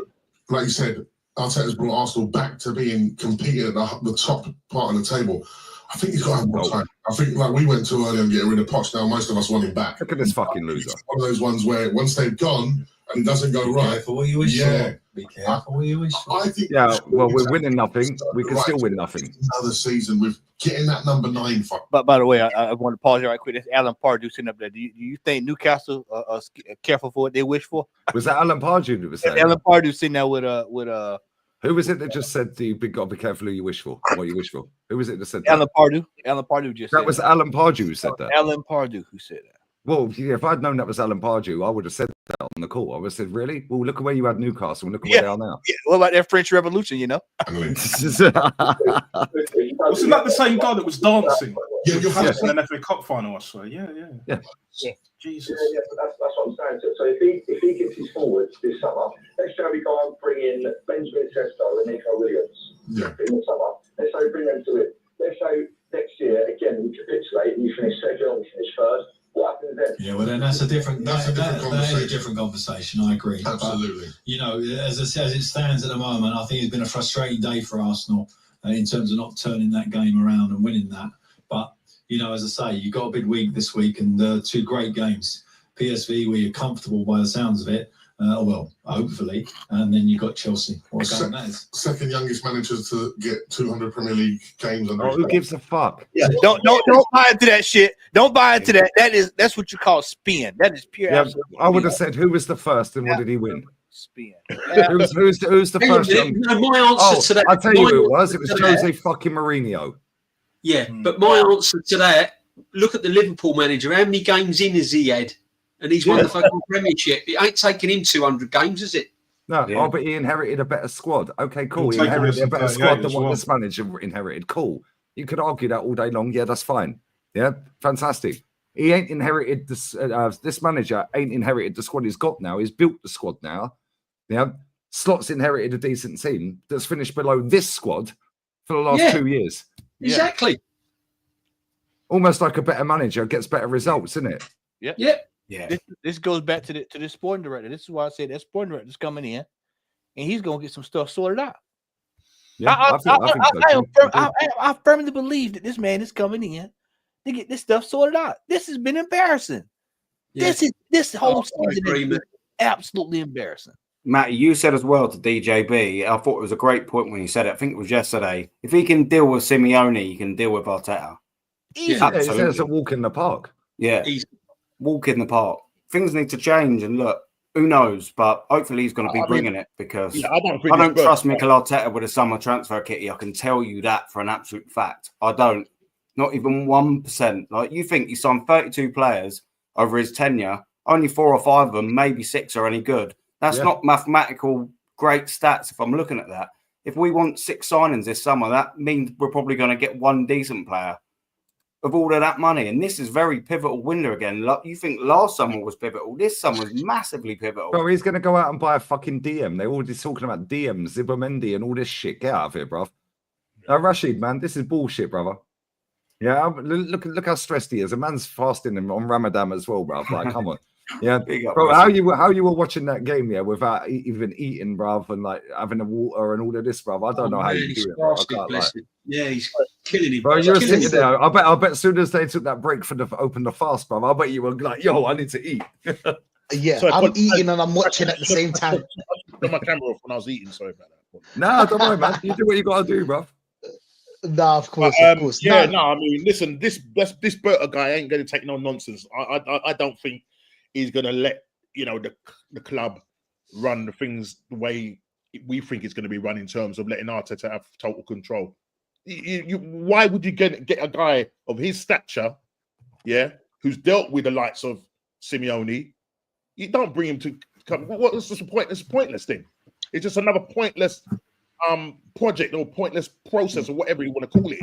S14: like you said, Arteta's brought Arsenal back to being competing at the top part of the table. I think he's got to have more time. I think we went too early on getting rid of Poch. Now most of us want him back.
S2: Look at this fucking loser.
S14: It's one of those ones where once they've gone and it doesn't go right.
S15: Careful what you wish for. Be careful what you wish for.
S14: I think.
S2: Yeah, well, we're winning nothing. We can still win nothing.
S14: Another season with getting that number 9.
S13: But by the way, I want to pause here right quick. That's Alan Pardew sitting up there. Do you think Newcastle are careful for what they wish for?
S2: Was that Alan Pardew that was saying?
S13: Alan Pardew sitting there with
S2: Who was it that just said you've got to be careful who you wish for? What you wish for? Who was it that said that?
S13: Alan Pardew. Alan Pardew just
S2: that
S13: said
S2: was
S13: that.
S2: Alan Pardew who said that.
S13: Alan Pardew who said that.
S2: Well, yeah, if I'd known that was Alan Pardew, I would have said that on the call. I would have said, really? Well, look at where you had Newcastle and look at where they are now.
S13: Yeah. What about that French Revolution, you know?
S12: Wasn't that the same guy that was dancing?
S14: Yeah, you're
S12: in an FA Cup final, I swear. Yeah. Jesus.
S7: Yeah, that's what I'm saying. So if he gets his forwards this summer, let's say we go and bring in Benjamin Sesto and Nico Williams in the summer. Let's say we bring them to it. Let's say next year, again, we capitulate and you finish second and we finish first. What happens then?
S15: Yeah, well, then that's a different conversation. I agree.
S14: Absolutely.
S15: But, you know, as it stands at the moment, I think it's been a frustrating day for Arsenal in terms of not turning that game around and winning that. But, you know, as I say, you got a big week this week and 2 great games. PSV, where you're comfortable by the sounds of it. Well, hopefully. And then you got Chelsea. What a game that is.
S14: Second youngest manager to get 200 Premier League games.
S2: Oh, who gives a fuck?
S13: Yeah, don't buy into that shit. Don't buy into that. That's what you call spin. That is pure.
S2: Yeah, I would have said who was the first and what did he win?
S13: Spin.
S2: Who's the first?
S5: My answer to that.
S2: I'll tell you who it was. It was Jose fucking Mourinho.
S5: Yeah, but my answer to that: look at the Liverpool manager. How many games in has he had? And he's won the fucking Premiership. It ain't taking him 200 games, is it?
S2: No, but he inherited a better squad. Okay, cool. He inherited a better squad than what this manager inherited. Cool. You could argue that all day long. Yeah, that's fine. Yeah, fantastic. He ain't inherited this. This manager ain't inherited the squad he's got now. He's built the squad now. Yeah, Slot's inherited a decent team that's finished below this squad for the last 2 years.
S5: Exactly.
S13: Almost like a better manager gets better results, isn't it?
S5: Yeah.
S13: This goes back to the sporting director. This is why I say that sporting director is coming in, and he's gonna get some stuff sorted out.
S2: Yeah,
S13: I firmly believe that this man is coming in to get this stuff sorted out. This has been embarrassing.
S5: Yeah.
S13: This whole season has been absolutely embarrassing.
S4: Matty, you said as well to DJB, I thought it was a great point when you said it. I think it was yesterday. If he can deal with Simeone, he can deal with Arteta.
S2: Absolutely. It's a walk in the park.
S4: Yeah. Walk in the park. Things need to change, and look, who knows? But hopefully he's going to be bringing it because I don't trust Mikel Arteta with a summer transfer kitty. I can tell you that for an absolute fact. I don't. Not even 1%. Like, you think he signed 32 players over his tenure, only 4 or 5 of them, maybe 6 are any good. That's not mathematical great stats if I'm looking at that. If we want 6 signings this summer, that means we're probably going to get 1 decent player of all of that money. And this is very pivotal window again. Like, you think last summer was pivotal. This summer was massively pivotal.
S2: So he's going to go out and buy a fucking DM. They're already talking about DM, Zibamendi and all this shit. Get out of here, bruv. Rachid, man, this is bullshit, brother. Yeah, look how stressed he is. A man's fasting on Ramadan as well, bruv. Like, come on. Yeah, bro, how you were watching that game, without even eating, bruv, and like having the water and all of this, bruv. I don't know how you do it, bro. I can't, like...
S5: Yeah, he's killing him.
S2: Bro, you're sitting there. I bet as soon as they took that break for the open the fast, bruv, I bet you were like, yo, I need to eat.
S9: Yeah, sorry, I'm eating and I'm watching at the same time.
S6: Got my camera off when I was eating. Sorry about that.
S2: Nah, don't worry, man. You do what you gotta do, bruv.
S9: Nah, of course,
S6: of course. Yeah, no, I mean, listen, this Berta guy ain't going to take no nonsense. I don't think he's going to let the club run the things the way we think it's going to be run in terms of letting Arteta have total control. Why would you get a guy of his stature, who's dealt with the likes of Simeone? You don't bring him to come. What's the point? It's a pointless thing. It's just another pointless project or pointless process or whatever you want to call it.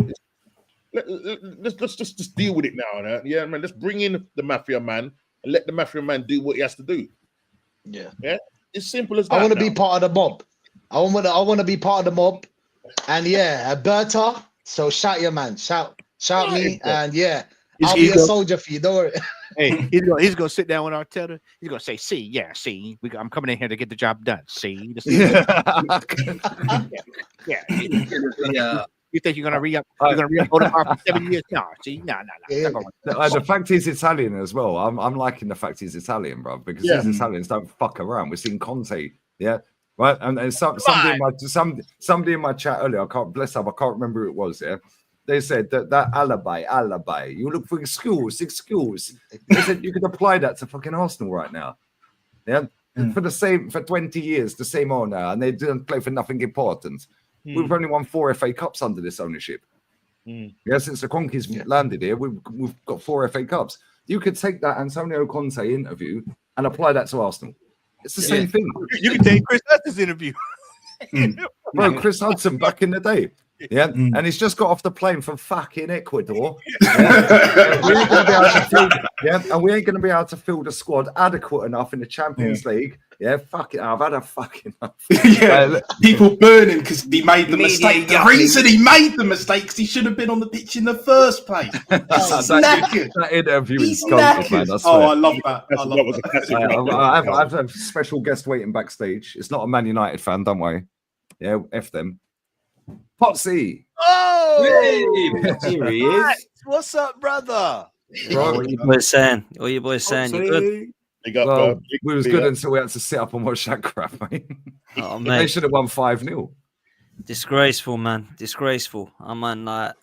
S6: Let's just deal with it now. Yeah, man. Let's bring in the mafia man. and let the mafia man do what he has to do.
S9: Yeah.
S6: Yeah. It's simple as that.
S9: I want to
S6: now.
S9: be part of the mob. I want to be part of the mob. And yeah, Berta. So shout your man. Shout me. And yeah, I'll be a soldier for you. Don't worry.
S13: Hey, he's gonna sit down with Arteta. He's gonna say, "See, I'm coming in here to get the job done. See, You think you're gonna re-up? You're gonna re-up Odegaard for 7 years? No, see, no.
S2: The fact he's Italian as well. I'm liking the fact he's Italian, bro, because these Italians don't fuck around. We're seeing Conte, yeah, right. And somebody in my chat earlier, I can't remember who it was. Yeah, they said that alibi. You look for excuse. They said you could apply that to fucking Arsenal right now. Yeah, for 20 years, the same owner, and they didn't play for nothing important. We've only won 4 FA Cups under this ownership. Yeah, since the Cronkies landed here, we've got 4 FA Cups. You could take that Antonio Conte interview and apply that to Arsenal. It's the same thing.
S13: You can take Chris Hudson's interview.
S2: Bro, Chris Hudson back in the day. Yeah, and he's just got off the plane from fucking Ecuador. Yeah. We ain't gonna be able to field, and we ain't going to be able to field a squad adequate enough in the Champions League. Yeah, fuck it. I've had a fucking
S12: people burning because he made the mistake. The reason he made the mistake is he should have been on the pitch in the first place.
S2: That interview is golden, man.
S12: I love that.
S2: I have a special guest waiting backstage. It's not a Man United fan, don't worry. Yeah, F them. Potsy.
S13: Oh,
S16: here he is.
S13: What's up, brother?
S16: What you boys saying? You good?
S2: We was good until we had to sit up and watch that crap, mate.
S16: Oh, mate.
S2: They should have won 5-0.
S16: Disgraceful, man. Disgraceful. I mean, like,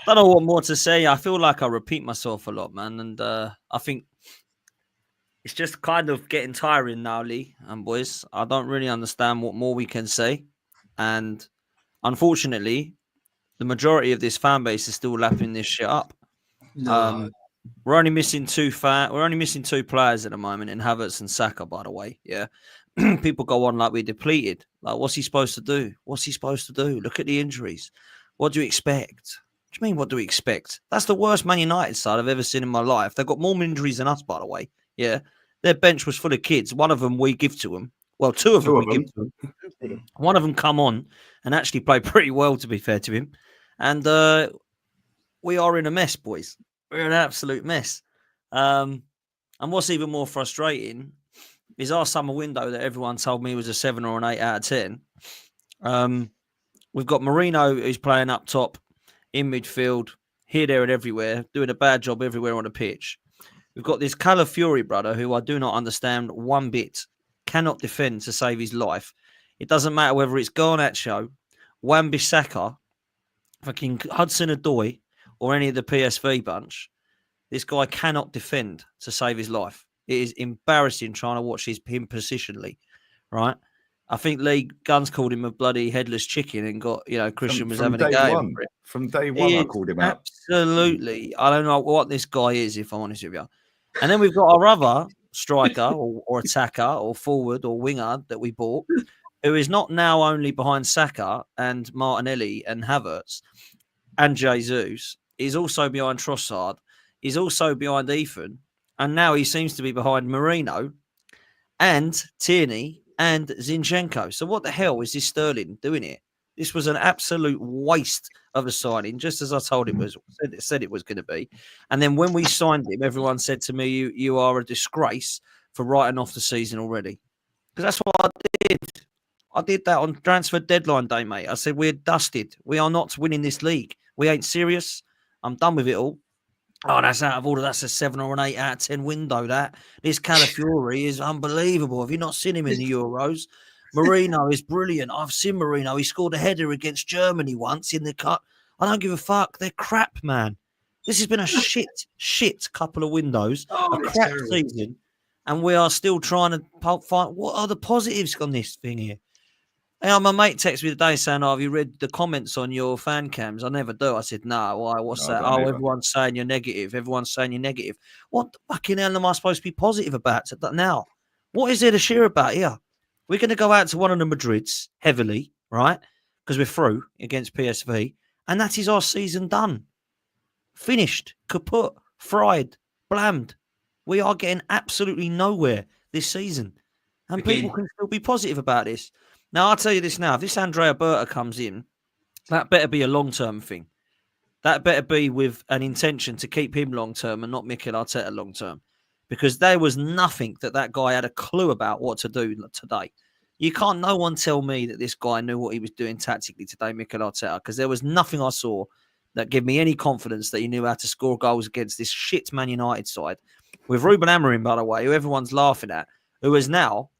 S16: I don't know what more to say. I feel like I repeat myself a lot, man. And I think it's just kind of getting tiring now, Lee and boys. I don't really understand what more we can say. And unfortunately, the majority of this fan base is still lapping this shit up.
S5: No.
S16: We're only missing two players at the moment in Havertz and Saka, by the way. Yeah. People go on like we're depleted. Like, what's he supposed to do? Look at the injuries. What do you expect? What do you mean, what do we expect? That's the worst Man United side I've ever seen in my life. They've got more injuries than us, by the way. Yeah. Their bench was full of kids. One of them we give to them. Well, two of them we give to them. One of them come on and actually played pretty well, to be fair to him. And we are in a mess, boys. We're in an absolute mess. And what's even more frustrating is our summer window that everyone told me was a 7 or an 8 out of 10. We've got Marino, who's playing up top, in midfield, here, there, and everywhere, doing a bad job everywhere on the pitch. We've got this Calafiori brother, who I do not understand one bit, cannot defend to save his life. It doesn't matter whether it's Garnacho, Wan-Bissaka, fucking Hudson-Odoi, or any of the PSV bunch. This guy cannot defend to save his life. It is embarrassing trying to watch him positionally, right? I think Lee Guns called him a bloody headless chicken and got, Christian was having a game.
S2: From day one, I called him out.
S16: Absolutely. I don't know what this guy is, if I'm honest with you. And then we've got our other striker or attacker or forward or winger that we bought, who is not now only behind Saka and Martinelli and Havertz and Jesus. He's also behind Trossard. He's also behind Ethan. And now he seems to be behind Marino and Tierney and Zinchenko. So what the hell is this Sterling doing it? This was an absolute waste of a signing, just as I told him said it was going to be. And then when we signed him, everyone said to me, you are a disgrace for writing off the season already. Because that's what I did. I did that on transfer deadline day, mate. I said, we're dusted. We are not winning this league. We ain't serious. I'm done with it all. Oh, that's out of order. That's a 7 or an 8 out of 10 window, that. This Calafiori is unbelievable. Have you not seen him in the Euros? Marino is brilliant. I've seen Marino. He scored a header against Germany once in the cup. I don't give a fuck. They're crap, man. This has been a shit couple of windows. A crap season. And we are still trying to find what are the positives on this thing here. Hey, my mate texted me today saying, have you read the comments on your fan cams? I never do. I said, no. Why? What's that? Oh, everyone's saying you're negative. Everyone's saying you're negative. What the fucking hell am I supposed to be positive about now? What is there to share about here? We're going to go out to one of the Madrids heavily, right? Because we're through against PSV. And that is our season done. Finished. Kaput. Fried. Blammed. We are getting absolutely nowhere this season. And people can still be positive about this. Now, I'll tell you this now. If this Andrea Berta comes in, that better be a long-term thing. That better be with an intention to keep him long-term and not Mikel Arteta long-term. Because there was nothing that guy had a clue about what to do today. No one tell me that this guy knew what he was doing tactically today, Mikel Arteta, because there was nothing I saw that gave me any confidence that he knew how to score goals against this shit Man United side. With Ruben Amorim, by the way, who everyone's laughing at, who is now,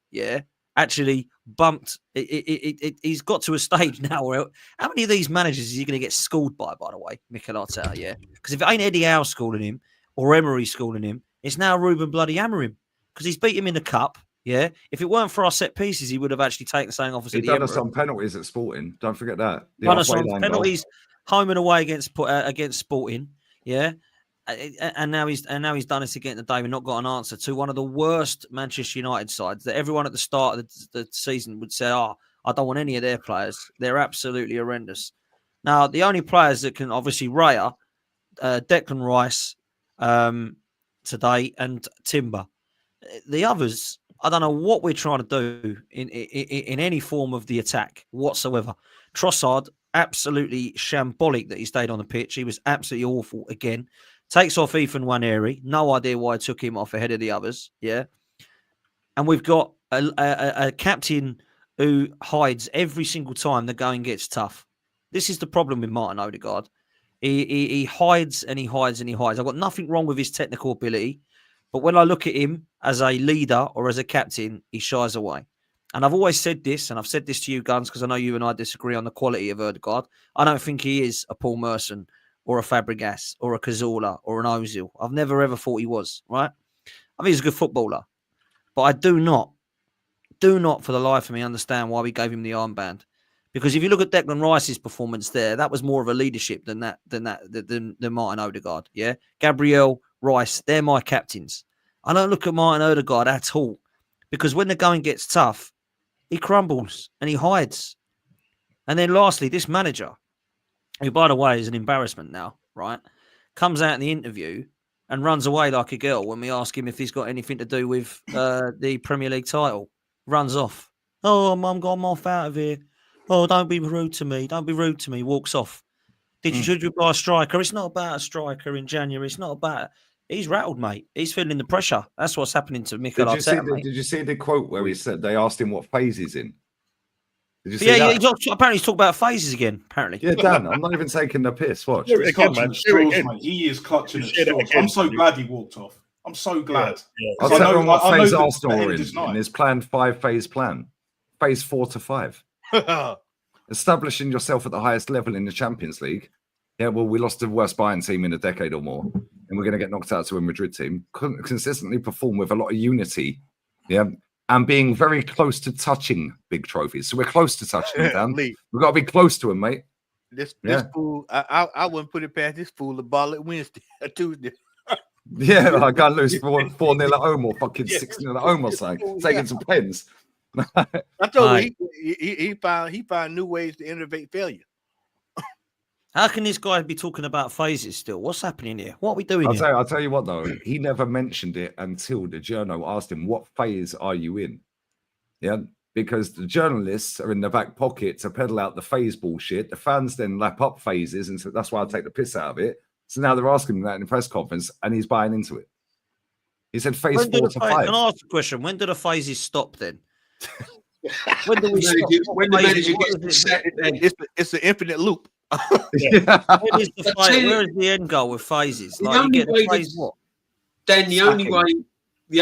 S16: actually bumped. He's got to a stage now where how many of these managers is he going to get schooled by the way, Mikel Arteta, Because if it ain't Eddie Howe schooling him or Emery schooling him, it's now Ruben bloody Amorim because he's beat him in the cup. Yeah, if it weren't for our set pieces, he would have actually taken something off us.
S2: He done us on penalties at Sporting. Don't forget that.
S16: Done us on penalties, home and away against Sporting. Yeah, and now he's done us again today. We've not got an answer to one of the worst Manchester United sides that everyone at the start of the season would say, "Oh, I don't want any of their players. They're absolutely horrendous." Now, the only players that can obviously Raya, Declan Rice today, and Timber. The others, I don't know what we're trying to do in any form of the attack whatsoever. Trossard, absolutely shambolic that he stayed on the pitch. He was absolutely awful again. Takes off Ethan Nwaneri. No idea why I took him off ahead of the others. Yeah. And we've got a captain who hides every single time the going gets tough. This is the problem with Martin Odegaard. He hides and he hides and he hides. I've got nothing wrong with his technical ability. But when I look at him as a leader or as a captain, he shies away. And I've always said this, and I've said this to you, Guns, because I know you and I disagree on the quality of Odegaard. I don't think he is a Paul Merson or a Fabregas or a Cazorla or an Ozil. I've never, ever thought he was, right? I think he's a good footballer. But I do not for the life of me understand why we gave him the armband. Because if you look at Declan Rice's performance there, that was more of a leadership than Martin Odegaard, yeah? Gabriel, Rice, they're my captains. I don't look at Martin Odegaard at all because when the going gets tough, he crumbles and he hides. And then lastly, this manager, who, by the way, is an embarrassment now, right, comes out in the interview and runs away like a girl when we ask him if he's got anything to do with the Premier League title. Runs off. Oh, Mum got him off out of here. Oh, don't be rude to me. Don't be rude to me. Walks off. Should you buy a striker? It's not about a striker in January. It's not about... He's rattled, mate. He's feeling the pressure. That's what's happening to Mikel Arteta, mate.
S2: Did you see the quote where he said they asked him what phase he's in? Did you see that?
S16: Apparently he's talking about phases again, apparently.
S2: Yeah, Dan, I'm not even taking the piss. Watch.
S12: He's clutching at straws, mate. He is clutching at straws. I'm so glad he walked off. I'm so glad.
S2: Yeah. I'll tell you what phase Arsenal are in his planned 5-phase plan. Phase 4 to 5. Establishing yourself at the highest level in the Champions League. Yeah, well, we lost the worst Bayern team in a decade or more, and we're going to get knocked out to a Madrid team. Couldn't consistently perform with a lot of unity, yeah, and being very close to touching big trophies. So we're close to touching them, Dan. We've got to be close to them, mate.
S13: This fool, I wouldn't put it past this fool to ball it Wednesday or Tuesday.
S2: Yeah, I can't lose 4-0 at home or fucking 6-0 at home or something. Taking some pens.
S13: I told you he found new ways to innovate failure.
S16: How can this guy be talking about phases still? What's happening here? What are we doing here?
S2: I'll tell you what, though. He never mentioned it until the journo asked him, what phase are you in? Yeah, because the journalists are in the back pocket to peddle out the phase bullshit. The fans then lap up phases, and so that's why I take the piss out of it. So now they're asking him that in the press conference, and he's buying into it. He said phase 4 to 5.
S16: Can I ask a question? When do the phases stop then? When do we stop?
S13: It's an infinite loop.
S16: Where is the end goal with phases? Like you get the phase what?
S5: Dan, the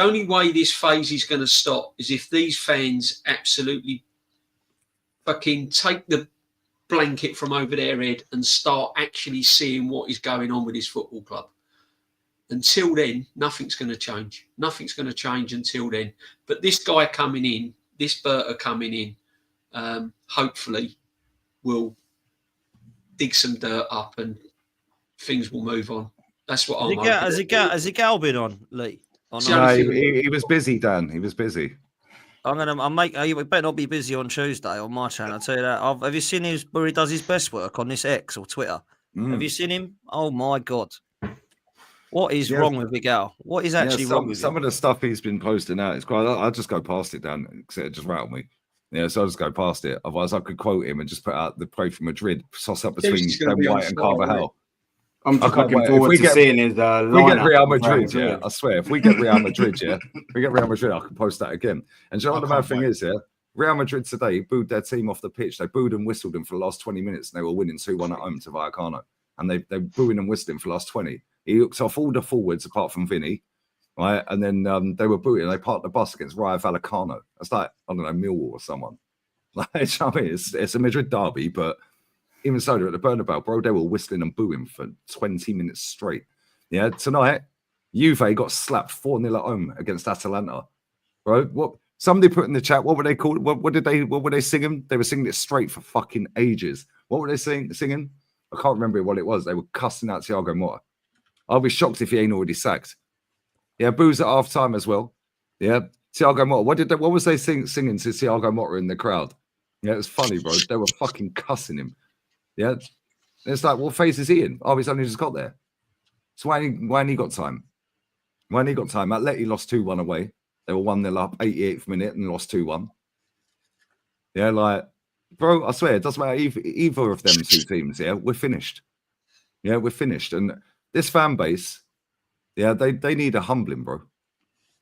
S5: only way this phase is going to stop is if these fans absolutely fucking take the blanket from over their head and start actually seeing what is going on with this football club. Until then, nothing's going to change. Nothing's going to change until then. But this guy coming in, this Berta coming in, hopefully will dig some dirt up and things will move on. That's what I'm hoping.
S16: Has Gal been on, Lee?
S2: No, he was busy, Dan. He was busy.
S16: You better not be busy on Tuesday on my channel. I'll tell you that. Have you seen him where he does his best work on this X or Twitter? Have you seen him? Oh my God. What is wrong with Miguel? What is actually wrong with
S2: some
S16: him?
S2: of the stuff he's been posting out is quite. I'll just go past it, Dan, because it just rattled me. Yeah, so I'll just go past it. Otherwise, I could quote him and just put out the play from Madrid, toss up between Ben White and Carvajal.
S4: I'm just looking
S2: If
S4: forward
S2: we
S4: to
S2: get,
S4: seeing his
S2: if we get
S4: lineup
S2: Real
S4: of Real
S2: Madrid,
S4: Madrid.
S2: yeah, I swear, if we get Real Madrid, yeah, if we get Real Madrid, I can post that again. And do you know what the mad thing is, yeah? Real Madrid today booed their team off the pitch. They booed and whistled them for the last 20 minutes, and they were winning 2-1 at home to Vallecano. And they booing and whistling for the last 20. He hooked off all the forwards apart from Vinny, right? And then they were booting. They parked the bus against Rayo Vallecano. That's like, I don't know, Millwall or someone. Like, I mean, it's a Madrid derby, but even so, they're at the Bernabeu, bro, they were whistling and booing for 20 minutes straight. Yeah, tonight, Juve got slapped 4-0 at home against Atalanta. Bro, what? Somebody put in the chat, what were they called? What were they singing? They were singing it straight for fucking ages. What were they singing? I can't remember what it was. They were cussing out Thiago Motta. I'll be shocked if he ain't already sacked. Yeah, booze at half time as well. Yeah, Thiago Motta. What was they singing to Thiago Motta in the crowd? Yeah, it was funny, bro. They were fucking cussing him. Yeah, and it's like, what phase is he in? Oh, he's only just got there. So why ain't he got time? Why ain't he got time? Atleti lost 2-1 away. They were 1-0 up, 88th minute, and lost 2-1. Yeah, like, bro, I swear, it doesn't matter either of them two teams. Yeah, we're finished. Yeah, we're finished. And this fan base, yeah, they need a humbling, bro.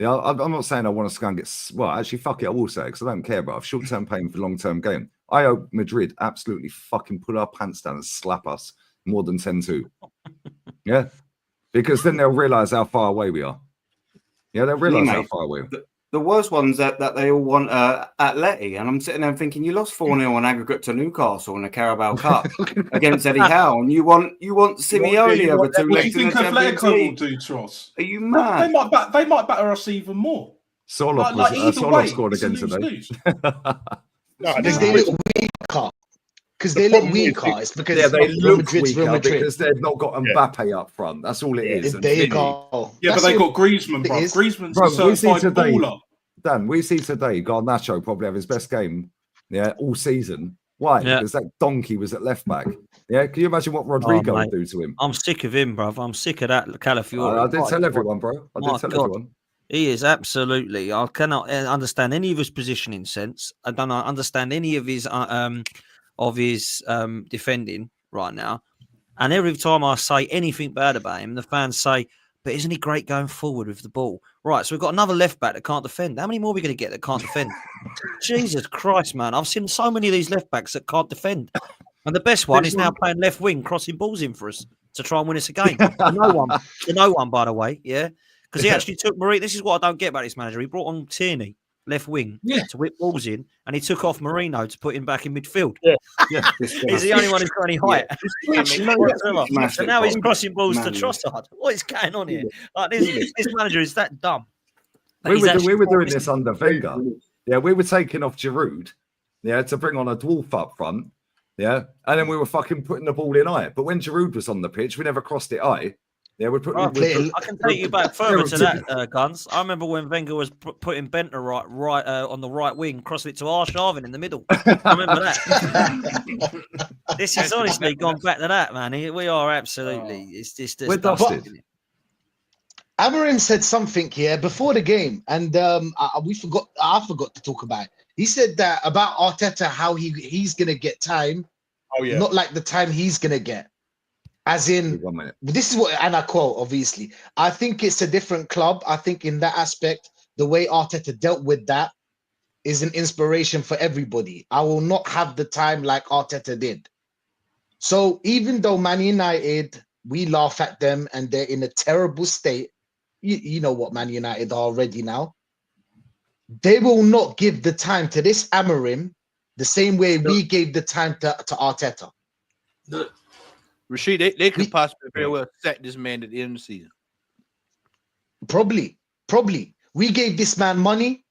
S2: Yeah, I'm not saying I want us to go and get, well, actually, fuck it, I will say it, because I don't care about short-term pain for long-term gain. I hope Madrid absolutely fucking put our pants down and slap us more than 10-2. Yeah, because then they'll realise how far away we are. Yeah, they'll realise how far away.
S4: The worst ones that they all want Atleti, and I'm sitting there thinking, you lost 4-0 on aggregate to Newcastle in the Carabao Cup against Eddie Howe, and you want Simeone over 2
S12: What do you
S4: legs in the
S12: think
S4: Champions
S12: Atletico will
S4: League?
S12: do to us?
S4: Are you mad?
S12: They might batter us even more.
S2: Soloff scored
S12: it's a
S2: again today.
S12: lose-lose.
S9: Because they look weaker. Because they look weaker. It's because
S2: they
S9: Real
S2: look
S9: Madrid's
S2: weaker
S9: Real Madrid.
S2: because they've not got Mbappe up front. That's all it is.
S9: There you go.
S12: Yeah, but they got Griezmann, bro. Griezmann's a certified baller.
S2: Dan, we see today Garnacho probably have his best game, yeah, all season. Why?
S16: Yeah.
S2: Because that donkey was at left back. Yeah, can you imagine what Rodrigo would do to him?
S16: I'm sick of him, bruv. I'm sick of that Calafiore.
S2: I did tell everyone, bro. I did tell everyone.
S16: He is absolutely. I cannot understand any of his positioning sense. I don't understand any of his defending right now. And every time I say anything bad about him, the fans say, "But isn't he great going forward with the ball?" Right. So we've got another left back that can't defend. How many more are we going to get that can't defend? Jesus Christ, man! I've seen so many of these left backs that can't defend. And the best one is now playing left wing, crossing balls in for us to try and win us a game. No one, by the way, yeah. Because he actually took Marino. This is what I don't get about this manager. He brought on Tierney, left wing, to whip balls in, and he took off Marino to put him back in midfield. Yeah. He's the only one who's got any height. And now he's crossing balls to Trossard. What is going on here? Like this manager is that dumb.
S2: We were doing this under Wenger. Yeah, we were taking off Giroud, yeah, to bring on a dwarf up front. Yeah, and then we were fucking putting the ball in high. But when Giroud was on the pitch, we never crossed it high. Yeah, I
S16: can take you back further to that, Guns. I remember when Wenger was putting Benter right on the right wing, crossing it to Arshavin in the middle. I remember that. This is honestly gone back to that, man. We are absolutely. It's just
S2: we're dusted.
S9: Amorim said something here before the game, and I forgot to talk about it. He said that about Arteta, how he's gonna get time.
S6: Oh yeah,
S9: not like the time he's gonna get. As in, this is what, and I quote, obviously, I think it's a different club. I think in that aspect, the way Arteta dealt with that is an inspiration for everybody. I will not have the time like Arteta did. So even though Man United, we laugh at them and they're in a terrible state, you know what Man United are already now. They will not give the time to this Amorim the same way we gave the time to Arteta.
S13: No. Rashid, they could possibly very well sack this man at the end of the season.
S9: Probably. We gave this man money,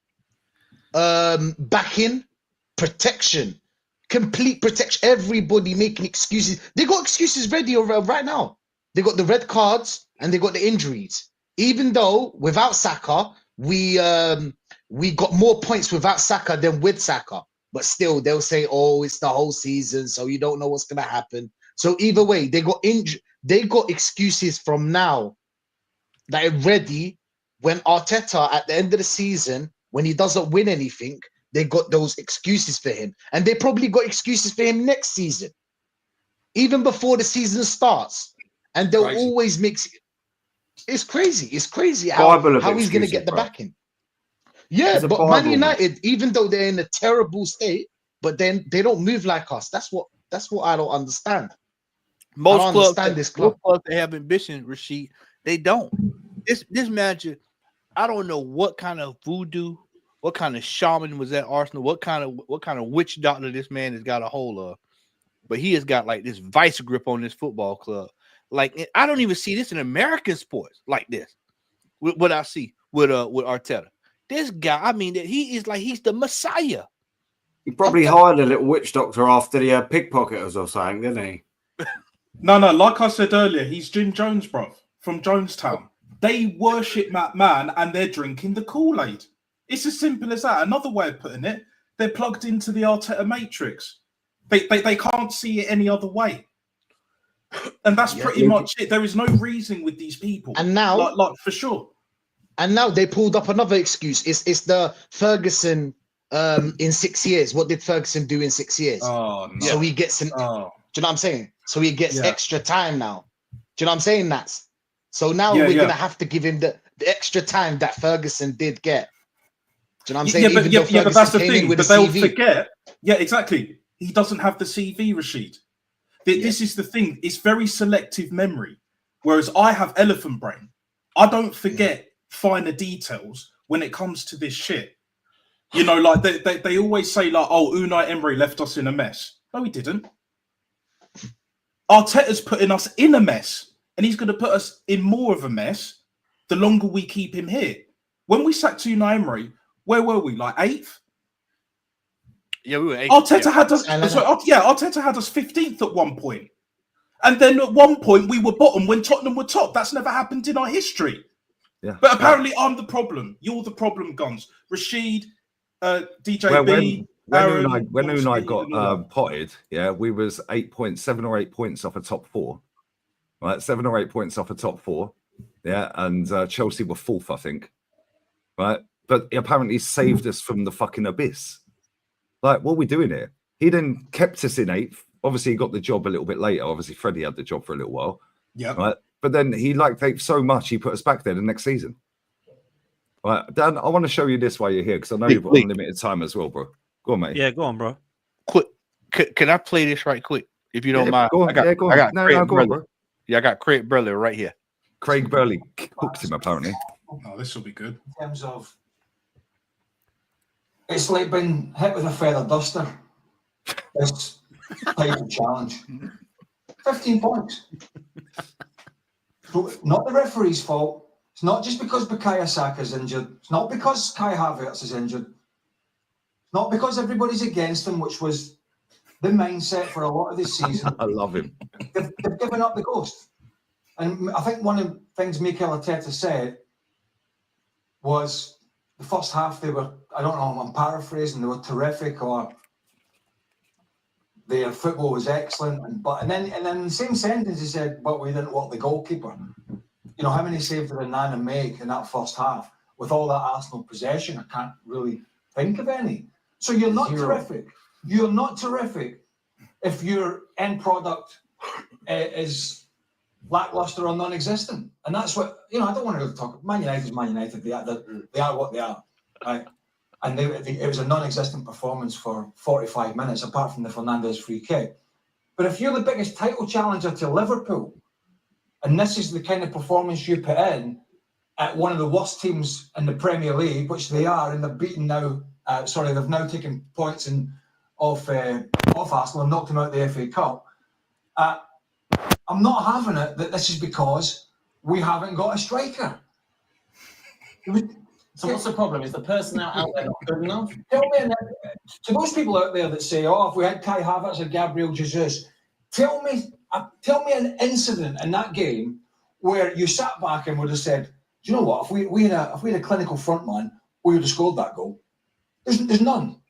S9: backing, protection, complete protection. Everybody making excuses. They got excuses ready right now. They got the red cards and they got the injuries. Even though without Saka, we got more points without Saka than with Saka. But still, they'll say, "Oh, it's the whole season, so you don't know what's gonna happen." So either way, they got excuses from now that are ready when Arteta at the end of the season, when he doesn't win anything, they got those excuses for him. And they probably got excuses for him next season, even before the season starts. And they'll
S5: Crazy.
S9: always mix it. It's crazy. It's crazy
S4: Bible of
S9: how he's going to
S4: excuses,
S9: get the
S4: bro.
S9: backing. Yeah,
S4: It's a
S9: but Man
S4: Bible, man.
S9: United, even though they're in a terrible state, but then they don't move like us. That's what I don't understand. I
S13: Most
S9: don't
S13: clubs,
S9: understand this club.
S13: most clubs that have ambition, Rashid, they don't. This manager, I don't know what kind of voodoo, what kind of shaman was at Arsenal, what kind of witch doctor this man has got a hold of, but he has got like this vice grip on this football club. Like I don't even see this in American sports like this. What I see with Arteta, this guy, I mean, that he is like he's the Messiah.
S4: He probably hired a little witch doctor after the pickpocketers or something, didn't he?
S12: No, like I said earlier, he's Jim Jones, bro, from Jonestown. They worship that man and they're drinking the Kool-Aid. It's as simple as that. Another way of putting it, they're plugged into the Arteta matrix. They can't see it any other way. And that's pretty much it. There is no reasoning with these people.
S9: And now,
S12: like for sure.
S9: And now they pulled up another excuse. It's the Ferguson in 6 years. What did Ferguson do in 6 years?
S12: Oh, no.
S9: So he gets do you know what I'm saying? So he gets extra time now. Do you know what I'm saying? So now we're gonna have to give him the extra time that Ferguson did get. Do you know what I'm saying?
S12: But that's the thing. But they'll
S9: CV.
S12: forget. Yeah, exactly. He doesn't have the CV, Rashid. This is the thing. It's very selective memory. Whereas I have elephant brain. I don't forget finer details when it comes to this shit. You know, like they always say, like, oh, Unai Emery left us in a mess. No, he didn't. Arteta's putting us in a mess, and he's going to put us in more of a mess the longer we keep him here. When we sacked Unai Emery, where were we? Like 8th?
S13: Yeah, we were 8th.
S12: Arteta had us. Arteta had us 15th at one point, and then at one point we were bottom when Tottenham were top. That's never happened in our history.
S2: Yeah.
S12: But apparently, I'm the problem. You're the problem, Guns. Rashid, DJB.
S2: When Unai got potted, we was 7 or 8 points off a top 4. Right, 7 or 8 points off a top 4. Yeah, and Chelsea were 4th, I think. Right, but he apparently saved us from the fucking abyss. Like, what are we doing here? He then kept us in 8th. Obviously, he got the job a little bit later. Obviously, Freddie had the job for a little while.
S12: Yeah.
S2: Right, but then he liked 8th so much, he put us back there the next season. Right, Dan, I want to show you this while you're here because I know you've got unlimited time as well, bro. Go on, mate.
S16: Yeah, go on, bro.
S13: Quick, can I play this right quick? If you don't mind.
S2: Go on. Go on.
S13: I got Craig
S2: go on, bro.
S13: Yeah, I got Craig Burley right here.
S2: Craig Burley hooked him, apparently.
S12: Oh, this will be good.
S17: In terms of, it's like being hit with a feather duster. This type of challenge. 15 points. So, not the referee's fault. It's not just because Bukayo Saka's injured. It's not because Kai Havertz is injured. It's not because everybody's against him, which was the mindset for a lot of this season.
S2: I love him.
S17: They've given up the ghost. And I think one of the things Mikel Arteta said was the first half they were, I don't know, I'm paraphrasing, they were terrific, or their football was excellent. And then in the same sentence he said, but we didn't want the goalkeeper. You know, how many saves did Nana make in that first half? With all that Arsenal possession, I can't really think of any. So you're not terrific. You're not terrific if your end product is lackluster or non-existent. And that's what, you know, I don't want to really talk. Man United is Man United. They are what they are, right? And it was a non-existent performance for 45 minutes, apart from the Fernandes free kick. But if you're the biggest title challenger to Liverpool, and this is the kind of performance you put in at one of the worst teams in the Premier League, which they are, and they've beaten now, they've now taken points off Arsenal and knocked them out of the FA Cup. I'm not having it that this is because we haven't got a striker.
S18: So what's the problem? Is the personnel out there not good enough?
S17: Tell me, to those people out there that say, oh, if we had Kai Havertz or Gabriel Jesus, tell me an incident in that game where you sat back and would have said, do you know what, if we had a clinical front man, we would have scored that goal. There's none.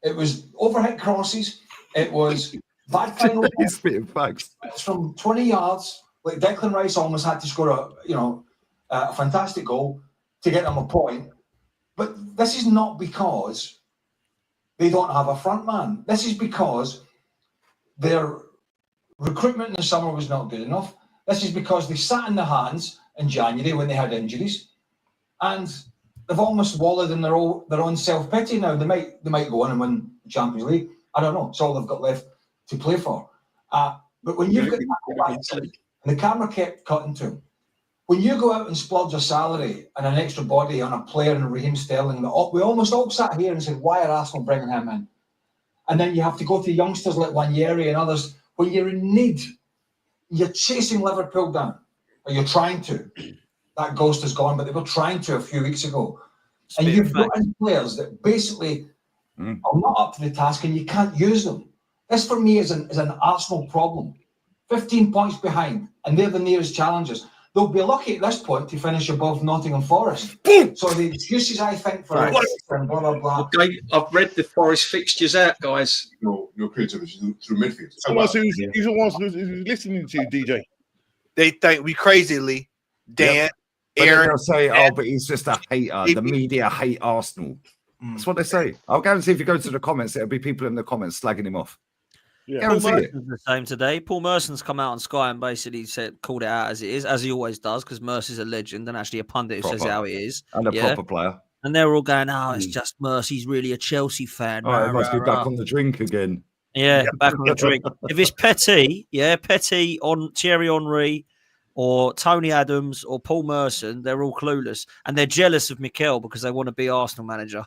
S17: It was overhead crosses. It was bad final.
S2: He's spitting facts.
S17: It's from 20 yards. Like Declan Rice almost had to score a fantastic goal to get them a point. But this is not because they don't have a front man. This is because their recruitment in the summer was not good enough. This is because they sat in their hands in January when they had injuries, and they've almost wallowed in their own self-pity now. They might go on and win the Champions League. I don't know. It's all they've got left to play for. But when you've got the camera kept cutting to him, when you go out and splurge a salary and an extra body on a player in Raheem Sterling, we almost all sat here and said, why are Arsenal bringing him in? And then you have to go to youngsters like Wanyeri and others when you're in need. You're chasing Liverpool down, or you're trying to. That ghost is gone, but they were trying to a few weeks ago. And you've got in players that basically are not up to the task, and you can't use them. This, for me, is an Arsenal problem. 15 points behind, and they're the nearest challengers. They'll be lucky at this point to finish above Nottingham Forest. So the excuses, I think, for
S5: Right.
S17: and blah, blah, blah.
S5: Okay, I've read the Forest fixtures out, guys.
S14: Your creativity through midfield.
S6: He's the ones who's listening to you, DJ.
S13: They think we crazily, Dan,
S2: But then
S13: Aaron.
S2: they'll say, "Oh, but he's just a hater. The media hate Arsenal." That's what they say. I'll guarantee if you go to the comments, there'll be people in the comments slagging him off.
S16: Paul
S2: Guarantee it.
S16: Merson's the same today. Paul Merson's come out on Sky and basically called it out as it is, as he always does, because Mercy's a legend and actually a pundit who says
S2: Proper.
S16: how it is.
S2: And a proper player.
S16: And they're all going, "Oh, it's just Mercy. He's really a Chelsea fan."
S2: Oh, it must be back on the drink again.
S16: Yeah, back on the drink. If it's Petty, on Thierry Henry, or Tony Adams, or Paul Merson, they're all clueless, and they're jealous of Mikel because they want to be Arsenal manager.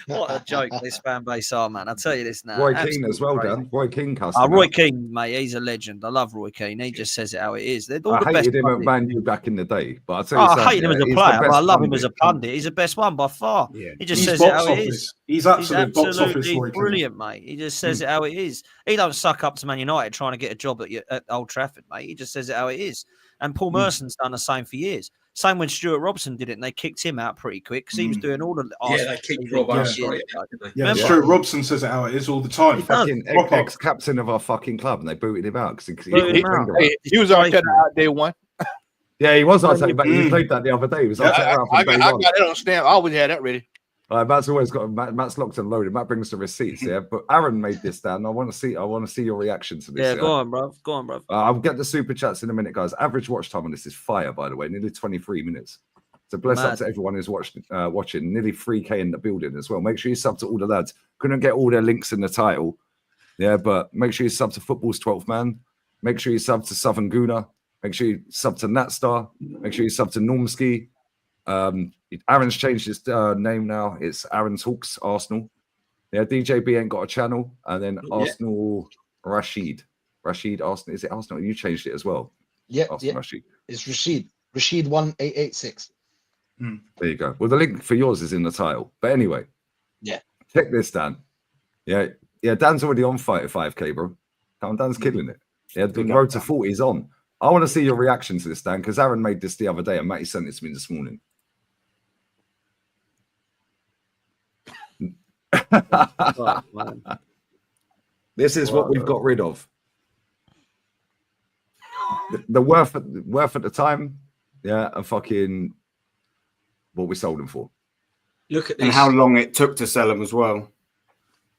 S16: What a joke this fan base are, man! I'll tell you this now.
S2: Roy Keane
S16: Absolutely
S2: as well,
S16: crazy.
S2: Dan. Roy Keane cussed
S16: Roy
S2: him out.
S16: Keane, mate, he's a legend. I love Roy Keane. He just says it how it is. They're all
S2: I
S16: the best.
S2: hated him at
S16: pundits.
S2: Man U back in the day, but I'll tell you
S16: I
S2: something,
S16: hate him as a
S2: he's the
S16: player, but I
S2: best
S16: love him as a
S2: pundit.
S16: pundit. He's the best one by far.
S12: Yeah.
S16: He just
S12: He's
S16: says it
S12: box
S16: how it
S12: office.
S16: is.
S12: He's absolute box office,
S16: absolutely
S12: Roy Keane.
S16: brilliant, mate. He just says it how it is. He don't suck up to Man United trying to get a job at Old Trafford, mate. He just says it how it is. And Paul Merson's done the same for years. Same when Stuart Robson did it, and they kicked him out pretty quick because he was doing all the
S5: they kicked Rob out straight out, didn't they?
S12: Yeah,
S16: Remember?
S12: Stuart Robson says it how it is all the time.
S2: Fucking
S12: Proper.
S2: ex-captain of our fucking club, and they booted him out because he
S13: He was Arteta out day one.
S2: Yeah, he was Arteta, but he played that the other day. He was Arteta out
S13: I
S2: from day
S13: got
S2: one.
S13: it on stamp. I always had that ready.
S2: Matt's always got Matt's locked and loaded. Matt brings the receipts, yeah. But Aaron made this down. I want to see your reaction to this.
S16: Yeah, go on, bro. Go on, bro.
S2: I'll get the super chats in a minute, guys. Average watch time on this is fire, by the way, nearly 23 minutes. So bless up
S16: Mad.
S2: to everyone who's watching. Nearly 3K in the building as well. Make sure you sub to all the lads. Couldn't get all their links in the title, yeah, but make sure you sub to Football's 12th Man. Make sure you sub to Southern Guna. Make sure you sub to Natstar. Make sure you sub to Normski. Aaron's changed his name now. It's Aaron's Hawks Arsenal. Yeah, DJB ain't got a channel, and then Arsenal Rachid Arsenal. Is it Arsenal? You changed it as well.
S9: Yeah,
S2: Arsenal Rachid.
S9: It's Rashid 1886.
S2: There you go. Well, the link for yours is in the title. But anyway,
S9: yeah,
S2: check this, Dan. Yeah. Dan's already on 5K, bro. Dan's killing it. Yeah, the road to 40 is on. I want to see your reaction to this, Dan, because Aaron made this the other day, and Matty sent it to me this morning. This is what we've got rid of. The worth at the time, yeah, and fucking what we sold them for.
S5: Look at this.
S4: And how long it took to sell them as well.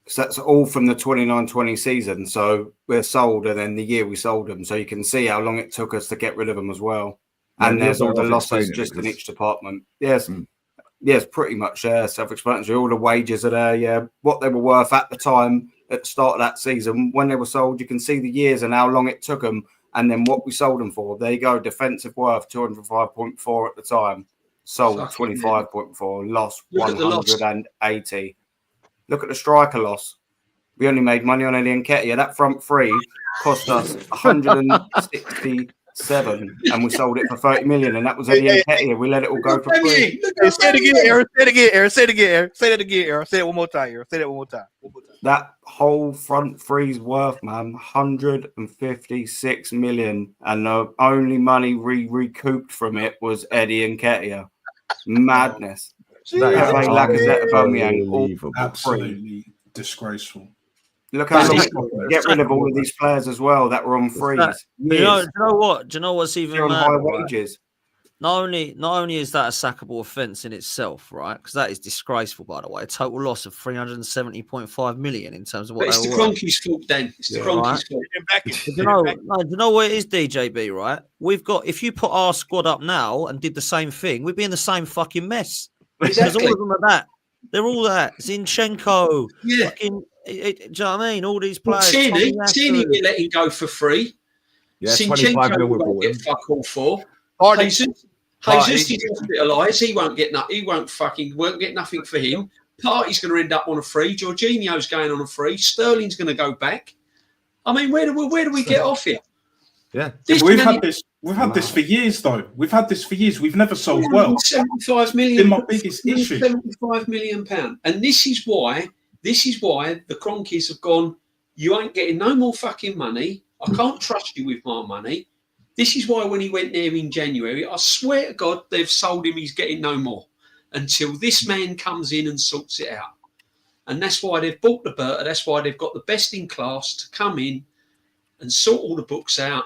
S4: Because that's all from the 29-20 season. So we're sold, and then the year we sold them. So you can see how long it took us to get rid of them as well. And there's all the losses just in each department. Yes. Yes, pretty much self-explanatory. All the wages are there, yeah. What they were worth at the time, at the start of that season, when they were sold, you can see the years and how long it took them, and then what we sold them for. There you go, defensive worth, 205.4 at the time. Sold 25.4, lost
S5: Look at the loss.
S4: 180. Look at the striker loss. We only made money on Eddie Nketiah. That front three cost us 167, and we sold it for 30 million, and that was Eddie Nketiah. We let it all go for free.
S13: Say it again, Aaron. Say it again, Aaron. Say it again, Aaron. Say it again, Aaron. Say it one more time, Aaron. Say it one more time.
S4: That whole front three's worth, man, 156 million, and the only money we recouped from it was Eddie Nketiah. Madness.
S12: Absolutely disgraceful.
S4: Look how long it took to get rid of all of these players as well that were on freeze.
S16: Do you know what? Do you know what's even
S4: on
S16: mad?
S4: high
S16: Right?
S4: wages.
S16: Not only is that a sackable offence in itself, right? Because that is disgraceful, by the way. A total loss of 370.5 million in terms of what
S5: But it's
S16: they
S5: the
S16: were worth.
S5: Kroenke's fault, then. It's the
S16: Yeah,
S5: Kroenke's fault.
S16: Do you know what it is, DJB, right? We've got, if you put our squad up now and did the same thing, we'd be in the same fucking mess. Because
S5: Exactly.
S16: all of them are that. They're all that. Zinchenko.
S5: Yeah.
S16: Fucking, do you know what I mean? All these
S5: Well,
S16: players.
S5: Tierney,
S16: Tomiyasu.
S5: Tierney, we let him go for free.
S2: Yeah, 25 mil we
S5: won't
S2: bought
S5: get
S2: him.
S5: fuck all for.
S13: Party.
S5: Jesus is hospitalised. He won't get nothing. He won't get nothing for him. Party's going to end up on a free. Jorginho's going on a free. Sterling's going to go back. I mean, where do we get off here?
S2: Yeah,
S12: We've had this for years, though. We've had this for years. We've never sold well.
S5: 75 million.
S12: Been my biggest issue.
S5: 75 million pound, and this is why the Kroenkes have gone. You ain't getting no more fucking money. I can't trust you with my money. This is why when he went there in January, I swear to God, they've sold him. He's getting no more until this man comes in and sorts it out. And that's why they've bought the Berta. That's why they've got the best in class to come in and sort all the books out,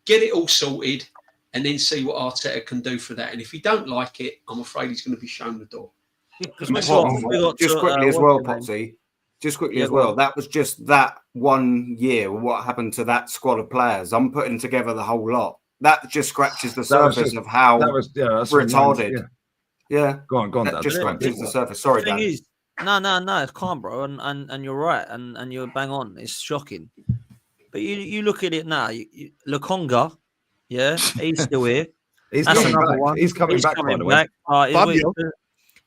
S5: get it all sorted, and then see what Arteta can do for that. And if he don't like it, I'm afraid he's going to be shown the door.
S4: Just quickly as well, Potsy. Just quickly as well. That was just that 1 year. What happened to that squad of players? I'm putting together the whole lot. That just scratches the surface of how
S2: that's
S4: retarded. Yeah.
S2: Go on,
S4: that
S2: Dad.
S4: just scratches the surface. Sorry, Dan.
S16: No, it's calm, bro, and you're right, and you're bang on. It's shocking, but you look at it now. Lokonga, yeah, he's still here.
S2: He's coming back. He's coming back, by the way.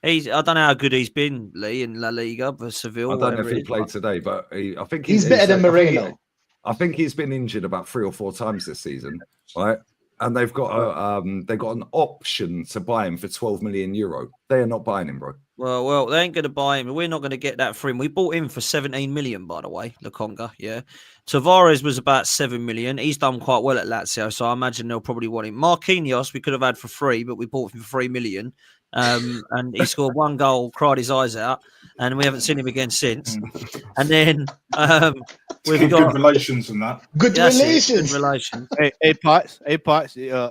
S16: I don't know how good he's been, Lee, in La Liga for Seville.
S2: I don't know if he played today, but I think
S9: he's better than Moreno.
S2: I think he's been injured about 3 or 4 times this season, right? And they've got an option to buy him for 12 million euro. They are not buying him, bro.
S16: Well, they ain't going to buy him. We're not going to get that for him. We bought him for 17 million, by the way, Lokonga. Yeah. Tavares was about 7 million. He's done quite well at Lazio, so I imagine they'll probably want him. Marquinhos, we could have had for free, but we bought him for 3 million. And he scored 1 goal, cried his eyes out, and we haven't seen him again since. And then we've got
S12: good relations and that.
S9: Good relations.
S16: Good relations.
S13: Hey, Potts.
S5: Fabio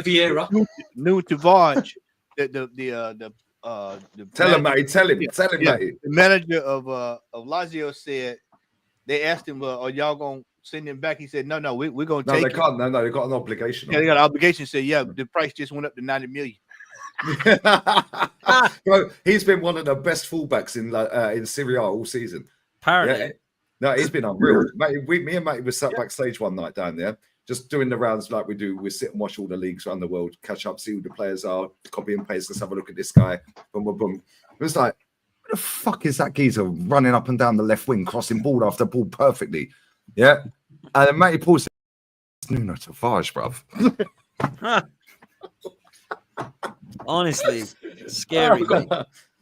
S5: Vieira.
S13: New Tavares.
S2: Tell him, mate. Tell him, mate.
S13: The manager of Lazio said they asked him, "Are y'all gonna send him back?" He said, "No, we're gonna take."
S2: No, they can't. No, they got an obligation.
S13: Yeah, they got an obligation. Said, "Yeah, the price just went up to 90 million."
S2: Bro, he's been one of the best fullbacks in Serie A all season.
S16: Apparently,
S2: yeah. No, he's been unreal. Mate, me and Matty were sat backstage one night down there, just doing the rounds like we do. We sit and watch all the leagues around the world, catch up, see who the players are, copy and paste. Let's have a look at this guy. Boom, boom, boom. It was like, what the fuck is that geezer running up and down the left wing, crossing ball after ball perfectly? Yeah. And then Matty Paul said, Nuno Tavares, bruv.
S16: Honestly, scary.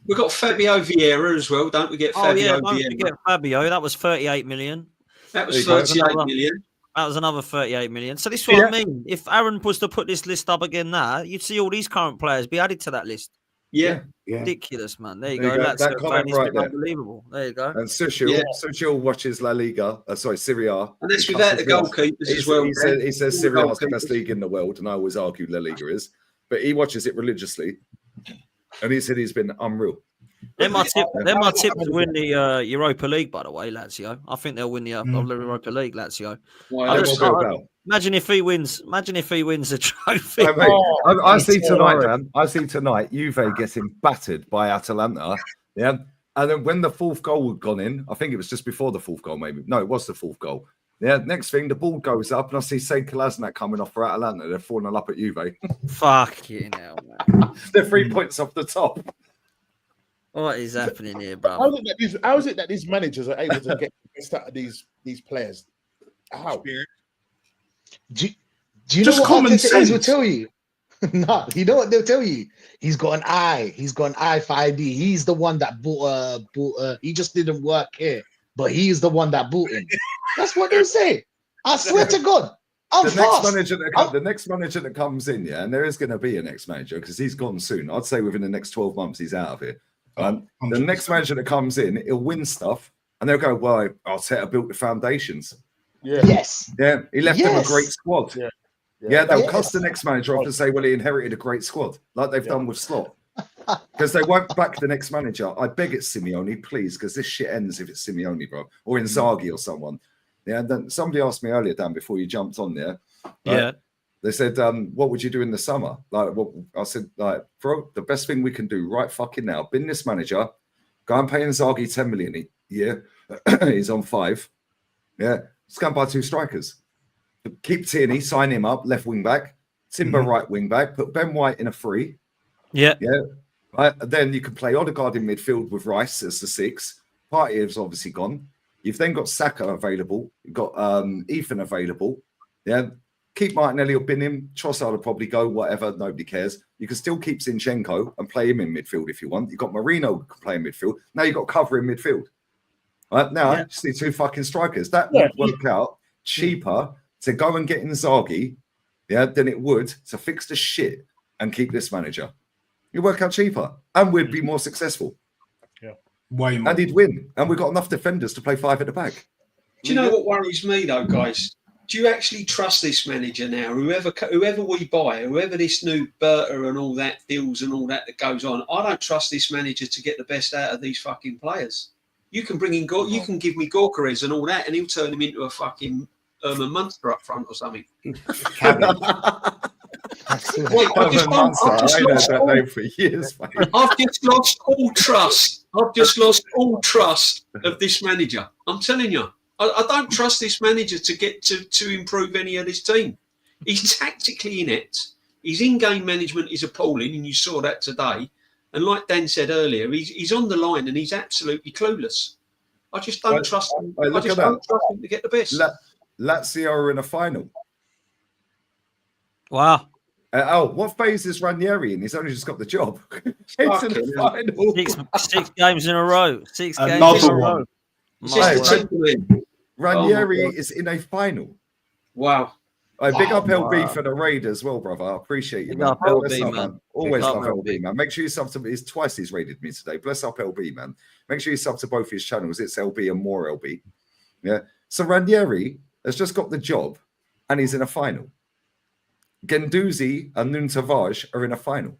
S5: We've got Fabio Vieira as well, don't we? Get Fabio
S16: don't
S5: Vieira.
S16: forget Fabio. That was 38 million.
S5: That was 38 million.
S16: That was another 38 million. So this is what I mean. If Aaron was to put this list up again now, you'd see all these current players be added to that list.
S5: Yeah.
S16: Ridiculous, man. There you
S2: There
S16: go.
S2: you go.
S16: That's
S2: That comment right there.
S16: unbelievable. There you go.
S2: And Sushil watches La Liga, Serie A.
S5: And that's without the goalkeepers as well.
S2: He says Serie A is the best league in the world, and I always argue La Liga is. But he watches it religiously, and he said he's been unreal.
S16: They're my tip to win the Europa League, by the way, Lazio. I think they'll win the Europa League, Lazio. Imagine if he wins. Imagine if he wins a trophy.
S2: I see tonight, man. I see tonight Juve getting battered by Atalanta. Yeah. And then when the 4th goal had gone in, I think it was just before the 4th goal, maybe. No, it was the 4th goal. Yeah, next thing, the ball goes up, and I see Saint Kolasinac coming off for Atalanta. They're 4-0 up at Juve.
S16: Fuck you now, man.
S2: They're 3 points off the top.
S16: What is happening here, bro?
S6: How is it that these managers are able to get the best out of these players? How?
S9: Do you know what Arteta will tell you? No, you know what they'll tell you? He's got an eye. He's got an eye for ID. He's the one that bought. He just didn't work here, but he's the one that bought him. That's what they'll say. I swear to God.
S2: The next manager that comes in, yeah, and there is going to be a next manager because he's gone soon. I'd say within the next 12 months he's out of here. The next manager that comes in, he'll win stuff, and they'll go, "Well, Arteta built the foundations."
S9: Yeah. Yes.
S2: Yeah, he left them a great squad.
S6: Yeah.
S2: Yeah, they'll cuss the next manager off and say, well, he inherited a great squad, like they've done with Slot. Because they won't back the next manager. I beg it's Simeone, please, because this shit ends if it's Simeone, bro, or Inzaghi or someone. Yeah, then somebody asked me earlier, Dan, before you jumped on there.
S16: Yeah.
S2: They said, what would you do in the summer? Like, what I said, like, bro, the best thing we can do right fucking now, bin this manager, go and pay Inzaghi 10 million a year. He's on 5. Yeah, let's go and buy 2 strikers. Keep Tierney, sign him up, left wing back. Timber right wing back. Put Ben White in a 3.
S16: Yeah.
S2: Yeah. Right. Then you can play Odegaard in midfield with Rice as the 6. Partey has obviously gone. You've then got Saka available. You've got Ethan available. Yeah. Keep Martinelli or bin him. Trossard will probably go, whatever. Nobody cares. You can still keep Zinchenko and play him in midfield if you want. You've got Marino who can play in midfield. Now you've got cover in midfield. Right. Now, you just need 2 fucking strikers. That would work out cheaper to go and get Inzaghi, than it would to fix the shit and keep this manager. It'd work out cheaper and we'd be more successful.
S12: Yeah. Way more.
S2: And he'd win. And we've got enough defenders to play 5 at the back.
S5: Do you know what worries me though, guys? Do you actually trust this manager now? Whoever we buy, whoever this new Berta and all that deals and all that goes on, I don't trust this manager to get the best out of these fucking players. You can bring in you can give me Gorkarez and all that, and he'll turn him into a fucking Herman Munster up front or something.
S2: I've lost that name for years, mate.
S5: I've just lost all trust. I've just lost all trust of this manager. I'm telling you, I don't trust this manager to get to improve any of this team. He's tactically inept. His in-game management is appalling, and you saw that today. And like Dan said earlier, he's on the line and he's absolutely clueless. I just don't trust him. I just don't trust him to get the best.
S2: Lazio are in a final.
S16: Wow.
S2: What phase is Ranieri in? He's only just got the job. It's in the final.
S16: 6 games in a row. 6 games
S2: Another
S16: in a row.
S2: one.
S16: My word.
S2: Ranieri is in a final.
S5: Wow.
S2: Big up LB for the raid as well, brother. I appreciate you,
S16: Big
S2: man.
S16: up LB, man.
S2: Always
S16: Big up
S2: love LB, man. Make sure you sub to it's twice he's raided me today. Bless up LB, man. Make sure you sub to both his channels. It's LB and more LB. Yeah. So Ranieri has just got the job and he's in a final. Guendouzi and Nuntavage are in a final.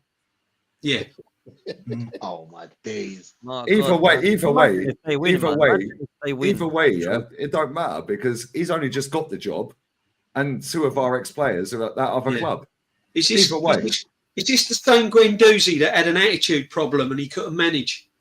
S5: Yeah.
S9: Oh my days.
S2: Either way, yeah, it don't matter because he's only just got the job, and 2 of our ex-players are at that other club.
S5: Is this the same Guendouzi that had an attitude problem and he couldn't manage?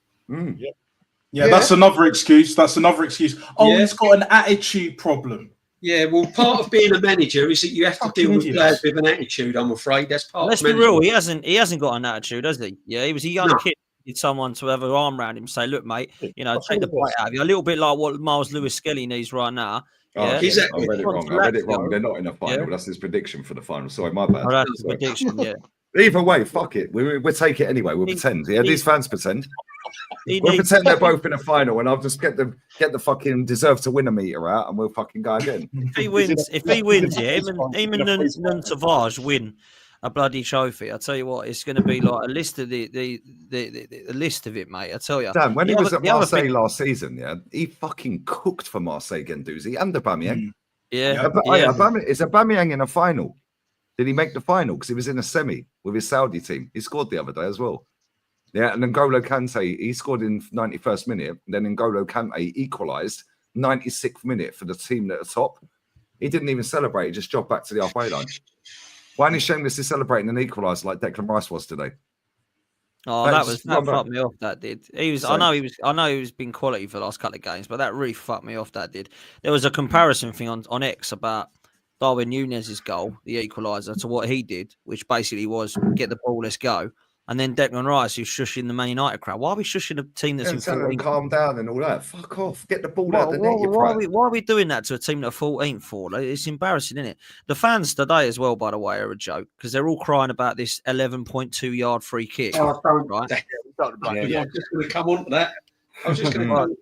S12: Yeah, that's another excuse. Oh, he's got an attitude problem.
S5: Yeah, well, part of being a manager is that you have to deal with players with an attitude. I'm afraid that's part.
S16: Let's
S5: of
S16: be
S5: management.
S16: real. He hasn't got an attitude, has he? Yeah, he was a young kid. Need someone to have an arm around him, and say, "Look, mate, take the bite out of you." A little bit like what Miles Lewis Skelly needs right now. Yeah,
S2: I read it wrong. They're not in a final. That's his prediction for the final. Sorry, my bad.
S16: Oh, that's his prediction. Yeah.
S2: Either way, fuck it. We'll take it anyway. We'll pretend. Yeah, these fans pretend. We'll pretend they're both in a final, and I'll just get the fucking deserve to win a meter out, and we'll fucking go again.
S16: If he wins, yeah, him and Nuntavage win a bloody trophy. I tell you what, it's going to be like a list of the list of it, mate. I tell you.
S2: Dan, when he was at Marseille last season, yeah, he fucking cooked for Marseille Guendouzi and Aubameyang.
S16: Yeah,
S2: is Aubameyang in a final? Did he make the final? Because he was in a semi with his Saudi team. He scored the other day as well. Yeah, and then N'Golo Kante, he scored in 91st minute. Then N'Golo Kante equalised 96th minute for the team at the top. He didn't even celebrate. He just jogged back to the halfway line. Why ain't he shamelessly celebrating an equaliser like Declan Rice was today?
S16: Oh, that fucked me off. That did. He was. I know he was been quality for the last couple of games, but that really fucked me off. That did. There was a comparison thing on X about Darwin Núñez's goal, the equaliser, to what he did, which basically was get the ball, let's go. And then Declan Rice, who's shushing the Man United crowd. Why are we shushing a team that's in 14th?
S2: Calm down and all that. Fuck off. Get the ball out the net.
S16: Why are we doing that to a team that are 14th for? It's embarrassing, isn't it? The fans today as well, by the way, are a joke because they're all crying about this 11.2 yard free kick.
S5: Oh,
S16: right?
S5: Yeah, I'm just going to come on to that. I was just going to.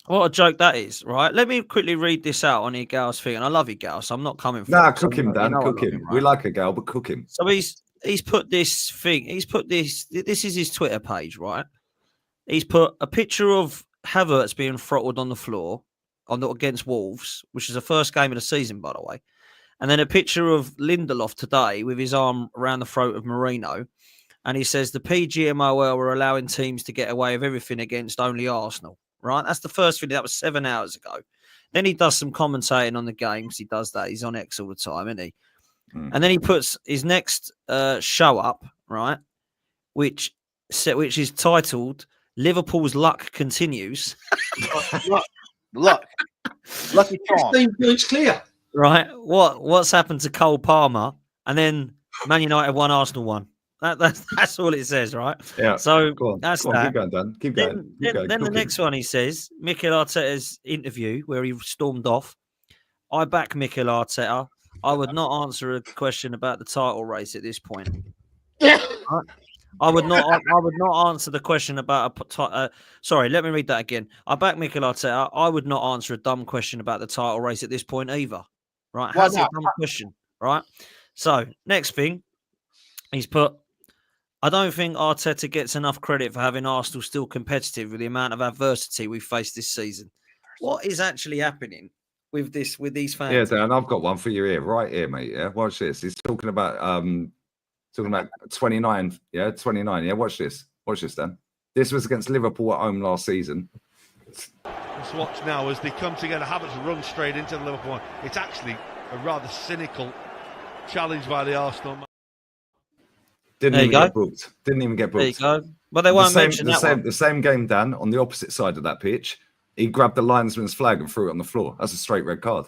S16: What a joke that is, right? Let me quickly read this out on Igal's thing. And I love Igal, so I'm not coming for
S2: Nah, cook him, Dan. Cook him. We like Igal, but cook him.
S16: So he's put this thing. He's put this. This is his Twitter page, right? He's put a picture of Havertz being throttled on the floor against Wolves, which is the first game of the season, by the way. And then a picture of Lindelof today with his arm around the throat of Marino. And he says the PGMOL were allowing teams to get away with everything against only Arsenal. Right? That's the first thing. That was 7 hours ago. Then he does some commentating on the game because he does that. He's on X all the time, isn't he? And then he puts his next show up, right, which is titled "Liverpool's Luck Continues."
S13: Lucky charm.
S5: 15 points clear.
S16: Right? What's happened to Cole Palmer? And then Man United won, Arsenal won. That's all it says, right?
S2: Yeah.
S16: So
S2: Go on.
S16: that's
S2: Go on,
S16: that.
S2: Keep going, Dan. Keep going.
S16: Then the next one he says, Mikel Arteta's interview where he stormed off. I back Mikel Arteta. I would not answer a question about the title race at this point. I would not answer the question about sorry, let me read that again. I back Mikel Arteta. I would not answer a dumb question about the title race at this point either. Right?
S13: Why
S16: How's it a
S13: not?
S16: dumb question? Right? So next thing, he's put, I don't think Arteta gets enough credit for having Arsenal still competitive with the amount of adversity we've faced this season. What is actually happening with these fans?
S2: Yeah, Dan, I've got one for you here, right here, mate. Yeah, watch this. He's talking about 29. Yeah, 29. Yeah, watch this, Dan. This was against Liverpool at home last season.
S19: Let's watch now as they come together. Havertz run straight into the Liverpool one. It's actually a rather cynical challenge by the Arsenal man.
S2: Didn't even get booked. Didn't even get booked.
S16: There you go. But they won't mention that one.
S2: The same game, Dan, on the opposite side of that pitch, he grabbed the linesman's flag and threw it on the floor. That's a straight red card.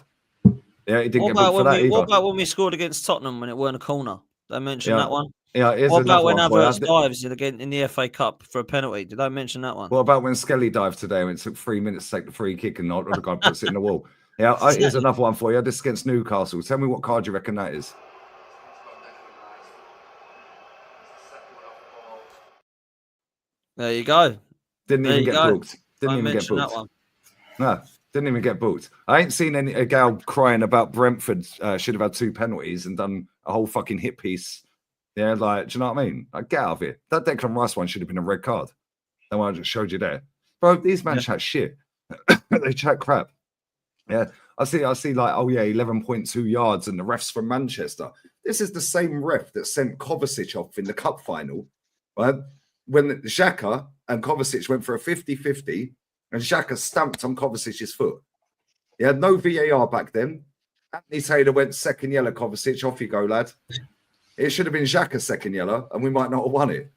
S2: Yeah, he didn't get booked for that either.
S16: What about when we scored against Tottenham when it weren't a corner? Did I mention that one?
S2: Yeah,
S16: what about when Havertz dives in the FA Cup for a penalty? Did I mention that one?
S2: What about when Skelly dived today and it took 3 minutes to take the free kick and the guy puts it in the wall? Yeah, here's another one for you. This is against Newcastle. Tell me what card you reckon that is.
S16: There you go.
S2: Didn't even get booked. Didn't even get booked.
S16: That one.
S2: No, didn't even get booked. I ain't seen a gal crying about Brentford should have had 2 penalties and done a whole fucking hit piece. Yeah, like, do you know what I mean? Like, get out of here. That Declan Rice one should have been a red card. That one I just showed you there. Bro, these men chat shit. They chat crap. Yeah, I see like, oh yeah, 11.2 yards and the refs from Manchester. This is the same ref that sent Kovacic off in the cup final, right? When Xhaka and Kovacic went for a 50-50 and Xhaka stamped on Kovacic's foot. He had no VAR back then. Anthony Taylor went second yellow, Kovacic, off you go, lad. It should have been Xhaka's second yellow and we might not have won it.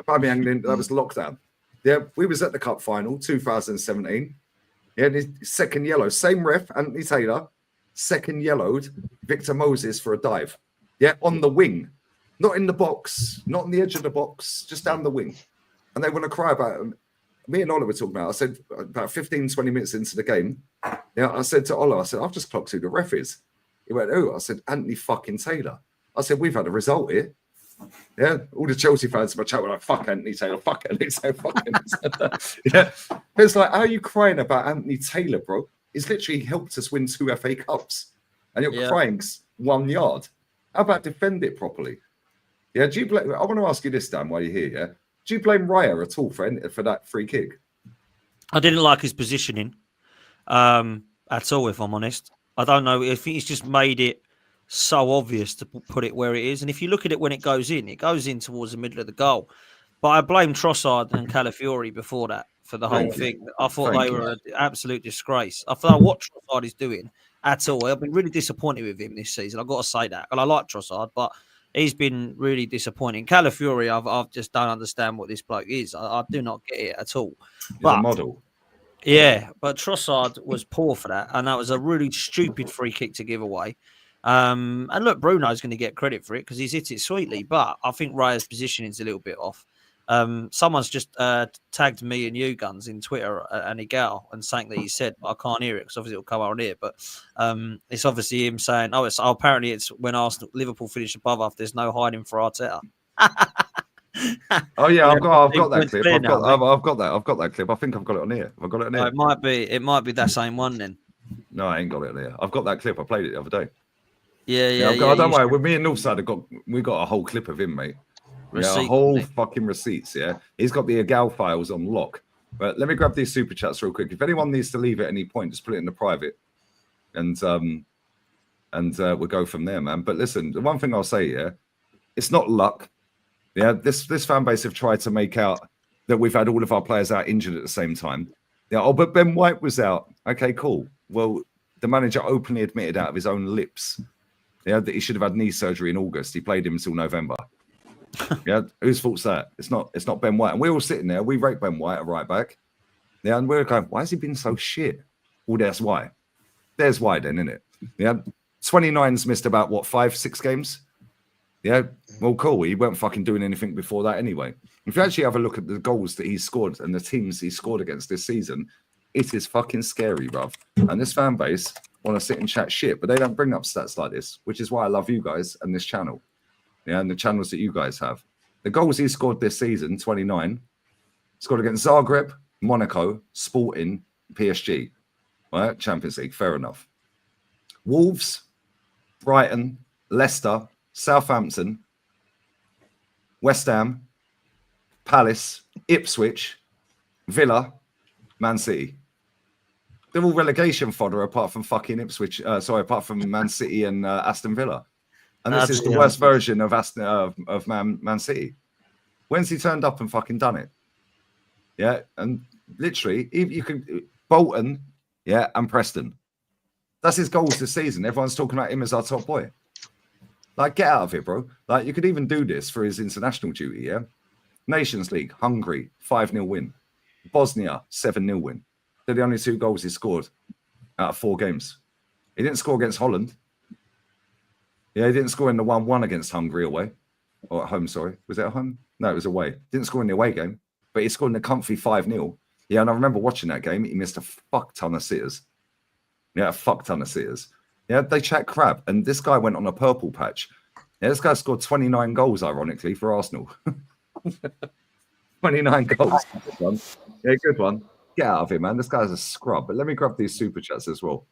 S2: That was lockdown. Yeah, we was at the cup final, 2017. Yeah, his second yellow, same ref, Anthony Taylor, second yellowed Victor Moses for a dive. Yeah, on the wing. Not in the box, not on the edge of the box, just down the wing. And they want to cry about it. Me and Ola were talking about it. I said, about 15, 20 minutes into the game, yeah, I said to Ola, I said, I've just clocked who the ref is. He went, oh, I said, Anthony fucking Taylor. I said, we've had a result here. Yeah, all the Chelsea fans in my chat were like, fuck Anthony Taylor, fuck Anthony Taylor, fuck Anthony Taylor. Yeah, it's like, how are you crying about Anthony Taylor, bro? He's literally helped us win 2 FA Cups. And you're crying 1 yard. How about defend it properly? Yeah, do you blame? I want to ask you this, Dan, while you're here. Yeah, do you blame Raya at all for that free kick?
S16: I didn't like his positioning at all, if I'm honest. I don't know if he's just made it so obvious to put it where it is. And if you look at it when it goes in towards the middle of the goal. But I blame Trossard and Calafiori before that for the whole thing. I thought they were an absolute disgrace. I thought what Trossard is doing at all. I've been really disappointed with him this season. I've got to say that. And I like Trossard, but he's been really disappointing. Calafiori, I've just don't understand what this bloke is. I do not get it at all.
S2: He's a model.
S16: Yeah, but Trossard was poor for that. And that was a really stupid free kick to give away. And look, Bruno's going to get credit for it because he's hit it sweetly. But I think Raya's positioning is a little bit off. Someone's just tagged me and you, Guns, in Twitter and a gal and saying that he said, I can't hear it because obviously it'll come on here. But it's obviously him saying, apparently it's when Liverpool finish above us, there's no hiding for Arteta.
S2: Oh yeah, I've got that clip. I've got that clip. I think I've got it on here. I've got it on here.
S16: It might be that same one then.
S2: No, I ain't got it on here. I've got that clip. I played it the other day.
S16: Yeah.
S2: Don't worry. With me and Northside, we got a whole clip of him, mate. Yeah, a whole fucking receipts. Yeah, he's got the Agal files on lock. But let me grab these super chats real quick. If anyone needs to leave at any point, just put it in the private. And and we'll go from there, man. But listen, the one thing I'll say, yeah, it's not luck. Yeah, this fan base have tried to make out that we've had all of our players out injured at the same time. Yeah, oh, but Ben White was out. Okay, cool. Well, the manager openly admitted out of his own lips, yeah, that he should have had knee surgery in August. He played him until November. Yeah, whose fault's that? It's not Ben White. And we're all sitting there. We rate Ben White at right back. Yeah, and we're going, why has he been so shit? Well, that's why. There's why then, isn't it? Yeah, 29's missed about, what, 5-6 games? Yeah, well, cool. He weren't fucking doing anything before that anyway. If you actually have a look at the goals that he's scored and the teams he scored against this season, it is fucking scary, bruv. And this fan base want to sit and chat shit, but they don't bring up stats like this, which is why I love you guys and this channel. Yeah, and the channels that you guys have. The goals he scored this season, 29, scored against Zagreb, Monaco, Sporting, PSG. Right? Champions League, fair enough. Wolves, Brighton, Leicester, Southampton, West Ham, Palace, Ipswich, Villa, Man City. They're all relegation fodder apart from fucking Ipswich. Apart from Man City and Aston Villa. And this is the worst version of Man City. When's he turned up and fucking done it? Yeah, and literally, you could Bolton, yeah, and Preston. That's his goals this season. Everyone's talking about him as our top boy. Like, get out of it, bro. Like, you could even do this for his international duty, yeah? Nations League, Hungary, 5-0 win. Bosnia, 7-0 win. They're the only 2 goals he scored out of 4 games. He didn't score against Holland. Yeah, he didn't score in the 1-1 against Hungary away. Or at home, sorry. Was it at home? No, it was away. Didn't score in the away game. But he scored in the comfy 5-0. Yeah, and I remember watching that game. He missed a fuck ton of sitters. Yeah, a fuck ton of sitters. Yeah, they chat crap. And this guy went on a purple patch. Yeah, this guy scored 29 goals, ironically, for Arsenal. 29 goals. Good one. Yeah, good one. Get out of here, man. This guy's a scrub. But let me grab these super chats as well.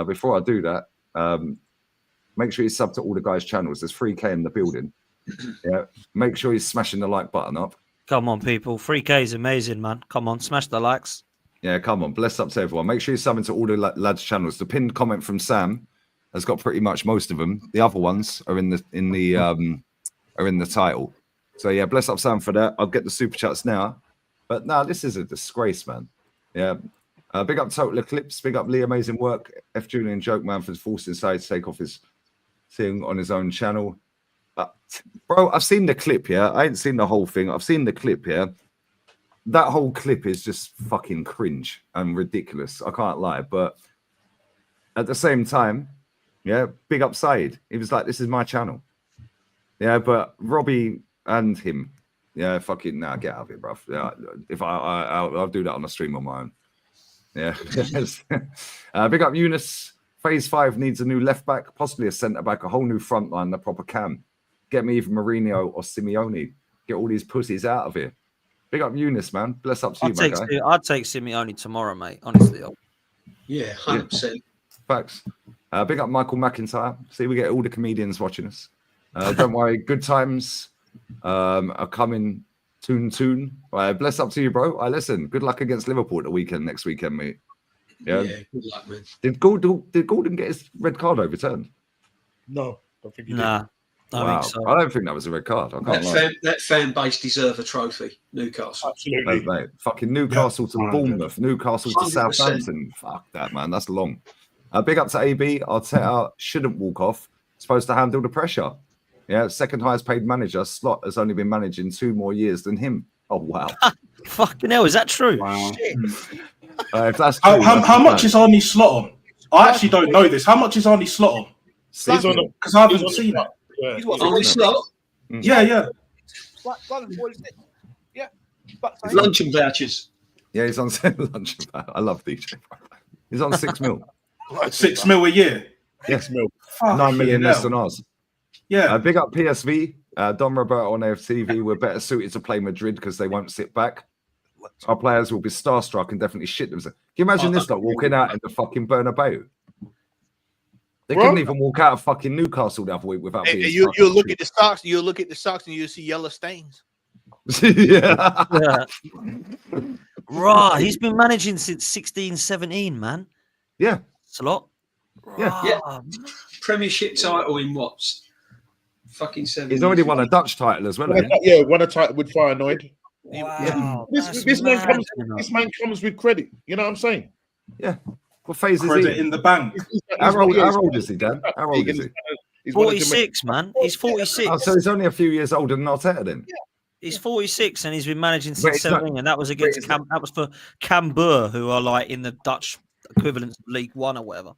S2: Before I do that, make sure you sub to all the guys' channels. There's 3K in the building. Yeah, make sure you're smashing the like button up.
S16: Come on, people. 3K is amazing, man. Come on, smash the likes.
S2: Yeah, come on. Bless up to everyone. Make sure you're subbing to all the lads' channels. The pinned comment from Sam has got pretty much most of them. The other ones are in the title. So yeah, bless up Sam for that. I'll get the super chats now. But no, this is a disgrace, man. Yeah. Big up Total Eclipse. Big up Lee, amazing work. F Julian Joke Man for forcing Side to take off his thing on his own channel. Bro, I've seen the clip, yeah. I ain't seen the whole thing. I've seen the clip, yeah. That whole clip is just fucking cringe and ridiculous. I can't lie. But at the same time, yeah, big up Said. He was like, this is my channel. Yeah, but Robbie and him, yeah, fucking, nah, get out of it, bro. Yeah, if I'll do that on a stream on my own. Yeah. Big up Eunice. Phase 5 needs a new left back, possibly a centre back, a whole new front line, the proper cam. Get me either Mourinho or Simeone. Get all these pussies out of here. Big up Eunice, man. Bless up to you, my guy.
S16: I'd take Simeone tomorrow, mate. Honestly.
S5: Yeah, 100%.
S2: Facts. Big up Michael McIntyre. See, we get all the comedians watching us. Don't worry, good times are coming soon. Bless up to you, bro. Listen, good luck against Liverpool next weekend, mate. Yeah,
S5: good luck, man.
S2: Did Gordon get his red card overturned?
S6: No, don't think he did.
S16: Nah.
S2: Wow. I don't think that was a red card.
S5: That fan base deserve a trophy. Newcastle.
S6: Absolutely.
S2: Mate. Fucking Newcastle to Bournemouth. Newcastle to 100%. Southampton. Fuck that, man. That's long. Big up to AB. Arteta shouldn't walk off. Supposed to handle the pressure. Yeah, second highest paid manager. Slot has only been managing 2 more years than him. Oh, wow.
S16: Fucking hell, is that true?
S2: Wow. If that's true,
S12: how much is Arnie Slot on? I actually don't know this. How much is Arnie Slot on? Because I haven't seen it.
S13: Yeah.
S5: He's what, Arnie Slot?
S12: Yeah.
S13: Yeah.
S5: Luncheon vouchers.
S2: Yeah, he's on luncheon voucher. I love DJ. He's on 6 mil.
S12: 6 mil a year.
S2: Yes, 9 million less than ours.
S12: Yeah.
S2: Big up PSV. Don Roberto on AFTV. We're better suited to play Madrid because they won't sit back. Our players will be starstruck and definitely shit themselves. Can you imagine this, like walking out in the fucking Bernabeu? They couldn't even walk out of fucking Newcastle the other week without being.
S13: You'll look at the socks. You'll look at the socks and you'll see yellow stains.
S2: Yeah.
S16: Right. He's been managing since 16-17, man.
S2: Yeah.
S16: It's a lot.
S5: Yeah. Premiership title in what? Fucking 7
S2: He's already
S5: years.
S2: won a Dutch title as well.
S6: Won a
S2: hasn't he?
S6: ti- yeah, won a title with Feyenoord.
S16: Wow,
S6: This man comes with credit. You know what I'm saying?
S2: Yeah. What phase is
S12: Credit
S2: he
S12: in the bank.
S2: How old is he, Dan? How old is he?
S6: He's one of
S16: 46, man. He's 46.
S2: Oh, so he's only a few years older than Arteta then.
S16: He's 46 and he's been managing
S2: But
S16: since
S2: it's not-
S16: 17, and that was against that was for Cambuur, who are like in the Dutch equivalent of League One or whatever.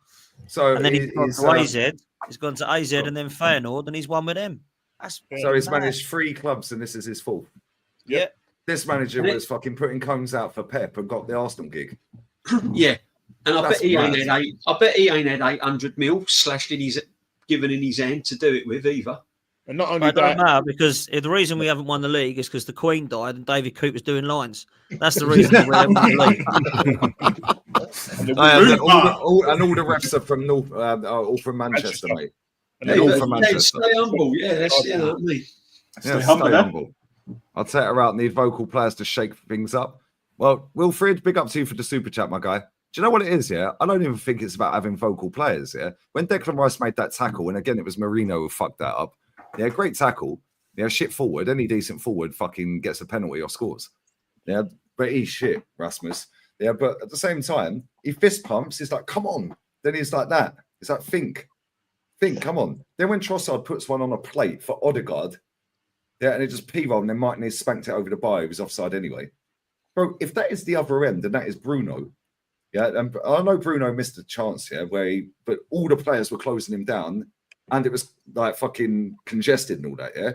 S2: So
S16: and then he's gone
S2: he's,
S16: to AZ. He's gone to AZ and then Feyenoord, and he's won with them. That's
S2: So he's
S16: mad.
S2: managed 3 clubs, and this is his fourth.
S16: Yeah.
S2: This manager
S5: And it-
S2: was fucking putting cones out for Pep and got the Arsenal gig.
S5: Yeah, and I
S2: That's
S5: bet he ain't
S2: mad.
S5: had I bet he ain't had 800 mil slashed in his given in his hand to do it with either.
S6: And not
S16: But it don't matter because the reason we haven't won the league is because the Queen died and David Cooper's doing lines. That's the reason we haven't won the league.
S2: And all the refs are from North, all from Manchester, mate. They're all from Manchester.
S5: Stay humble, yeah. That's you know what I mean.
S2: Yeah, stay humble. I'll take her out. Need vocal players to shake things up. Well, Wilfred, big up to you for the super chat, my guy. Do you know what it is? Yeah, I don't even think it's about having vocal players. Yeah, when Declan Rice made that tackle, and again it was Marino who fucked that up. Yeah, great tackle. Yeah, shit forward. Any decent forward fucking gets a penalty or scores. Yeah, but he's shit, Rasmus. Yeah, but at the same time, he fist pumps. He's like, come on. Then he's like that. He's like, think, come on. Then when Trossard puts one on a plate for Odegaard, yeah, and it just p-rolled, and then Martinez spanked it over the bar. He was offside anyway. Bro, if that is the other end, and that is Bruno, yeah, and I know Bruno missed a chance here, but all the players were closing him down, and it was like fucking congested and all that, yeah.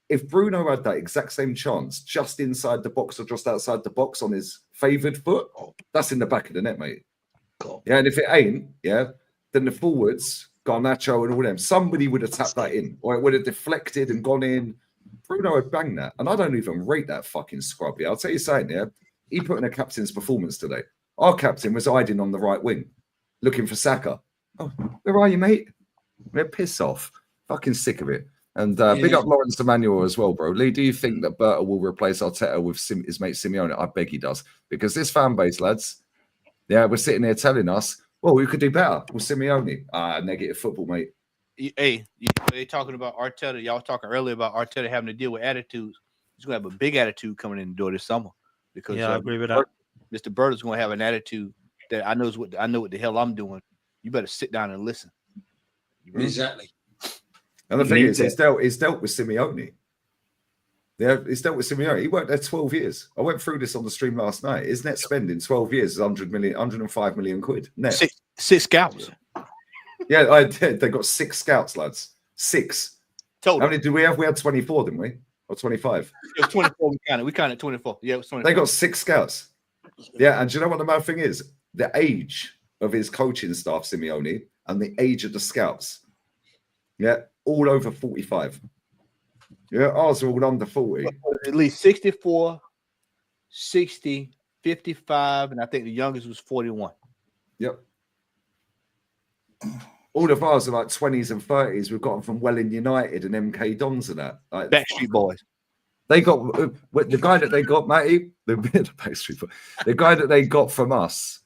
S2: If Bruno had that exact same chance just inside the box or just outside the box on his favoured foot, that's in the back of the net, mate. Yeah, and if it ain't, yeah, then the forwards, Garnacho and all them, somebody would have tapped that in, or it would have deflected and gone in. Bruno had banged that, and I don't even rate that fucking scrub. Yeah, I'll tell you something, yeah. He put in a captain's performance today. Our captain was hiding on the right wing, looking for Saka. Oh, where are you, mate? We're piss off. Fucking sick of it. And big up Lawrence Emmanuel as well, bro. Lee, do you think that Berta will replace Arteta with his mate Simeone? I beg he does. Because this fan base, lads, yeah, we're sitting here telling us, well, we could do better with Simeone. Negative football, mate.
S13: Hey, they talking about Arteta. Y'all was talking earlier about Arteta having to deal with attitudes. He's going to have a big attitude coming in the door this summer. Because
S16: I agree with that.
S13: Mr. Bird is going to have an attitude that I know what the hell I'm doing. You better sit down and listen.
S5: Exactly.
S2: And the thing is, he's dealt with Simeone. Yeah, he's dealt with Simeone. He worked there 12 years. I went through this on the stream last night. His net spend in 12 years is 105 million quid net.
S13: Six scouts.
S2: Yeah, I did. They got 6 scouts, lads. 6.
S13: Total.
S2: How many did we have? We had 24, didn't we? Or 25?
S13: It was 24. We counted 24. Yeah, it was 24.
S2: They got 6 scouts. Yeah, and do you know what the mad thing is? The age of his coaching staff, Simeone, and the age of the scouts. Yeah, all over 45. Yeah, ours are all under 40.
S13: At least 64, 60, 55, and I think the youngest was 41.
S2: Yep. All of ours are like 20s and 30s. We've got them from Welling United and MK Dons and that. Like,
S13: Backstreet Boys.
S2: They got the guy that they got, Matty, the Backstreet Boys. The guy that they got from us,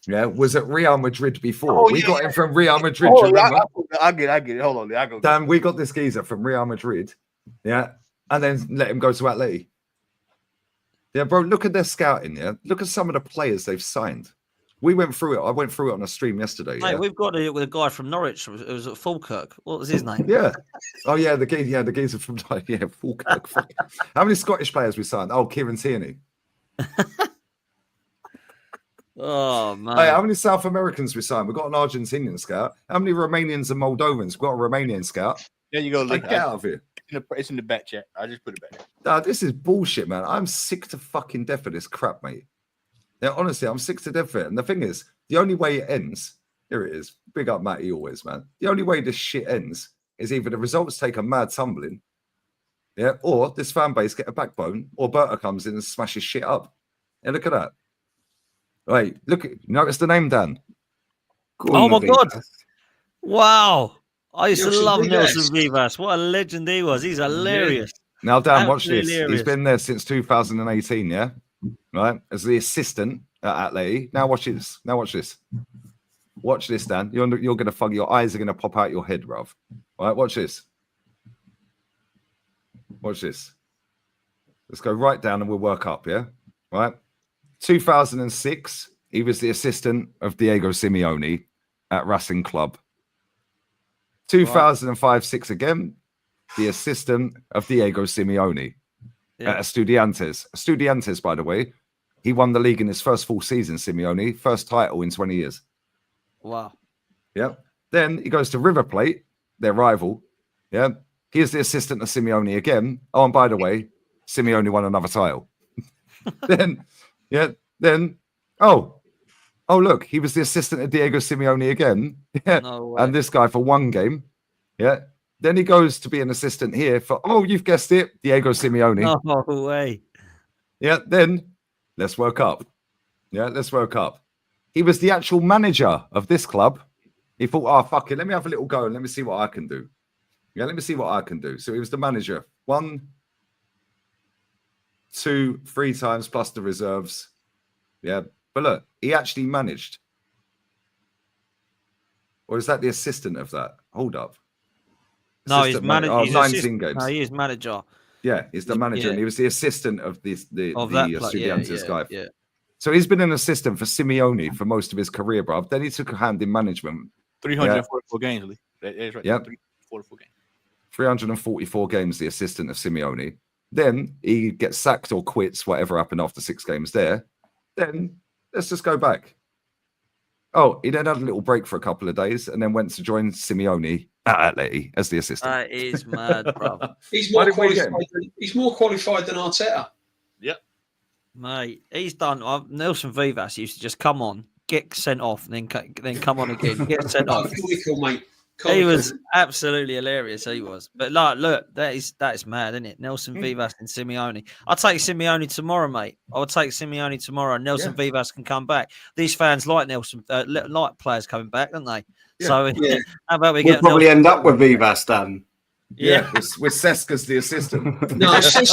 S2: yeah, was at Real Madrid before. We got him from Real Madrid. Remember?
S13: I get it. Hold on. I go.
S2: Dan, we got this geezer from Real Madrid, yeah, and then let him go to Atleti. Yeah, bro, look at their scouting, yeah. Look at some of the players they've signed. We went through it. I went through it on a stream yesterday.
S16: Mate,
S2: yeah?
S16: we've got it with a guy from Norwich. It was at Falkirk. What was his name?
S2: Yeah. Oh, yeah, the geezer from Falkirk. How many Scottish players we signed? Oh, Kieran Tierney.
S16: Oh, man.
S2: Hey, how many South Americans we signed? We've got an Argentinian scout. How many Romanians and Moldovans? We've got a Romanian scout.
S13: There you go, Lee.
S2: Get out of here.
S13: It's in the back chat. I just put it back.
S2: Nah, this is bullshit, man. I'm sick to fucking death of this crap, mate. Yeah, honestly, I'm sick to death of it. And the thing is, the only way it ends, here it is. Big up Matty always, man. The only way this shit ends is either the results take a mad tumbling, yeah, or this fan base get a backbone, or Berta comes in and smashes shit up. Yeah, look at that. Wait, look, notice the name, Dan.
S16: Oh my God. Wow. I used to
S2: Nelson
S16: love
S2: Vivas.
S16: Nelson Vivas. What a legend he was. He's hilarious.
S2: Now, Dan, watch this.
S16: Absolutely
S2: He's
S16: hilarious.
S2: been there since 2018, yeah? Right? As the assistant at Atleti. Now watch this. Watch this, Dan. You're going to fuck. Your eyes are going to pop out your head, bruv. All right, watch this. Watch this. Let's go right down and we'll work up, yeah? All right. 2006, he was the assistant of Diego Simeone at Racing Club. 2005-6 again, the assistant of Diego Simeone at Estudiantes. Estudiantes, by the way, he won the league in his first full season, Simeone. First title in 20 years.
S16: Wow.
S2: Yeah. Then he goes to River Plate, their rival. Yeah. He's the assistant of Simeone again. Oh, and by the way, Simeone won another title. Then, look, he was the assistant of Diego Simeone again. Yeah.
S16: No way.
S2: And this guy for one game. Yeah. Then he goes to be an assistant here for, you've guessed it, Diego Simeone.
S16: No way.
S2: Yeah. Then let's work up. Yeah. Let's work up. He was the actual manager of this club. He thought, fuck it, let me have a little go and let me see what I can do. Yeah, let me see what I can do. So he was the manager 1, 2, 3 times plus the reserves. Yeah. But look, he actually managed. Or is that the assistant of that? Hold up.
S16: No, he's manager.
S2: Oh, 19 games.
S16: No, he is manager.
S2: Yeah, he's the manager, and he was the assistant of the Estudiantes guy.
S16: Yeah.
S2: So he's been an assistant for Simeone for most of his career, bruv. Then he took a hand in management.
S13: 344 games, Lee. That is right.
S2: Yep.
S13: 344 games.
S2: 344 games, the assistant of Simeone. Then he gets sacked or quits, whatever happened after 6 games there. Then let's just go back. Oh, he then had a little break for a couple of days and then went to join Simeone at Atleti as the assistant.
S16: That is mad, bro.
S5: He's more qualified than Arteta.
S13: Yep.
S16: Mate, he's done. Nelson Vivas used to just come on, get sent off, and then come on again, get sent off.
S5: Comical, mate.
S16: He was absolutely hilarious. He was, but like, look, that is mad, isn't it? Nelson Vivas and Simeone. I'll take Simeone tomorrow, mate. I'll take Simeone tomorrow. Nelson Vivas can come back. These fans like like players coming back, don't they?
S2: Yeah.
S16: So how about we
S4: We'll
S16: get?
S4: probably
S16: Nelson
S4: end up with Vivas, Dan.
S2: Yeah, with Seska's the assistant.
S5: No, I said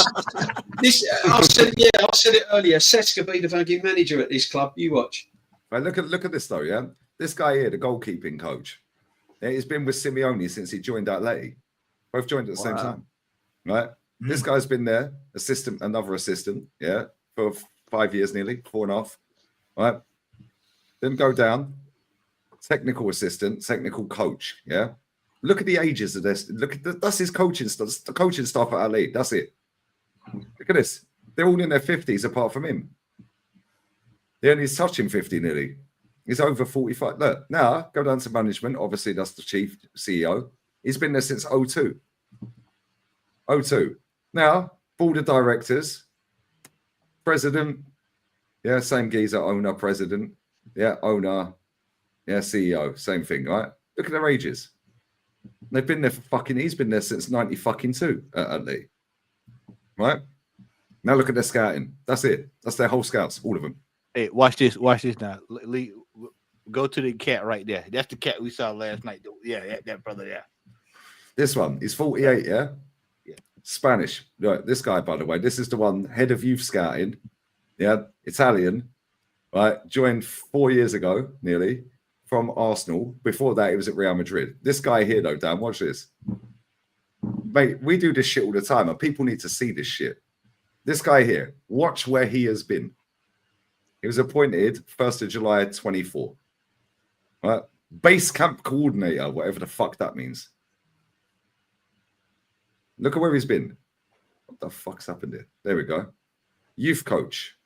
S5: it earlier. Seska be the fucking manager at this club. You watch.
S2: Right, look at this though. Yeah, this guy here, the goalkeeping coach. Yeah, he's been with Simeone since he joined Atleti. Both joined at the same time, right? This guy's been there, another assistant, for 5 years nearly, 4.5, right? Then go down, technical assistant, technical coach, yeah? Look at the ages of this. That's his coaching stuff, the coaching staff at Atleti, that's it. Look at this. They're all in their 50s apart from him. He's touching 50 nearly. He's over 45. Look, now go down to management. Obviously, that's the chief CEO. He's been there since 02. 02. Now, board of directors, president, same geezer, owner, president, owner, CEO, same thing, right? Look at their ages. They've been there he's been there since 90-2 at Lee. Right? Now look at their scouting. That's it. That's their whole scouts, all of them.
S13: Hey, watch this now. Lee, go to the cat right there. That's the cat we saw last night. Yeah, that brother, yeah.
S2: This one, he's 48, yeah? Spanish. Right, this guy, by the way, this is the one, head of youth scouting. Yeah, Italian. Right, joined 4 years ago, nearly, from Arsenal. Before that, he was at Real Madrid. This guy here, though, Dan, watch this. Mate, we do this shit all the time, and people need to see this shit. This guy here, watch where he has been. He was appointed 1st of July 24. Right? Base camp coordinator, whatever the fuck that means. Look at where he's been. What the fuck's happened here? There we go. Youth coach.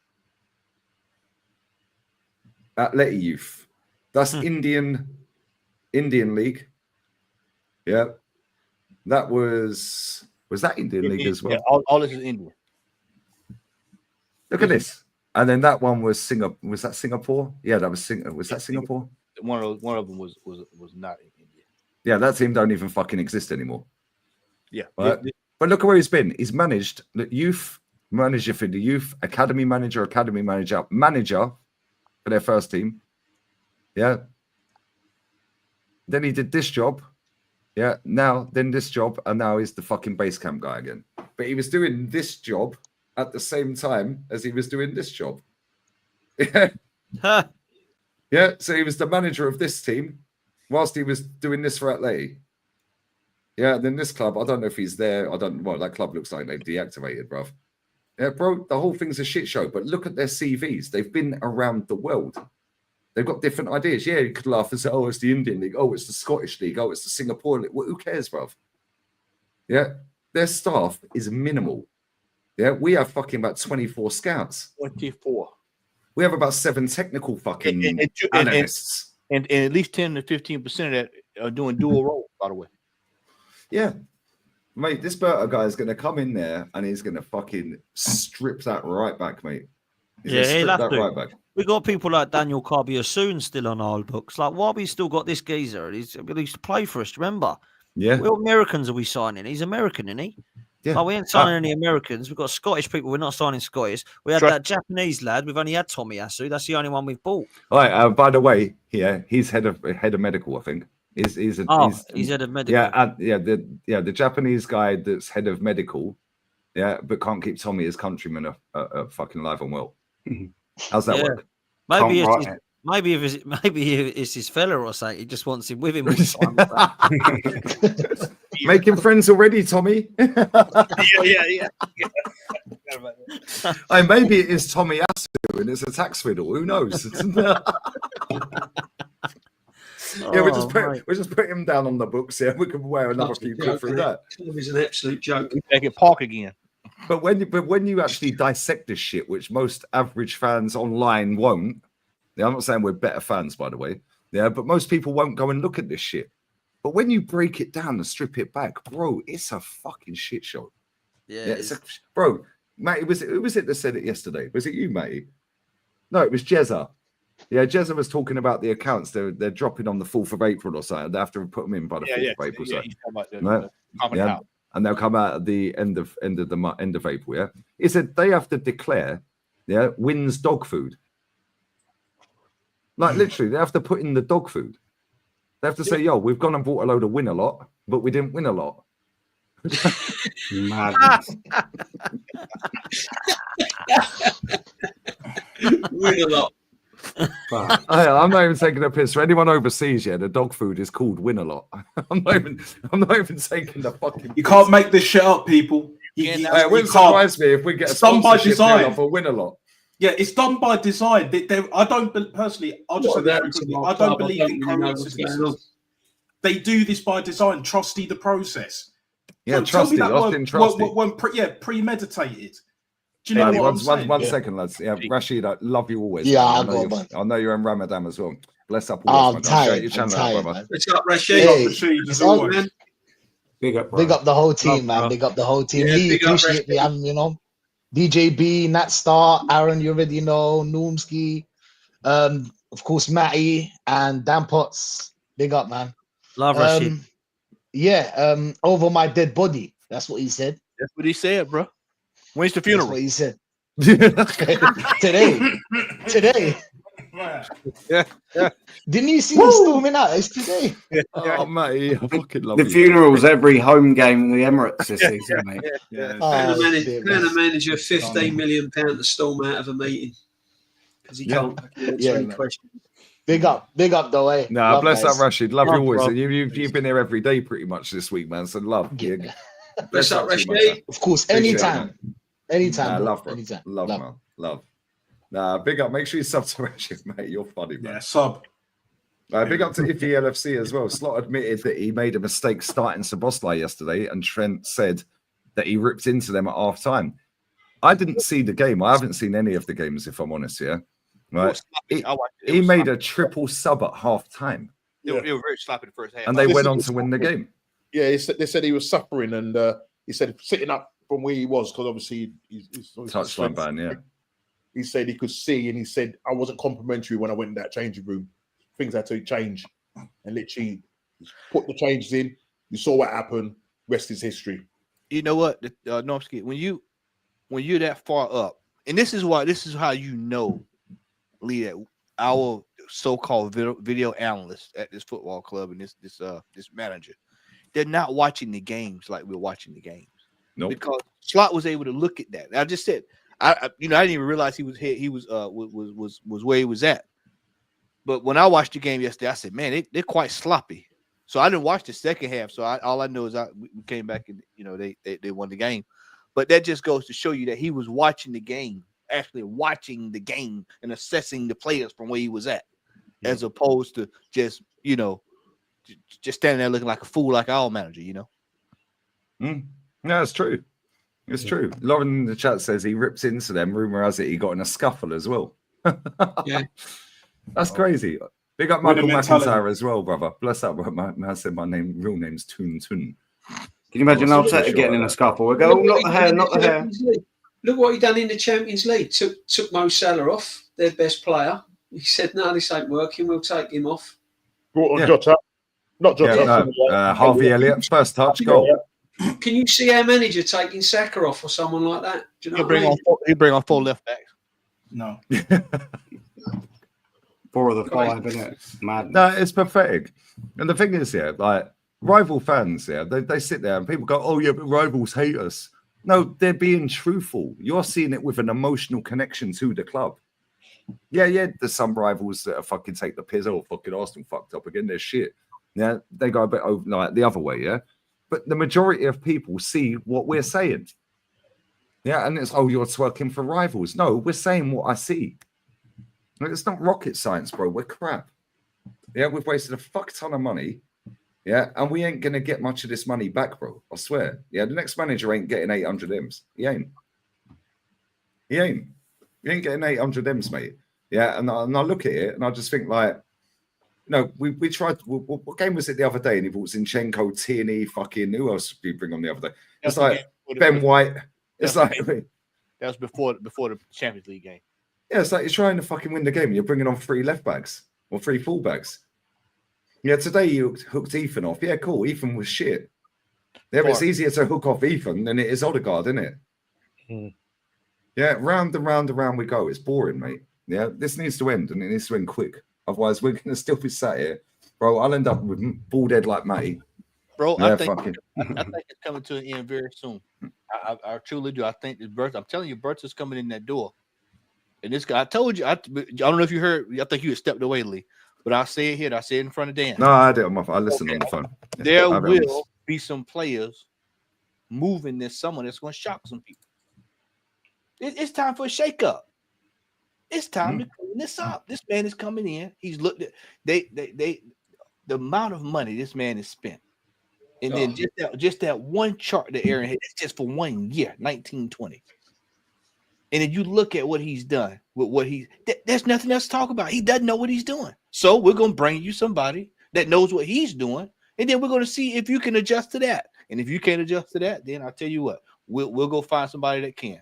S2: Atleti Youth. That's Indian League. Yeah. That was that Indian League as well?
S13: Yeah, all this is Indian.
S2: Look at this. And then that one was Singapore. Was that Singapore? Yeah, that was Singapore. Was that Singapore?
S13: One of them was not in India.
S2: Yeah, that team don't even fucking exist anymore.
S13: Yeah.
S2: Right? But look at where he's been. He's managed the youth manager for the youth, academy manager for their first team. Yeah. Then he did this job. Yeah. Then this job, and now he's the fucking base camp guy again. But he was doing this job at the same time as he was doing this job. Yeah. Yeah, so he was the manager of this team whilst he was doing this for Atleti. Yeah, and then this club, I don't know if he's there. Well, that club looks like they've deactivated, bruv. Yeah, bro, the whole thing's a shit show. But look at their CVs. They've been around the world. They've got different ideas. Yeah, you could laugh and say, oh, it's the Indian League. Oh, it's the Scottish League. Oh, it's the Singapore League. Well, who cares, bruv? Yeah, their staff is minimal. Yeah, we have fucking about 24 scouts.
S13: 24.
S2: We have about 7 technical fucking analysts.
S13: And at least 10 to 15% of that are doing dual role, by the way.
S2: Yeah. Mate, this Berta guy is going to come in there and he's going to fucking strip that right back, mate. He's
S16: Yeah,
S2: gonna
S16: he'll
S2: strip
S16: have
S2: that
S16: to.
S2: right back.
S16: We got people like Daniel Carbier-Soon still on our books. Like, why have we still got this geezer? He used to play for us, remember?
S2: Yeah.
S16: What Americans are we signing? He's American, isn't he?
S2: Yeah.
S16: Like, we ain't signing any Americans. We've got Scottish people. We're not signing Scottish. We had that Japanese lad. We've only had Tommy Asu. That's the only one we've bought.
S2: All right. By the way, yeah, he's head of medical, I think. He's head of medical. Yeah, the Japanese guy that's head of medical, yeah, but can't keep Tommy, his countryman, fucking alive and well. How's that work?
S16: Maybe it's his fella or something. He just wants him with him all the time.
S2: Make him friends already, Tommy.
S13: Yeah.
S2: Hey, maybe it is Tommy Asu and it's a tax fiddle. Who knows? Yeah, we just put him down on the books. Yeah, we can wear another few quid through that.
S5: Tommy's an absolute joke.
S13: Make it park again.
S2: But when you actually dissect this shit, which most average fans online won't. Yeah, I'm not saying we're better fans, by the way. Yeah, but most people won't go and look at this shit. But when you break it down and strip it back, bro, it's a fucking shit show.
S16: Yeah,
S2: bro. Matty, who was it that said it yesterday? Was it you, Matty? No, it was Jezza. Yeah, Jezza was talking about the accounts. They're dropping on the 4th of April or something. They have to put them in by the 4th of April.
S13: Yeah, he's talking
S2: about
S13: out.
S2: And they'll come out at the end of April. Yeah, he said they have to declare, wins dog food. Like literally, they have to put in the dog food. They have to say, yo, we've gone and bought a load of win a lot, but we didn't win a lot.
S4: Madness.
S5: Win a lot.
S2: I'm not even taking a piss. For anyone overseas, the dog food is called Win a Lot. I'm not even taking the fucking.
S12: You can't make this shit up, people.
S2: It wouldn't surprise me if we get a sponsorship deal for Win a Lot.
S12: Yeah, it's done by design. I don't personally. I'll just say that I don't believe in coincidences. They do this by design. Trusty the process.
S2: Yeah, trusty. Austin trusty.
S12: Premeditated. Do you know what I'm saying?
S2: One second, lads. Yeah, Rachid, I love you always.
S9: Yeah,
S2: I know you're in Ramadan as well. Bless up. I'm
S9: tired.
S5: What's up, Rachid?
S9: Hey,
S4: Big up,
S9: big up the whole team, man. Big up the whole team.
S5: Yeah,
S9: Lee,
S5: big up,
S9: appreciate me having DJB, Nat Star, Aaron, you already know, Noomski, of course, Matty and Dan Potts. Big up, man.
S16: Love Rachid.
S9: Over my dead body. That's what he said.
S13: That's what he said, bro. When's the funeral?
S9: That's what he said. Today.
S13: Yeah.
S9: Didn't you see the storming out? It's today.
S2: Oh, mate, I fucking love
S4: the funeral's every home game in the Emirates this season, mate.
S5: Can a manager £15 million to storm out of a meeting because he can't answer any questions?
S9: Big up though, eh?
S2: Nah, bless up, Rachid. Love you always. You've been here every day pretty much this week, man. So love. Yeah.
S5: Bless up, Rachid.
S9: Of course, anytime. Anytime.
S2: Love, bro.
S9: Anytime.
S2: Love, man. Love. Nah, big up. Make sure you sub to Rachid, mate. You're funny, man.
S12: Yeah, sub.
S2: Big up to Iffy LFC as well. Slot admitted that he made a mistake starting Szoboszlai yesterday, and Trent said that he ripped into them at half time. I didn't see the game. I haven't seen any of the games, if I'm honest, yeah. Right. He made a triple sub at half time.
S13: They were very sloppy the first half.
S2: And they went on to win the game.
S6: Yeah, they said he was suffering, and he said sitting up from where he was, because obviously he's
S2: touchline ban, yeah.
S6: He said he could see, and he said, I wasn't complimentary when I went in that changing room. Things had to change. And literally put the changes in. You saw what happened. Rest is history.
S13: You know what, Nomsky, when you're that far up, and this is how you know, Lee, that our so-called video analysts at this football club and this manager, they're not watching the games like we're watching the games.
S2: No, nope.
S13: Because Slot was able to look at that. I just said, I didn't even realize he was where he was at. But when I watched the game yesterday, I said, man, they're quite sloppy. So I didn't watch the second half. So all I know is we came back and they won the game. But that just goes to show you that he was watching the game, actually watching the game and assessing the players from where he was at, as opposed to just just standing there looking like a fool like our manager.
S2: No, it's true. It's true. Lauren in the chat says he rips into them. Rumor has it he got in a scuffle as well.
S5: Yeah,
S2: that's crazy. Big up Michael McIntyre as well, brother. Bless up. I said my real name's Toon Toon.
S4: Can you imagine Arteta getting in a scuffle? We go, not the hair, not the hair.
S5: Look what he done in the Champions League. Took Mo Salah off, their best player. He said, "No, this ain't working. We'll take him off."
S6: Brought on Jota, not Jota.
S2: Harvey Elliott, first touch, goal.
S5: Can you see our manager taking Saka off or someone like that? Do you know
S13: He'll bring on 4 left backs.
S12: No.
S4: 4 of the 5, isn't it? Mad.
S2: No, it's pathetic. And the thing is, like rival fans, they sit there and people go, "Oh yeah, but rivals hate us." No, they're being truthful. You're seeing it with an emotional connection to the club. Yeah, there's some rivals that are fucking take the piss. Oh, fucking Arsenal fucked up again. They're shit. Yeah, they go a bit over, like the other way. Yeah, but the majority of people see what we're saying. Yeah, and it's, oh, you're twerking for rivals. No, we're saying what I see. It's not rocket science, bro. We're crap. Yeah, we've wasted a fuck ton of money. Yeah, and we ain't going to get much of this money back, bro. I swear. Yeah, the next manager ain't getting 800 M's. He ain't. He ain't getting 800 M's, mate. Yeah, and I look at it and I just think, like, we tried. What game was it the other day? And he brought Zinchenko, Tierney, fucking, who else did he bring on the other day? It's like Ben White. It's like
S13: that was before the Champions League game.
S2: Yeah, it's like you're trying to fucking win the game and you're bringing on 3 left backs or 3 fullbacks. Yeah, today you hooked Ethan off. Yeah, cool. Ethan was shit. Yeah, but it's easier to hook off Ethan than it is Odegaard, isn't it? Yeah, round and round and round we go. It's boring, mate. Yeah, this needs to end and it needs to end quick. Otherwise, we're going to still be sat here. Bro, I'll end up with bald head like Matty.
S13: Bro,
S2: yeah,
S13: I think it's coming to an end very soon. I truly do. I think this birth. I'm telling you, birth is coming in that door. And this guy, I told you. I don't know if you heard. I think you had stepped away, Lee. But I say it here. I say it in front of Dan.
S2: No, I did. I listened on the phone.
S13: There will be some players moving this summer that's going to shock some people. It's time for a shakeup. It's time to clean this up. This man is coming in. He's looked at the amount of money this man has spent. And then just that one chart that Aaron had, it's just for 1 year, 1920. And then you look at what he's done with what there's nothing else to talk about. He doesn't know what he's doing. So we're going to bring you somebody that knows what he's doing. And then we're going to see if you can adjust to that. And if you can't adjust to that, then I'll tell you what, we'll go find somebody that can.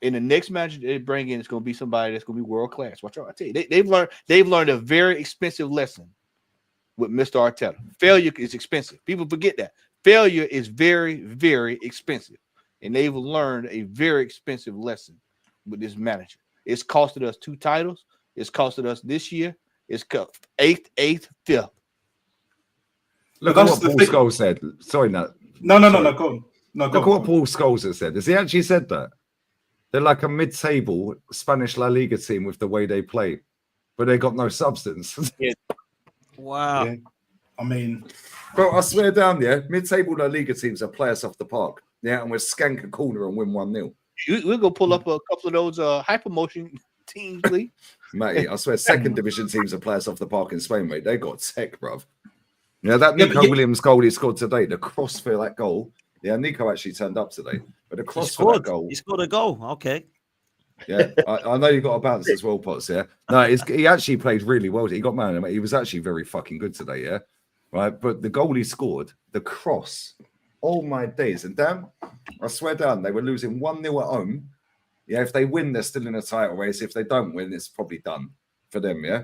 S13: And the next manager they bring in is going to be somebody that's going to be world class. Watch out! I tell you, they've learned a very expensive lesson with Mr. Arteta. Failure is expensive. People forget that failure is very, very expensive, and they've learned a very expensive lesson with this manager. It's costed us 2 titles. It's costed us this year. It's cost 8th, 5th.
S2: Look at what Paul Scholes said. Sorry, no.
S12: No. Go on.
S2: Look at what Paul Scholes has said. Has he actually said that? They're like a mid-table Spanish La Liga team with the way they play, but they got no substance.
S16: Yeah. Wow.
S12: Yeah. I mean,
S2: bro, I swear down there, mid-table La Liga teams are play us off the park. Yeah, and we'll skank a corner and win 1-0.
S13: We'll go pull up a couple of those hypermotion teams, Lee.
S2: Mate, I swear, second division teams are play us off the park in Spain, mate. They got tech, bruv. Yeah, that Nico Williams goal he scored today, the cross for that goal. Yeah, Nico actually turned up today. But the cross for that goal.
S16: He scored a goal. Okay.
S2: Yeah, I know you got a bounce as well, Potts. Yeah. No, he actually played really well. He got man. He was actually very fucking good today. Yeah. Right. But the goal he scored, the cross, oh my days. And damn, I swear down, they were losing 1-0 at home. Yeah. If they win, they're still in a title race. If they don't win, it's probably done for them. Yeah.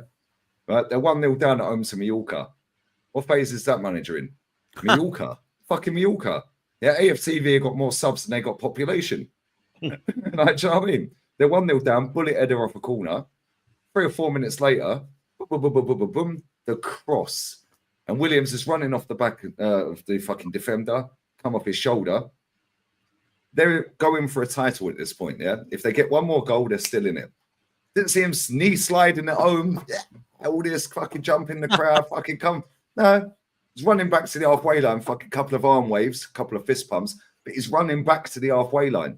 S2: Right. They're 1-0 down at home to Mallorca. What phase is that manager in? Mallorca. Fucking Mallorca. Yeah, AFTV got more subs than they got population. Like, do you know what I mean? They're 1-0 down, bullet header off a corner. 3 or 4 minutes later, boom, the cross. And Williams is running off the back of the fucking defender, come off his shoulder. They're going for a title at this point, yeah? If they get one more goal, they're still in it. Didn't see him knee sliding at home. Yeah, all this fucking jump in the crowd, fucking come. No, he's running back to the halfway line, fucking couple of arm waves, couple of fist pumps, but he's running back to the halfway line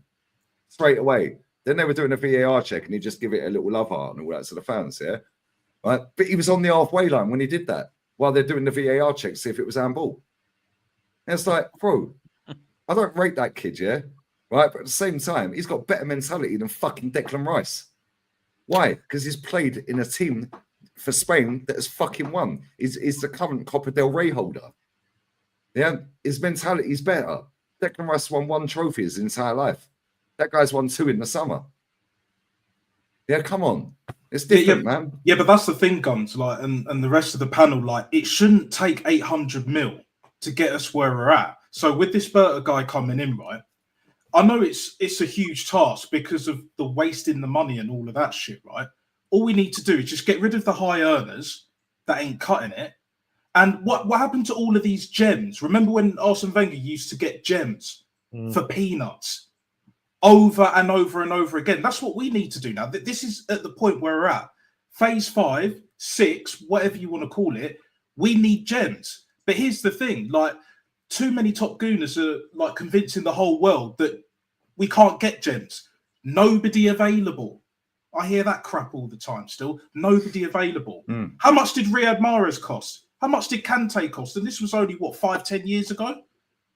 S2: straight away. Then they were doing a VAR check and he just give it a little love heart and all that to the fans, yeah? Right? But he was on the halfway line when he did that while they're doing the VAR check to see if it was handball. And it's like, bro, I don't rate that kid, yeah? Right? But at the same time, he's got better mentality than fucking Declan Rice. Why? Because he's played in a team for Spain that has fucking won. He's the current Copa del Rey holder. Yeah? His mentality is better. Declan Rice won 1 trophy his entire life. That guy's won 2 in the summer. Yeah, come on. It's different, man.
S12: Yeah, but that's the thing, Guns, like, and the rest of the panel, like, it shouldn't take 800 mil to get us where we're at. So with this Berta guy coming in, right, I know it's a huge task because of the wasting the money and all of that shit, right? All we need to do is just get rid of the high earners that ain't cutting it. And what happened to all of these gems? Remember when Arsene Wenger used to get gems for peanuts over and over and over again? That's what we need to do now. This is at the point where we're at. Phase 5, 6, whatever you want to call it, we need gems. But here's the thing, like, too many top gooners are like convincing the whole world that we can't get gems. Nobody available. I hear that crap all the time still. Nobody available. How much did Riyad Mahrez cost? How much did Kante cost? And this was only, 5-10 years ago?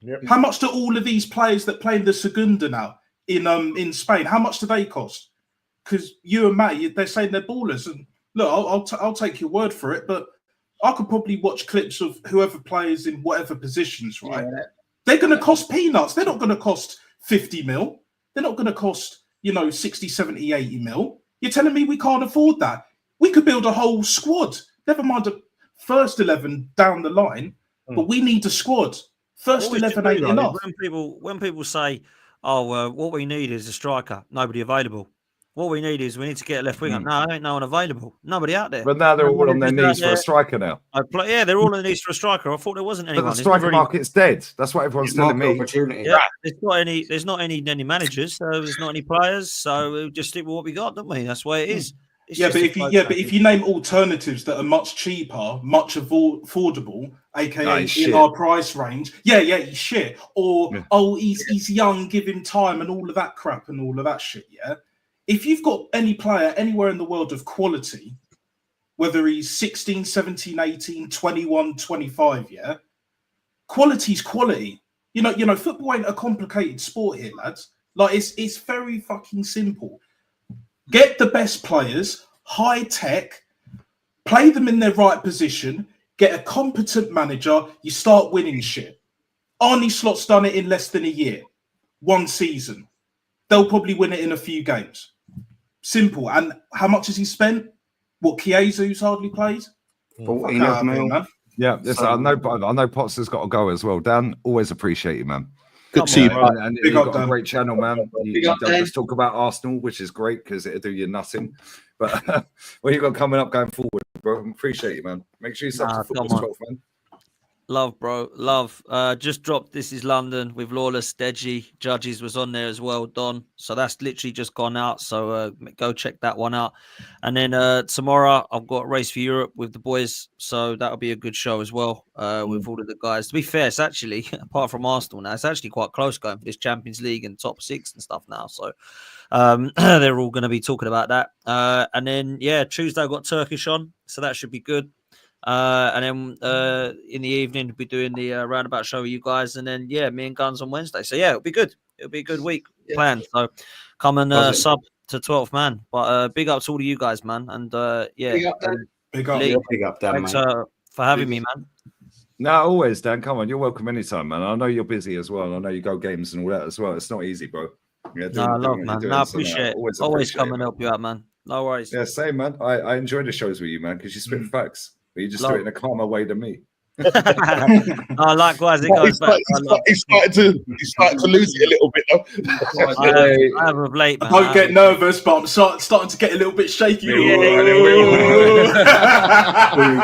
S6: Yep.
S12: How much do all of these players that play in the Segunda now in Spain, how much do they cost? Because you and May, they're saying they're ballers. And look, I'll take your word for it, but I could probably watch clips of whoever plays in whatever positions, right? Yeah. They're going to cost peanuts. They're not going to cost 50 mil. They're not going to cost, 60, 70, 80 mil. You're telling me we can't afford that? We could build a whole squad. Never mind a first 11 down the line, but we need a squad. First 11 ain't enough.
S16: When people say, "Oh, what we need is a striker," nobody available. What we need to get a left winger. No, ain't no one available. Nobody out there.
S2: But now they're all on their knees for a striker now.
S16: Yeah, they're all on their knees for a striker. I thought there wasn't anyone.
S2: But the striker market's dead. That's what everyone's telling me.
S16: Yeah, there's not any managers, so there's not any players. So we'll just stick with what we got, don't we? That's the way it is.
S12: But if you name alternatives that are much cheaper, much affordable, aka in our price range, he's shit. Or he's young, give him time, and all of that crap and all of that shit. Yeah. If you've got any player anywhere in the world of quality, whether he's 16, 17, 18, 21, 25, yeah, quality's quality. Football ain't a complicated sport here, lads. Like, it's very fucking simple. Get the best players, high tech, play them in their right position, get a competent manager, you start winning shit. Arnie Slot's done it in less than a year, 1 season. They'll probably win it in a few games. Simple. And how much has he spent? What, Chiesa's hardly played?
S4: 14
S12: man.
S2: Yeah, I know Potts has got to go as well. Dan, always appreciate you, man.
S6: Good to see you.
S2: And you've got a great channel, man. You don't just talk about Arsenal, which is great because it'll do you nothing. But what you got coming up going forward, bro? Appreciate you, man. Make sure you sub to Football's 12, man.
S16: Love, bro. Love. Just dropped This Is London with Lawless, Deji. Judges was on there as well, Don. So that's literally just gone out. So go check that one out. And then tomorrow I've got Race for Europe with the boys. So that'll be a good show as well with all of the guys. To be fair, it's actually, apart from Arsenal now, it's actually quite close going for this Champions League and top 6 and stuff now. So they're all going to be talking about that. And then, Tuesday I've got Turkish on. So that should be good. And then in the evening we'll be doing the roundabout show with you guys, and then me and Guns on Wednesday. So it'll be good. It'll be a good week planned. So come and sub to 12th man. But big up to all of you guys, man. And
S4: big up, Dan.
S12: Big up,
S4: Lee, big up, Dan.
S16: Thanks for having me, man.
S2: No, always, Dan. Come on, you're welcome anytime, man. I know you're busy as well. I know you go games and all that as well. It's not easy, bro.
S16: I love, man. I appreciate it. Always come and help you out, man. No worries.
S2: Yeah, same, man. I enjoy the shows with you, man, because you spit facts. But you just do it in a calmer way than me.
S16: Oh, likewise, it goes back.
S6: He's starting to lose it a little bit though.
S16: I have of late, man.
S12: Don't get nervous, but I'm starting to get a little bit shaky.
S16: There
S4: he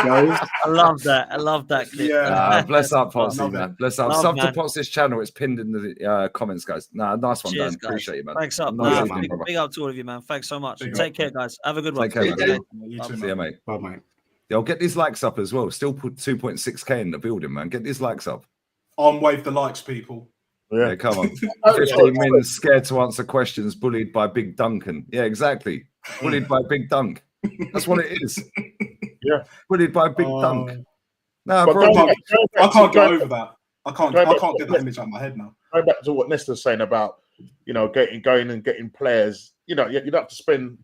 S4: goes.
S16: I love that. I love that clip.
S2: Yeah, bless up,
S16: Love
S2: Potsy,
S16: it.
S2: man. Bless up.
S16: Love,
S2: Sub to
S16: man.
S2: Potsy's channel. It's pinned in the comments, guys. Nah, nice one,
S16: Cheers,
S2: Dan.
S16: guys.
S2: Appreciate you, man.
S16: Thanks up.
S2: Nice
S16: Nah,
S2: evening,
S16: big,
S2: brother.
S16: big up to all of you, man. Thanks so much.
S12: Big
S16: Take
S12: up.
S16: care, guys. Have a good one.
S2: Take care, man.
S12: You too,
S2: See you, mate.
S4: Bye, mate.
S2: Yeah, I'll get these likes up as well. Still put 2.6k in the building, man. Get these likes up.
S12: Wave the likes, people.
S2: Yeah, come on. 15 minutes scared to answer questions, bullied by Big Duncan. Yeah, exactly. Bullied by Big Dunk. That's what it is.
S6: Yeah.
S2: Bullied by Big Dunk. No,
S6: But
S2: bro.
S12: I can't get over that. I can't get that image out of my head now.
S6: Going back to what Nestor's saying about, going and getting players, you don't have to spend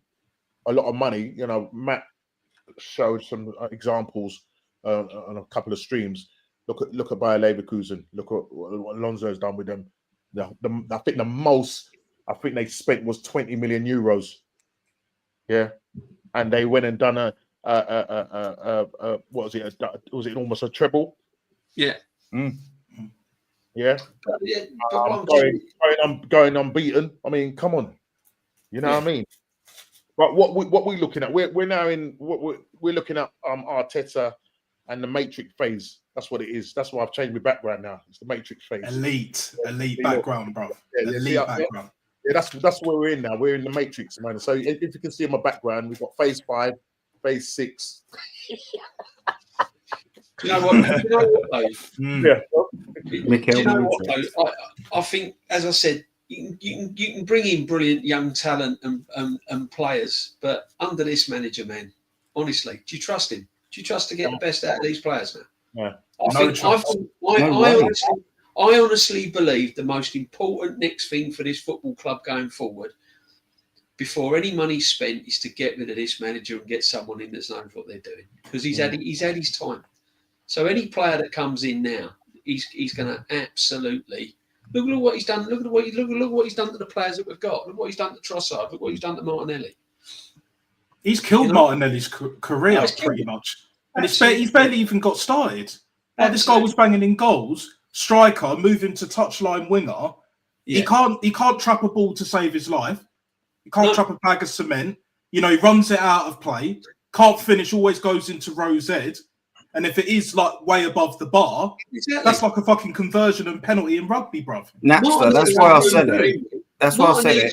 S6: a lot of money. Matt showed some examples on a couple of streams. Look at Bayer Leverkusen. Look at what Alonso's done with them. I think the most they spent was 20 million euros. Yeah, and they went and done what was it? Was it almost a treble?
S5: Yeah.
S6: Yeah. Going unbeaten. I mean, come on. You know what I mean? But what we're looking at, we're now in we're looking at Arteta and the Matrix phase. That's what it is. That's why I've changed my background now. It's the Matrix phase.
S12: Elite background, bro. Elite background.
S6: Yeah, that's where we're in now. We're in the Matrix, man. So if you can see in my background, we've got phase 5, phase 6.
S5: Do you know what? Though?
S6: Yeah.
S5: Do you know what, though? I think, as I said, you can bring in brilliant young talent and players, but under this manager, man, honestly, do you trust him? Do you trust to get the best out of these players, man?
S6: Yeah.
S5: I honestly believe the most important next thing for this football club going forward, before any money's spent, is to get rid of this manager and get someone in that's knows what they're doing, because he's had his time. So any player that comes in now, he's going to absolutely look at what he's done. Look at what he's done to the players that we've got. Look what he's done to Trossard. Look what he's done to Martinelli.
S12: He's killed Martinelli's career pretty much, and he's barely even got started. Like, this guy was banging in goals, striker, moving to touchline winger. Yeah. He can't trap a ball to save his life. He can't trap a bag of cement. He runs it out of play. Can't finish. Always goes into row Z. And if it is like way above the bar, that's like a fucking conversion and penalty in rugby, bruv.
S4: Napster, that's why I said it. That's why I said it.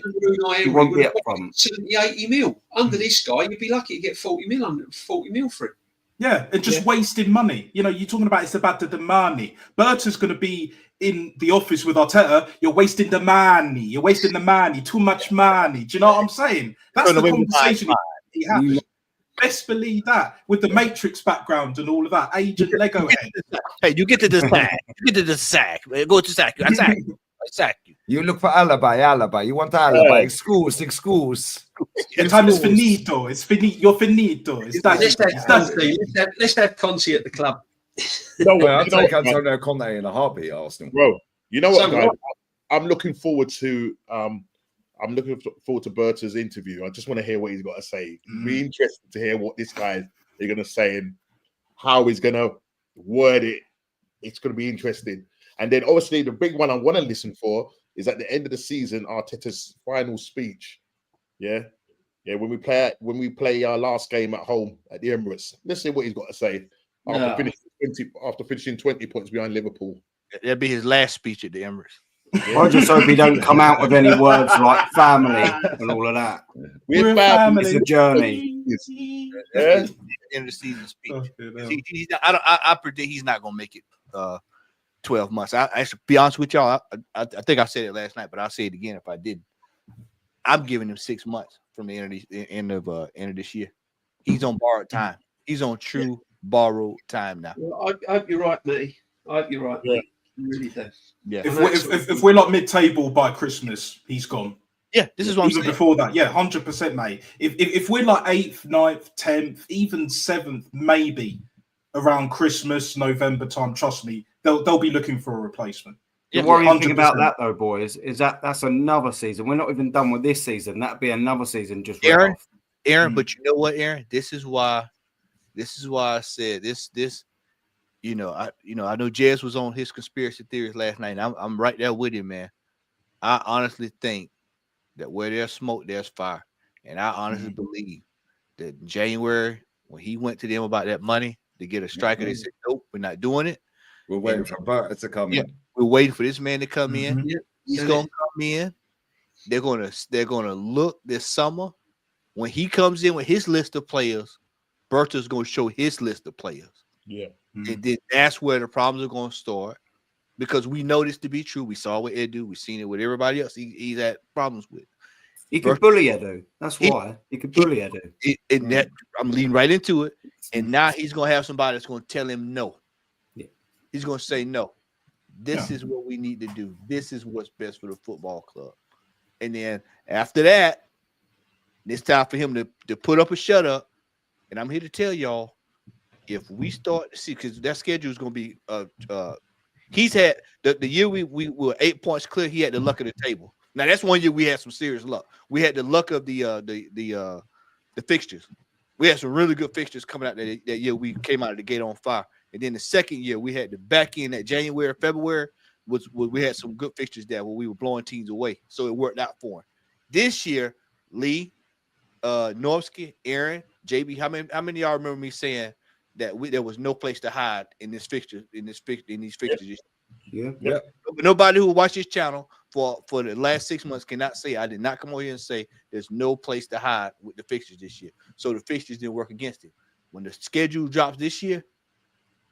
S4: You won't be up front.
S5: 70, 80 mil. Under this guy, you'd be lucky to get 40 mil for it.
S12: Yeah, and just wasting money. You're talking about it's about the money. Berta's going to be in the office with Arteta. You're wasting the money. You're wasting the money. Too much money. Do you know what I'm saying? That's the conversation he has. Best believe that, with the Matrix background and all of that. Agent Lego head.
S13: Hey, you get to the sack. You get to the sack. Go to sack. I sack you.
S2: You look for alibi. You want alibi. Excuse.
S12: The time is finito. It's finito. You're finito.
S5: Let's have Conte at the club.
S2: I'll take Antonio Conte in a heartbeat, Arsenal.
S6: Bro, you know what, guys? I'm looking forward to Berta's interview. I just want to hear what he's got to say. Be interested to hear what this guy is going to say and how he's going to word it. It's going to be interesting. And then obviously the big one I want to listen for is at the end of the season, Arteta's final speech. Yeah. When we play our last game at home at the Emirates. Let's see what he's got to say after finishing 20 points behind Liverpool.
S13: That'll be his last speech at the Emirates.
S6: Yeah.
S4: I just hope he don't come out with any words like family and all of that.
S6: We're family.
S4: It's a journey.
S6: Yeah.
S13: End of the season speech. I predict he's not going to make it 12 months. I should be honest with y'all. I think I said it last night, but I'll say it again if I didn't. I'm giving him 6 months from the end of this year. He's on borrowed time. He's on true borrowed time now.
S5: Well, I hope you're right, Matty. I hope you're right. Yeah. Really do.
S13: Yeah.
S12: If we're like mid-table by Christmas, he's gone.
S13: Yeah, this is what I'm
S12: even
S13: saying.
S12: Before that, 100%, mate. If we're like 8th, 9th, 10th, even 7th, maybe around Christmas, November time, trust me, they'll be looking for a replacement.
S4: The worrying thing about that, though, boys, is that's another season. We're not even done with this season. That'd be another season just
S13: Aaron. But you know what, Aaron? This is why I said this. I know Jez was on his conspiracy theories last night. And I'm right there with him, man. I honestly think that where there's smoke, there's fire, and I honestly believe that in January, when he went to them about that money to get a striker, they said, "Nope, we're not doing it."
S2: We're waiting for Barca to come in.
S13: We're waiting for this man to come in.
S5: Yeah.
S13: He's gonna come in. They're gonna look this summer when he comes in with his list of players. Berta's gonna show his list of players.
S6: Yeah.
S13: And then that's where the problems are gonna start, because we know this to be true. We saw what Edu, we've seen it with everybody else. He's had problems with.
S4: He could bully Edu. That's why he could bully Edu.
S13: And that I'm leading right into it. And now he's gonna have somebody that's gonna tell him no.
S4: Yeah.
S13: He's gonna say no. This is what we need to do. This is what's best for the football club. And then after that, it's time for him to put up or shut up. And I'm here to tell y'all, if we start to see, because that schedule is going to be, he's had the year we were 8 points clear. He had the luck of the table. Now that's one year we had some serious luck. We had the luck of the fixtures. We had some really good fixtures coming out that year. We came out of the gate on fire. And then the second year we had the back end that January, February we had some good fixtures there where we were blowing teams away. So it worked out for him. This year, Lee, Norski, Aaron, JB, how many of y'all remember me saying that there was no place to hide in these fixtures?
S4: Yeah.
S13: Nobody who watched this channel for the last 6 months cannot say I did not come over here and say there's no place to hide with the fixtures this year. So the fixtures didn't work against him. When the schedule drops this year,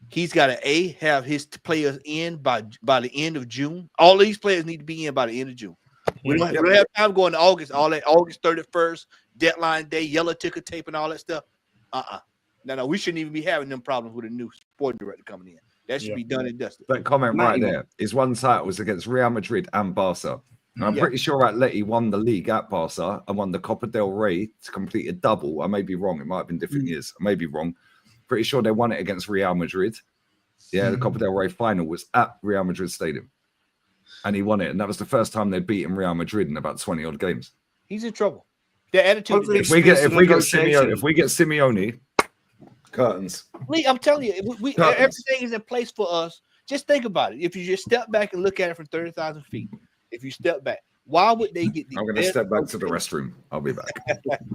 S13: he's got to have his players in by the end of June. All of these players need to be in by the end of June. We don't have time going to August. All that August 31st, deadline day, yellow ticker tape, and all that stuff. No, we shouldn't even be having them problems with a new sporting director coming in. That should be done and dusted.
S2: That comment right there is one title was against Real Madrid and Barca. And I'm pretty sure Atleti won the league at Barca and won the Copa del Rey to complete a double. I may be wrong. It might have been different years. I may be wrong. Pretty sure they won it against Real Madrid. Yeah, the Copa del Rey final was at Real Madrid Stadium. And he won it. And that was the first time they'd beaten Real Madrid in about 20 odd games.
S13: He's in trouble. The attitude.
S2: If we get Simeone, curtains.
S13: Lee, I'm telling you, everything is in place for us. Just think about it. If you just step back and look at it from 30,000 feet, if you step back, why would they get?
S2: I'm going to step back to the restroom. I'll be back.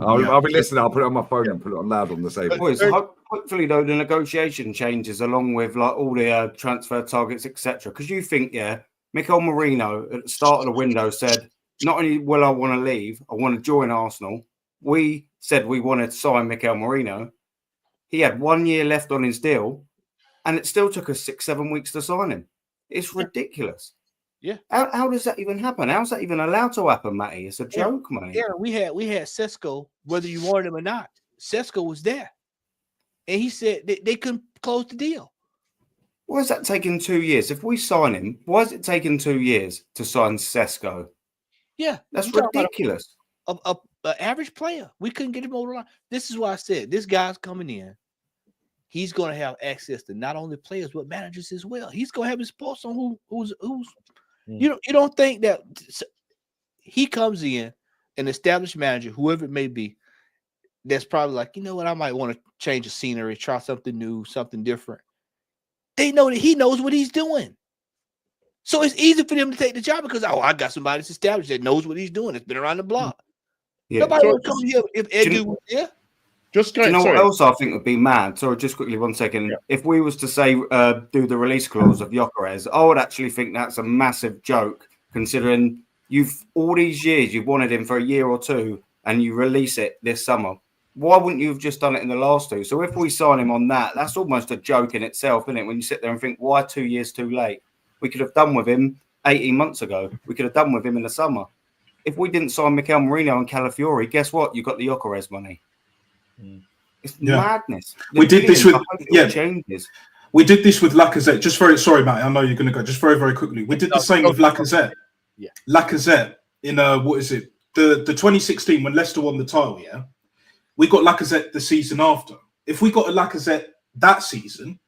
S2: I'll be listening. I'll put it on my phone and put it on loud on the table.
S4: Boys, hopefully, though, the negotiation changes along with like all the transfer targets, etc. Because you think, Mikel Merino at the start of the window said, not only will I want to leave, I want to join Arsenal. We said we wanted to sign Mikel Merino. He had 1 year left on his deal, and it still took us 6-7 weeks to sign him. It's ridiculous.
S13: Yeah.
S4: How does that even happen? How's that even allowed to happen, Matty? It's a joke, man.
S13: Yeah, we had Sesko, whether you wanted him or not. Sesko was there. And he said they couldn't close the deal.
S4: Why is that taking 2 years? If we sign him, why is it taking 2 years to sign Sesko?
S13: Yeah.
S4: That's ridiculous.
S13: An average player. We couldn't get him over the line. This is why I said this guy's coming in. He's going to have access to not only players but managers as well. He's going to have his pulse on who's. You don't think that he comes in an established manager, whoever it may be, that's probably like, you know what, I might want to change the scenery, try something new, something different. They know that he knows what he's doing. So it's easy for them to take the job because, I got somebody that's established that knows what he's doing. It's been around the block.
S4: Yeah.
S13: Nobody would come here if Edu was there.
S4: What else I think would be mad? Sorry, just quickly, 1 second. Yeah. If we was to say do the release clause of Gyökeres, I would actually think that's a massive joke, considering all these years you've wanted him for a year or two, and you release it this summer. Why wouldn't you have just done it in the last two? So if we sign him on that, that's almost a joke in itself, isn't it? When you sit there and think, why 2 years too late? We could have done with him 18 months ago. We could have done with him in the summer. If we didn't sign Mikel Merino and Calafiori, guess what? You got the Gyökeres money. It's madness.
S12: We did this with
S4: changes.
S12: We did this with Lacazette. Just very sorry, Matt. I know you're going to go. Just very, very quickly. We did the same with Lacazette.
S13: Yeah,
S12: Lacazette in what is it? The 2016 when Leicester won the title. Yeah, we got Lacazette the season after. If we got a Lacazette that season,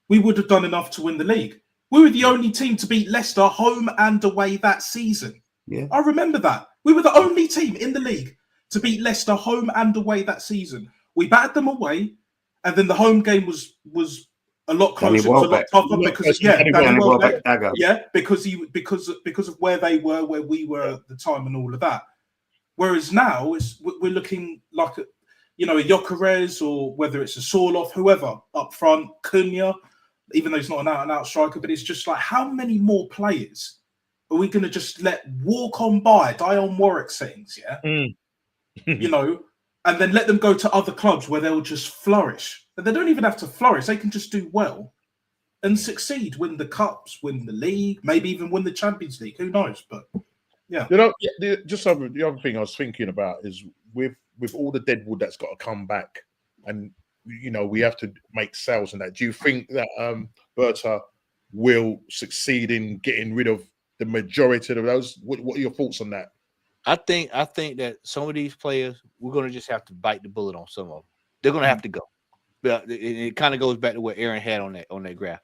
S12: we would have done enough to win the league. We were the only team to beat Leicester home and away that season.
S4: Yeah,
S12: I remember that. We were the only team in the league to beat Leicester home and away that season. We battered them away, and then the home game was a lot
S4: Danny
S12: closer. It was a lot
S4: Welbeck.
S12: tougher because Danny
S4: Welbeck
S12: Welbeck,
S4: dagger.
S12: yeah, because of where they were, where we were at the time, and all of that. Whereas now we're looking like a Gyökeres, or whether it's a Sorloth, whoever up front, Cunha, even though he's not an out-and-out striker, but it's just like, how many more players are we going to just let walk on by, Dion Warwick settings, yeah? And then let them go to other clubs where they'll just flourish. And they don't even have to flourish. They can just do well and succeed, win the cups, win the league, maybe even win the Champions League. Who knows? But yeah.
S6: The other thing I was thinking about is with all the deadwood that's got to come back, and we have to make sales and that. Do you think that Berta will succeed in getting rid of the majority of those? What are your thoughts on that?
S13: I think that some of these players, we're going to just have to bite the bullet on some of them. They're going to have to go. But it kind of goes back to what Aaron had on that graph.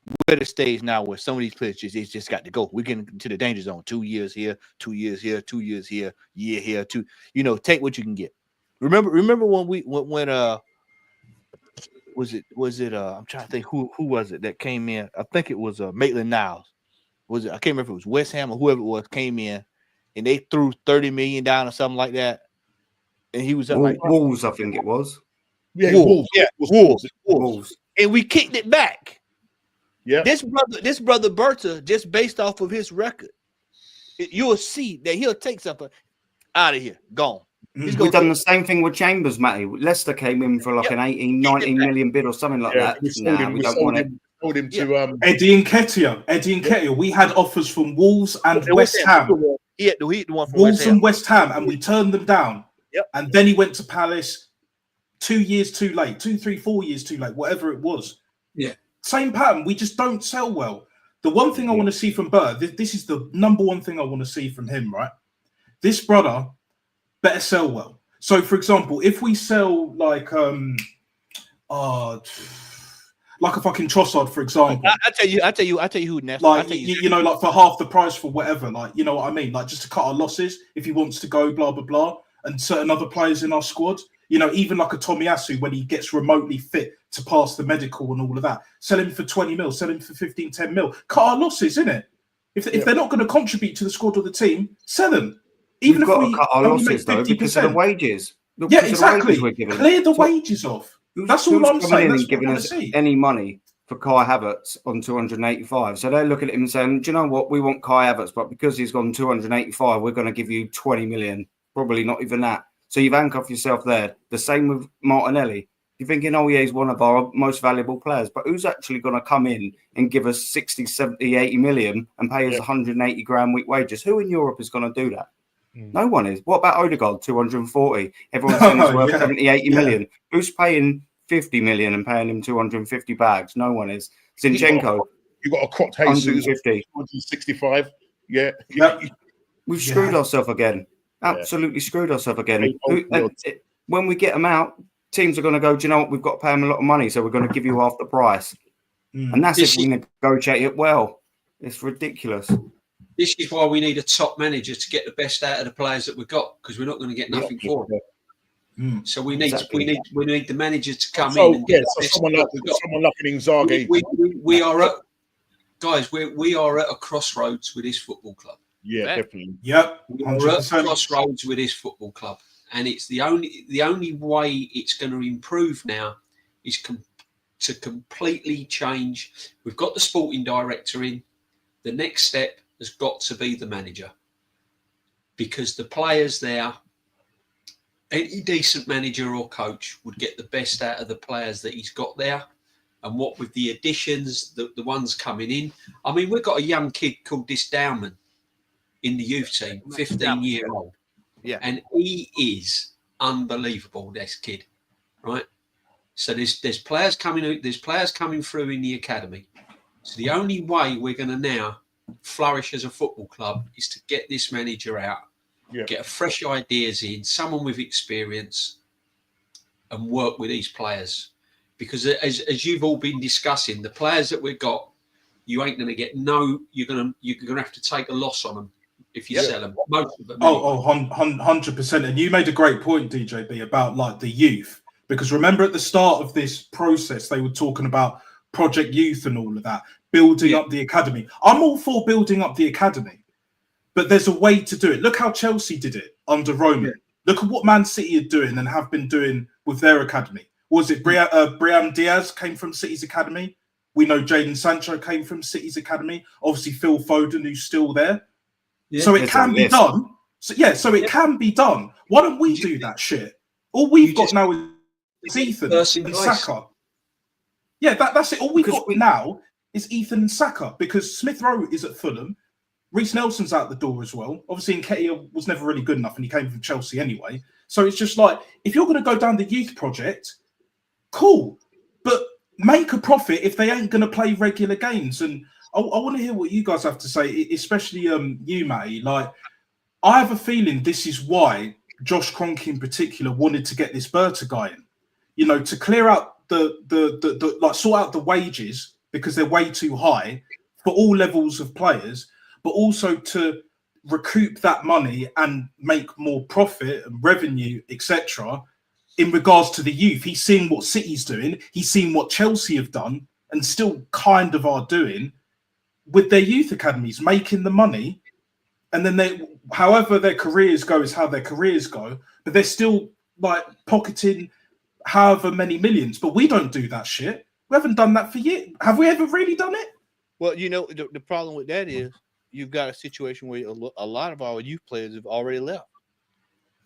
S13: We're at a stage now where some of these players just got to go. We're getting into the danger zone. 2 years here, 2 years here, 2 years here, year here. Take what you can get. Remember when was it I'm trying to think who was it that came in? I think it was Maitland-Niles. I can't remember if it was West Ham or whoever it was came in. And they threw 30 million down or something like that, and he was up like
S4: Wolves, I think it was.
S6: Yeah,
S13: Wolves.
S6: Yeah,
S13: Wolves. And we kicked it back.
S6: Yeah,
S13: this brother Berta, just based off of his record, you'll see that he'll take something out of here, gone.
S4: We've done the same thing with Chambers, Matty. Leicester came in for like an 19 million bid or something like that. We don't want it.
S6: Sold him to
S12: Eddie Nketiah. We had offers from Wolves and West Ham.
S13: He had the one from
S12: Wolves and West Ham, and we turned them down.
S13: Yep.
S12: And then he went to Palace 2 years too late, 2, 3, 4 years too late, whatever it was.
S5: Yeah.
S12: Same pattern. We just don't sell well. The one thing I want to see from Bird, this is the number one thing I want to see from him, right? This brother better sell well. So, for example, if we sell like a fucking Trossard, for example.
S13: I tell you who next.
S12: Like like for half the price for whatever, like you know what I mean, like just to cut our losses if he wants to go, blah blah blah, and certain other players in our squad, even like a Tomiyasu when he gets remotely fit to pass the medical and all of that, sell him for 20 mil, sell him for 15, 10 mil, cut our losses, innit? If they're not going to contribute to the squad or the team, sell them. Even
S4: We've got to cut our losses though because of the wages.
S12: Yeah, exactly. Clear the wages off. That's all I'm saying. That's
S4: giving us any money for Kai Havertz on 285. So they're looking at him saying, do you know what? We want Kai Havertz, but because he's gone 285, we're going to give you 20 million. Probably not even that. So you've handcuffed yourself there. The same with Martinelli. You're thinking, oh yeah, he's one of our most valuable players, but who's actually going to come in and give us 60, 70, 80 million and pay us 180 grand week wages? Who in Europe is going to do that? No one is. What about Odegaard? 240. Everyone's saying he's worth 70, 80 million. Who's paying 50 million and paying him 250 bags? No one is. Zinchenko.
S6: You got a Crot Jesus
S4: 150.
S6: 265. Yeah.
S4: We've screwed ourselves again. Absolutely screwed ourselves again. When we get them out, teams are going to go, do you know what? We've got to pay them a lot of money, so we're going to give you half the price. And that's if we negotiate it well. It's ridiculous.
S5: This is why we need a top manager to get the best out of the players that we've got, because we're not going to get nothing for them. So we need the manager to come in and get
S6: someone like an Inzaghi.
S5: We are at we are at a crossroads with this football club.
S6: Yeah, definitely.
S12: Yep,
S5: we are at a crossroads with this football club, and it's the only way it's going to improve now is to completely change. We've got the sporting director in. The next step has got to be the manager, because the players there, any decent manager or coach would get the best out of the players that he's got there. And what with the additions, the ones coming in, I mean, we've got a young kid called Dowman in the youth team, 15-year-old.
S13: Yeah.
S5: And he is unbelievable, this kid, right? So there's players coming through in the academy. So the only way we're going to now flourish as a football club is to get this manager out, get fresh ideas in, someone with experience, and work with these players. Because as you've all been discussing, the players that we've got, you ain't going to get you're going to have to take a loss on them if you sell them. Most of them.
S12: 100%. And you made a great point, DJB, about like the youth. Because remember at the start of this process, they were talking about Project Youth and all of that, building up the academy. I'm all for building up the academy, but there's a way to do it. Look how Chelsea did it under Roman. Look at what Man City are doing and have been doing with their academy. Was it Brahim Diaz came from City's academy? We know Jadon Sancho came from City's academy. Obviously, Phil Foden, who's still there.
S4: Yeah.
S12: So it
S4: It's
S12: can
S4: on
S12: be
S4: this.
S12: done. So it can be done. Why don't we do that shit? All we've got now is Ethan and Saka. Yeah, that's it. All we've got now is Ethan and Saka because Smith Rowe is at Fulham. Reece Nelson's out the door as well. Obviously, Nketiah was never really good enough and he came from Chelsea anyway. So it's just like, if you're going to go down the youth project, cool. But make a profit if they ain't going to play regular games. And I want to hear what you guys have to say, especially you, Matty. Like, I have a feeling this is why Josh Kroenke in particular wanted to get this Berta guy in. You know, to clear out the like sort out the wages because they're way too high for all levels of players, but also to recoup that money and make more profit and revenue, etc. In regards to the youth. He's seeing what City's doing. He's seen what Chelsea have done and still kind of are doing with their youth academies, making the money. And then they, however their careers go is how their careers go, but they're still like pocketing however many millions. But we don't do that shit. We haven't done that for years. Have we ever really done it?
S13: Well, you know, the problem with that is you've got a situation where a lot of our youth players have already left.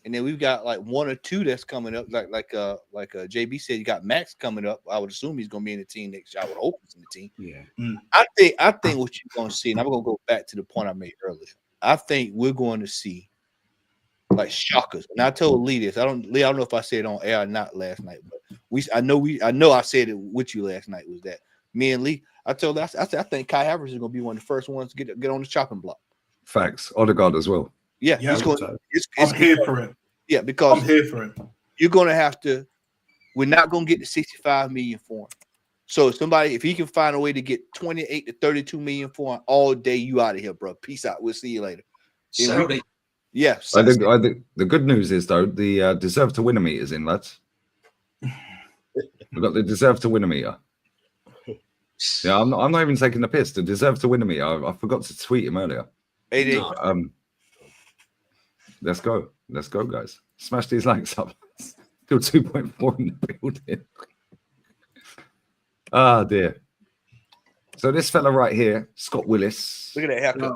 S13: And then we've got like one or two that's coming up. Like JB said, you got Max coming up. I would assume he's going to be in the team next year. I would hope he's in the team.
S4: Yeah.
S13: I think what you're going to see, and I'm going to go back to the point I made earlier. I think we're going to see like shockers. And I told Lee this. I don't know if I said it on air or not last night, but I know I said it with you last night. Was that me and Lee? I said I think Kai Havertz is going to be one of the first ones to get on the chopping block.
S2: Facts. Odegaard as well.
S13: Yeah,
S12: Yeah,
S13: he's going.
S12: I'm here for it.
S13: Yeah, because
S12: I'm here for it.
S13: You're going to have to. We're not going to get the 65 million for him. So if he can find a way to get 28 to 32 million for him all day, you out of here, bro. Peace out. We'll see you later.
S5: Saudi.
S13: Yeah.
S2: I think the good news is though the deserve to win a meter is in, lads. We've got the deserve to win a meter. Yeah, I'm not even taking the piss. The deserve to win a meter. I forgot to tweet him earlier. Let's go, guys. Smash these likes up. Still 2.4 in the building. Ah, dear. So this fella right here, Scott Willis.
S13: Look at that haircut.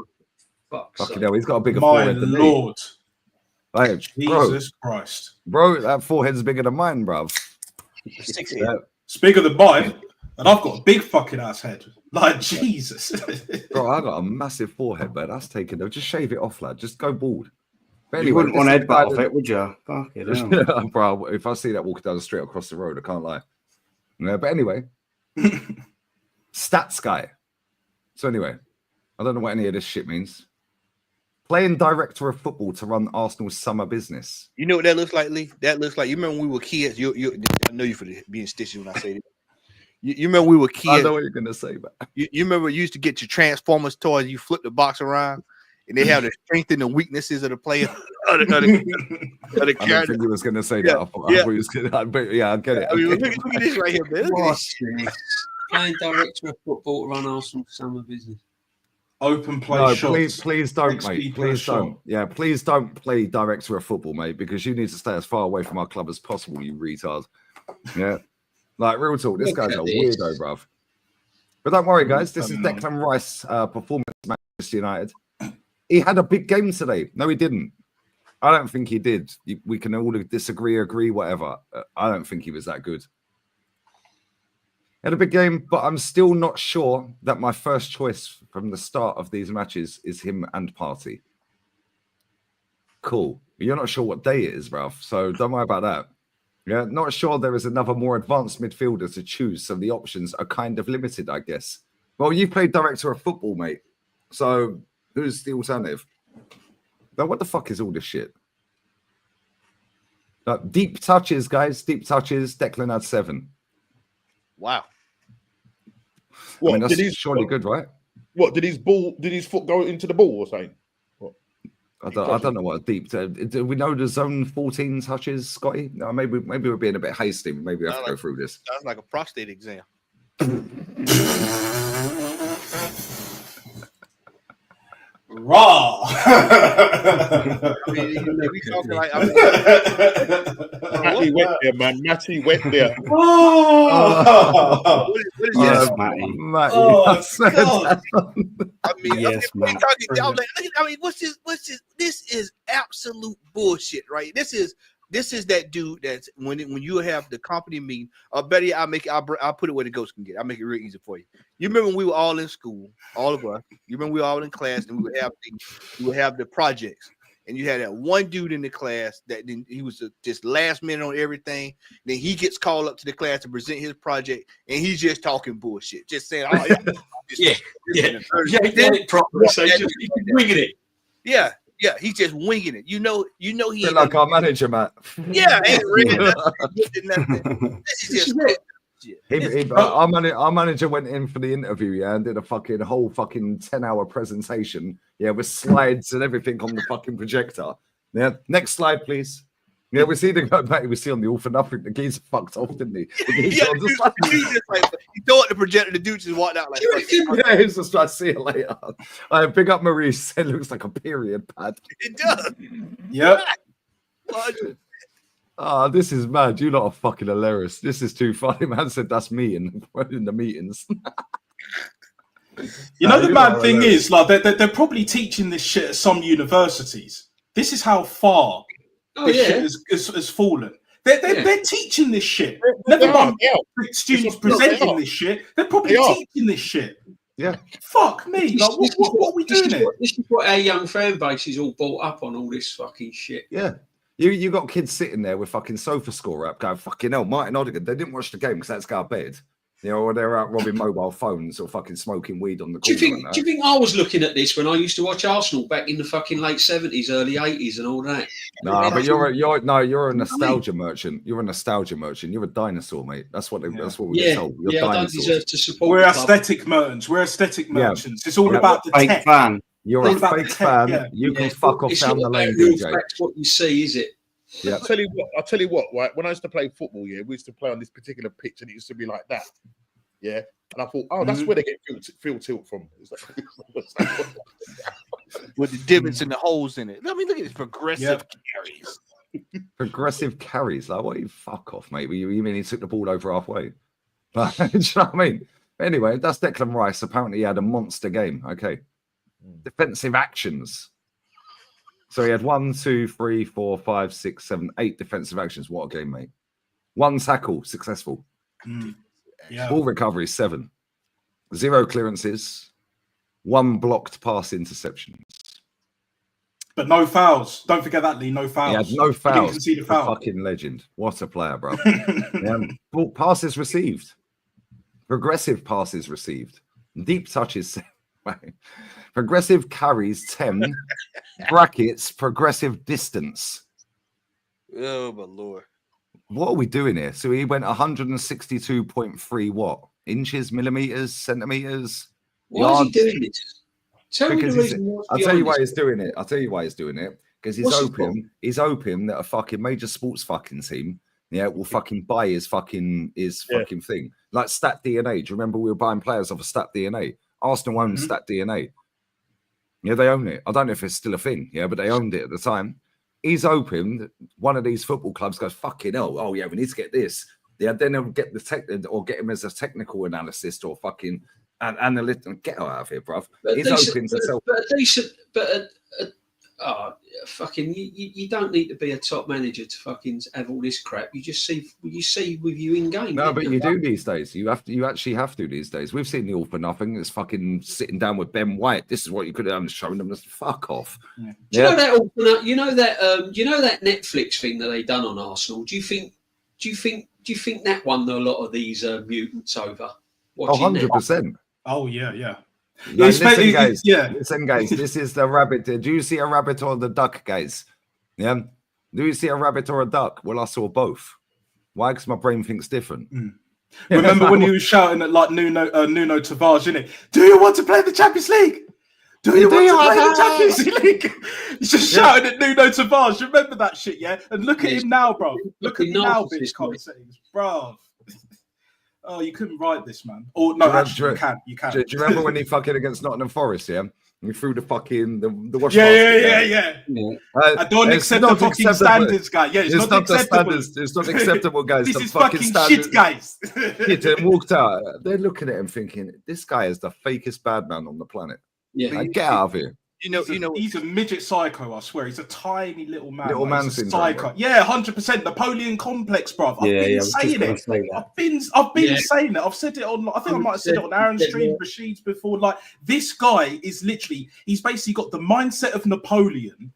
S2: Fucking hell, he's got a bigger
S12: My
S2: forehead than
S12: Lord.
S2: me. Like,
S12: Jesus Christ.
S2: Bro, that forehead's bigger than mine, bruv.
S12: It's bigger than mine, and I've got a big fucking ass head. Like, Jesus.
S2: Bro, I got a massive forehead, but that's taken. Just shave it off, lad. Just go bald. But
S4: You wouldn't want to headbutt off it, would you? Fuck it.
S2: Yeah, bro, if I see that walking down the street across the road, I can't lie. Yeah, but anyway, stats guy. So anyway, I don't know what any of this shit means. Playing director of football to run Arsenal's summer business.
S13: You know what that looks like, Lee? That looks like, you remember when we were kids? I know you for being stitchy when I say it. You remember we were kids?
S2: I know what you're gonna say, but
S13: you remember you used to get your Transformers toys. You flip the box around, and they have the strength and the weaknesses of the player.
S2: I don't think you was gonna say that. I thought he was gonna. But yeah, I get it.
S13: I mean, look at this right here, man. Look at this.
S5: Playing director of football to run Arsenal summer business.
S12: Open play
S2: No,
S12: shots.
S2: please don't,
S12: XP
S2: mate.
S12: per
S2: Please
S12: shot.
S2: don't. Yeah, please don't play director of football, mate, because you need to stay as far away from our club as possible, you retard. Yeah. Like, real talk, this guy's a weirdo, bruv. But don't worry, guys. This is Declan Rice performance at Manchester United. He had a big game today. No, he didn't. I don't think he did. We can all disagree, agree, whatever. I don't think he was that good. Had a big game, but I'm still not sure that my first choice from the start of these matches is him and Partey. Cool. You're not sure what day it is, Ralph, so don't worry about that. Yeah, not sure there is another more advanced midfielder to choose, so the options are kind of limited, I guess. Well, you played director of football, mate, so who's the alternative? Now, what the fuck is all this shit? Deep touches, guys, deep touches. Declan had 7.
S13: Wow.
S6: What,
S2: I mean, that's surely good, right?
S6: What did his foot go into the ball or something? What?
S2: I don't know what deep. Do we know the zone 14 touches, Scotty? No, maybe we're being a bit hasty. Maybe we have to go through this.
S13: Sounds like a prostate exam.
S12: Raw.
S13: We talking like
S6: Matty went there, man. Matty went there.
S12: Oh,
S13: what is
S4: Yes,
S13: that?
S4: Matty.
S2: Matty,
S12: Oh,
S2: I swear
S12: God.
S13: I mean,
S4: Yes,
S13: we
S4: man.
S13: talking. I'm like, I mean, what's this? This is absolute bullshit, right? This is that dude that's when you have the company meeting. Betty, I'll put it where the ghost can get. I'll make it real easy for you. You remember when we were all in school, all of us. You remember we were all in class, and we would have the projects. And you had that one dude in the class that he was just last minute on everything. Then he gets called up to the class to present his project, and he's just talking bullshit, just saying, "Oh yeah,
S5: properly." So he's winging it.
S13: Yeah, he's just winging it. You know, he
S2: Bit like our manager, Matt.
S13: Yeah, ain't read nothing. This is just
S2: Our manager went in for the interview, and did a whole 10-hour presentation, with slides and everything on the fucking projector. Yeah, next slide, please. Yeah, we see the guy back. We see on the All for Nothing. The geezer fucked off, didn't he? The geezer
S13: he thought the projector. The dude just walked out like.
S2: Yeah, he's just like, see you later. Big up Maurice. It looks like a period pad.
S13: It does.
S12: Yep.
S2: This is mad. You lot are fucking hilarious. This is too funny. Man said that's me in the meetings.
S12: You know, the mad thing is, like, they're probably teaching this shit at some universities. This is how far this shit has fallen. They're teaching this shit. Never mind students presenting this shit. They're probably teaching this shit.
S2: Yeah.
S12: Fuck me. Like, what are we doing here?
S5: This is what our young fan base is all bought up on, all this fucking shit.
S2: Yeah. You got kids sitting there with fucking sofa score up going, fucking hell, Martin Odegaard, they didn't watch the game because that's go to bed. Or they're out robbing mobile phones or fucking smoking weed on the corner.
S5: Do you think I was looking at this when I used to watch Arsenal back in the fucking late 70s, early 80s and all that?
S2: No, but you're a nostalgia merchant. You're a nostalgia merchant. You're a dinosaur, mate. That's what we get told. You're
S5: I don't deserve to support.
S12: We're aesthetic merchants. We're aesthetic merchants. It's all about the
S4: fake
S12: tech.
S4: fan.
S2: You're a fake fan.
S12: Yeah.
S2: You can fuck off
S5: It's
S2: down
S5: not
S2: the lane,
S5: real
S2: DJ.
S5: facts what you see, is it?
S2: Yeah.
S6: I'll tell you what, right? When I used to play football, we used to play on this particular pitch, and it used to be like that. Yeah. And I thought, that's where they get field tilt from.
S13: With the divots and the holes in it. I mean, look at this progressive carries.
S2: Progressive carries. Like, what? You fuck off, mate. You mean he took the ball over halfway? But, do you know what I mean? Anyway, that's Declan Rice. Apparently, he had a monster game. Okay. Defensive actions. So he had 1, 2, 3, 4, 5, 6, 7, 8 defensive actions. What a game, mate. 1 tackle, successful. Ball recovery, 7. 0 clearances. 1 blocked pass interceptions.
S12: But no fouls. Don't forget that, Lee. No fouls.
S2: He had no fouls.
S12: He didn't concede a foul.
S2: Fucking legend. What a player, bro. Passes received. Progressive passes received. Deep touches. Progressive carries 10. Brackets. Progressive distance.
S13: Oh my lord.
S2: What are we doing here? So he went 162.3 what? Inches, millimeters, centimeters?
S5: Why is he doing this? Tell me the reason.
S2: I'll tell you why he's doing it. Because he's hoping that a fucking major sports fucking team, will fucking buy his fucking thing. Like Stat DNA. Do you remember we were buying players off of Stat DNA? Arsenal owned Stat DNA. Yeah, they own it. I don't know if it's still a thing, but they owned it at the time. He's hoping that one of these football clubs goes, fucking hell, oh yeah, we need to get this. Yeah, then they'll get get him as a technical analyst or fucking analyst. Get out of here, bruv. He's hoping to sell.
S5: You don't need to be a top manager to fucking have all this crap. You see with you in game.
S2: No, but you do these days. You actually have to these days. We've seen the All for Nothing. It's fucking sitting down with Ben White. This is what you could have shown them. Just fuck off.
S5: Yeah. Do you know that Netflix thing that they done on Arsenal? Do you think that won a lot of these mutants over?
S2: 100%.
S12: Oh yeah.
S2: No, listen, guys. This is the rabbit. Do you see a rabbit or the duck, guys? Yeah. Do you see a rabbit or a duck? Well, I saw both. Why? Because my brain thinks different.
S12: Remember when he was shouting at like Nuno Tavares, innit? Do you want to play the Champions League? Do you want to play the Champions League? He's just shouting at Nuno Tavares. Remember that shit, yeah? And look at him now, bro. Look at him now, bitch. Comment settings, bro. Oh, you couldn't write this, man. Or no, actually, you can.
S2: Do you remember when he fucking against Nottingham Forest? Yeah, We threw the fucking the wash
S12: Yeah,
S2: basket.
S12: I don't
S2: It's
S12: accept the
S2: not
S12: fucking
S2: acceptable.
S12: standards, guy. Yeah, it's not
S2: the
S12: acceptable.
S2: standards. It's not acceptable, guys.
S12: This
S2: The
S12: is fucking
S2: standards-
S12: shit, guys.
S2: Shit, and walked out. They're looking at him thinking, this guy is the fakest bad man on the planet.
S5: Yeah,
S2: Like, get out of here.
S12: He's a midget psycho. I swear, he's a tiny little man.
S2: Little
S12: like,
S2: man
S12: he's a
S2: syndrome,
S12: psycho.
S2: bro.
S12: Yeah, 100%. Napoleon complex, bruv. I've been saying it. I've been saying it. I've said it on. I think I might have said it on Aaron's stream, Rachid's before. Like, this guy is literally. He's basically got the mindset of Napoleon,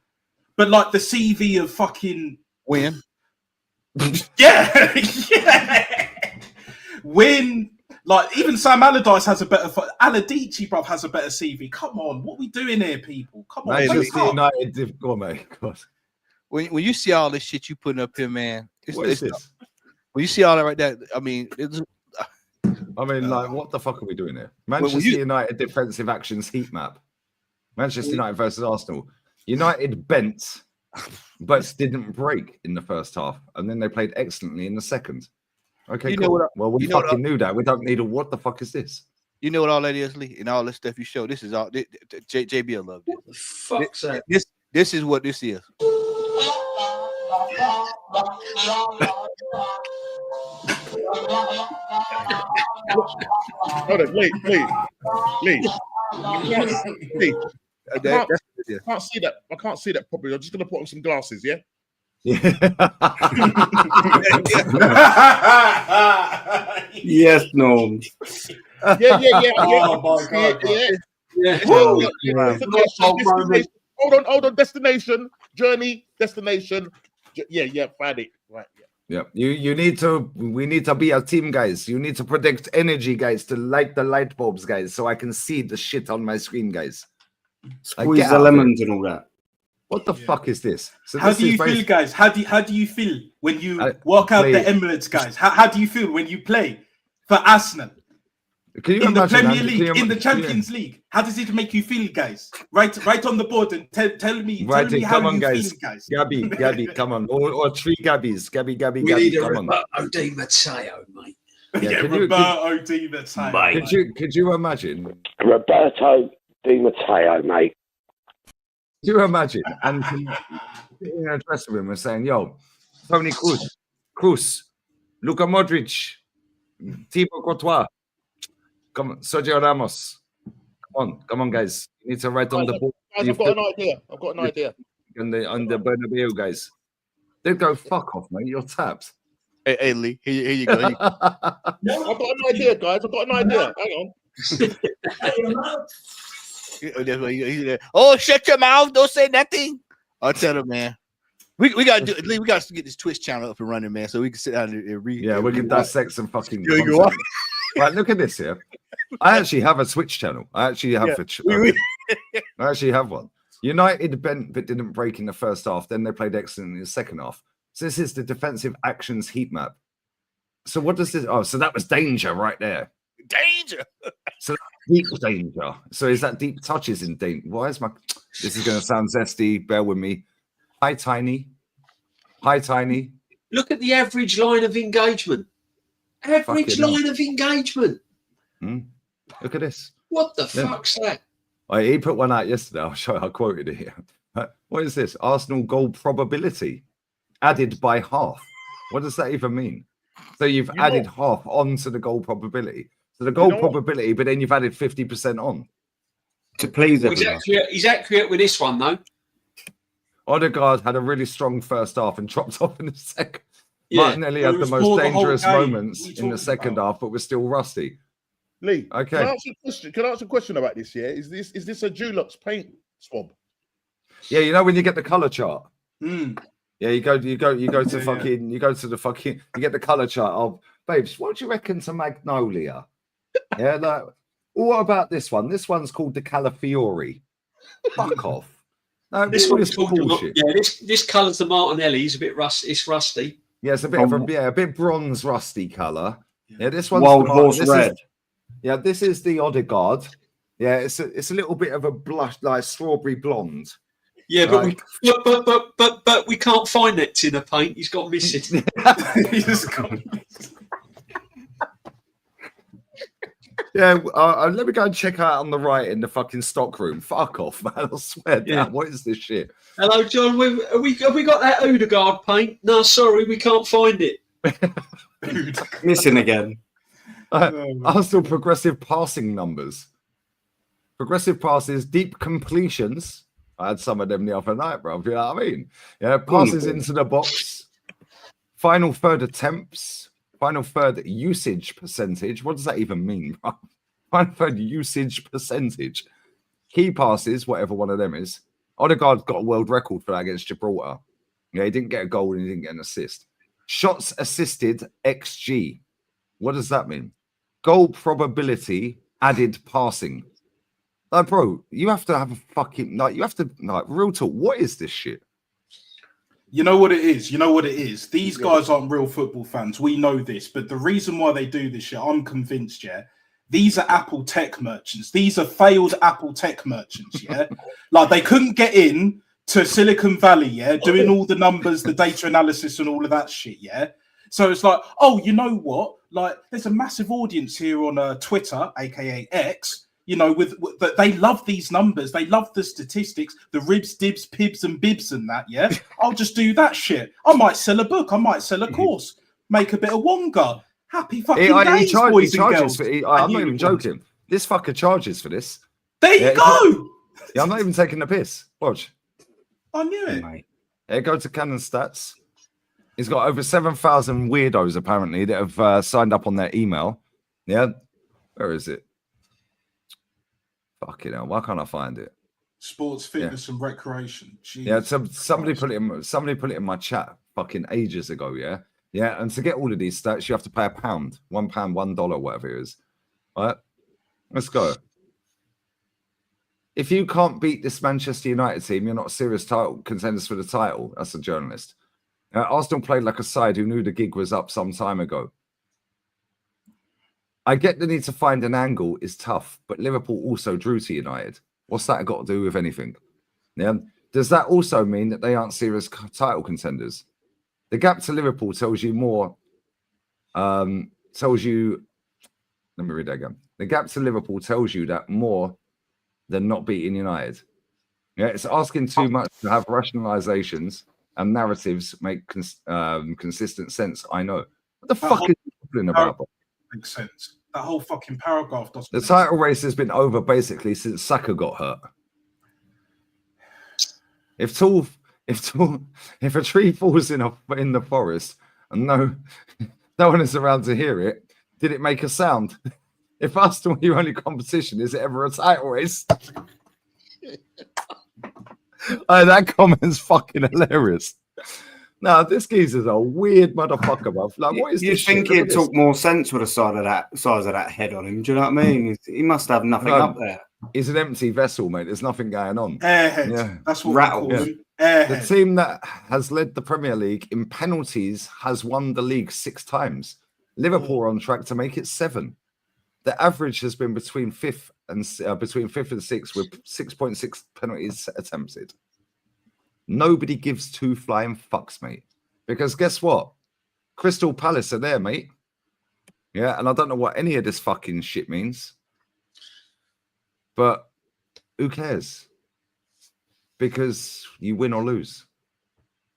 S12: but like the CV of fucking
S13: win.
S12: Yeah, yeah. Win. Like, even Sam Allardyce has a better... Allardyce, bruv, has a better CV. Come on. What are we doing here, people? Come on.
S2: Mate,
S12: wake
S2: it's the
S12: up.
S2: United... Go on, mate. God.
S13: When you see all this shit you putting up here, man.
S2: What is this?
S13: When you see all that right there, I mean...
S2: like, what the fuck are we doing here?
S13: When
S2: Manchester
S13: you-
S2: United defensive actions heat map. Manchester United versus Arsenal. United bent, but didn't break in the first half. And then they played excellently in the second. Okay,
S13: You know
S2: cool.
S13: what I-
S2: Well, we
S13: you know what
S2: fucking knew that. We don't need a... What the fuck is this?
S13: You know what all that is, Lee? And all this stuff you show. This is all... JB will love this.
S5: What the fuck's that?
S13: This is what this is.
S6: Hold on, Lee. I can't see that. I can't see that properly. I'm just gonna put on some glasses. Yeah.
S4: Yes, Norm.
S6: Yeah.
S12: Oh my God.
S6: Yeah.
S12: Woo!
S6: Hold on. Destination, journey, destination. Yeah. Found it. Right.
S2: Yeah, you need to. We need to be a team, guys. You need to predict energy, guys, to light the light bulbs, guys, so I can see the shit on my screen, guys.
S4: Squeeze the lemons and all that.
S2: What the fuck is this? So
S12: How
S2: this
S12: do
S2: is
S12: you feel,
S2: based-
S12: guys? How do you feel when you walk out the
S2: play-
S12: Emirates, guys? How do you feel when you play for Arsenal
S2: Can you
S12: in the
S2: imagine,
S12: Premier
S2: Andy?
S12: League,
S2: Can you
S12: in the
S2: ima-
S12: Champions League? How does it make you feel, guys? Right on the board and tell me how
S2: come on,
S12: you
S2: guys.
S12: feel, guys.
S2: Gabby, come on. Or three Gabbies. Gabby,
S5: We need a
S2: come on.
S5: Roberto Di Matteo, mate.
S12: Yeah,
S2: can you-
S12: Roberto Di Matteo.
S2: Could you imagine?
S20: Roberto Di Matteo, mate.
S2: Could you imagine? And in a dressing room and saying, "Yo, Tony Cruz, Luka Modric, Thibaut Courtois, come on, Sergio Ramos, come on, guys, you need to write on the board."
S6: Guys, I've got an idea.
S2: On the Bernabeu, guys. They'd go, fuck off, mate. You're tapped.
S13: Hey, Lee, here you go.
S6: I've got an idea, guys. Hang on.
S13: Oh, shut your mouth! Don't say nothing. I'll tell him, man. We gotta do. Lee, we gotta get this Twitch channel up and running, man, so we can sit down and read.
S2: Yeah, we can dissect some fucking.
S13: There you are.
S2: Right, look at this here. I actually have a Switch channel. I actually have I actually have one. United bent but didn't break in the first half. Then they played excellent in the second half. So this is the defensive actions heat map. So what does this? Oh, so that was danger right there.
S13: Danger.
S2: So deep danger. So is that deep touches in danger? Why is my? This is going to sound zesty. Bear with me. Hi, Tiny.
S5: Look at the average line of engagement. Average
S2: Fucking
S5: line of engagement.
S2: Look at this.
S5: What the fuck's that?
S2: He put one out yesterday. I'll show you. I quoted it here. What is this? Arsenal goal probability added by half. What does that even mean? So you've added half onto the goal probability. So the goal probability, but then you've added 50% on.
S4: To please
S5: Well,
S4: everyone.
S5: he's accurate with this one, though.
S2: Odegaard had a really strong first half and dropped off in the second.
S5: Yeah.
S2: Martinelli had the most dangerous moments in the second half, but was still rusty.
S6: Lee,
S2: Okay.
S6: Can I ask a question about this? Yeah, is this a Dulux paint swab?
S2: Yeah, you know when you get the color chart. Yeah, you go to you go to the fucking you get the color chart of babes. What do you reckon to Magnolia? Yeah, like what about this one? This one's called the Calafiore. Fuck off. No,
S5: This
S2: all
S5: one's
S2: this
S5: called the,
S2: bullshit.
S5: yeah. This colours the Martinelli. He's a bit rusty. It's rusty.
S2: Yeah, it's a bit of a bit bronze rusty color. Yeah, this one's
S4: Wild
S2: the
S4: horse
S2: this
S4: red.
S2: This is the Odegaard. Yeah, it's a little bit of a blush, like strawberry blonde.
S5: Yeah,
S2: Right.
S5: but we can't find that tin of paint. He's got missing.
S12: He's got
S2: Yeah, let me go and check out on the right in the fucking stock room. Fuck off, man. I swear down. What is this shit?
S5: Hello, John. Have we got that Odegaard paint? No, sorry, we can't find it.
S4: Missing again.
S2: Arsenal progressive passing numbers. Progressive passes, deep completions. I had some of them the other night, bro. You know what I mean? Yeah, passes into the box. Final third attempts. Final third usage percentage. What does that even mean, bro? Final third usage percentage. Key passes, whatever one of them is. Odegaard got a world record for that against Gibraltar. Yeah, he didn't get a goal and he didn't get an assist. Shots assisted, XG. What does that mean? Goal probability added passing. Like, bro, you have to have a fucking, like, you have to, like, real talk. What is this shit?
S12: You know what it is? You know what it is? These guys aren't real football fans. We know this. But the reason why they do this shit, I'm convinced, yeah, these are Apple tech merchants. These are failed Apple tech merchants, yeah? Like, they couldn't get in to Silicon Valley, yeah, doing all the numbers, the data analysis and all of that shit, yeah? So it's like, oh, you know what? Like, there's a massive audience here on Twitter, aka X, you know, with they love these numbers, they love the statistics, the ribs, dibs, pibs, and bibs, and that. Yeah, I'll just do that shit. I might sell a book, I might sell a course, make a bit of Wonga. Happy fucking days, boys and girls.
S2: I'm not even joking. This fucker charges for this.
S12: There you go.
S2: Yeah, I'm not even taking the piss. Watch.
S12: I knew it.
S2: Yeah, go to Canon Stats. He's got over 7,000 weirdos apparently that have signed up on their email. Yeah, where is it? Fucking hell, why can't I find it?
S12: Sports, fitness, and recreation. Jesus
S2: yeah, somebody put it in my chat fucking ages ago. Yeah, and to get all of these stats, you have to pay £1, £1, $1, whatever it is. All right, let's go. If you can't beat this Manchester United team, you're not serious title contenders for the title. That's a journalist. Arsenal played like a side who knew the gig was up some time ago. I get the need to find an angle is tough, but Liverpool also drew to United. What's that got to do with anything? Yeah. Does that also mean that they aren't serious title contenders? The gap to Liverpool tells you more. Let me read that again. The gap to Liverpool tells you that more than not beating United. Yeah, it's asking too much to have rationalizations and narratives make consistent sense. I know. What the fuck is he talking about?
S12: Makes sense. That whole fucking paragraph doesn't.
S2: The title race has been over basically since Saka got hurt. If a tree falls in the forest and no one is around to hear it, did it make a sound? If Arsenal are your only competition, is it ever a title race? That comment's fucking hilarious. No, this geezer's a weird motherfucker, bro. Like, what is
S4: you
S2: this
S4: think
S2: shit?
S4: it took more sense with the size of that head on him? Do you know what I mean? He must have nothing up there.
S2: He's an empty vessel, mate. There's nothing going on.
S12: Airhead. Yeah. That's what we call him.
S2: The team that has led the Premier League in penalties has won the league 6 times. Liverpool are on track to make it 7. The average has been between fifth and 6th with 6.6 penalties attempted. Nobody gives 2 flying fucks, mate. Because guess what? Crystal Palace are there, mate. Yeah, and I don't know what any of this fucking shit means. But who cares? Because you win or lose.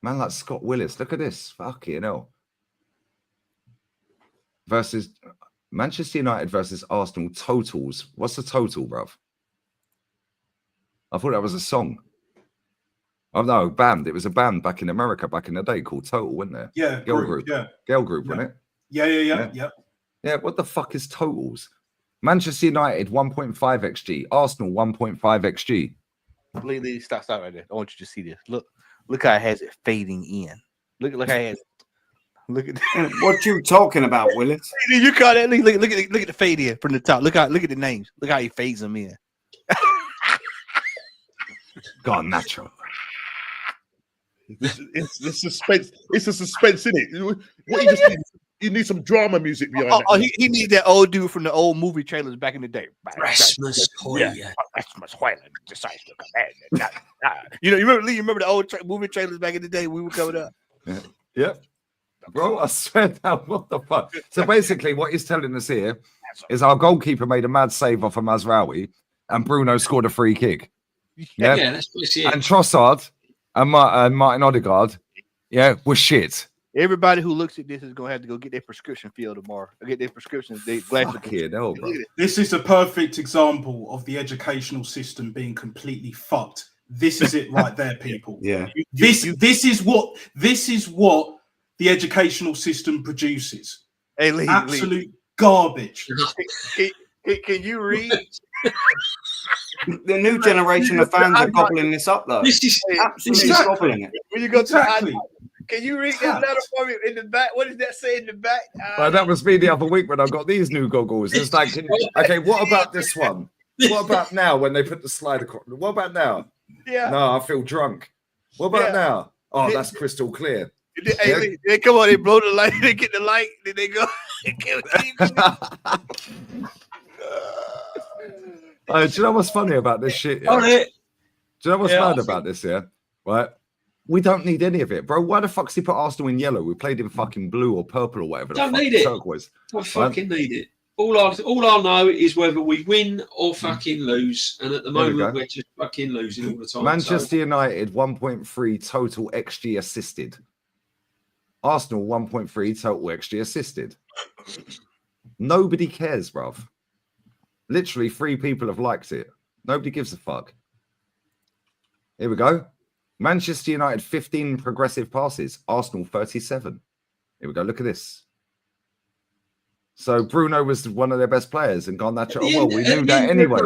S2: Man like Scott Willis, look at this. Fucking hell. Versus Manchester United versus Arsenal totals. What's the total, bruv? I thought that was a song. Oh no, band. It was a band back in America back in the day called Total, wasn't there?
S12: Yeah,
S2: Girl group.
S12: Yeah,
S2: girl group, wasn't it?
S12: Yeah.
S2: Yeah, what the fuck is totals? Manchester United 1.5 XG, Arsenal 1.5 XG.
S13: Completely stop right there. I want you to see this. Look how it has it fading in. Look how it has. Look at
S4: what you talking about, Willis?
S13: You got it. Look at the fade in from the top. Look at the names. Look how he fades them in.
S2: Gone natural.
S6: It's suspense. It's a suspense, isn't it? What you just need, you need some drama music behind that.
S13: He needs that old dude from the old movie trailers back in the day.
S5: Rasmus Hoyland.
S13: Rasmus Hoyland decides to command. You remember the old movie trailers back in the day? We were coming up.
S2: Yep. Bro, I swear down, what the fuck? So basically, what he's telling us here is our goalkeeper made a mad save off of Mazraoui, and Bruno scored a free kick.
S5: Yeah, that's basically it.
S2: And Trossard and Martin Odegaard, was shit.
S13: Everybody who looks at this is gonna have to go get their prescription filled tomorrow. Get their prescriptions.
S12: This is a perfect example of the educational system being completely fucked. This is it right there, people.
S4: Yeah.
S12: This is what the educational system produces.
S13: Hey, Lee,
S12: absolute garbage.
S13: Can you read?
S4: The new generation of fans are gobbling this up, though.
S5: This is
S4: absolutely gobbling it.
S13: When you go
S12: Exactly.
S13: to can you read that letter for me in the back? What does that say in the back?
S2: Well, that was me the other week when I got these new goggles. It's like, okay, what about this one? What about now when they put the slide across? What about now?
S13: Yeah.
S2: No, I feel drunk. What about now? Oh, that's crystal clear.
S13: Hey, they come on, they blow the light, they get the light, then they go.
S2: Do you know what's funny about this shit? Yeah? Do you know what's mad about this? Yeah, right. We don't need any of it, bro. Why the fuck's he put Arsenal in yellow? We played in fucking blue or purple or whatever.
S5: Don't need it.
S2: Turquoise.
S5: Don't fucking need it. All I know is whether we win or fucking lose, and at the moment we're just fucking losing all the time.
S2: Manchester United 1.3 total XG assisted. Arsenal 1.3 total XG assisted. Nobody cares, bruv. Literally 3 people have liked it. Nobody gives a fuck. Here we go. Manchester United 15 progressive passes. Arsenal 37. Here we go. Look at this. So Bruno was one of their best players and Garnacho. Well, we knew that anyway.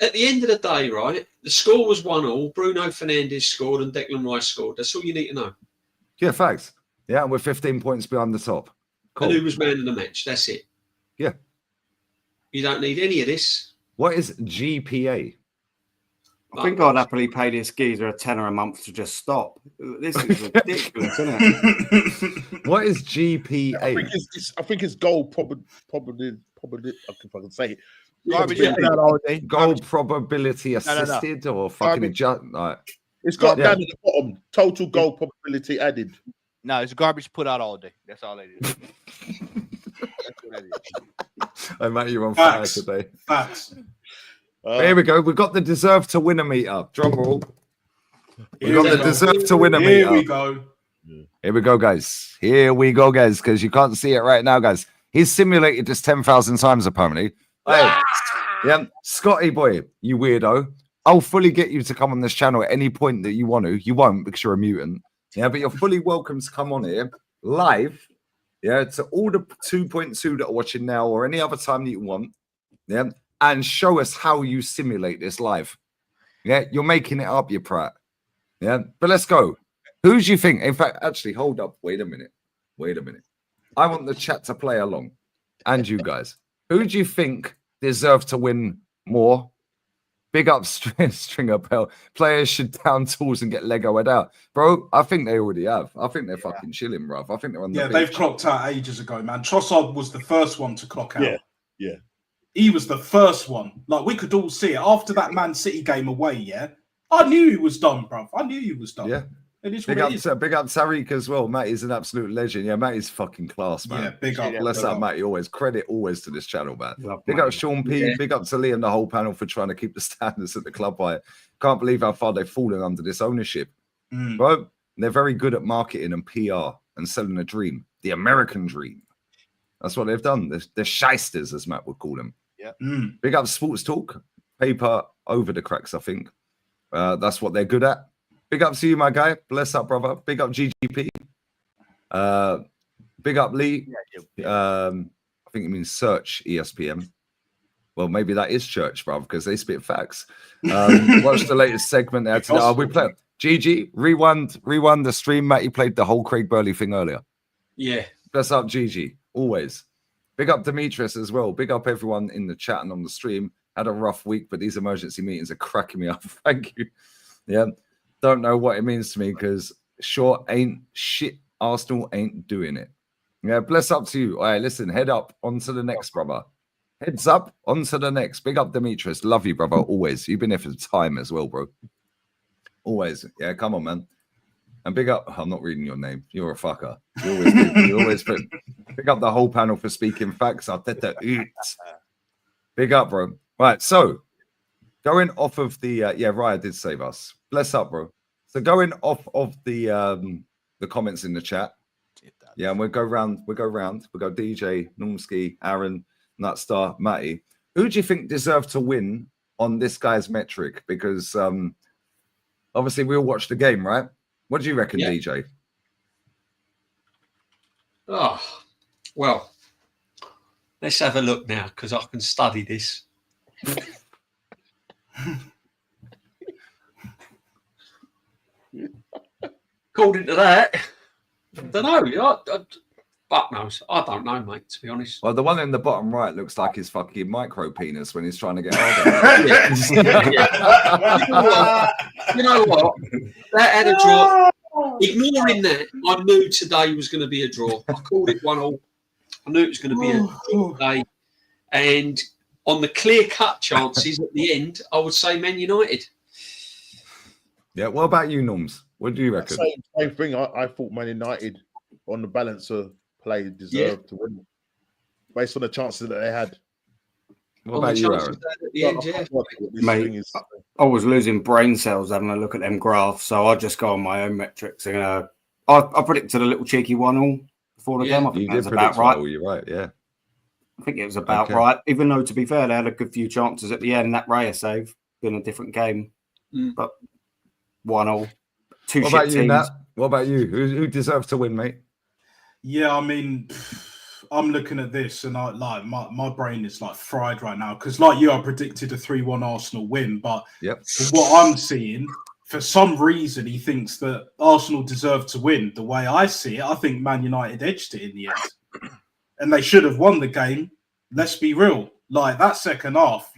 S5: At the end of the day, right, the score was 1-1. Bruno Fernandes scored and Declan Rice scored. That's all you need to know.
S2: Yeah, facts. Yeah, we're 15 points behind the top. Cool.
S5: And who was man of the match? That's it.
S2: Yeah.
S5: You don't need any of this.
S2: What is GPA?
S4: I think I'd happily pay this geezer a tenner a month to just stop. This is ridiculous, isn't it?
S2: What is GPA?
S6: I think it's goal probably. If I can say it.
S13: Garbage
S6: all day.
S2: Goal probability assisted or fucking adjust. Like,
S6: it's got down at the bottom. Total goal probability added.
S13: No, it's garbage put out all day. That's all it is. That's what that is.
S2: I mate, you're on fire today.
S12: Facts.
S2: Here we go. We've got the deserve to win a meter. Drum roll. We've got the deserve to win a meter.
S12: Here we go.
S2: Here we go, guys. Here we go, guys, because you can't see it right now, guys. He's simulated this 10,000 times, apparently. Hey, yeah, Scotty boy, you weirdo. I'll fully get you to come on this channel at any point that you want to. You won't because you're a mutant. Yeah, but you're fully welcome to come on here live. Yeah, to all the 2.2 that are watching now or any other time that you want. Yeah, and show us how you simulate this live. Yeah, you're making it up, you prat. Yeah, but let's go. Who do you think? In fact, actually, hold up. Wait a minute. I want the chat to play along. And you guys. Who do you think deserve to win more? Big up Stringer Bell. Players should down tools and get Legoed out. Bro, I think they already have. I think they're fucking chilling, bro. I think they're on the beach.
S12: They've clocked out ages ago, man. Trossard was the first one to clock out.
S6: Yeah.
S12: He was the first one. Like, we could all see it. After that Man City game away, yeah? I knew he was done, bro. I knew he was done.
S2: Yeah.
S12: It is
S2: Big
S12: what
S2: up,
S12: it is.
S2: big up Tariq as well. Matt is an absolute legend. Yeah, Matt is fucking class, man.
S12: Yeah, big up.
S2: Bless
S12: big
S2: up,
S12: up.
S2: Matty. Always credit always to this channel, man.
S12: Love
S2: Big
S12: Matty.
S2: up Sean P.
S12: Yeah.
S2: Big up to Lee and the whole panel for trying to keep the standards at the club high. Can't believe how far they've fallen under this ownership. Bro, they're very good at marketing and PR and selling a dream. The American dream. That's what they've done. They're shysters, as Matt would call them.
S13: Yeah.
S2: Big up Sports Talk. Paper over the cracks, I think. That's what they're good at. Big up to you, my guy. Bless up, brother. Big up GGP. Big up Lee. I think it means search ESPN. Well, maybe that is church, brother, because they spit facts. Watch the latest segment there today. Oh, we played GG. Rewind the stream. Matty played the whole Craig Burley thing earlier.
S5: Yeah.
S2: Bless up GG. Always. Big up Demetrius as well. Big up everyone in the chat and on the stream. Had a rough week, but these emergency meetings are cracking me up. Thank you. Yeah. Don't know what it means to me because short ain't shit. Arsenal ain't doing it. Yeah, bless up to you. All right, listen, head up onto the next, brother. Heads up onto the next. Big up Demetrius. Love you, brother. Always. You've been here for the time as well, bro. Always. Yeah, come on, man. And big up, I'm not reading your name. You're a fucker. You always do. You always put big up the whole panel for speaking facts. Big up, bro. Right, so going off of the Raya did save us. Bless up, bro. So going off of the comments in the chat. Yeah, and we'll go round. We'll go DJ, Normski, Aaron, Nutstar, Matty. Who do you think deserved to win on this guy's metric? Because obviously we all watched the game, right? What do you reckon, DJ?
S5: Oh, well, let's have a look now because I can study this. According to that, I don't know. Fuck knows. I don't know, mate, to be honest.
S2: Well, the one in the bottom right looks like his fucking micro penis when he's trying to get out.
S5: You know what? That had a draw. Ignoring that, I knew today was going to be a draw. I called it 1-1. I knew it was going to be a draw today. And on the clear-cut chances at the end, I would say Man United.
S2: Yeah, what about you, Norms? What do you reckon?
S6: Same thing. I thought Man United, on the balance of play, deserved to win based on the chances that they had.
S2: What about you, Aaron?
S4: Mate, I was losing brain cells having a look at them graphs, so I just go on my own metrics. And I predicted a little cheeky 1-1 before the game. I think that's about right.
S2: You're right, yeah.
S4: I think it was about right. Even though, to be fair, they had a good few chances at the end. That Raya save been a different game, but 1-1. Two
S2: what
S4: shit
S2: about you,
S4: teams.
S2: Nat? What about you? Who deserves to win, mate?
S12: Yeah, I mean, I'm looking at this and my brain is like fried right now because, like you, I predicted a 3-1 Arsenal win, but from what I'm seeing, for some reason, he thinks that Arsenal deserved to win. The way I see it, I think Man United edged it in the end, and they should have won the game. Let's be real, like that second half,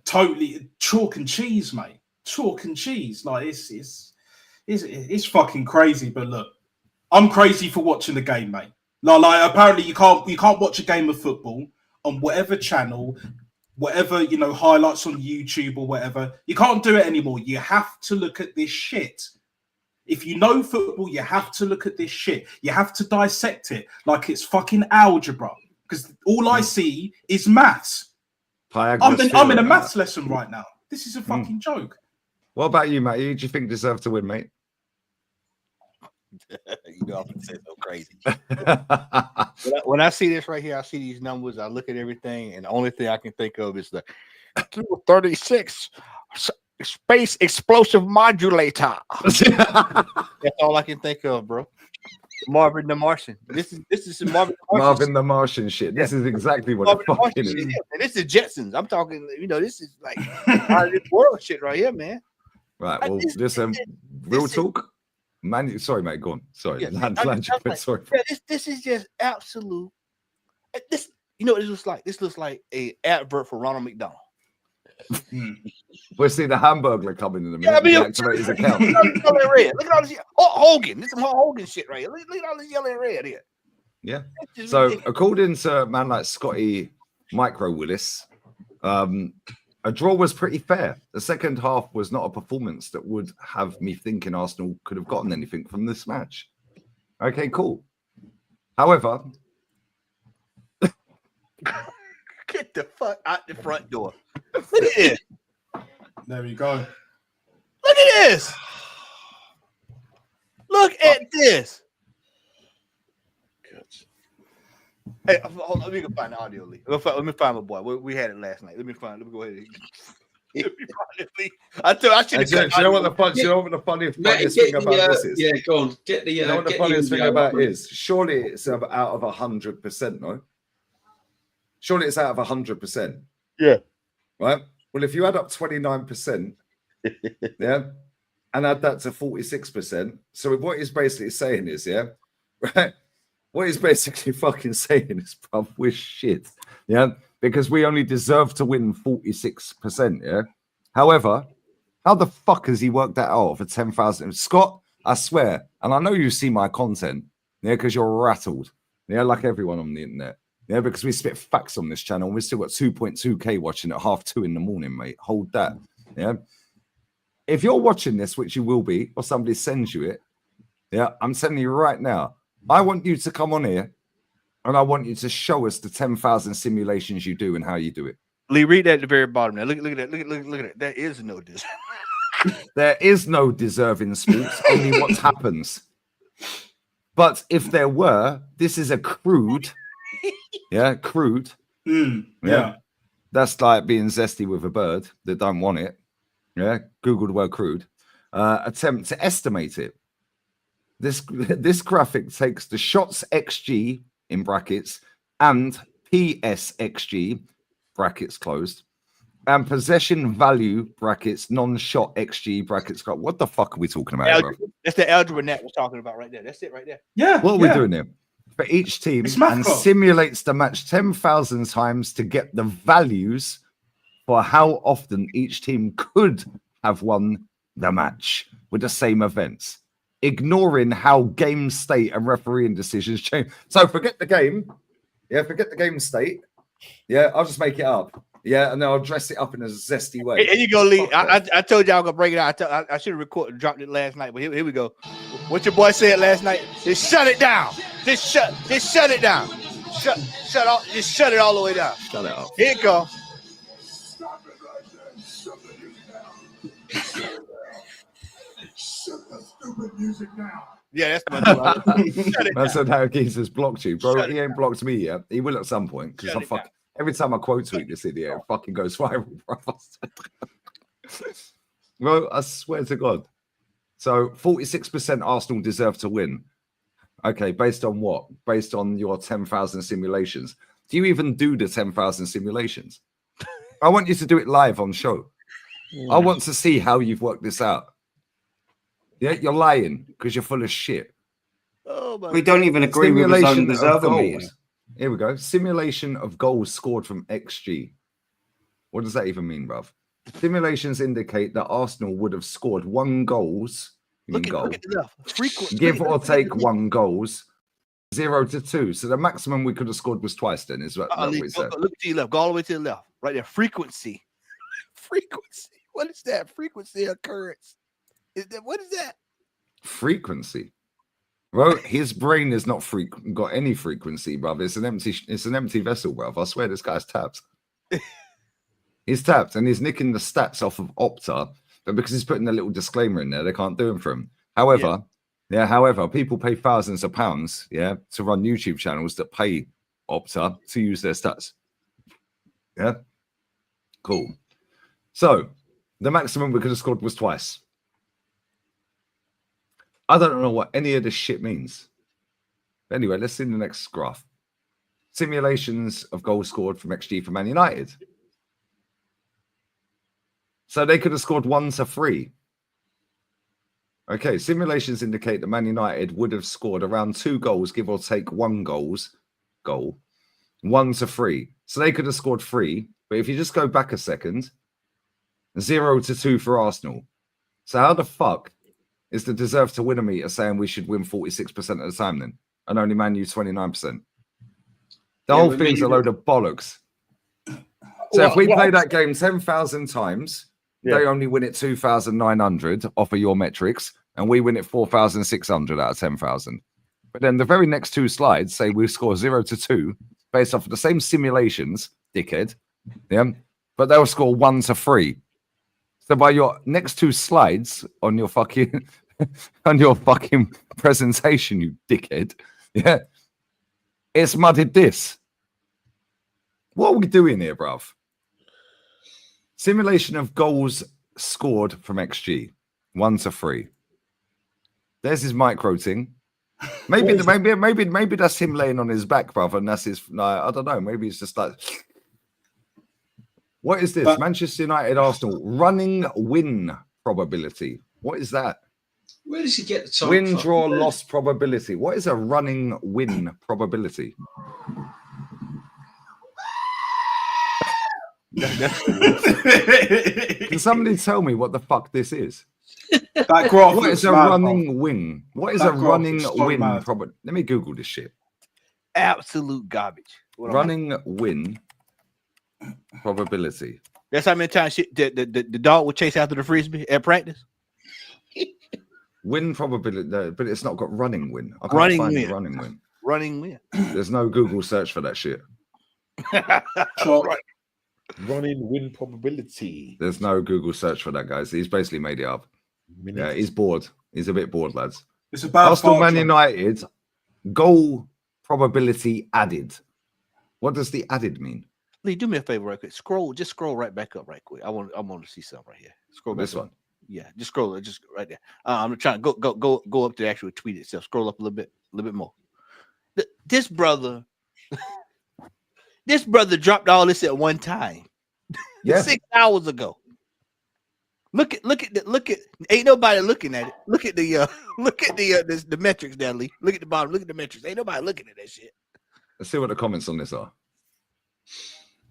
S12: totally chalk and cheese, mate. Chalk and cheese, like it's fucking crazy. But look, I'm crazy for watching the game, mate. Like apparently you can't watch a game of football on whatever channel, whatever highlights on YouTube or whatever. You can't do it anymore. You have to look at this shit. If you know football, you have to look at this shit. You have to dissect it like it's fucking algebra. Because all I see is maths. I'm in a maths lesson right now. This is a fucking joke.
S2: What about you, Matt? Who do you think deserved to win, mate?
S13: You know, I'm gonna say so crazy. when I see this right here, I see these numbers, I look at everything, and the only thing I can think of is the 236 space explosive modulator. That's all I can think of, bro. Marvin the Martian. This is
S2: Marvin the Martian shit. This is exactly what the fuck is.
S13: And this is Jetsons. I'm talking, this is like out of this world shit right here, man.
S2: Right. Well, listen, real talk. Man, sorry, mate. Go on. Sorry. Sorry.
S13: This is just absolute. This looks like? This looks like a advert for Ronald McDonald.
S2: We'll see the Hamburglar coming in a minute.
S13: Yeah,
S2: activate his account.
S13: Look at all this. Hogan. This is Hogan shit right here. Look at all this yellow and red here.
S2: Yeah. So according to a man like Scotty Micro Willis, a draw was pretty fair. The second half was not a performance that would have me thinking Arsenal could have gotten anything from this match. Okay, cool. However,
S13: get the fuck out the front door. Look at this.
S12: There you go.
S13: Look at this. Look at this. Hey, hold on, let me go find the audio leak. Let me find my boy. We had it last night. Let me go ahead. I should have.
S2: You know what the funniest thing about this is?
S5: Yeah, go on. Get the.
S2: You know what the funniest thing about it is? Surely it's out of 100%, no? Surely it's out of 100%.
S6: Yeah.
S2: Right. Well, if you add up 29%, yeah, and add that to 46%, so what he's basically saying is, yeah, right. What he's basically fucking saying is, bruv, we're shit, yeah, because we only deserve to win 46%, yeah. However, how the fuck has he worked that out for 10,000? Scott, I swear, and I know you see my content, yeah, because you're rattled, yeah, like everyone on the internet, yeah, because we spit facts on this channel, and we still got 2.2K watching at 2:30 in the morning, mate. Hold that, yeah. if you're watching this, which you will be, or somebody sends you it, yeah, I'm telling you right now, I want you to come on here and I want you to show us the 10,000 simulations you do and how you do it.
S13: Lee, read that at the very bottom there. Look at that. Look at it. There is no this.
S2: There is no deserve in sports, only what happens. But if there were, this is a crude, crude.
S12: Yeah.
S2: That's like being zesty with a bird that don't want it. Yeah, Google the word crude. Attempt to estimate it. This graphic takes the shots XG in brackets and PSXG brackets closed and possession value brackets non-shot XG brackets closed. What the fuck are we talking about, bro?
S13: That's the algebra net we're talking about right there. That's it right there.
S12: Yeah.
S2: What are we doing here? For each team and simulates the match 10,000 times to get the values for how often each team could have won the match with the same events, ignoring how game state and refereeing decisions change. So forget the game. Yeah, forget the game state. Yeah, I'll just make it up. Yeah, and then I'll dress it up in a zesty way.
S13: Here you go, Lee. I told you I was gonna break it out. I should have recorded, dropped it last night, but here we go. What your boy said last night? Just shut it down. Just shut it down. Just shut it all the way down.
S2: Shut it up.
S13: Here it goes.
S14: Shut the stupid music down.
S13: Yeah, that's
S2: how Harrison has blocked you, bro. He ain't blocked me yet. He will at some point because every time I quote tweet this idiot, it fucking goes viral, bro. Well, I swear to God. So 46% Arsenal deserve to win. Okay, based on what? Based on your 10,000 simulations. Do you even do the 10,000 simulations? I want you to do it live on show. I want to see how you've worked this out. Yeah, you're lying because you're full of shit.
S13: Oh my
S4: we don't even agree with his own deserver meter.
S2: Here we go. Simulation of goals scored from XG. What does that even mean, bruv? Simulations indicate that Arsenal would have scored 1 goal.
S13: Look at the left.
S2: Give or take 1 goals, 0 to 2. So the maximum we could have scored was twice. Then is what we said.
S13: Look to your left. Go all the way to the left. Right there. Frequency. What is that? Frequency occurrence. What is that?
S2: Frequency. Well, his brain is not got any frequency, bruv. It's an empty vessel, bruv. I swear this guy's tapped. He's tapped and he's nicking the stats off of Opta, but because he's putting a little disclaimer in there, they can't do them for him. However, people pay thousands of pounds, to run YouTube channels that pay Opta to use their stats. Yeah. Cool. So the maximum we could have scored was twice. I don't know what any of this shit means. But anyway, let's see the next graph. Simulations of goals scored from XG for Man United. So they could have scored 1 to 3. Okay, simulations indicate that Man United would have scored around 2 goals, give or take 1 goal, 1 to 3. So they could have scored 3. But if you just go back a second, 0 to 2 for Arsenal. So how the fuck is the deserve to win meter saying we should win 46% of the time then? And only Man U 29%. The whole thing's a load of bollocks. So if we play that game 10,000 times, they only win it 2,900 off of your metrics, and we win it 4,600 out of 10,000. But then the very next 2 slides say we score 0 to 2 based off of the same simulations, dickhead. Yeah, but they'll score 1 to 3. So by your next 2 slides on your fucking presentation, you dickhead, it's mudded this. What are we doing here, bruv? Simulation of goals scored from XG, 1 to 3. There's his micro thing. Maybe that's him laying on his back, bruv, and that's his. I don't know. Maybe it's just like. What is this? Manchester United Arsenal running win probability. What is that?
S5: Where does he get the time?
S2: Win, draw, loss probability. What is a running win probability? Can somebody tell me what the fuck this is?
S12: That graph
S2: what is a running win? What is a running win probability? Let me Google this shit.
S13: Absolute garbage.
S2: Running win probability.
S13: That's how many times the dog would chase after the frisbee at practice.
S2: Win probability, but it's not got running win. I can't
S13: Running
S2: find
S13: win.
S2: the running win.
S13: Running win.
S2: There's no Google search for that shit.
S6: Right. Running win probability.
S2: There's no Google search for that, guys. He's basically made it up. Yeah, he's bored. He's a bit bored, lads.
S12: It's about
S2: Arsenal Man United goal probability added. What does the added mean?
S13: Lee, do me a favor, right quick. Just scroll right back up, right quick. I want to see something right here. Scroll back
S2: This
S13: up.
S2: one.
S13: Yeah, just scroll. Just right there. I'm trying to go up to the actual tweet itself. Scroll up a little bit more. This brother dropped all this at one time.
S2: Yeah.
S13: 6 hours ago. Look at ain't nobody looking at it. Look at the the metrics there, Lee. Look at the bottom. Look at the metrics. Ain't nobody looking at that shit.
S2: Let's see what the comments on this are.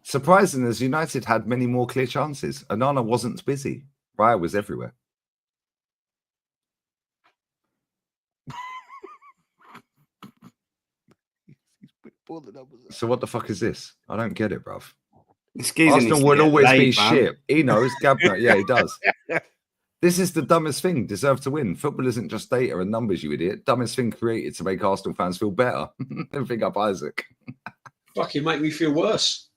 S2: Surprising as United had many more clear chances. Onana wasn't busy. Raya was everywhere. So what the fuck is this? I don't get it, bruv. Arsenal will always be shit. He knows. Gabner, yeah, he does. This is the dumbest thing. Deserve to win. Football isn't just data and numbers, you idiot. Dumbest thing created to make Arsenal fans feel better. Big up Isaac.
S5: Fucking make me feel worse.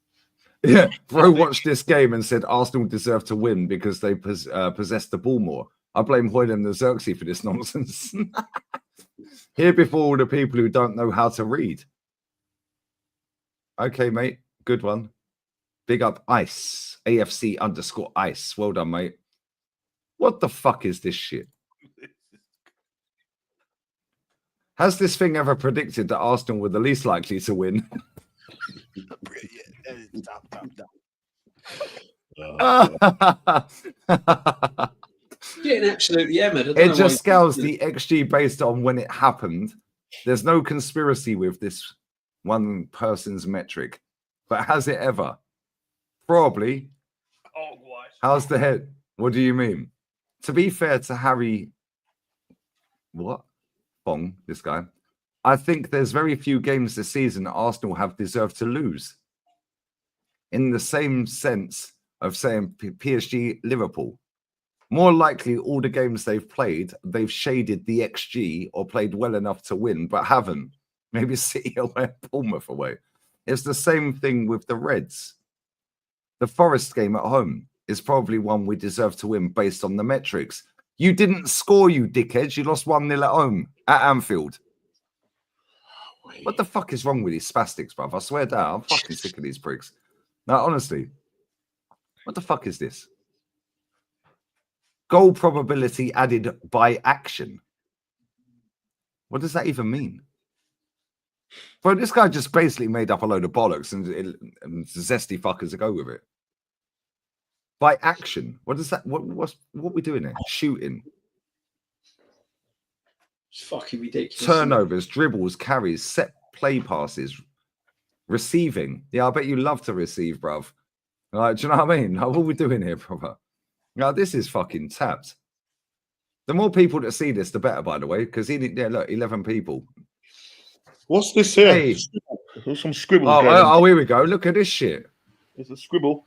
S2: Yeah, bro watched this game and said Arsenal deserve to win because they possessed the ball more. I blame Hoyle and the Xerxes for this nonsense. Here before all the people who don't know how to read. Okay, mate. Good one. Big up Ice. AFC_Ice. Well done, mate. What the fuck is this shit? Has this thing ever predicted that Arsenal were the least likely to win?
S5: Getting absolutely hammered.
S2: It just scales the XG based on when it happened. There's no conspiracy with this one person's metric. But has it ever? Probably. How's the head? What do you mean? To be fair to Harry, what? Bong, this guy. I think there's very few games this season Arsenal have deserved to lose. In the same sense of saying PSG, Liverpool. More likely, all the games they've played, they've shaded the XG or played well enough to win, but haven't. Maybe City away, Bournemouth away. It's the same thing with the Reds. The Forest game at home is probably one we deserve to win based on the metrics. You didn't score, you dickheads. You lost 1-0 at home at Anfield. What the fuck is wrong with these spastics, bruv? I swear down, I'm fucking sick of these pricks. Now, honestly, what the fuck is this? Goal probability added by action. What does that even mean? Bro, this guy just basically made up a load of bollocks and zesty fuckers to go with it. By action. What is that? What we doing here? Shooting.
S5: It's fucking ridiculous.
S2: Turnovers, dribbles, carries, set play passes, receiving. Yeah, I bet you love to receive, bruv. Like, do you know what I mean? Like, what are we doing here, brother? Now, this is fucking tapped. The more people that see this, the better, by the way, because look, 11 people.
S6: What's this here?
S2: Hey.
S6: There's some scribbles.
S2: Oh, here we go. Look at this shit.
S6: It's a scribble.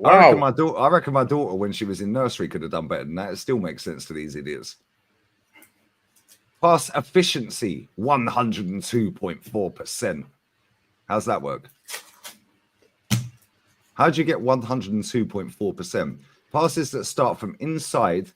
S2: Wow. I reckon my daughter, when she was in nursery, could have done better than that. It still makes sense to these idiots. Pass efficiency, 102.4%. How's that work? How do you get 102.4%? Passes that start from inside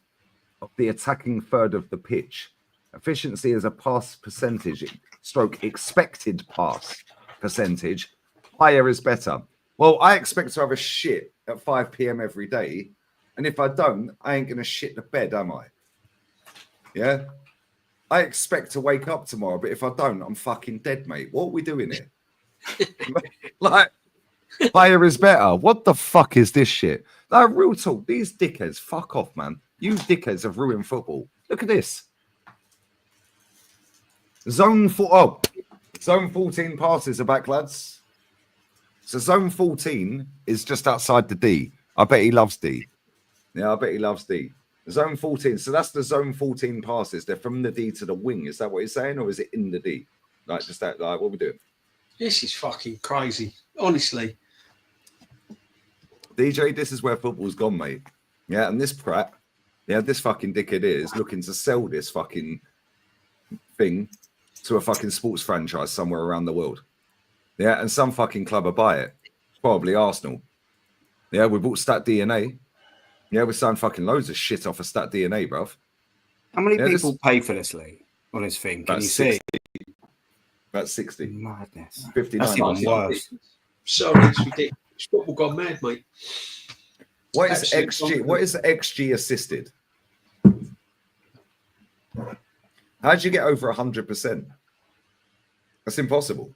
S2: of the attacking third of the pitch. Efficiency is a pass percentage, stroke expected pass percentage. Higher is better. Well, I expect to have a shit at 5 p.m. every day. And if I don't, I ain't going to shit the bed, am I? Yeah? I expect to wake up tomorrow, but if I don't, I'm fucking dead, mate. What are we doing here? Like, higher is better. What the fuck is this shit? Like, real talk. These dickheads, fuck off, man. You dickheads have ruined football. Look at this. Zone 14 passes are back, lads. So zone 14 is just outside the D. I bet he loves D. Yeah, I bet he loves D. Zone 14. So that's the zone 14 passes. They're from the D to the wing. Is that what he's saying? Or is it in the D? Like, just that, like, what are we doing?
S5: This is fucking crazy. Honestly.
S2: DJ, this is where football's gone, mate. Yeah, and this prat, yeah, this fucking dickhead is looking to sell this fucking thing to a fucking sports franchise somewhere around the world. Yeah, and some fucking club will buy it. Probably Arsenal. Yeah, we bought Stat DNA. Yeah, we signed fucking loads of shit off of Stat DNA, bruv.
S4: How many people pay for this league on this thing? Can you see?
S2: About 60.
S4: Madness.
S2: 59.
S4: That's even worse.
S5: Sorry, it's ridiculous. Football gone mad, mate.
S2: What is
S5: Absolute
S2: XG?
S5: bonkers.
S2: What is XG assisted? How'd you get over 100%? That's impossible.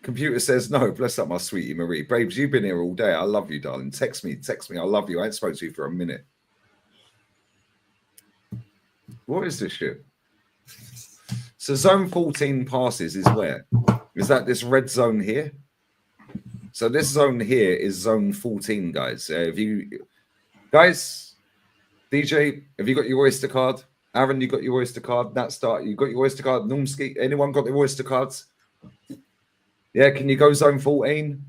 S2: Computer says no. Bless up, my sweetie Marie. Babes, you've been here all day. I love you, darling. Text me. I love you. I ain't spoke to you for a minute. What is this shit? So zone 14 passes is where? Is that this red zone here? So this zone here is zone 14, guys. DJ, have you got your Oyster card? Aaron, you got your Oyster card? Nat Start, you got your Oyster card? Numski, anyone got their Oyster cards? Yeah, can you go zone 14?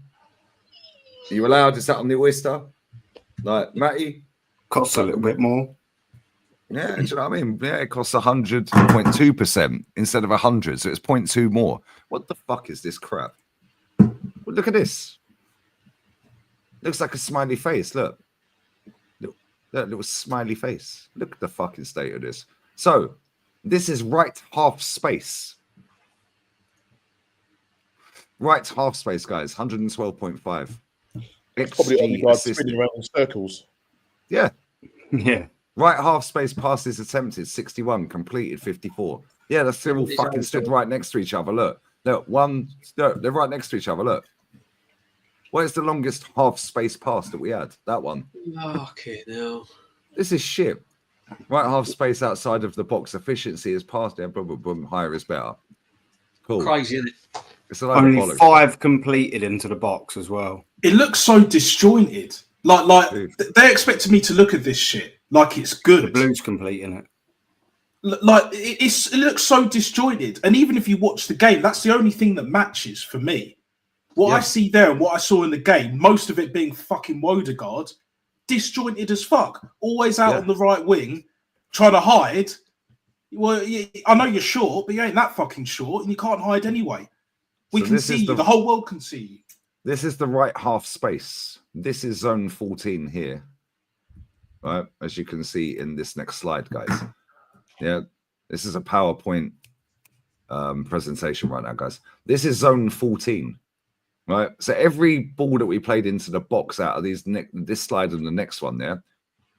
S2: Are you allowed? Is that on the Oyster? Like, Matty?
S4: Costs a little bit more.
S2: Yeah, do you know what I mean? Yeah, it costs 100.2% instead of 100, so it's 0.2 more. What the fuck is this crap? Well, look at this. Looks like a smiley face. Look. That little smiley face. Look at the fucking state of this. So, this is right half space. Right half space, guys. 112.5.
S6: Probably Odegaard spinning around in circles.
S2: Yeah.
S4: Yeah.
S2: Right half space passes attempted 61, completed 54. Yeah, they're all fucking stood right next to each other. Look, they're right next to each other. Look. Where's the longest half space pass that we had? That one.
S5: Okay, now.
S2: This is shit. Right half space outside of the box efficiency is passed. Yeah, boom, boom, boom. Higher is better. Cool.
S5: Crazy, isn't it?
S2: It's a load of
S4: Only
S2: bollocks.
S4: 5 completed into the box as well.
S12: It looks so disjointed. Like they expected me to look at this shit like it's good.
S4: The Blues completing it.
S12: Like it looks so disjointed. And even if you watch the game, that's the only thing that matches for me. What I see there and what I saw in the game, most of it being fucking Odegaard, disjointed as fuck. Always out on the right wing, trying to hide. Well, I know you're short, but you ain't that fucking short, and you can't hide anyway. We can see you. The whole world can see you.
S2: This is the right half space. This is zone 14 here. Right, as you can see in this next slide, guys. Yeah, this is a PowerPoint presentation right now, guys. This is zone 14. Right, so every ball that we played into the box out of these this slide and the next one there,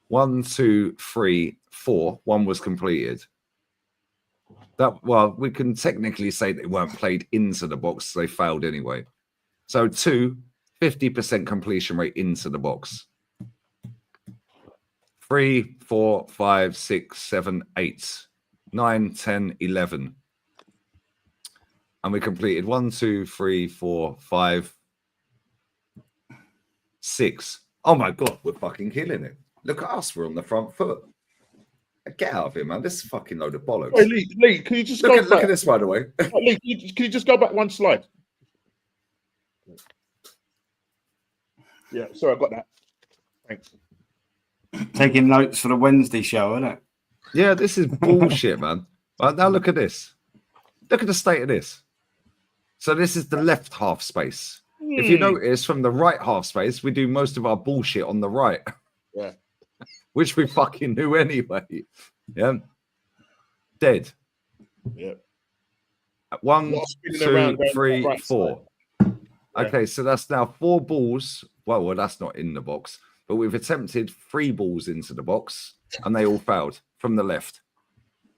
S2: 1, 2, 3, 4, 1 was completed. Well, we can technically say they weren't played into the box, so they failed anyway. So 2, 50% completion rate into the box. 3, 4, 5, 6, 7, 8, 9, 10, 11. And we completed 1, 2, 3, 4, 5, 6. Oh my God, we're fucking killing it. Look at us, we're on the front foot. Get out of here, man. This is a fucking load of bollocks.
S6: Hey, Lee, can you just
S2: look at this, by the way.
S6: Lee, can you just go back one slide? Yeah, sorry, I got that. Thanks.
S4: Taking notes for the Wednesday show, isn't it?
S2: Yeah, this is bullshit, man. Right, now look at this. Look at the state of this. So this is the left half space. If you notice, from the right half space, we do most of our bullshit on the right.
S6: Yeah.
S2: Which we fucking knew anyway. Yeah. Dead.
S6: Yeah.
S2: 1, 2, 3,
S6: right
S2: 4. Okay, so that's now 4 balls. Well, that's not in the box, but we've attempted 3 balls into the box, and they all failed from the left.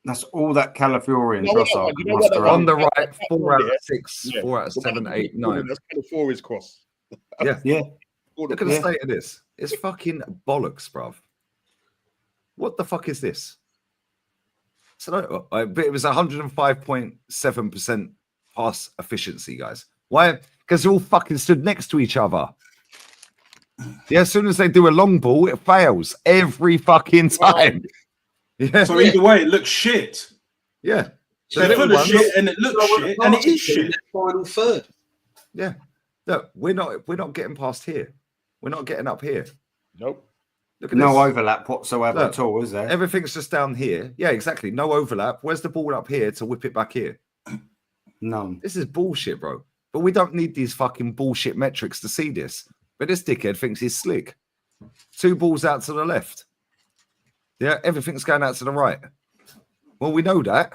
S4: That's all that Calafiorian
S2: on the right, 4 out of 6, 4 out of 7, 8, 9.
S6: That's Calafiori's cross.
S2: Yeah. Look at the state of this. It's fucking bollocks, bruv. What the fuck is this? So but it was 105.7% pass efficiency, guys. Why? Because they all fucking stood next to each other. Yeah, as soon as they do a long ball, it fails every fucking time. Yeah.
S12: So either way, it looks shit.
S2: Yeah.
S12: So they're full of shit, and it looks shit, and it is shit.
S5: Final third.
S2: Yeah. Look, we're not getting past here. We're not getting up here.
S6: Nope.
S2: Look at
S4: No
S2: this.
S4: overlap whatsoever
S2: Look,
S4: at all, is there?
S2: Everything's just down here. Yeah, exactly. No overlap. Where's the ball up here to whip it back here?
S4: None.
S2: This is bullshit, bro. But we don't need these fucking bullshit metrics to see this. But this dickhead thinks he's slick. 2 balls out to the left. Yeah, everything's going out to the right. Well, we know that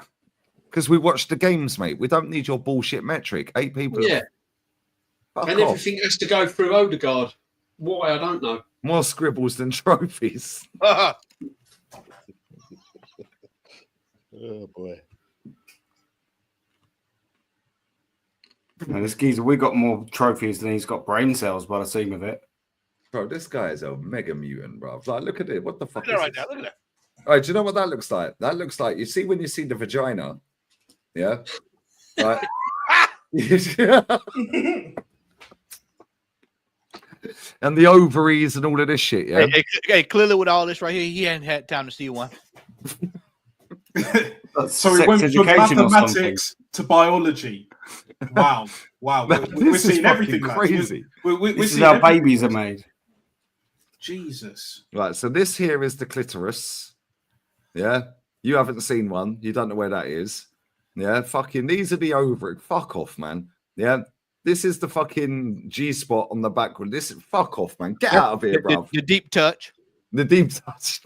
S2: because we watched the games, mate. We don't need your bullshit metric. 8 people.
S5: Yeah.
S2: Fuck
S5: And
S2: off.
S5: everything has to go through Odegaard. Why, I don't know.
S2: More scribbles than trophies.
S6: Oh boy.
S4: And this geezer, we got more trophies than he's got brain cells by the seam of it.
S2: Bro, this guy is a mega mutant, bro. Like, look at it. What the fuck
S6: Look
S2: is
S6: at that
S2: this?
S6: right now. Look at that.
S2: All right, do you know what that looks like? That looks like, you see when you see the vagina, yeah? Like, and the ovaries and all of this shit, yeah?
S13: Hey, clearly with all this right here, he hadn't had time to see one.
S12: So we went from mathematics to biology. Wow. Wow.
S2: Man,
S12: We're
S2: this is
S12: seeing everything,
S2: fucking
S12: lads.
S2: crazy.
S12: We're
S4: This is
S12: seeing
S4: how
S12: everything.
S4: babies are made.
S12: Jesus.
S2: Right, so this here is the clitoris. Yeah? You haven't seen one. You don't know where that is. Yeah? Fucking, these are the ovaries. Fuck off, man. Yeah? This is the fucking G-spot on the back. This, fuck off, man. Get out of here, bro.
S13: The deep touch.
S2: The deep touch.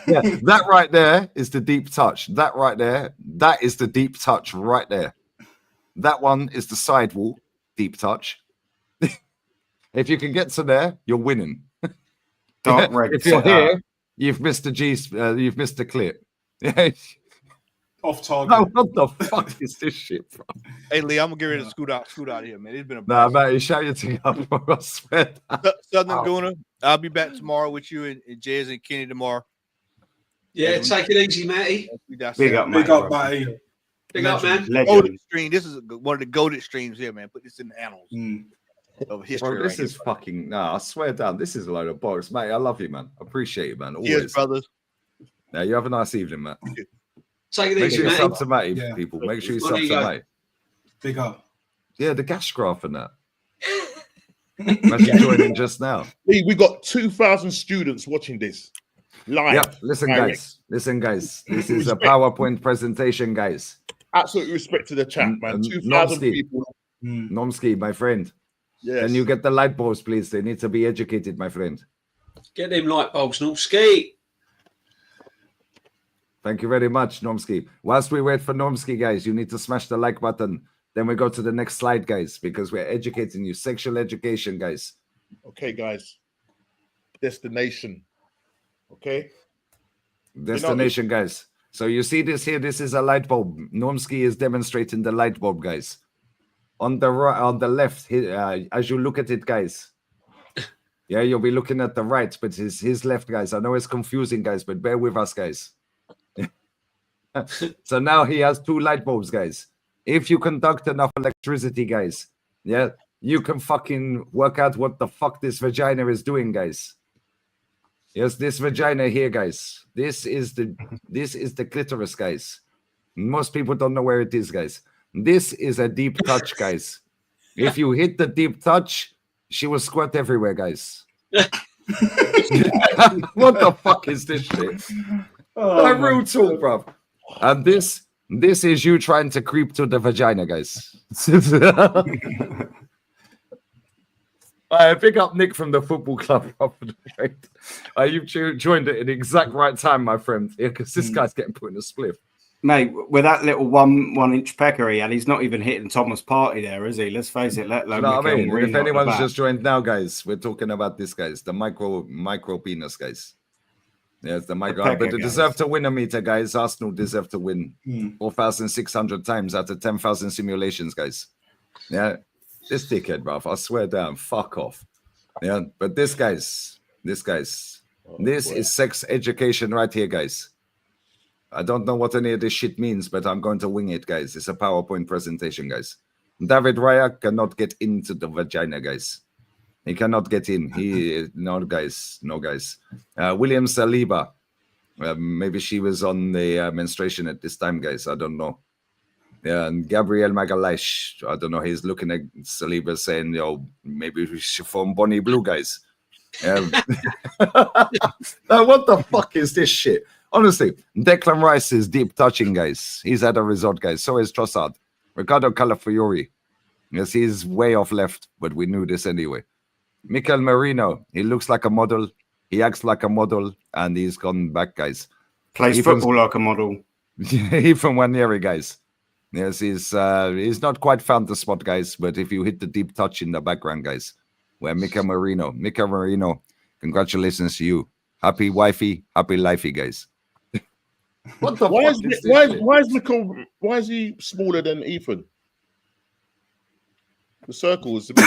S2: Yeah, that right there is the deep touch. That right there, that is the deep touch right there. That one is the sidewall deep touch. If you can get to there, you're winning. If you're here, you've missed the you've missed the clip.
S12: Off target.
S2: No, what the fuck is this shit, bro?
S13: Hey, Lee, I'm gonna get ready to scoot out of here, man. It's been a
S2: Nah, mate, shout your thing up, bro. I swear.
S13: Southern Gooner. I'll be back tomorrow with you and Jez and Kenny tomorrow.
S5: Yeah, take it easy, Matty.
S4: Big up,
S12: Big up, Matty.
S5: Big up, man.
S13: Goated stream. This is one of the goated streams here, man. Put this in the annals of history.
S2: Bro, this
S13: right
S2: is fucking, nah, I swear down. This is a load of bollocks, mate. I love you, man. I appreciate you, man. Always.
S13: Cheers, brothers.
S2: Now, you have a nice evening, Matt.
S5: Take it
S2: Make
S5: easy,
S2: sure you
S5: Matty.
S2: sub to Matty,
S12: Yeah.
S2: people. Make sure you
S5: Well,
S2: sub
S5: there you
S2: to
S5: go.
S2: Matty.
S12: Big up.
S2: Yeah, the gas graph and that. Imagine joining just now.
S6: Lee, we got 2,000 students watching this live.
S2: Yeah, listen, guys. Listen, guys. This is a PowerPoint presentation, guys.
S6: Absolute respect to the chat, man. 2,000
S2: Nomsky,
S6: people.
S2: Nomsky, my friend.
S6: Yes.
S2: Can you get the light bulbs, please? They need to be educated, my friend.
S5: Get them light bulbs, Norski.
S2: Thank you very much, Nomsky. Whilst we wait for Nomsky, guys, you need to smash the like button. Then we go to the next slide, guys, because we're educating you. Sexual education, guys.
S6: Okay, guys. Destination. Okay.
S2: Destination, guys. So you see this here. This is a light bulb. Nomsky is demonstrating the light bulb, guys. On the right, on the left, as you look at it, guys. Yeah, you'll be looking at the right, but it's his left, guys. I know it's confusing, guys, but bear with us, guys. So now he has 2 light bulbs, guys. If you conduct enough electricity, guys, yeah, you can fucking work out what the fuck this vagina is doing, guys. Yes, this vagina here, guys. This is the clitoris, guys. Most people don't know where it is, guys. This is a deep touch, guys. If you hit the deep touch, she will squirt everywhere, guys. What the fuck is this shit?
S12: Oh,
S2: Real talk, bro. And this is you trying to creep to the vagina, guys. Pick up Nick from the football club. You've joined it in the exact right time, my friend. Yeah, because this guy's getting put in a spliff.
S4: Mate, with that little one inch pecker he had, he's not even hitting Thomas Partey there, is he? Let's face it, let alone
S2: No, I
S4: Mikel
S2: mean,
S4: Merino
S2: if
S4: at the
S2: anyone's
S4: back.
S2: just joined now, guys, we're talking about this, guys, the micro penis, guys. Yes, the micro,
S4: pecker,
S2: but they
S4: guys.
S2: deserve to win a meter, guys. Arsenal deserve to win 4,600 times out of 10,000 simulations, guys. Yeah, this dickhead, bruv. I swear down, fuck off. Yeah, but this is sex education right here, guys. I don't know what any of this shit means, but I'm going to wing it, guys. It's a PowerPoint presentation, guys. David Raya cannot get into the vagina, guys. He cannot get in. No, guys. William Saliba. Maybe she was on the menstruation at this time, guys. I don't know. Yeah, and Gabriel Magalhaes. I don't know. He's looking at Saliba saying, maybe we should form Bonnie Blue, guys. Now, what the fuck is this shit? Honestly, Declan Rice is deep touching, guys. He's had a result, guys. So is Trossard. Ricardo Calafiori. Yes, he's way off left, but we knew this anyway. Mikel Merino. He looks like a model. He acts like a model, and he's gone back, guys.
S4: Plays football like a model.
S2: Even Wanyeri, guys. Yes, he's not quite found the spot, guys. But if you hit the deep touch in the background, guys, where Mikel Merino, congratulations to you. Happy wifey, happy lifey, guys. What the
S6: Why
S2: fuck
S6: is
S2: is this
S6: why
S2: shit?
S6: why is he smaller than Ethan? The circle is a bit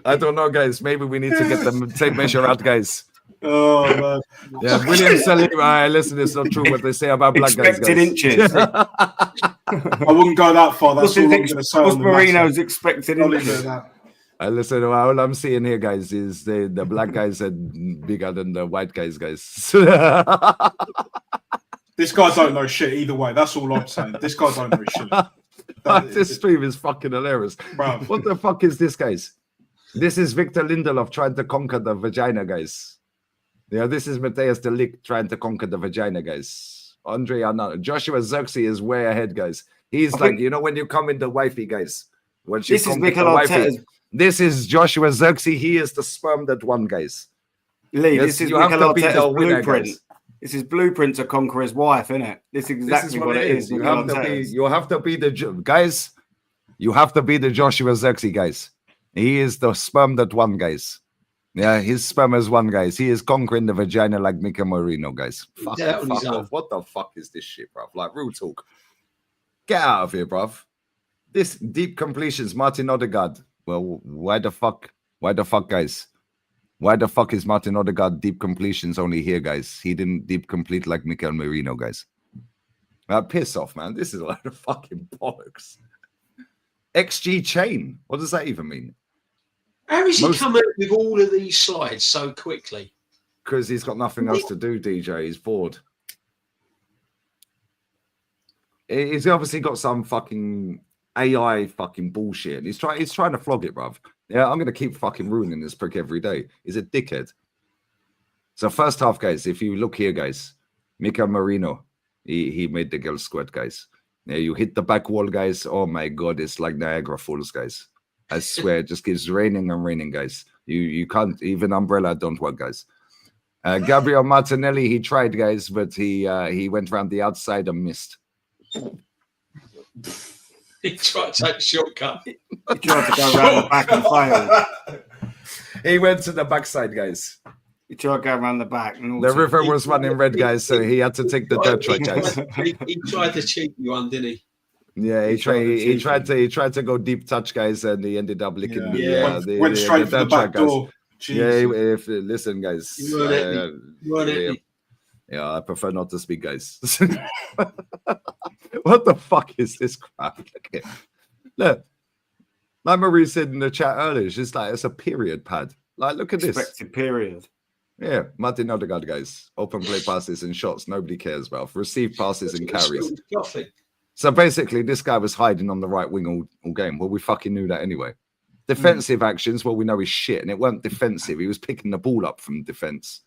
S2: I don't know, guys. Maybe we need to get them tape measure out, guys.
S12: Oh man.
S2: Yeah, William Salim. Listen, it's not true what they say about black guys.
S4: Expected
S2: Guys.
S4: inches.
S12: I wouldn't go that far. That's all I'm going to say.
S4: What's
S12: on the
S4: Marino's
S12: matter.
S4: expected
S12: I'll leave
S4: inches?
S12: it at that.
S2: Listen, all I'm seeing here, guys, is the black guys are bigger than the white guys, guys.
S12: This guy don't know shit either way. That's all I'm saying. This guy don't know shit.
S2: This stream is fucking hilarious.
S12: Bruv.
S2: What the fuck is this, guys? This is Victor Lindelof trying to conquer the vagina, guys. Yeah, this is Matthias de Ligt trying to conquer the vagina, guys. Andre Arnauto. Joshua Xerxes is way ahead, guys. He's like, you know, when you come in the wifey, guys. When she
S4: This is
S2: conquered
S4: Mikel
S2: the wifey.
S4: Arteta's.
S2: This is Joshua Xerxes. He is the sperm that won, guys.
S4: Lee,
S2: Yes,
S4: this is
S2: you have
S4: Mikel
S2: to beat the
S4: Arteta's
S2: winner,
S4: blueprint.
S2: guys.
S4: This is blueprint to conquer his wife, isn't it? This is exactly
S2: This is
S4: what it is.
S2: You
S4: Mikel
S2: have to be.
S4: Arteta's.
S2: You have to be the guys. You have to be the Joshua Xerxes, guys. He is the sperm that won, guys. Yeah, his sperm has won, guys. He is conquering the vagina like Mikel Merino, guys. Fuck off. What the fuck is this shit, bruv? Like, real talk. Get out of here, bruv. This deep completions, Martin Odegaard. Well, why the fuck? Why the fuck, guys? Why the fuck is Martin Odegaard deep completions only here, guys? He didn't deep complete like Mikel Merino, guys. Piss off, man. This is a lot of fucking bollocks. XG chain. What does that even mean?
S5: How is he coming up with all of these slides so quickly?
S2: Because he's got nothing else to do, DJ. He's bored. He's obviously got some fucking AI fucking bullshit. He's trying to flog it, bruv. Yeah, I'm gonna keep fucking ruining this prick every day. He's a dickhead. So first half, guys, if you look here, guys, Mikel Merino, he made the girl squirt, guys. Yeah, you hit the back wall, guys. Oh my god, it's like Niagara Falls, guys. I swear, it just keeps raining and raining, guys. You can't even umbrella don't work, guys. Gabriel Martinelli, he tried, guys, but he went around the outside and missed.
S5: He tried to take a shortcut.
S4: He tried to go around the back and failed.
S2: He went to the backside, guys.
S4: He tried to go around the back. And
S2: The river was running red, guys, so he had to take the dirt track, guys.
S5: He tried the cheeky one, didn't he?
S2: Yeah, he tried to go deep touch, guys, and he ended up licking
S12: went straight for the back door.
S2: Yeah, listen, guys.
S5: You weren't happy.
S2: Yeah, I prefer not to speak, guys. What the fuck is this crap? Look, like Marie said in the chat earlier, it's just like it's a period pad. Like, look at this.
S4: Expected period.
S2: Yeah, Martin Odegaard, guys. Open play passes and shots. Nobody cares about. Receive passes and carries. So basically, this guy was hiding on the right wing all game. Well, we fucking knew that anyway. Defensive actions, well, we know he's shit, and it weren't defensive. He was picking the ball up from defense.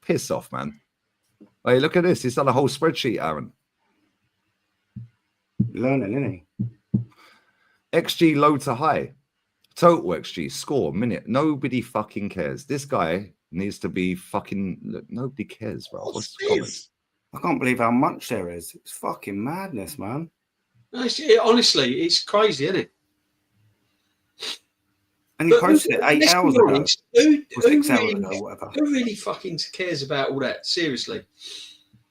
S2: Piss off, man. Hey, look at this. He's done a whole spreadsheet, Aaron.
S4: Learning, isn't he?
S2: XG low to high. Total XG, score, minute. Nobody fucking cares. This guy needs to be fucking... Look, nobody cares, bro. What's the comments?
S4: I can't believe how much there is. It's fucking madness, man.
S5: No, honestly, it's crazy, isn't it?
S4: And he posted it 8 hours ago. Or 6 hours
S5: really,
S4: ago, whatever.
S5: Who really fucking cares about all that? Seriously.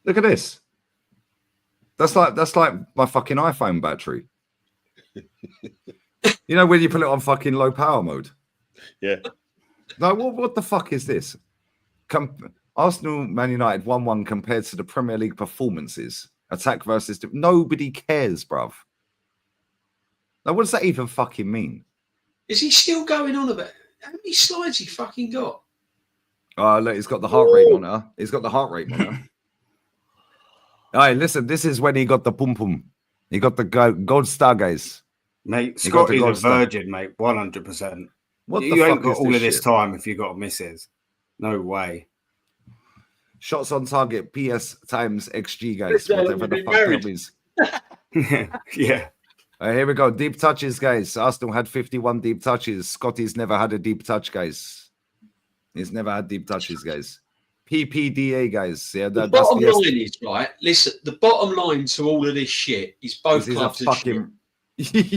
S2: Look at this. That's like my fucking iPhone battery. You know when you put it on fucking low power mode?
S6: Yeah.
S2: No, what the fuck is this? Arsenal Man United 1-1 compared to the Premier League performances. Attack versus... Nobody cares, bruv. Now, what does that even fucking mean?
S5: Is he still going on about how many slides he fucking got?
S2: Oh, look, he's got the heart rate monitor. He's got the heart rate monitor. All right, listen, this is when he got the pum pum. He got the gold star, guys.
S4: Mate, Scott is a virgin, mate, 100%.
S2: What the
S4: you ain't
S2: fuck
S4: got
S2: is
S4: all
S2: this
S4: of this
S2: shit?
S4: time if you got misses. No way.
S2: Shots on target, PS times XG, guys. Whatever the fuck that means.
S4: Yeah.
S2: Here we go. Deep touches, guys. Arsenal had 51 deep touches. Scotty's never had a deep touch, guys. He's never had deep touches, guys. PPDA, guys. Yeah,
S5: The
S2: that's
S5: bottom
S2: the
S5: line is, right, listen, the bottom line to all of this shit is both
S2: he's
S5: clubs
S2: a
S5: are shit.
S2: fucking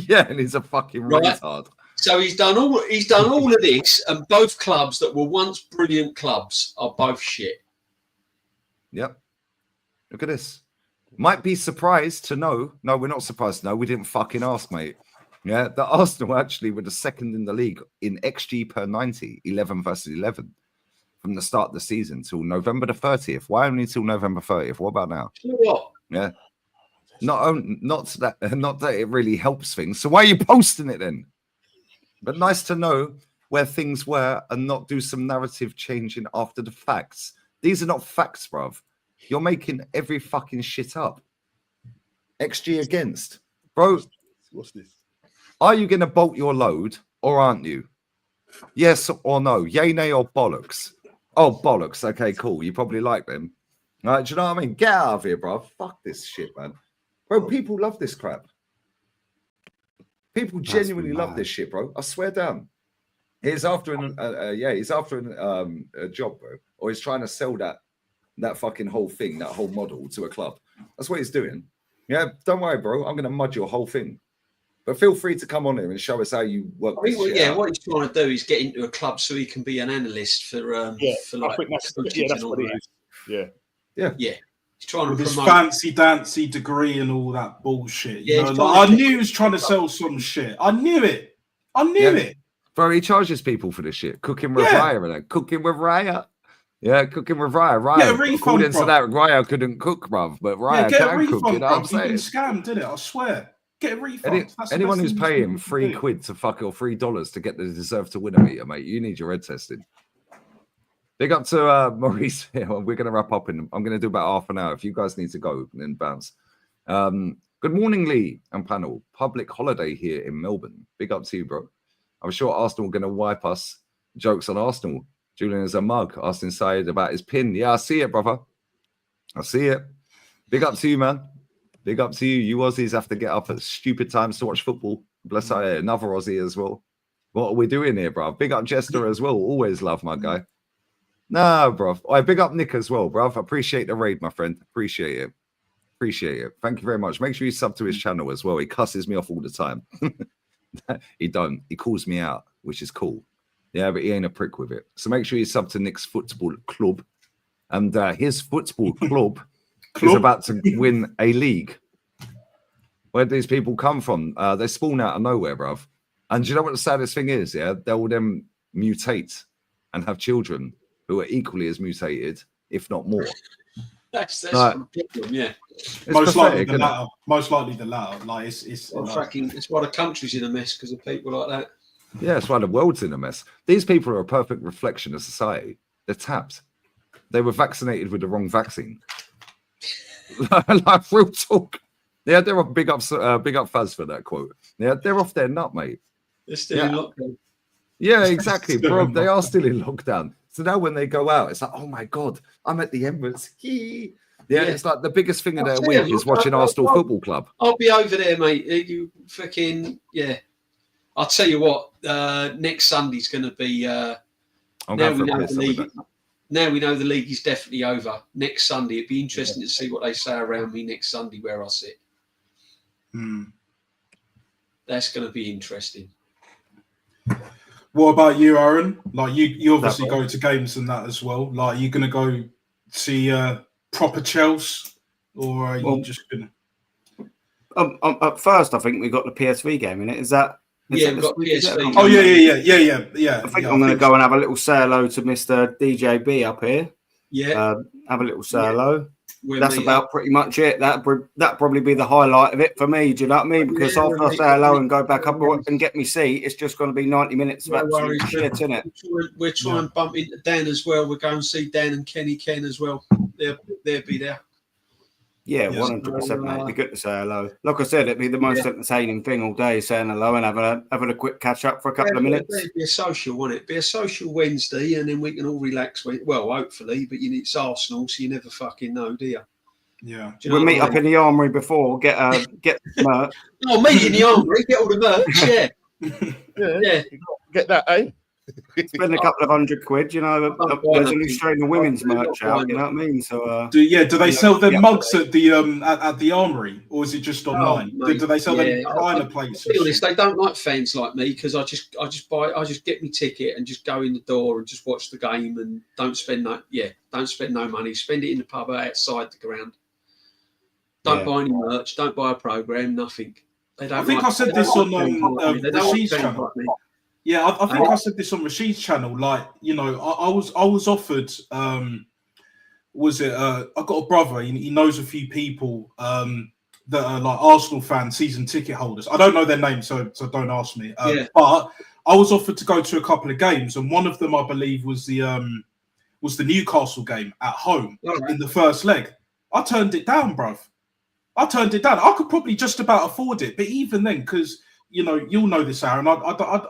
S2: yeah, and he's a fucking
S5: Right.
S2: retard.
S5: So he's done all of this, and both clubs that were once brilliant clubs are both shit.
S2: Yep. Look at this. Might be surprised to know. No, we're not surprised to know. We didn't fucking ask, mate. Yeah, the Arsenal actually were the second in the league in XG per 90, 11 versus 11, from the start of the season till November the 30th. Why only till November 30th? What about now?
S5: You know what?
S2: Yeah. Not that it really helps things. So why are you posting it then? But nice to know where things were and not do some narrative changing after the facts. These are not facts, bruv. You're making every fucking shit up. XG against. Bro,
S6: what's this?
S2: Are you going to bolt your load or aren't you? Yes or no? Yay, nay, or bollocks? Oh, bollocks. Okay, cool. You probably like them. All right, do you know what I mean? Get out of here, bro. Fuck this shit, man. Bro, people love this crap. People genuinely love this shit, bro. I swear down. He's after a job, bro. Or he's trying to sell that fucking whole thing, that whole model to a club. That's what he's doing. Yeah, don't worry, bro. I'm going to mud your whole thing. But feel free to come on here and show us how you work this shit out.
S5: What he's trying to do is get into a club so he can be an analyst for like,
S6: I think that's what it is. Yeah.
S5: He's trying
S12: with
S5: to
S12: his
S5: promote
S12: fancy dancy degree and all that bullshit.
S5: Yeah,
S12: You know, like, I knew he was trying to sell some shit. I knew it. It.
S2: Bro, he charges people for this shit. Cooking with Raya and that. Cooking with Raya. Yeah, cooking with Raya. Raya, according to that, Raya couldn't cook, bruv. But Raya
S12: get a
S2: can
S12: refund,
S2: cook, you know what I'm
S12: bruv. You've been
S2: saying?
S12: scammed, didn't it? I swear. Get a refund. That's the
S2: Anyone
S12: best
S2: who's
S12: thing you
S2: paying
S12: can
S2: £3
S12: do.
S2: to fuck or $3 to get the deserve to win a meter, mate, you need your head tested. Big up to Maurice here. We're going to wrap up I'm going to do about half an hour. If you guys need to go, then bounce. Good morning, Lee and panel. Public holiday here in Melbourne. Big up to you, bro. I'm sure Arsenal are going to wipe us. Jokes on Arsenal. Julian is a mug. Asking Syed about his pin. Yeah, I see it, brother. I see it. Big up to you, man. Big up to you. You Aussies have to get up at stupid times to watch football. Bless another Aussie as well. What are we doing here, bro? Big up Jester as well. Always love my guy. Nah, bro. I big up Nick as well, bro. Appreciate the raid, my friend. Appreciate it. Appreciate it. Thank you very much. Make sure you sub to his channel as well. He cusses me off all the time. He don't. He calls me out, which is cool. Yeah, but he ain't a prick with it. So make sure you sub to Nick's football club. And his football club is about to win a league. Where do these people come from? They spawn out of nowhere, bruv. And do you know what the saddest thing is? Yeah, they'll then mutate and have children who are equally as mutated, if not more.
S5: That's the problem, yeah.
S12: Most likely the latter. Most likely the latter. Like it's
S5: why the country's in a mess because of people like that.
S2: Yeah, that's why the world's in a mess. These people are a perfect reflection of society. They're tapped. They were vaccinated with the wrong vaccine. Like real talk. Yeah, they're off. Big up Faz for that quote. Yeah, they're off their nut, mate.
S5: They're still in lockdown.
S2: Yeah, exactly, bro. They are still in lockdown. So now when they go out, it's like, oh my god, I'm at the Emirates. Yeah, it's like the biggest thing of their week is watching Arsenal Football Club.
S5: I'll be over there, mate. You fucking I'll tell you what. Next Sunday's going to be. Now we know the league is definitely over. Next Sunday, it'd be interesting to see what they say around me next Sunday where I sit. That's going to be interesting.
S12: What about you, Aaron? Like you obviously go to games and that as well. Like, are you going to go see proper Chelsea, or are you just going
S4: to? At first, I think we got the PSV game in it. Is that?
S5: Yeah, we've got PSV.
S12: Oh yeah.
S4: I think I'm going to go and have a little say hello to Mr. DJB up here.
S5: Yeah.
S4: Have a little say hello. That's about pretty much it. That probably be the highlight of it for me. Do you know what I mean? Because after I say hello and go back up and get me seat, it's just going to be 90 minutes of absolute shit, isn't it?
S5: We're trying to bump into Dan as well. We're going to see Dan and Kenny Ken as well. They'll be there.
S4: Yeah,
S5: Yes.
S4: 100%, mate. It'd be good to say hello. Like I said, it'd be the most entertaining thing all day, saying hello and having a quick catch up for a couple of minutes.
S5: It'd be a social, wouldn't it? Be a social Wednesday, and then we can all relax. Well, hopefully, but it's Arsenal, so you never fucking know, do you?
S12: Yeah.
S5: Do you know
S4: We'll
S5: what
S4: meet
S5: I
S4: up
S5: mean?
S4: in the armory before, get merch.
S5: Oh, meet in the armory, get all the merch, yeah.
S6: Get that, eh?
S4: Spend a couple of £100, you know. There's a new strain of women's merch out, you know what I mean? So,
S12: do they sell their mugs at the armory, or is it just online?
S5: Mate,
S12: do they sell them
S5: yeah.
S12: behind the place?
S5: To be honest, they don't like fans like me because I just get my ticket and just go in the door and just watch the game and don't spend no money. Spend it in the pub outside the ground. Don't buy any merch. Don't buy a program. Nothing. They don't.
S12: I think I said this on Rashid's channel. Yeah, I think I said this on Rashid's channel. Like, you know, I was offered. I got a brother. He knows a few people that are like Arsenal fans, season ticket holders. I don't know their names, so don't ask me. But I was offered to go to a couple of games, and one of them, I believe, was the Newcastle game at home in the first leg. I turned it down, bruv. I turned it down. I could probably just about afford it, but even then, because you know, you'll know this, Aaron. I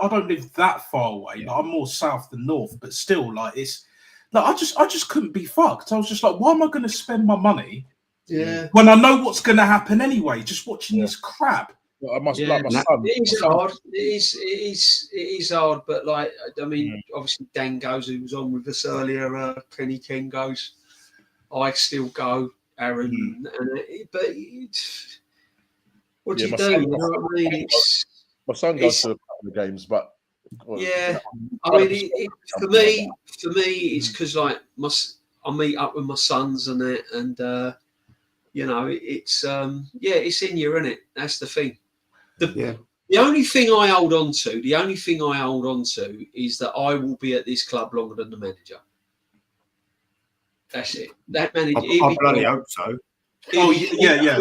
S12: don't live that far away. Like, I'm more south than north, but still, like it's like I just couldn't be fucked. I was just like, why am I going to spend my money?
S5: Yeah.
S12: When I know what's going to happen anyway, just watching this crap.
S6: Well, I must like my son.
S5: It is hard. It is hard, but like I mean, obviously Dan goes, who was on with us earlier. Kenny Ken goes. I still go, Aaron, but what do you do? You know what I mean?
S6: My son goes to a couple of games, but
S5: I mean, for me, it's because like I meet up with my sons and that, and you know, it's it's in you, isn't it? That's the thing. The only thing I hold on to, is that I will be at this club longer than the manager. That's it. That manager.
S4: I bloody hope so.
S12: Oh yeah.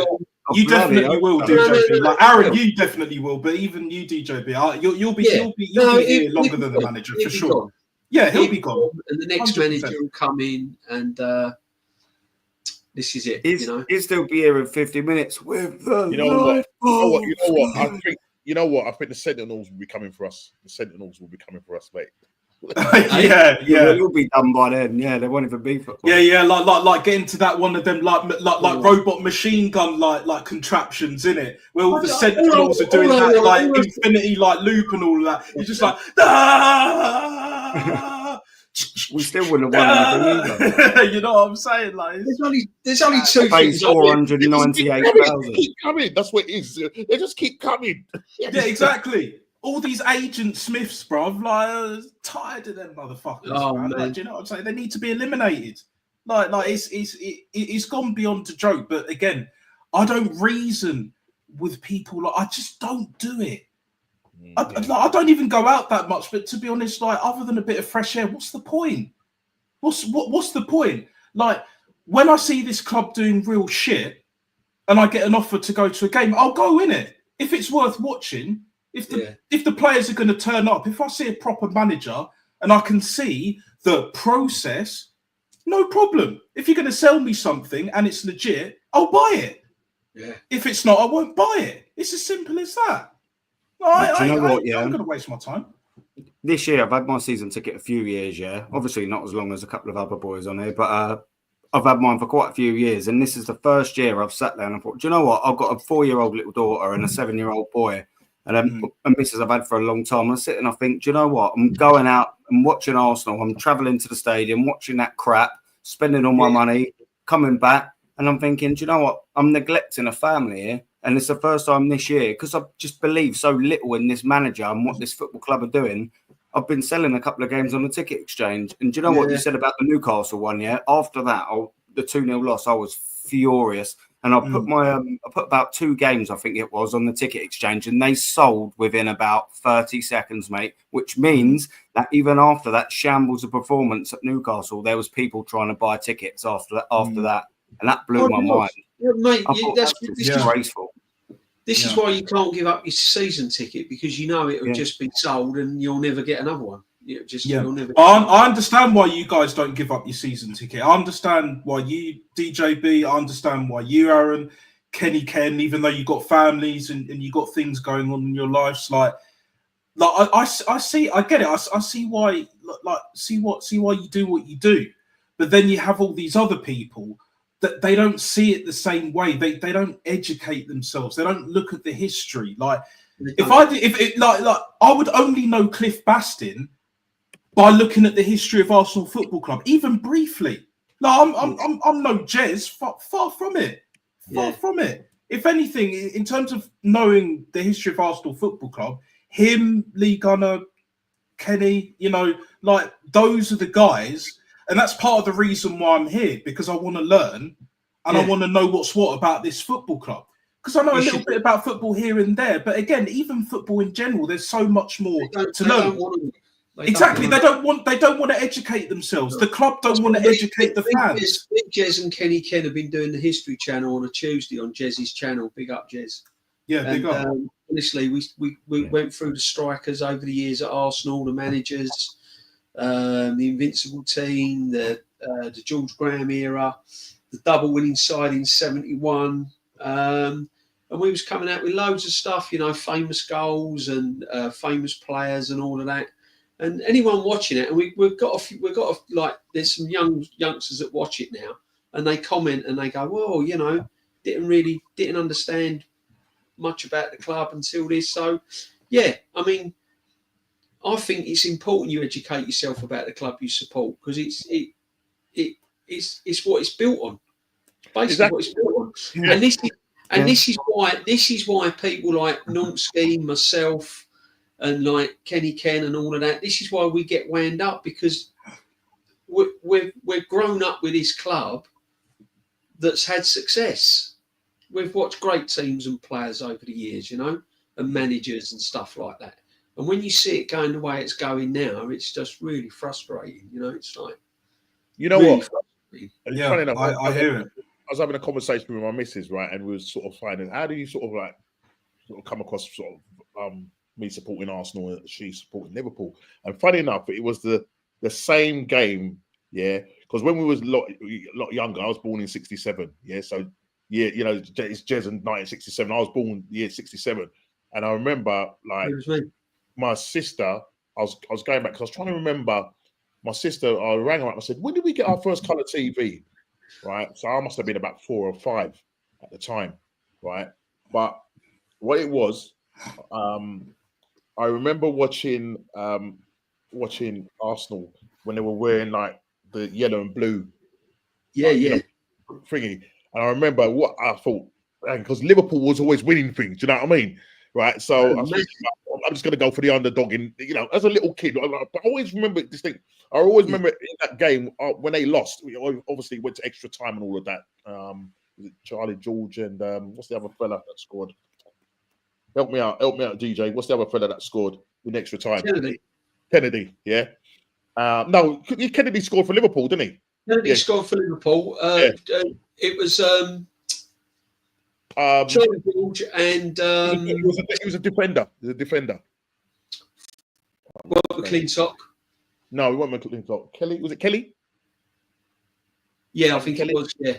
S12: You definitely will, DJB. Like Aaron, you definitely will, but even you, DJB, you'll be here longer than the manager for sure. Yeah, he'll be gone,
S5: and the next 100%. Manager will come in, and this is it.
S4: He'll still be here in 50 minutes with the.
S6: You know what? I think the Sentinels will be coming for us. Mate.
S12: Yeah.
S4: It'll be done by then. Yeah, they won't even be football.
S12: Yeah, like getting to that one of them like robot machine gun like contraptions in it, where all the Sentinels are doing that like infinity like loop and all of that. You're just like,
S4: we still wouldn't have won anything either.
S12: You know what I'm saying? Like,
S5: there's only two things.
S4: 498,000.
S6: Keep coming. That's what it is. They just keep coming.
S12: Yeah, exactly. All these Agent Smiths, bruv, like tired of them motherfuckers. Man. Like, do you know what I'm saying? They need to be eliminated. Like it's gone beyond a joke. But again, I don't reason with people. Like I just don't do it. I don't even go out that much. But to be honest, like other than a bit of fresh air, what's the point? What's the point? Like when I see this club doing real shit, and I get an offer to go to a game, I'll go in it if it's worth watching. If the players are going to turn up, if I see a proper manager and I can see the process, no problem. If you're going to sell me something and it's legit, I'll buy it.
S5: Yeah.
S12: If it's not, I won't buy it. It's as simple as that. I'm going to waste my time.
S4: This year, I've had my season ticket a few years, Obviously not as long as a couple of other boys on here, but I've had mine for quite a few years. And this is the first year I've sat there and I thought, do you know what? I've got a 4-year-old little daughter and a 7-year-old boy. And a missus I've had for a long time. I sit and I think, do you know what? I'm going out and watching Arsenal. I'm travelling to the stadium, watching that crap, spending all my money, coming back. And I'm thinking, do you know what? I'm neglecting a family here. And it's the first time this year, because I just believe so little in this manager and what this football club are doing. I've been selling a couple of games on the ticket exchange. And do you know what you said about the Newcastle one? Yeah. After that, the 2-0 loss, I was furious. And I put I put about 2 games, I think it was, on the ticket exchange, and they sold within about 30 seconds, mate. Which means that even after that shambles of performance at Newcastle, there was people trying to buy tickets after that, and that blew my mind.
S5: Yeah, mate,
S12: This
S5: is why you can't give up your season ticket, because you know it will just be sold and you'll never get another one.
S12: Yeah,
S5: you'll never.
S12: I understand why you guys don't give up your season ticket. I understand why you, DJB. I understand why you, Aaron, Kenny, Ken. Even though you got families and you got things going on in your lives, like I see, I get it. I see why, see why you do what you do. But then you have all these other people that they don't see it the same way. They don't educate themselves. They don't look at the history. Like I would only know Cliff Bastin by looking at the history of Arsenal Football Club, even briefly. No, I'm no Jez, far from it. Far from it. If anything, in terms of knowing the history of Arsenal Football Club, him, Lee Gunner, Kenny, like those are the guys. And that's part of the reason why I'm here, because I want to learn and I want to know what's what about this football club. Because I know a little bit about football here and there. But again, even football in general, there's so much more to learn. Exactly, they don't want to educate themselves. The club don't want to educate the fans.
S5: Big Jez and Kenny Ken have been doing the History Channel on a Tuesday on Jez's channel. Big up, Jez.
S12: Yeah, big up.
S5: Honestly, we went through the strikers over the years at Arsenal, the managers, the Invincible team, the George Graham era, the double winning side in '71. And we was coming out with loads of stuff, famous goals and famous players and all of that. And anyone watching it, and we've got like there's some youngsters that watch it now, and they comment and they go, "Whoa, didn't understand much about the club until this." So, yeah, I mean, I think it's important you educate yourself about the club you support, because it's what it's built on, basically what it's built on. Yeah. And this is why people like Nonsky, myself, and like Kenny Ken and all of that, this is why we get wound up, because we're grown up with this club that's had success. We've watched great teams and players over the years, and managers and stuff like that. And when you see it going the way it's going now, it's just really frustrating. It's like,
S6: really what?
S12: Yeah, funny enough, I hear it.
S6: I was having a conversation with my missus, right, and we was sort of finding, how do you sort of come across me supporting Arsenal and she supporting Liverpool? And funny enough, it was the same game, yeah. Because when we was a lot younger, I was born in '67, yeah. So yeah, it's Jez in 1967. I was born year '67, and I remember my sister. I was going back because I was trying to remember my sister. I rang her up. I said, "When did we get our first colour TV?" Right. So I must have been about 4 or 5 at the time, right? But what it was, I remember watching Arsenal when they were wearing like the yellow and blue, thingy. And I remember what I thought, because Liverpool was always winning things. Do you know what I mean? Right. So I'm just going to go for the underdog. As a little kid, I always remember this thing. I always remember in that game when they lost. We obviously went to extra time and all of that. Was it Charlie George and what's the other fella that scored? Help me out, DJ. What's the other fella that scored in extra time? Kennedy, yeah. No, Kennedy scored for Liverpool, didn't he?
S5: Kennedy scored for Liverpool. It was Charlie George and
S6: he was a defender. He was a defender.
S5: Robert McClintock.
S6: No, he wasn't McClintock. Kelly, was it Kelly?
S5: Yeah, I think it was. Yeah.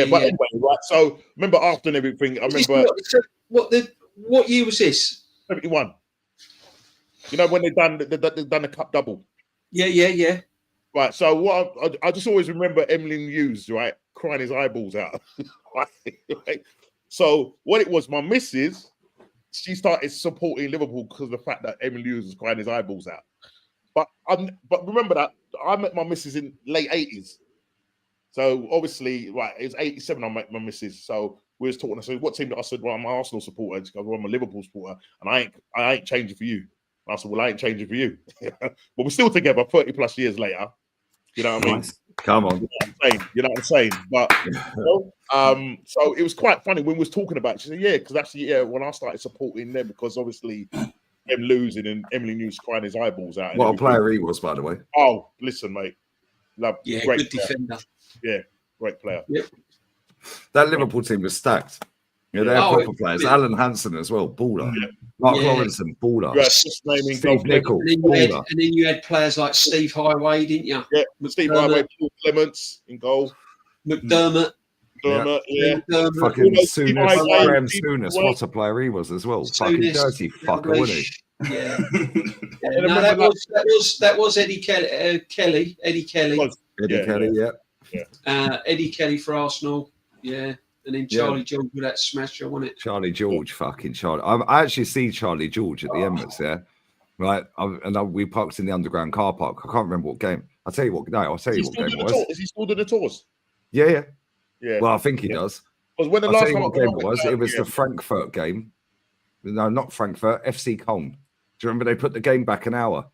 S6: But anyway, right. So remember after and everything, I remember.
S5: What year was this?
S6: 71. When they done the cup double.
S5: Yeah.
S6: Right. So what I just always remember Emlyn Hughes, right, crying his eyeballs out. Right? So what it was, my missus, she started supporting Liverpool because of the fact that Emlyn Hughes was crying his eyeballs out. But remember that I met my missus in late 80s. So obviously, right, it was 87 I met my missus. So we was talking. I said, "What team?" I said, "Well, I'm an Arsenal supporter." She goes, "Well, I'm a Liverpool supporter, and I ain't changing for you." And I said, "Well, I ain't changing for you." But we're still together 30 plus years later. You know what I mean?
S2: Come on.
S6: You know what I'm saying? But so it was quite funny when we was talking about it. She said, "Yeah, because actually, when I started supporting them, because obviously them losing and Emily News crying his eyeballs out."
S2: What a player he was, by the way.
S6: Oh, listen, mate.
S5: Great
S6: player.
S5: defender.
S6: Yeah, great player.
S5: Yep.
S2: That Liverpool team was stacked. Yeah, they're
S5: Oh,
S2: proper players.
S5: yeah.
S2: Alan Hansen as well, baller. Mark
S5: Yeah.
S2: Lawrenson, baller.
S6: Yeah, just naming
S2: Steve
S6: goals.
S2: Nicol,
S5: And
S2: baller.
S5: then you had players like Steve Highway, didn't you?
S6: Yeah, Steve Highway, Paul Clements in goal.
S5: McDermott.
S6: Dermot, yeah.
S2: Fucking
S6: You know,
S2: Souness,
S6: Highway,
S2: Graham
S6: Steve
S2: Souness,
S6: Highway.
S2: what a player he was as well. Fucking
S5: Souness,
S2: dirty fucker, wasn't he?
S5: Yeah.
S6: And
S5: No,
S6: remember
S5: that was Eddie Kelly. Eddie Kelly.
S2: Eddie Kelly, yeah.
S5: Eddie Kelly for Arsenal. Yeah. And then Charlie George with that smasher, wasn't it?
S2: Charlie George, fucking Charlie. I actually see Charlie George at the Emirates there. Right. We parked in the underground car park. I can't remember what game. I'll tell you what game it was.
S6: Is he still doing the tours?
S2: Yeah.
S6: Yeah.
S2: Well, I think he does.
S6: Because when the
S2: I'll
S6: last
S2: tell you
S6: time
S2: what game it was. It was the Frankfurt game. No, not Frankfurt. FC Köln. Do you remember they put the game back an hour?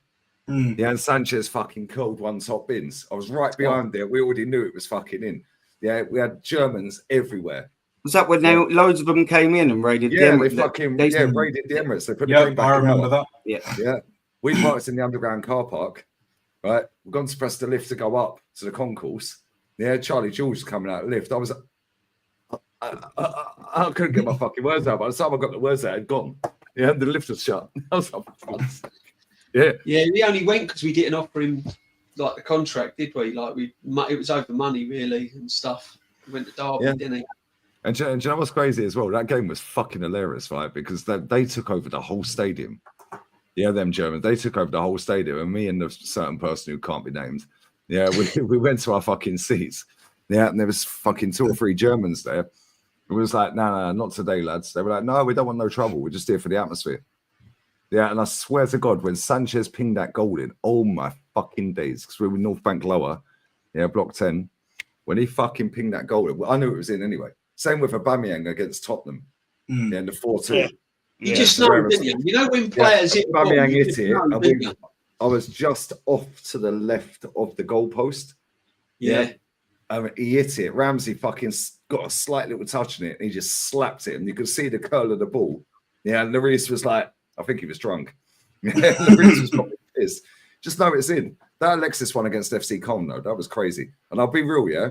S2: Yeah, and Sanchez fucking curled one top bins. I was right behind there. We already knew it was fucking in. Yeah, we had Germans everywhere.
S4: Was that when loads of them came in and raided the Emirates?
S2: They raided the Emirates. They put the game back
S12: I
S2: an
S12: remember
S2: hour.
S12: that.
S4: Yeah.
S2: We parked in the underground car park. Right, we've gone to press the lift to go up to the concourse. Yeah, Charlie George is coming out of the lift. I couldn't get my fucking words out. By the time I got the words out, it had gone. Yeah, the lift was shut. I was like, yeah.
S5: Yeah, we only went because we didn't offer him like the contract, did we? Like it was over money really and stuff. We went to Derby, didn't he?
S2: And do you know what's crazy as well? That game was fucking hilarious, right? Because they took over the whole stadium. Yeah, them Germans, they took over the whole stadium. And me and a certain person who can't be named, yeah, we went to our fucking seats. Yeah, and there was fucking 2 or 3 Germans there. It was like, no, not today, lads. They were like, no, we don't want no trouble. We're just here for the atmosphere. Yeah, and I swear to God, when Sanchez pinged that goal in, oh my fucking days, because we were North Bank Lower, yeah, block 10. When he fucking pinged that goal in, I knew it was in anyway. Same with Aubameyang against Tottenham. Yeah, in the 4-2.
S5: Yeah. You just know, didn't you? You know when players hit the
S2: Aubameyang
S5: ball, you
S2: hit
S5: just
S2: it,
S5: know,
S2: and
S5: didn't you?
S2: I was just off to the left of the goalpost.
S5: Yeah.
S2: He hit it. Ramsey fucking got a slight little touch in it, and he just slapped it, and you could see the curl of the ball. Yeah, and Lloris was like, I think he was drunk. Lloris was probably pissed. Just know it's in. That Alexis one against FC Köln, though, that was crazy. And I'll be real, yeah,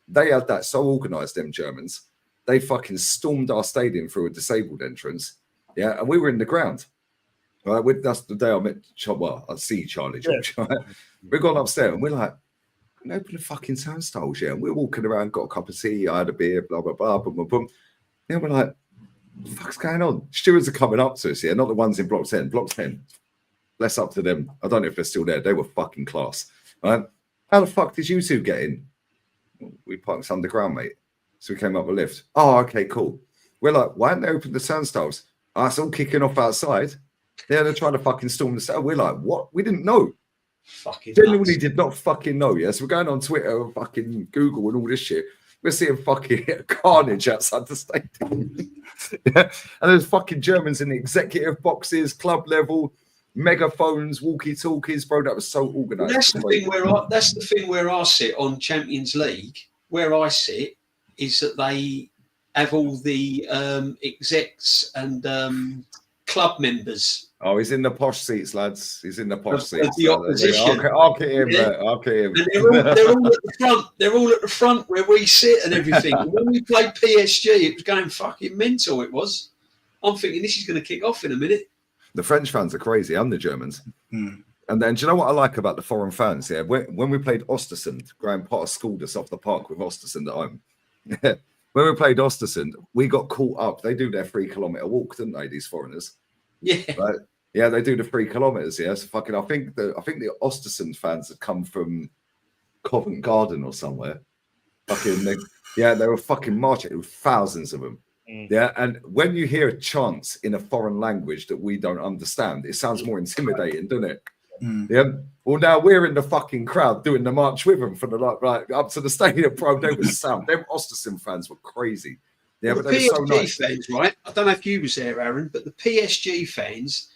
S2: they had that so organised, them Germans. They fucking stormed our stadium through a disabled entrance. Yeah, and we were in the ground. Right, that's the day I met. I see Charlie George. Right? We've gone upstairs, and we're like, open the fucking turnstiles, yeah. And we're walking around, got a cup of tea, I had a beer, blah, blah, blah, boom, boom, boom. Yeah, we're like, what the fuck's going on? Stewards are coming up to us, yeah, not the ones in block 10. Block 10, bless up to them. I don't know if they're still there. They were fucking class. Right? How the fuck did you two get in? We parked underground, mate. So we came up a lift. Oh, okay, cool. We're like, why haven't they opened the turnstiles? Oh, it's all kicking off outside. Yeah, they're trying to fucking storm the cell. We're like, what? We didn't know.
S5: Fucking
S2: Genuinely
S5: nuts.
S2: did not fucking know. Yes, we're going on Twitter and fucking Google and all this shit. We're seeing fucking carnage outside the stadium. Yeah. And there's fucking Germans in the executive boxes, club level, megaphones, walkie-talkies, bro. That was so organised.
S5: That's the thing where I sit on Champions League. Where I sit is that they have all the execs and club members.
S2: Oh, he's in the posh seats, lads. He's in the posh seats.
S5: The opposition.
S2: I'll get him.
S5: Yeah.
S2: I'll get him.
S5: And they're all at the front. They're all at the front where we sit and everything. And when we played PSG, it was going fucking mental. It was. I'm thinking this is going to kick off in a minute.
S2: The French fans are crazy, and the Germans. And then, do you know what I like about the foreign fans? Yeah, when we played Ostersund, Graham Potter schooled us off the park with Ostersund at home. When we played Ostersund, we got caught up. They do their 3-kilometer walk, didn't they? These foreigners.
S5: Yeah.
S2: Right? Yeah, they do the 3 kilometers. Yeah, so fucking. I think the Ostersund fans had come from Covent Garden or somewhere. Fucking. They were fucking marching. With thousands of them. Yeah, and when you hear a chant in a foreign language that we don't understand, it sounds more intimidating, doesn't it? Yeah. Well, now we're in the fucking crowd doing the march with them for the right up to the stadium, bro. They were sound. Them Ostersund fans were crazy. Yeah,
S5: Well,
S2: but
S5: the
S2: they were so
S5: PSG
S2: nice.
S5: fans, right? I don't know if you was there, Aaron, but the PSG fans,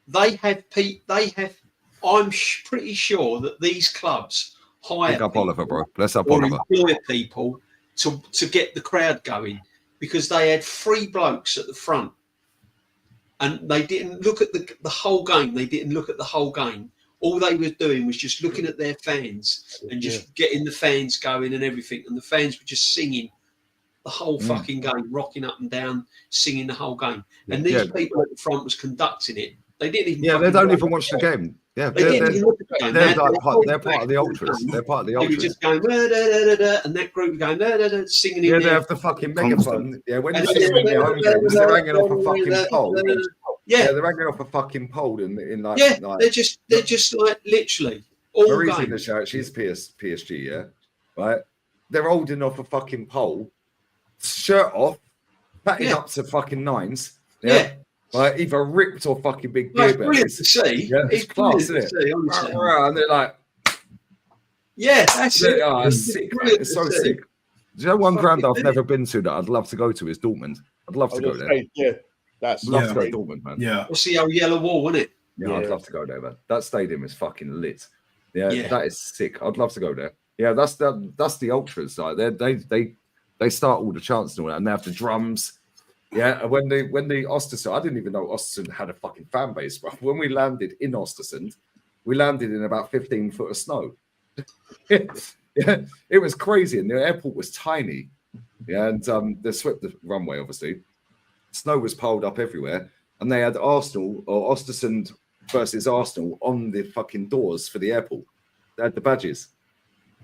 S5: they have. I'm pretty sure that these clubs hire
S2: Pick up Oliver, bro. Bless up
S5: or
S2: Oliver.
S5: employ people to get the crowd going, because they had 3 blokes at the front, and they didn't look at the whole game. They didn't look at the whole game. All they were doing was just looking at their fans and just getting the fans going and everything. And the fans were just singing the whole fucking game, rocking up and down, singing the whole game. And these
S2: Yeah.
S5: people at the front was conducting it. They didn't even.
S2: Yeah, they
S5: fucking
S2: don't
S5: look
S2: even
S5: at
S2: watch the game. Yeah,
S5: They didn't even look at the game.
S2: they're
S5: They had their whole
S2: part of the
S5: back
S2: ultras.
S5: to the
S2: They're part of the
S5: game. They were
S2: ultras.
S5: just going, "Da, da, da, da," and that group going, "Da, da, da," singing in
S2: Yeah,
S5: there.
S2: they have the fucking megaphone. Yeah, when you
S5: And
S2: see them in their home games, they're hanging off a fucking pole.
S5: Yeah,
S2: they're hanging off a fucking pole in like.
S5: Yeah,
S2: like
S5: they're just like literally all
S2: Marie's in
S5: game.
S2: the shout. She's PSG, yeah, right. They're holding off a fucking pole, shirt off, patted up to fucking nines. Yeah. Right, either ripped or fucking big beer
S5: That's brilliant
S2: bellies.
S5: to see.
S2: Yeah, it's class, isn't
S5: brilliant
S2: it?
S5: to see, honestly.
S2: And they're like,
S5: yeah, that's it.
S2: oh, it's sick, man. It's so sick. Do you know one ground I've never been to that I'd love to go to is Dortmund. I'd love to go there.
S6: Yeah, that's
S2: love to go to Dortmund, man.
S12: Yeah.
S5: What's the old yellow wall, isn't it?
S2: Yeah, I'd love to go there, man. That stadium is fucking lit. Yeah,
S5: Yeah.
S2: that is sick. I'd love to go there. Yeah, that's the ultras. Like they start all the chants and all that, and they have the drums. Yeah, and when the Östersund, I didn't even know Östersund had a fucking fan base, bro. When we landed in Östersund, we landed in about 15 foot of snow. Yeah, it was crazy, and the airport was tiny. Yeah, and they swept the runway, obviously. Snow was piled up everywhere, and they had Arsenal or Östersund versus Arsenal on the fucking doors for the airport. They had the badges.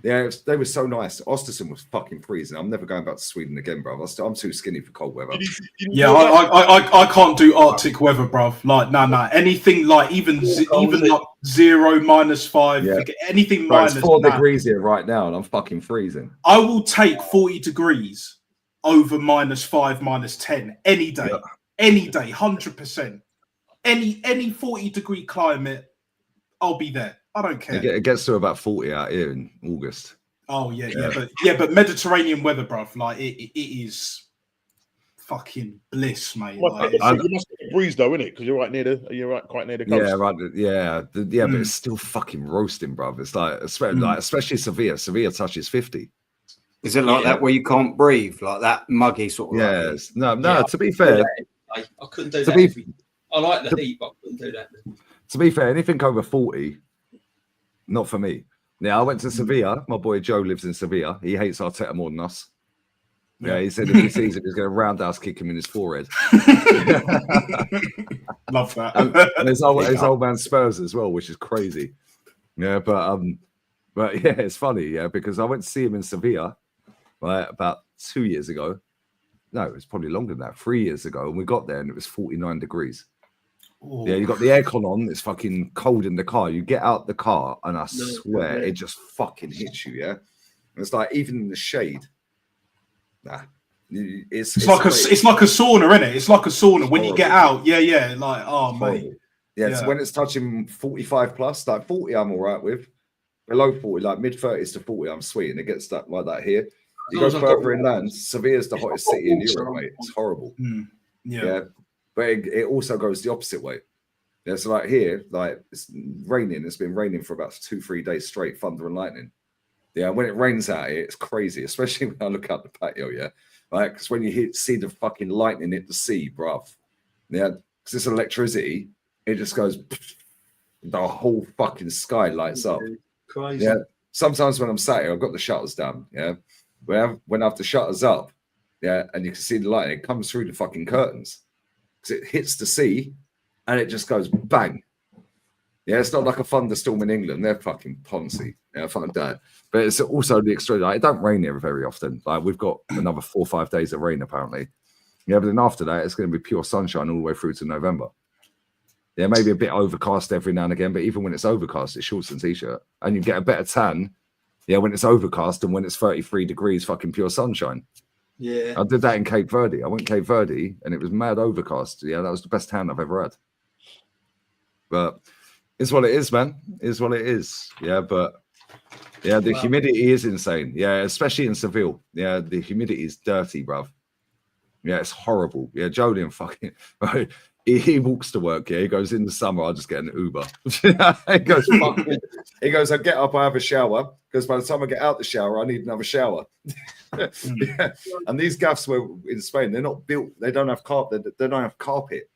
S2: Yeah, they were so nice. Östersund was fucking freezing. I'm never going back to Sweden again, bro. I'm too skinny for cold weather.
S12: Yeah, I can't do Arctic weather, bruv. Like, no. Anything like even like 0, -5,
S2: Yeah.
S12: anything
S2: Bro,
S12: minus
S2: it's 4
S12: that.
S2: degrees here right now, and I'm fucking freezing.
S12: I will take 40 degrees over -5, -10 any day. Any day, 100%. Any 40-degree climate, I'll be there. I don't care.
S2: It gets to about 40 out here in August.
S12: Oh yeah, but Mediterranean weather, bruv. Like it is fucking bliss, mate.
S6: You
S12: Like,
S6: must get a breeze though, innit? Because you're quite near the coast.
S2: Yeah, right. Yeah, but it's still fucking roasting, bro. It's like, especially Sevilla. Sevilla touches 50.
S4: Is it like that where you can't breathe, like that muggy sort of?
S2: Yes. No.
S5: Yeah,
S2: To be fair,
S5: I couldn't do
S2: To
S5: that.
S2: be-
S5: I like the heat, but I couldn't do that.
S2: to be fair, anything over 40, not for me. Yeah, I went to Sevilla. My boy Joe lives in Sevilla. He hates Arteta more than us. Yeah, he said if he sees him, he's going to roundhouse kick him in his forehead.
S12: Love that.
S2: And his old man Spurs as well, which is crazy. Yeah, but yeah, it's funny, yeah, because I went to see him in Sevilla, right, about 2 years ago. No, it was probably longer than that, 3 years ago, and we got there and it was 49 degrees.
S12: Ooh.
S2: Yeah, you got the aircon on, it's fucking cold in the car. You get out the car, and I swear it just fucking hits you, yeah. And it's like even in the shade. Nah. It's
S12: like a sauna, isn't it? It's like a sauna when you get out. Yeah. Like, oh mate.
S2: Horrible. Yeah, so when it's touching 45 plus, like 40, I'm all right with. Below 40, like mid 30s to 40, I'm sweet, and it gets that like that here. You go further inland, Sevilla's the hottest city in Europe, mate. It's horrible. Yeah, but it also goes the opposite way. Yeah, so like here, like it's raining. It's been raining for about 2-3 days straight, thunder and lightning. Yeah, when it rains out here, it's crazy, especially when I look out the patio. Yeah, like because when you see the fucking lightning hit the sea, bruv. Yeah, because it's electricity, it just goes. The whole fucking sky lights up.
S5: Crazy.
S2: Yeah. Sometimes when I'm sat here, I've got the shutters down. Yeah. When I have the shutters up, yeah, and you can see the light, it comes through the fucking curtains because it hits the sea, and it just goes bang. Yeah, it's not like a thunderstorm in England. They're fucking poncy. Yeah, fucking dead. But it's also the extreme. Like, it don't rain here very often. Like we've got another 4 or 5 days of rain apparently. Yeah, but then after that, it's going to be pure sunshine all the way through to November. Yeah, maybe a bit overcast every now and again, but even when it's overcast, it's shorts and t-shirt, and you get a better tan. Yeah, when it's overcast and when it's 33 degrees, fucking pure sunshine.
S5: Yeah,
S2: I did that in Cape Verde. I went Cape Verde, and it was mad overcast. Yeah, that was the best tan I've ever had. But it's what it is, man. It's what it is. Yeah, but yeah, the humidity is insane. Yeah, especially in Seville. Yeah, the humidity is dirty, bruv. Yeah, it's horrible. Yeah, Julian fucking right. He walks to work. Yeah, he goes in the summer. I just get an Uber. He goes. I get up. I have a shower because by the time I get out the shower, I need another shower. Yeah. And these gaffs were in Spain. They're not built. They don't have carpet. They don't have carpet.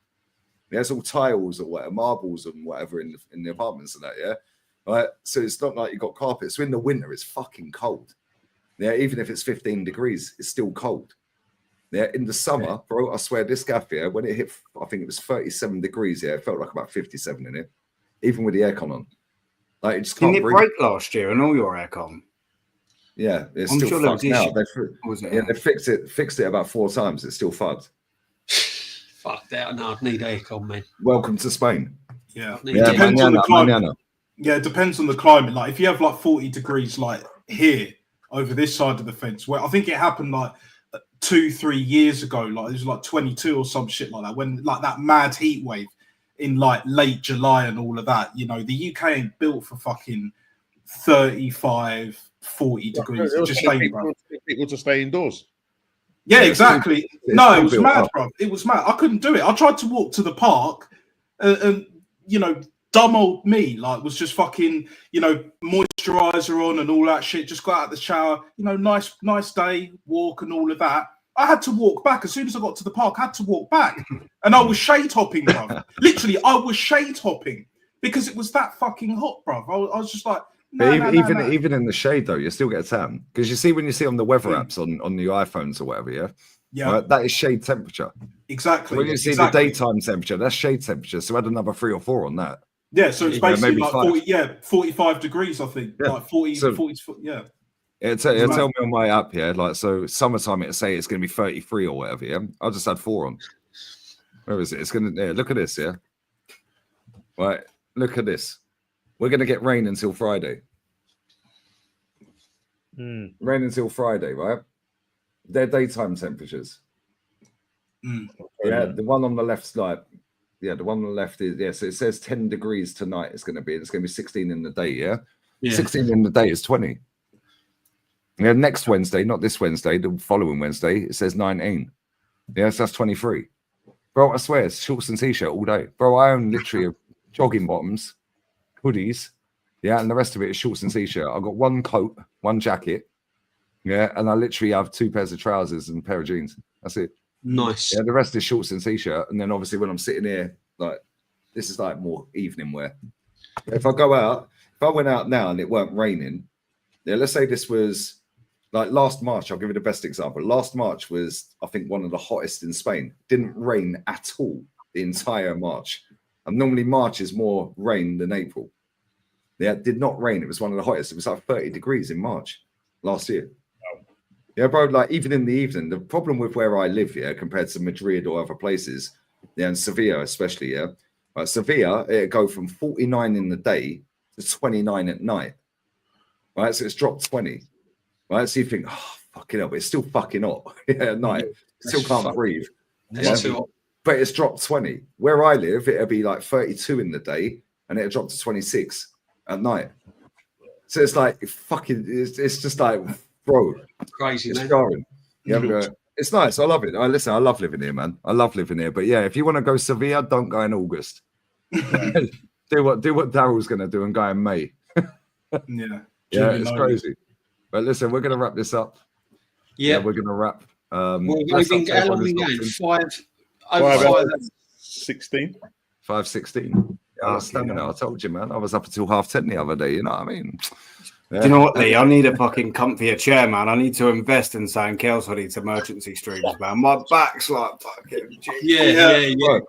S2: There's all tiles or whatever, marbles and whatever in the apartments and that. Yeah, right. So it's not like you got carpet. So in the winter, it's fucking cold. Yeah, even if it's 15 degrees, it's still cold. Yeah, in the summer, bro, I swear this gaff here, when it hit, I think it was 37 degrees. Yeah, it felt like about 57 in it, even with the aircon on. Like, it just can't
S4: Didn't it
S2: breathe.
S4: break last year and all your aircon?
S2: Yeah, it's
S4: I'm
S2: still
S4: sure there was
S2: fucked now.
S4: issues.
S2: They fixed it about 4 times. It's still fucked.
S5: Fuck that. No, I'd need aircon, man.
S2: Welcome to Spain.
S12: Yeah,
S5: Yeah,
S12: it depends on the climate.
S2: Mañana.
S12: Yeah, it depends on the climate. Like if you have like 40 degrees, like here over this side of the fence, where I think it happened like 2-3 years ago, like it was like 22 or some shit like that, when like that mad heat wave in like late July and all of that. You know, the UK ain't built for fucking 35, 40 degrees. It just ain't, bro.
S6: People to stay indoors.
S12: Yeah,
S6: Yeah,
S12: exactly.
S6: it's
S12: No,
S6: still
S12: it was
S6: built
S12: mad,
S6: up.
S12: bro. It was mad. I couldn't do it. I tried to walk to the park, and you know, dumb old me, like, was just fucking, you know, moisturizer on and all that shit. Just got out of the shower, you know, nice day, walk and all of that. I had to walk back as soon as I got to the park. I had to walk back, and I was shade hopping, bro. Literally, I was shade hopping because it was that fucking hot, bro. I was just like.
S2: But even in the shade though, you still get a tan, because you see when you see on the weather apps on the iPhones or whatever,
S12: Yeah.
S2: right, that is shade temperature.
S12: Exactly.
S2: When you see the daytime temperature, that's shade temperature. So add another 3 or 4 on that.
S12: Yeah, so it's basically
S2: maybe
S12: like
S2: 5.
S12: 45 degrees, I think.
S2: Yeah.
S12: Like 40,
S2: So-
S12: 40, yeah.
S2: It'll tell me on my app, like, so summertime it'll say it's going to be 33 or whatever, yeah? I'll just add 4 on. Where is it? It's going to, look at this, yeah? Right, look at this. We're going to get rain until Friday. Rain until Friday, right? They're daytime temperatures. Yeah, the one on the left's like, the one on the left is, so it says 10 degrees tonight it's going to be. It's going to be 16 in the day, yeah? 16 in the day is 20. Yeah, next Wednesday, not this Wednesday, the following Wednesday, it says 19. Yeah, so that's 23. Bro, I swear, it's shorts and t-shirt all day. Bro, I own literally jogging bottoms, hoodies, yeah, and the rest of it is shorts and t-shirt. I've got 1 coat, 1 jacket, yeah, and I literally have 2 pairs of trousers and a pair of jeans. That's it.
S5: Nice.
S2: Yeah, the rest is shorts and t-shirt. And then obviously when I'm sitting here, like, this is like more evening wear. If I go out, if I went out now and it weren't raining, yeah, let's say this was like last March, I'll give you the best example. Last March was, I think, one of the hottest in Spain. Didn't rain at all the entire March. And normally March is more rain than April. Yeah, it did not rain. It was one of the hottest. It was like 30 degrees in March last year. Yeah, bro, like even in the evening, the problem with where I live, yeah, compared to Madrid or other places, yeah, and Sevilla especially, yeah, Sevilla, it'd go from 49 in the day to 29 at night, right? So it's dropped 20, right? So you think, oh, fucking hell, but it's still fucking hot, yeah, at night. Still can't breathe.
S5: That's
S2: Yeah?
S5: too hot.
S2: But it's dropped 20. Where I live, it'll be like 32 in the day, and it'll drop to 26 at night. So it's like, fucking, it's just like, bro,
S5: crazy,
S2: it's
S5: man.
S2: jarring. Yeah, it's nice. I love it. Listen, I love living here, man. I love living here. But yeah, if you want to go Sevilla, don't go in August. do what Daryl's going to do and go in May.
S12: Yeah.
S2: Yeah, it's crazy. But listen, we're going to wrap this up.
S5: Yeah,
S2: we're going to wrap.
S5: Well, we've been how long we going?
S6: 5:16.
S2: 5:16. Yeah, stamina. I told you, man. I was up until 10:30 the other day. You know what I mean? Yeah.
S4: Do you know what, Lee? I need a fucking comfier chair, man. I need to invest in saying Kels hoodie to emergency streams, man. My back's like fucking.
S5: Yeah.
S2: Bro,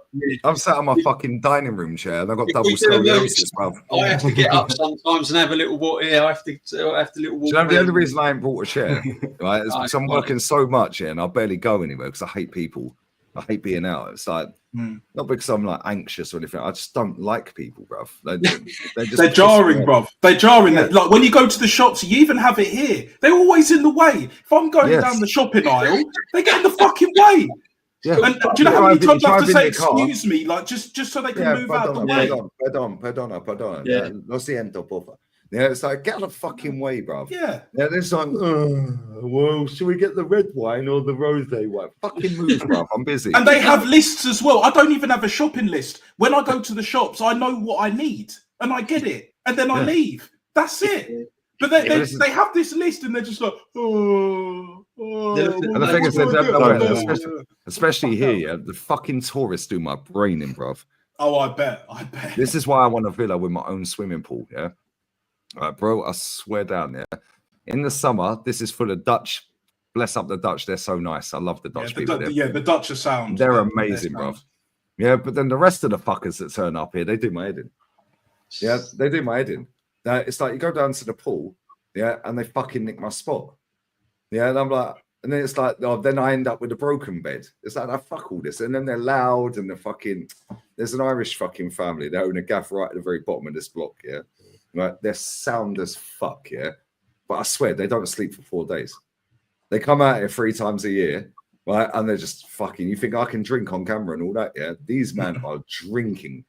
S2: I'm sat on my fucking dining room chair and I've got double scoliosis, bro.
S5: I have to get up sometimes and have a little walk. Yeah, I have to little walk.
S2: Do you know the
S5: around.
S2: only reason I ain't brought a chair, right, is because I'm working so much here and I barely go anywhere because I hate people. I hate being out. It's like, not because I'm like anxious or anything. I just don't like people, bruv.
S12: They're jarring, bruv. They're jarring. Yeah. Like when you go to the shops, you even have it here. They're always in the way. If I'm going down the shopping aisle, they get in the fucking way.
S2: Yeah.
S12: And do you know how many times I have to say excuse me, like just so they can move out the way?
S2: Perdona.
S12: Yeah.
S2: Lo siento, porfa. Yeah, it's like, get out of the fucking way, bruv.
S12: Yeah.
S2: Yeah, it's like, well, should we get the red wine or the rosé wine? Fucking move, bruv. I'm busy.
S12: And they have lists as well. I don't even have a shopping list. When I go to the shops, I know what I need and I get it. And then I leave. That's it. But they have this list and they're just like,
S2: and the thing is, especially here, yeah, the fucking tourists do my brain in, bruv.
S12: Oh, I bet.
S2: This is why I want a villa with my own swimming pool, yeah? All right, bro, I swear down there. In the summer, this is full of Dutch bless up the Dutch. They're so nice. I love the Dutch people.
S12: The Dutch are sound.
S2: They're amazing, bro. Yeah, but then the rest of the fuckers that turn up here, they do my head in. Yeah, they do my head in. It's like you go down to the pool, yeah, and they fucking nick my spot. Yeah, and I'm like, and then it's like, oh, then I end up with a broken bed. It's like, fuck all this. And then they're loud and they're fucking, there's an Irish fucking family. They own a gaff right at the very bottom of this block, yeah. Right, they're sound as fuck, yeah. But I swear, they don't sleep for 4 days. They come out here 3 times a year, right? And they're just fucking, you think I can drink on camera and all that, yeah? These men are drinking.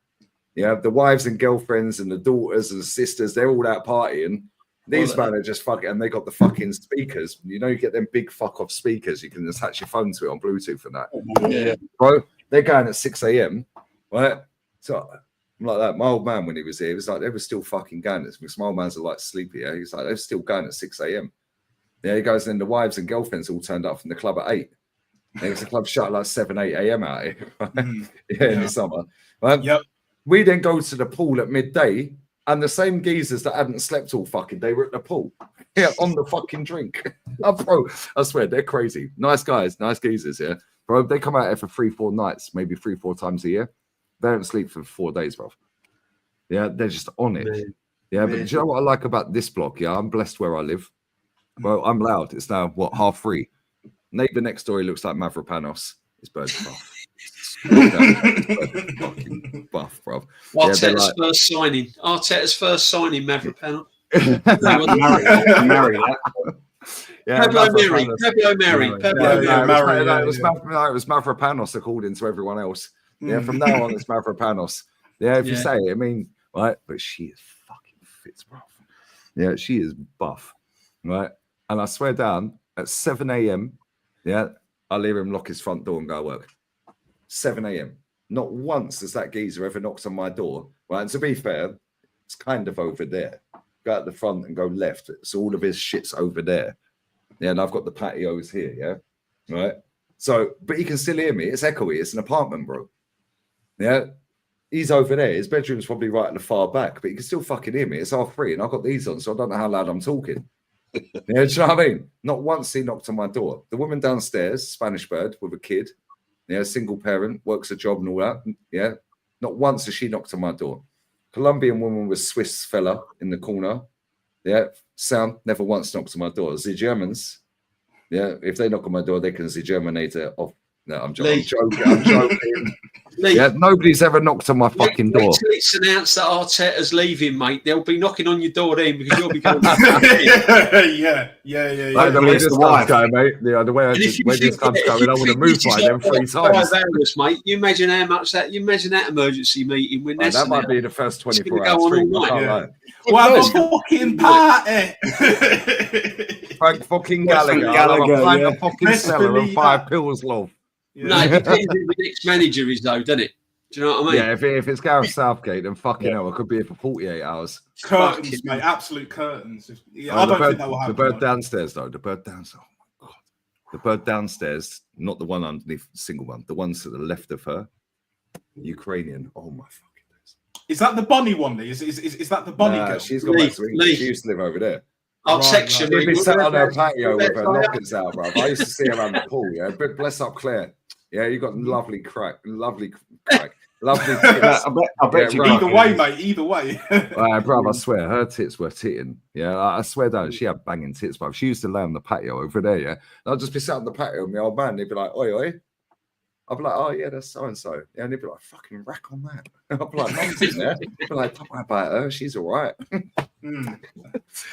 S2: Yeah, the wives and girlfriends and the daughters and the sisters, they're all out partying. These men are just fucking, and they got the fucking speakers. You know, you get them big fuck off speakers. You can attach your phone to it on Bluetooth and that.
S13: Yeah.
S2: Bro, they're going at 6 a.m., right? So I'm like that. My old man, when he was here, he was like, they were still fucking going. Because my old man's like sleepy. Yeah? He's like, they're still going at 6 a.m. Yeah, he goes, and then the wives and girlfriends all turned up from the club at 8. And the club shut at like 7, 8 a.m. out here. Right? In the summer. Right? Yep. We then go to the pool at midday, and the same geezers that hadn't slept all fucking day were at the pool. Yeah, on the fucking drink. Oh, bro, I swear, they're crazy. Nice guys, nice geezers, yeah. Bro, they come out here for 3-4 nights, maybe 3-4 times a year. They don't sleep for 4 days, bro. Yeah, they're just on it. Yeah, but do you know what I like about this block? Yeah, I'm blessed where I live. Bro, I'm loud. It's now, what, 3:30? Neighbour next door, he looks like Mavropanos. His bird's buff. Fucking buff, bro.
S5: Arteta's first signing. Arteta's first signing, Mavropanos.
S2: Mary. Yeah,
S5: Pablo Mary.
S2: It was Mavropanos according to everyone else. Yeah, from now on it's Mavropanos. Yeah, if you say it, I mean, right? But she is fucking fit, bro. Yeah, she is buff, right? And I swear down at 7 a.m. Yeah, I'll hear him lock his front door and go to work. 7 a.m. Not once has that geezer ever knocked on my door. Right, and to be fair, it's kind of over there. Go out the front and go left. So all of his shit's over there. Yeah, and I've got the patios here, yeah? Right? So, but he can still hear me. It's echoey. It's an apartment, bro. Yeah? He's over there. His bedroom's probably right at the far back, but he can still fucking hear me. It's 3:30 and I've got these on, so I don't know how loud I'm talking. Yeah, do you know what I mean? Not once he knocked on my door. The woman downstairs, Spanish bird with a kid, yeah, single parent, works a job and all that. Yeah. Not once has she knocked on my door. Colombian woman with Swiss fella in the corner. Yeah. Sound never once knocked on my door. The Germans, yeah, if they knock on my door, they can Germinate it off. No, I'm joking. I'm joking. Yeah, nobody's ever knocked on my fucking door.
S5: Wait till it's announced that Arteta's leaving, mate. They'll be knocking on your door then because you'll be going.
S12: Yeah.
S2: Like the way this club's going, mate. Yeah, the way this club's going, I want to move by them 3 times.
S5: Hours, mate. You imagine how much that. You imagine that emergency meeting when that's
S2: that might be the first 24 hours.
S12: What a fucking party!
S2: Frank fucking Gallagher. I'm a fucking cellar and 5 pills, love.
S5: No, it depends who the next manager is, though, doesn't it? Do you know what I mean?
S2: Yeah, if it's Gareth Southgate, then fucking hell, I could be here for 48 hours.
S12: Curtains, mate, absolute curtains. I don't think that will happen.
S2: The bird downstairs, though, the bird downstairs. Oh my god, the bird downstairs, not the one underneath, the single one, the ones to the left of her, Ukrainian. Oh my fucking days.
S12: Is that the Bonnie one? Lee? Is that the Bonnie girl?
S2: She's gone back to England. She used to live over there.
S5: I'll text you.
S2: She'd be sat on her patio with her knockers out, bro. I used to see her around the pool. Yeah, but bless up Claire. Yeah, you got lovely crack, lovely tits.
S12: I bet you. Either way, mate. Either way.
S2: Bro, I swear her tits were titting. Yeah, I swear down. She had banging tits, bro. She used to lay on the patio over there. Yeah, and I'd just be sat on the patio with my old man. They'd be like, "Oi, oi." I'd be like, "Oh yeah, that's so and so." Yeah, and they'd be like, "Fucking rack on that." I'd be like, "Mum's in there." I'd be like, "Don't worry about her. She's all right."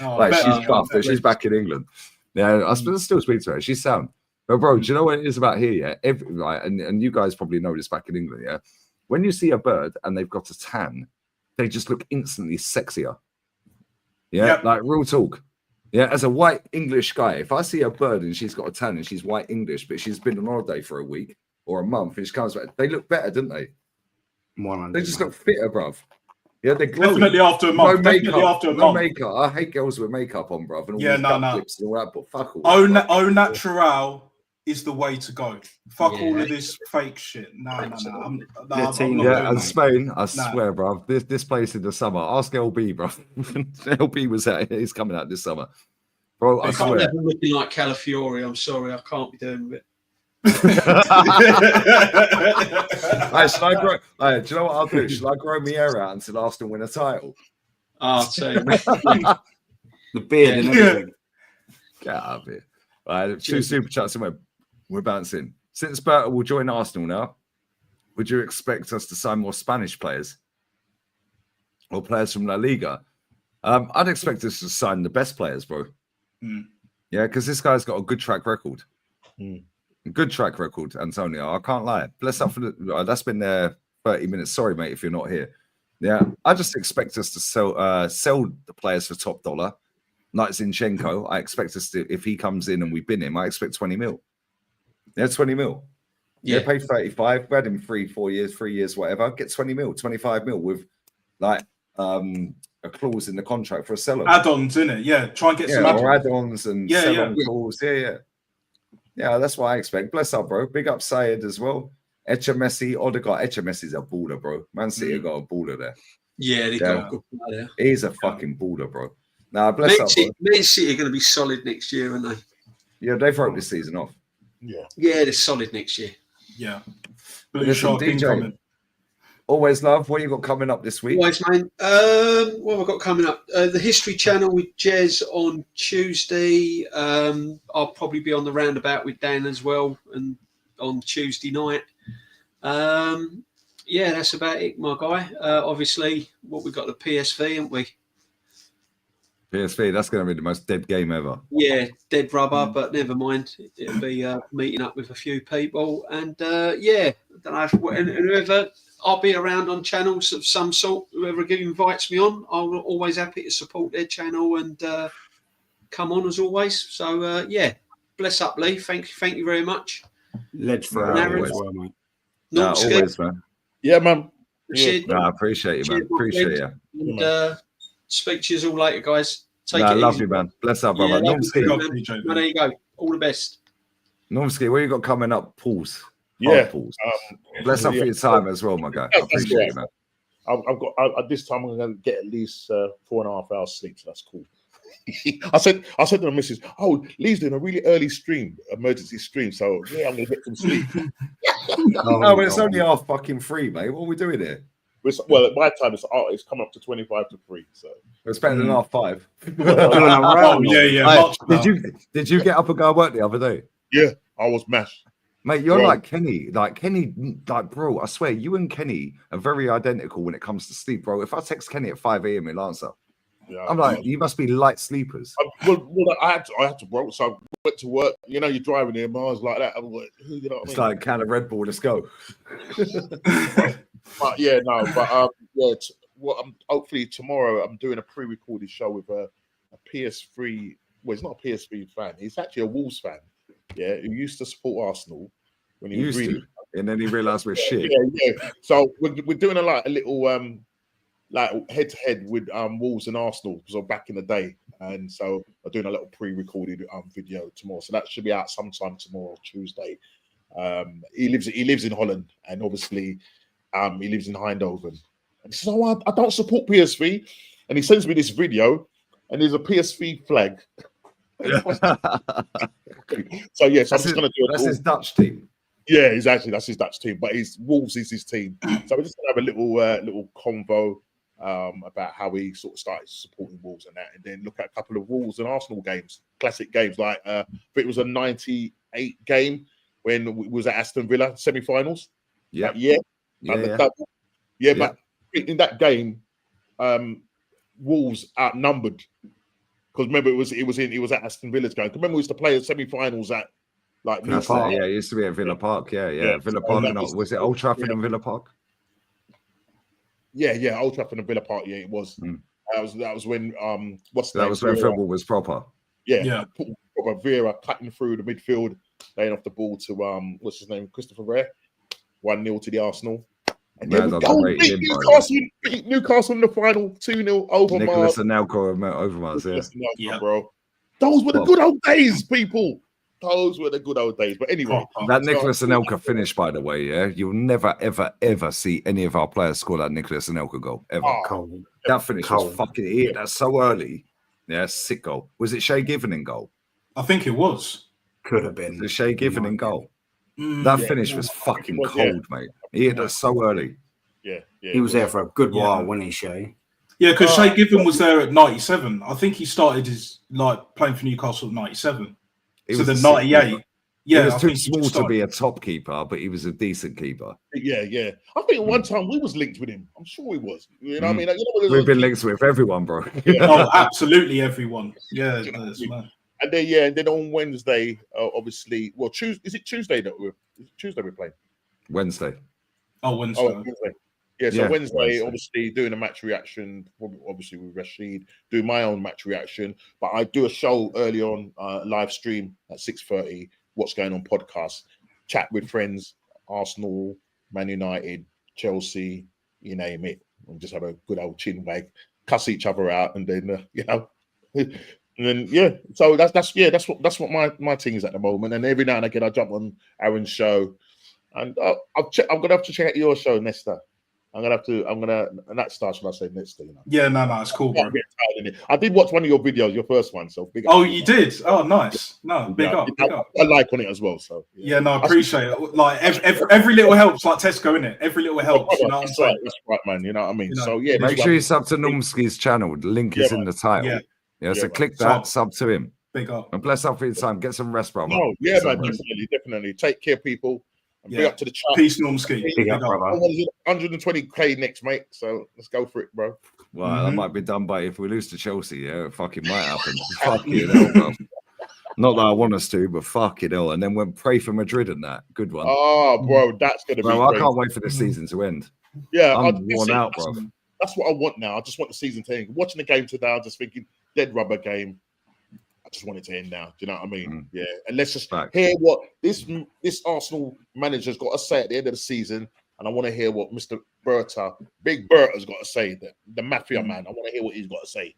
S2: Like she's buff. She's back in England. Yeah, I still speak to her. She's sound. But bro, do you know what it is about here? Yeah, and you guys probably know this back in England. Yeah, when you see a bird and they've got a tan, they just look instantly sexier. Yeah, like real talk. Yeah, as a white English guy, if I see a bird and she's got a tan and she's white English, but she's been on holiday for a week or a month and she comes back, they look better, don't they? They just look fitter, bruv. Yeah, they're glowing.
S12: Definitely after a month.
S2: No makeup. I hate girls with makeup on, bruv. And all these clips and all that, but fuck all that.
S12: Au natural is the way to go. Fuck all of this fake shit. No. I'm
S2: and Spain, I swear, bro. This place in the summer. Ask LB, bro. LB was out. He's coming out this summer. Bro, I
S5: I can't
S2: swear.
S5: have him looking like Calafiore. I'm sorry, I can't be doing with it.
S2: Hey, should I grow? Hey, do you know what I'll do? Should I grow my hair out until Arsenal win a title?
S5: I'll tell you.
S4: The beard and everything.
S2: Get out of here. Right, 2 super chats and we're bouncing. Since Berta will join Arsenal now, would you expect us to sign more Spanish players or players from La Liga? I'd expect us to sign the best players, bro. Yeah, because this guy's got a good track record. Good track record, Antonio. I can't lie. Bless up for the. That's been there 30 minutes. Sorry, mate, if you're not here. Yeah, I just expect us to sell the players for top dollar. Like Zinchenko, I expect us to, if he comes in and we bin him, I expect 20 mil. Yeah, 20 mil. Yeah, paid 35. We had him 3 years, whatever. Get 20 mil, 25 mil with like a clause in the contract for a seller.
S12: Add-ons, innit? Yeah, try and get some
S2: or add-ons and sell-on
S12: yeah.
S2: clause. Yeah, that's what I expect. Bless up, bro. Big up Sayed as well. Echa Messi, Odegaard. Echa Messi's a baller, bro. Man City got a baller there.
S5: Yeah, they got a good player.
S2: He's a fucking baller, bro. Nah, bless up, bro.
S5: Man City are going to be solid next year, aren't they?
S2: Yeah, they've wrote this season off.
S6: Yeah,
S5: they're solid next year.
S12: Yeah.
S2: Listen, DJ, always love. What you got coming up this week?
S5: Always, man. What have I got coming up? The History Channel with Jez on Tuesday. I'll probably be on the roundabout with Dan as well, and on Tuesday night. Yeah, that's about it, my guy. Obviously, what we got the PSV, haven't we?
S2: PSV, that's going to be the most dead game ever.
S5: Yeah, dead rubber, but never mind. It'll be meeting up with a few people, and yeah, I don't know if whoever I'll be around on channels of some sort. Whoever invites me on, I'm always happy to support their channel and come on as always. So yeah, bless up, Lee. Thank you very much.
S4: Ledge for
S5: Aaron.
S4: mate.
S2: Always, man.
S6: Yeah, man.
S5: Rachid.
S2: I appreciate you, man. Appreciate you.
S5: And speak to you all later, guys. Take it
S2: love
S5: easy.
S2: you, man. Bless up, brother.
S5: Well,
S2: Normski.
S5: there you go. All the best.
S2: Normski, what you got coming up? Pools.
S6: Yeah.
S2: Pools. Bless up for your time as well, my guy. I appreciate it, man.
S6: I've got at this time I'm going to get at least 4.5 hours sleep, so that's cool. I said to the missus, "Oh, Lee's doing a really early stream, emergency stream, so yeah, I'm going to get some sleep."
S2: No, but it's only half fucking free, mate. What are we doing here?
S6: Well, at my time, it's coming up to 25 to 3, so
S2: it's better than 5:30.
S6: Oh, yeah.
S2: Did you get up and go to work the other day?
S6: Yeah, I was mashed.
S2: Mate, you're like Kenny. Like, bro, I swear, you and Kenny are very identical when it comes to sleep, bro. If I text Kenny at 5 a.m., he'll answer. Yeah, I'm like, you must be light sleepers.
S6: Well, I had to, bro. So I went to work. You know, you're driving there, miles like that. I'm like, you know what I mean?
S2: It's like a can of Red Bull. Let's go.
S6: But yeah, no. But yeah. Hopefully tomorrow I'm doing a pre-recorded show with a PS3. Well, he's not a PSV fan. He's actually a Wolves fan. Yeah, who used to support Arsenal when he was really,
S2: and then he realised we're shit.
S6: Yeah. So we're doing a little like head-to-head with Wolves and Arsenal, because back in the day, and so I'm doing a little pre-recorded video tomorrow. So that should be out sometime tomorrow, Tuesday. He lives in Holland, and obviously he lives in Eindhoven. And he says, "Oh, I don't support PSV," and he sends me this video, and there's a PSV flag. So yes, I'm just going to do.
S2: That's his Dutch team.
S6: Yeah, exactly. That's his Dutch team, but Wolves is his team. So we're just going to have a little convo about how we sort of started supporting Wolves and that, and then look at a couple of Wolves and Arsenal games, classic games, like it was a 98 game when we was at Aston Villa semi-finals.
S2: Yeah.
S6: But in that game, Wolves outnumbered, because remember it was at Aston Villa's game. Remember we used to play the semi-finals at like Villa Park.
S2: Yeah, it used to be at Villa Park. Yeah. Villa Park. Was it Old Trafford and Villa Park?
S6: Yeah, Old Trafford and Villa Park. Yeah, it was. That was when
S2: that was when football was proper.
S6: Yeah. Proper Vieira cutting through the midfield, laying off the ball to what's his name, Christopher Rare, 1-0 to the Arsenal. And beat Newcastle in the final 2-0 over
S2: Nicholas Anelka over Mars.
S6: Yeah, bro. Those were the good old days, people. Those were the good old days. But anyway,
S2: that Nicholas Anelka finish, by the way, yeah, you'll never, ever, ever see any of our players score that Nicholas Anelka goal ever. That finish was fucking it. That's so early. Yeah, sick goal. Was it Shay Given in goal?
S12: I think it was.
S4: Could have been.
S2: The Shay Given in goal.
S12: Mm.
S2: That
S6: Yeah,
S2: finish was
S6: I think it
S2: fucking
S6: was, yeah.
S2: cold, mate. He hit that so early.
S6: Yeah,
S4: He was there for a good while, wasn't he, Shay?
S12: Yeah, because Shay Given was there at 97. I think he started his playing for Newcastle at 97.
S2: He
S12: So
S2: was
S12: the
S2: a sick
S12: 98.
S2: keeper.
S12: Yeah,
S2: he was
S12: I
S2: too
S12: think he
S2: small
S12: just
S2: to
S12: started.
S2: be a top keeper, but he was a decent keeper.
S6: Yeah. I think at one time we was linked with him. I'm sure he was. You know what I mean? Like, you know, when
S2: We've
S6: there's
S2: been linked with everyone, bro.
S12: Oh, absolutely everyone. Yeah, that's mad.
S6: And then on Wednesday, obviously, well, is it Tuesday that we're playing?
S2: Wednesday.
S12: Oh, Wednesday.
S6: Yeah, so
S2: Yeah,
S6: Wednesday, obviously doing a match reaction, obviously with Rachid, do my own match reaction, but I do a show early on, live stream at 6:30, What's Going On podcast, chat with friends, Arsenal, Man United, Chelsea, you name it, and just have a good old chin wag, cuss each other out, and then and then so that's what my thing is at the moment. And every now and again I jump on Aaron's show, and I'm gonna have to check out your show, Nesta. I'm gonna that starts when I say Nesta, you know.
S12: Yeah, no, it's cool, bro.
S6: I did watch one of your videos, your first one, so big up.
S12: Oh, you did? Oh, nice. No, big up.
S6: I like on it as well, so
S12: yeah, no, I appreciate it. Like every little helps, like Tesco, innit? Every little helps. You know what I'm saying?
S6: That's right, man. You know what I mean? So yeah,
S2: Make sure you sub to Normski's channel. The link is in the title. Yeah, so click that, sub to him.
S12: Big up.
S2: And bless up for your time. Get some rest, brother.
S6: No, yeah, man, definitely. Take care, people. And big up to the chat.
S12: Peace, Normski.
S4: Big up, brother.
S6: 120k next, mate. So let's go for it, bro.
S2: Well, that might be done by if we lose to Chelsea. Yeah, it fucking might happen. Fucking hell, bro. Not that I want us to, but fucking hell. And then we'll pray for Madrid and that. Good one.
S6: Oh, bro, that's gonna be.
S2: Bro, I
S6: great.
S2: can't wait for the season to end.
S6: Yeah,
S2: I'm worn out, bro.
S6: That's what I want now. I just want the season to end. Watching the game today, I'm just thinking dead rubber game. I just want it to end now. Do you know what I mean? Yeah. And let's just hear what this Arsenal manager's got to say at the end of the season. And I want to hear what Mr. Big Bert has got to say. The mafia man. I want to hear what he's got to say.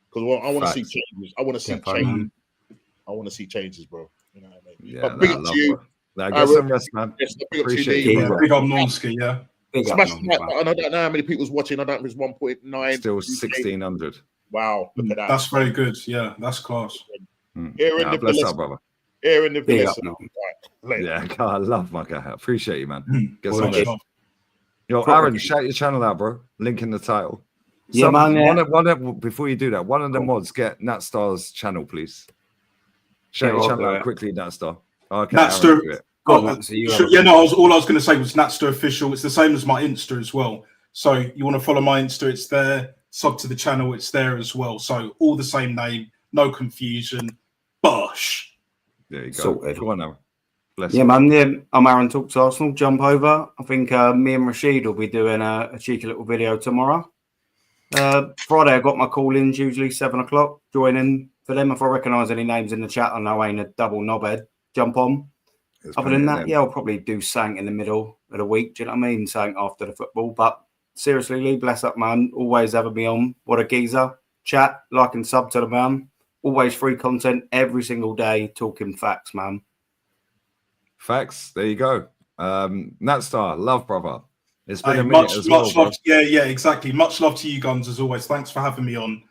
S6: Because I want to see changes. I want to see changes. I want to see changes, bro. You know what I mean?
S2: Yeah,
S6: but big up to you.
S2: Now get some rest, man.
S6: Yes, big up to
S2: Appreciate
S6: you.
S2: it.
S12: Big up Normski, yeah.
S6: Smash that button. I don't know how many people's watching. I don't know if it's 1.9.
S2: Still 1,600.
S6: Wow, look at that.
S12: That's very good. Yeah, that's class.
S6: Here in the
S2: bless
S6: village.
S2: up, brother.
S6: Here in the
S12: Big
S6: village.
S12: up,
S6: Right,
S2: Yeah, God, I love my guy. Appreciate you, man. Get
S12: Well,
S2: some
S12: much
S2: rest.
S12: love.
S2: Yo, Aaron, shout your channel out, bro. Link in the title.
S4: Yeah, man, yeah.
S2: One of, before you do that, one of the mods get Natstar's channel, please. Shout your
S12: I'll
S2: channel
S12: do
S2: out
S12: it.
S2: quickly, Natstar. Okay,
S12: Natster.
S2: Aaron, do it.
S12: All I was going to say was Natster official. It's the same as my Insta as well. So you want to follow my Insta? It's there. Sub to the channel. It's there as well. So all the same name, no confusion. Bosh.
S2: There you go.
S4: Sorted.
S2: Go on, Aaron. Bless
S4: Yeah,
S2: you.
S4: man. Yeah, I'm Aaron Talks Arsenal. Jump over. I think me and Rachid will be doing a cheeky little video tomorrow. Friday, I got my call-ins, usually 7 o'clock. Join in for them. If I recognise any names in the chat, I know I ain't a double knobhead. Jump on. Other than that, yeah, I'll probably do something in the middle of the week. Do you know what I mean? Something after the football. But seriously, Lee, bless up, man. Always having me on. What a geezer. Chat, like and sub to the man. Always free content every single day. Talking facts, man.
S2: Facts. There you go. Natstar, love, brother. It's been
S12: Hey,
S2: a minute
S12: much
S2: as well, bro.
S12: love. Yeah, exactly. Much love to you guns as always. Thanks for having me on.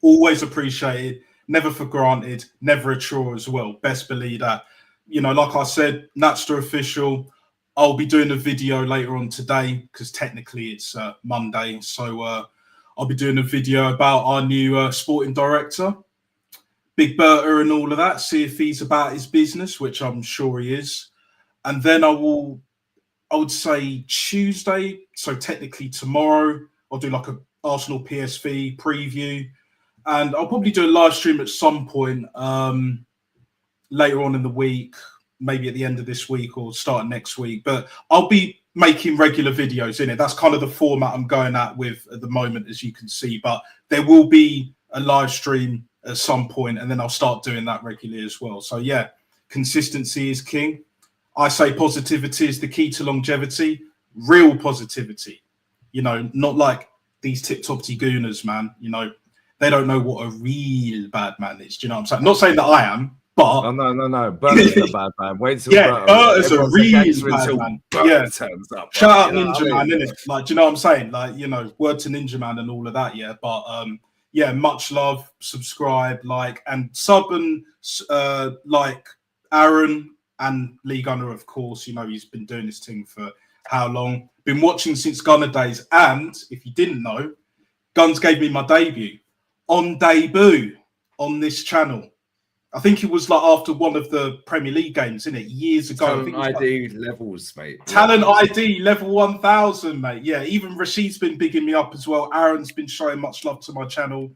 S12: Always appreciated. Never for granted. Never a chore as well. Best believe that. You know, like I said, Natster official. I'll be doing a video later on today because technically it's Monday. So I'll be doing a video about our new sporting director, Big Berta and all of that. See if he's about his business, which I'm sure he is. And then I would say Tuesday. So technically tomorrow, I'll do like a Arsenal PSV preview. And I'll probably do a live stream at some point later on in the week, maybe at the end of this week or start next week. But I'll be making regular videos in it. That's kind of the format I'm going at the moment, as you can see. But there will be a live stream at some point, and then I'll start doing that regularly as well. So yeah, consistency is king. I say positivity is the key to longevity. Real positivity. You know, not like these tip-topsy gooners, man. You know, they don't know what a real bad man is. Do you know what I'm saying? Not saying that I am, but
S2: no. Berta's the bad man. Wait till
S12: Bert is a real bad man. Yeah,
S2: turns up.
S12: Shout out
S2: You know what
S12: Ninja
S2: I mean?
S12: Man, innit? Like, do you know what I'm saying? Like, you know, word to Ninja Man and all of that. Yeah, but yeah, much love, subscribe, like, and sub, and like Aaron and Lee Gunner, of course. You know, he's been doing this thing for how long? Been watching since Gunner days. And if you didn't know, Guns gave me my debut on debut on this channel. I think it was like after one of the Premier League games, isn't it? Years ago. I think
S2: Talent
S12: it was
S2: ID levels, mate.
S12: Talent ID level 1000, mate. Yeah, even Rachid's been bigging me up as well. Aaron's been showing much love to my channel,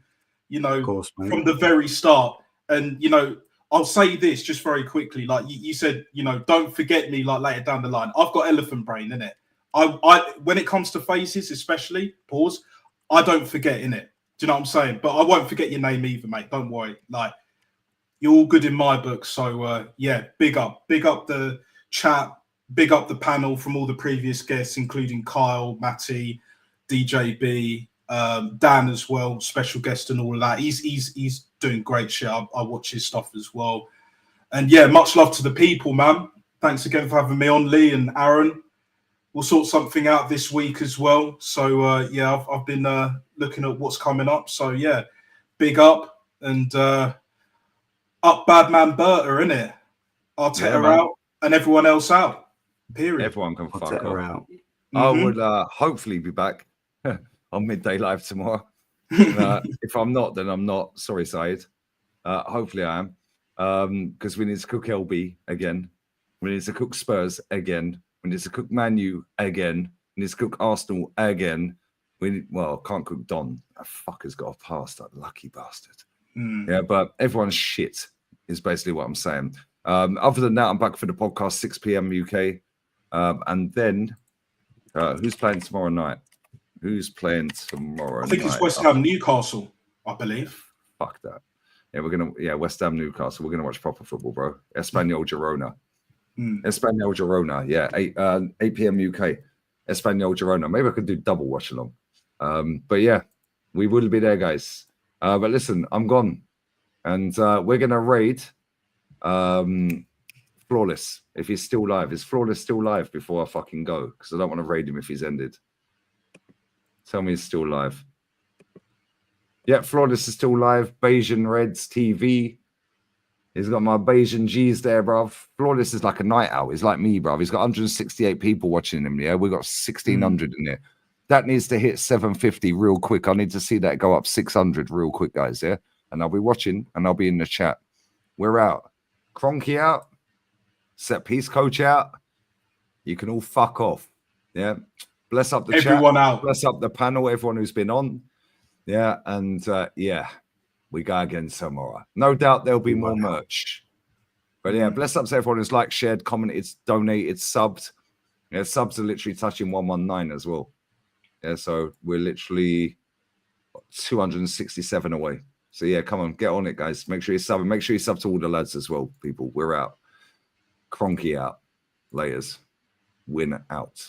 S12: you know,
S4: Of course, mate.
S12: from the very start. And, you know, I'll say this just very quickly. Like you said, you know, don't forget me like later down the line. I've got elephant brain, innit? I when it comes to faces, especially, pause, I don't forget, innit? Do you know what I'm saying? But I won't forget your name either, mate. Don't worry. Like, you're all good in my book. So, yeah, big up the chat, big up the panel from all the previous guests, including Kyle, Matty, DJB, Dan as well, special guest and all of that. He's doing great shit. I watch his stuff as well. And yeah, much love to the people, man. Thanks again for having me on, Lee and Aaron. We'll sort something out this week as well. So, yeah, I've been looking at what's coming up. So, yeah, big up and up bad man Berta, innit? Arteta out and everyone else out. Period.
S2: Everyone can fuck
S4: Arteta
S2: off.
S4: out.
S2: I would hopefully be back on Midday Live tomorrow. If I'm not, then I'm not. Sorry, Saeed. Hopefully I am. Because we need to cook LB again. We need to cook Spurs again. We need to cook Man U again. We need to cook Arsenal again. Can't cook Don. That fucker's got a pass, that lucky bastard. Yeah, but everyone's shit is basically what I'm saying. Other than that, I'm back for the podcast, 6 p.m. UK. And then, who's playing tomorrow night? Who's playing tomorrow night?
S12: I think it's West Ham Newcastle, I believe.
S2: Fuck that. Yeah, West Ham Newcastle. We're going to watch proper football, bro. Espanyol Girona. Espanyol Girona, yeah, 8 p.m. UK. Espanyol Girona. Maybe I could do double watch along. But yeah, we will be there, guys. But listen, I'm gone. And we're going to raid Flawless, if he's still live. Is Flawless still live before I fucking go? Because I don't want to raid him if he's ended. Tell me he's still live. Yeah, Flawless is still live. Bayesian Reds TV. He's got my Bayesian G's there, bruv. Flawless is like a night owl. He's like me, bruv. He's got 168 people watching him. Yeah, we got 1,600 in there. That needs to hit 750 real quick. I need to see that go up 600 real quick, guys. Yeah, and I'll be watching and I'll be in the chat. We're out. Cronky out. Set piece coach out. You can all fuck off. Yeah. Bless up the
S12: everyone
S2: chat.
S12: Out.
S2: Bless up the panel. Everyone who's been on. Yeah, and yeah, we go again tomorrow. No doubt there'll be more merch. But yeah, bless up to everyone who's liked, shared, commented, donated, subbed. Yeah, subs are literally touching 119 as well. Yeah, so we're literally 267 away. So yeah, come on, get on it, guys. Make sure you sub, and make sure you sub to all the lads as well, people. We're out. Cronky out. Laters. Win out.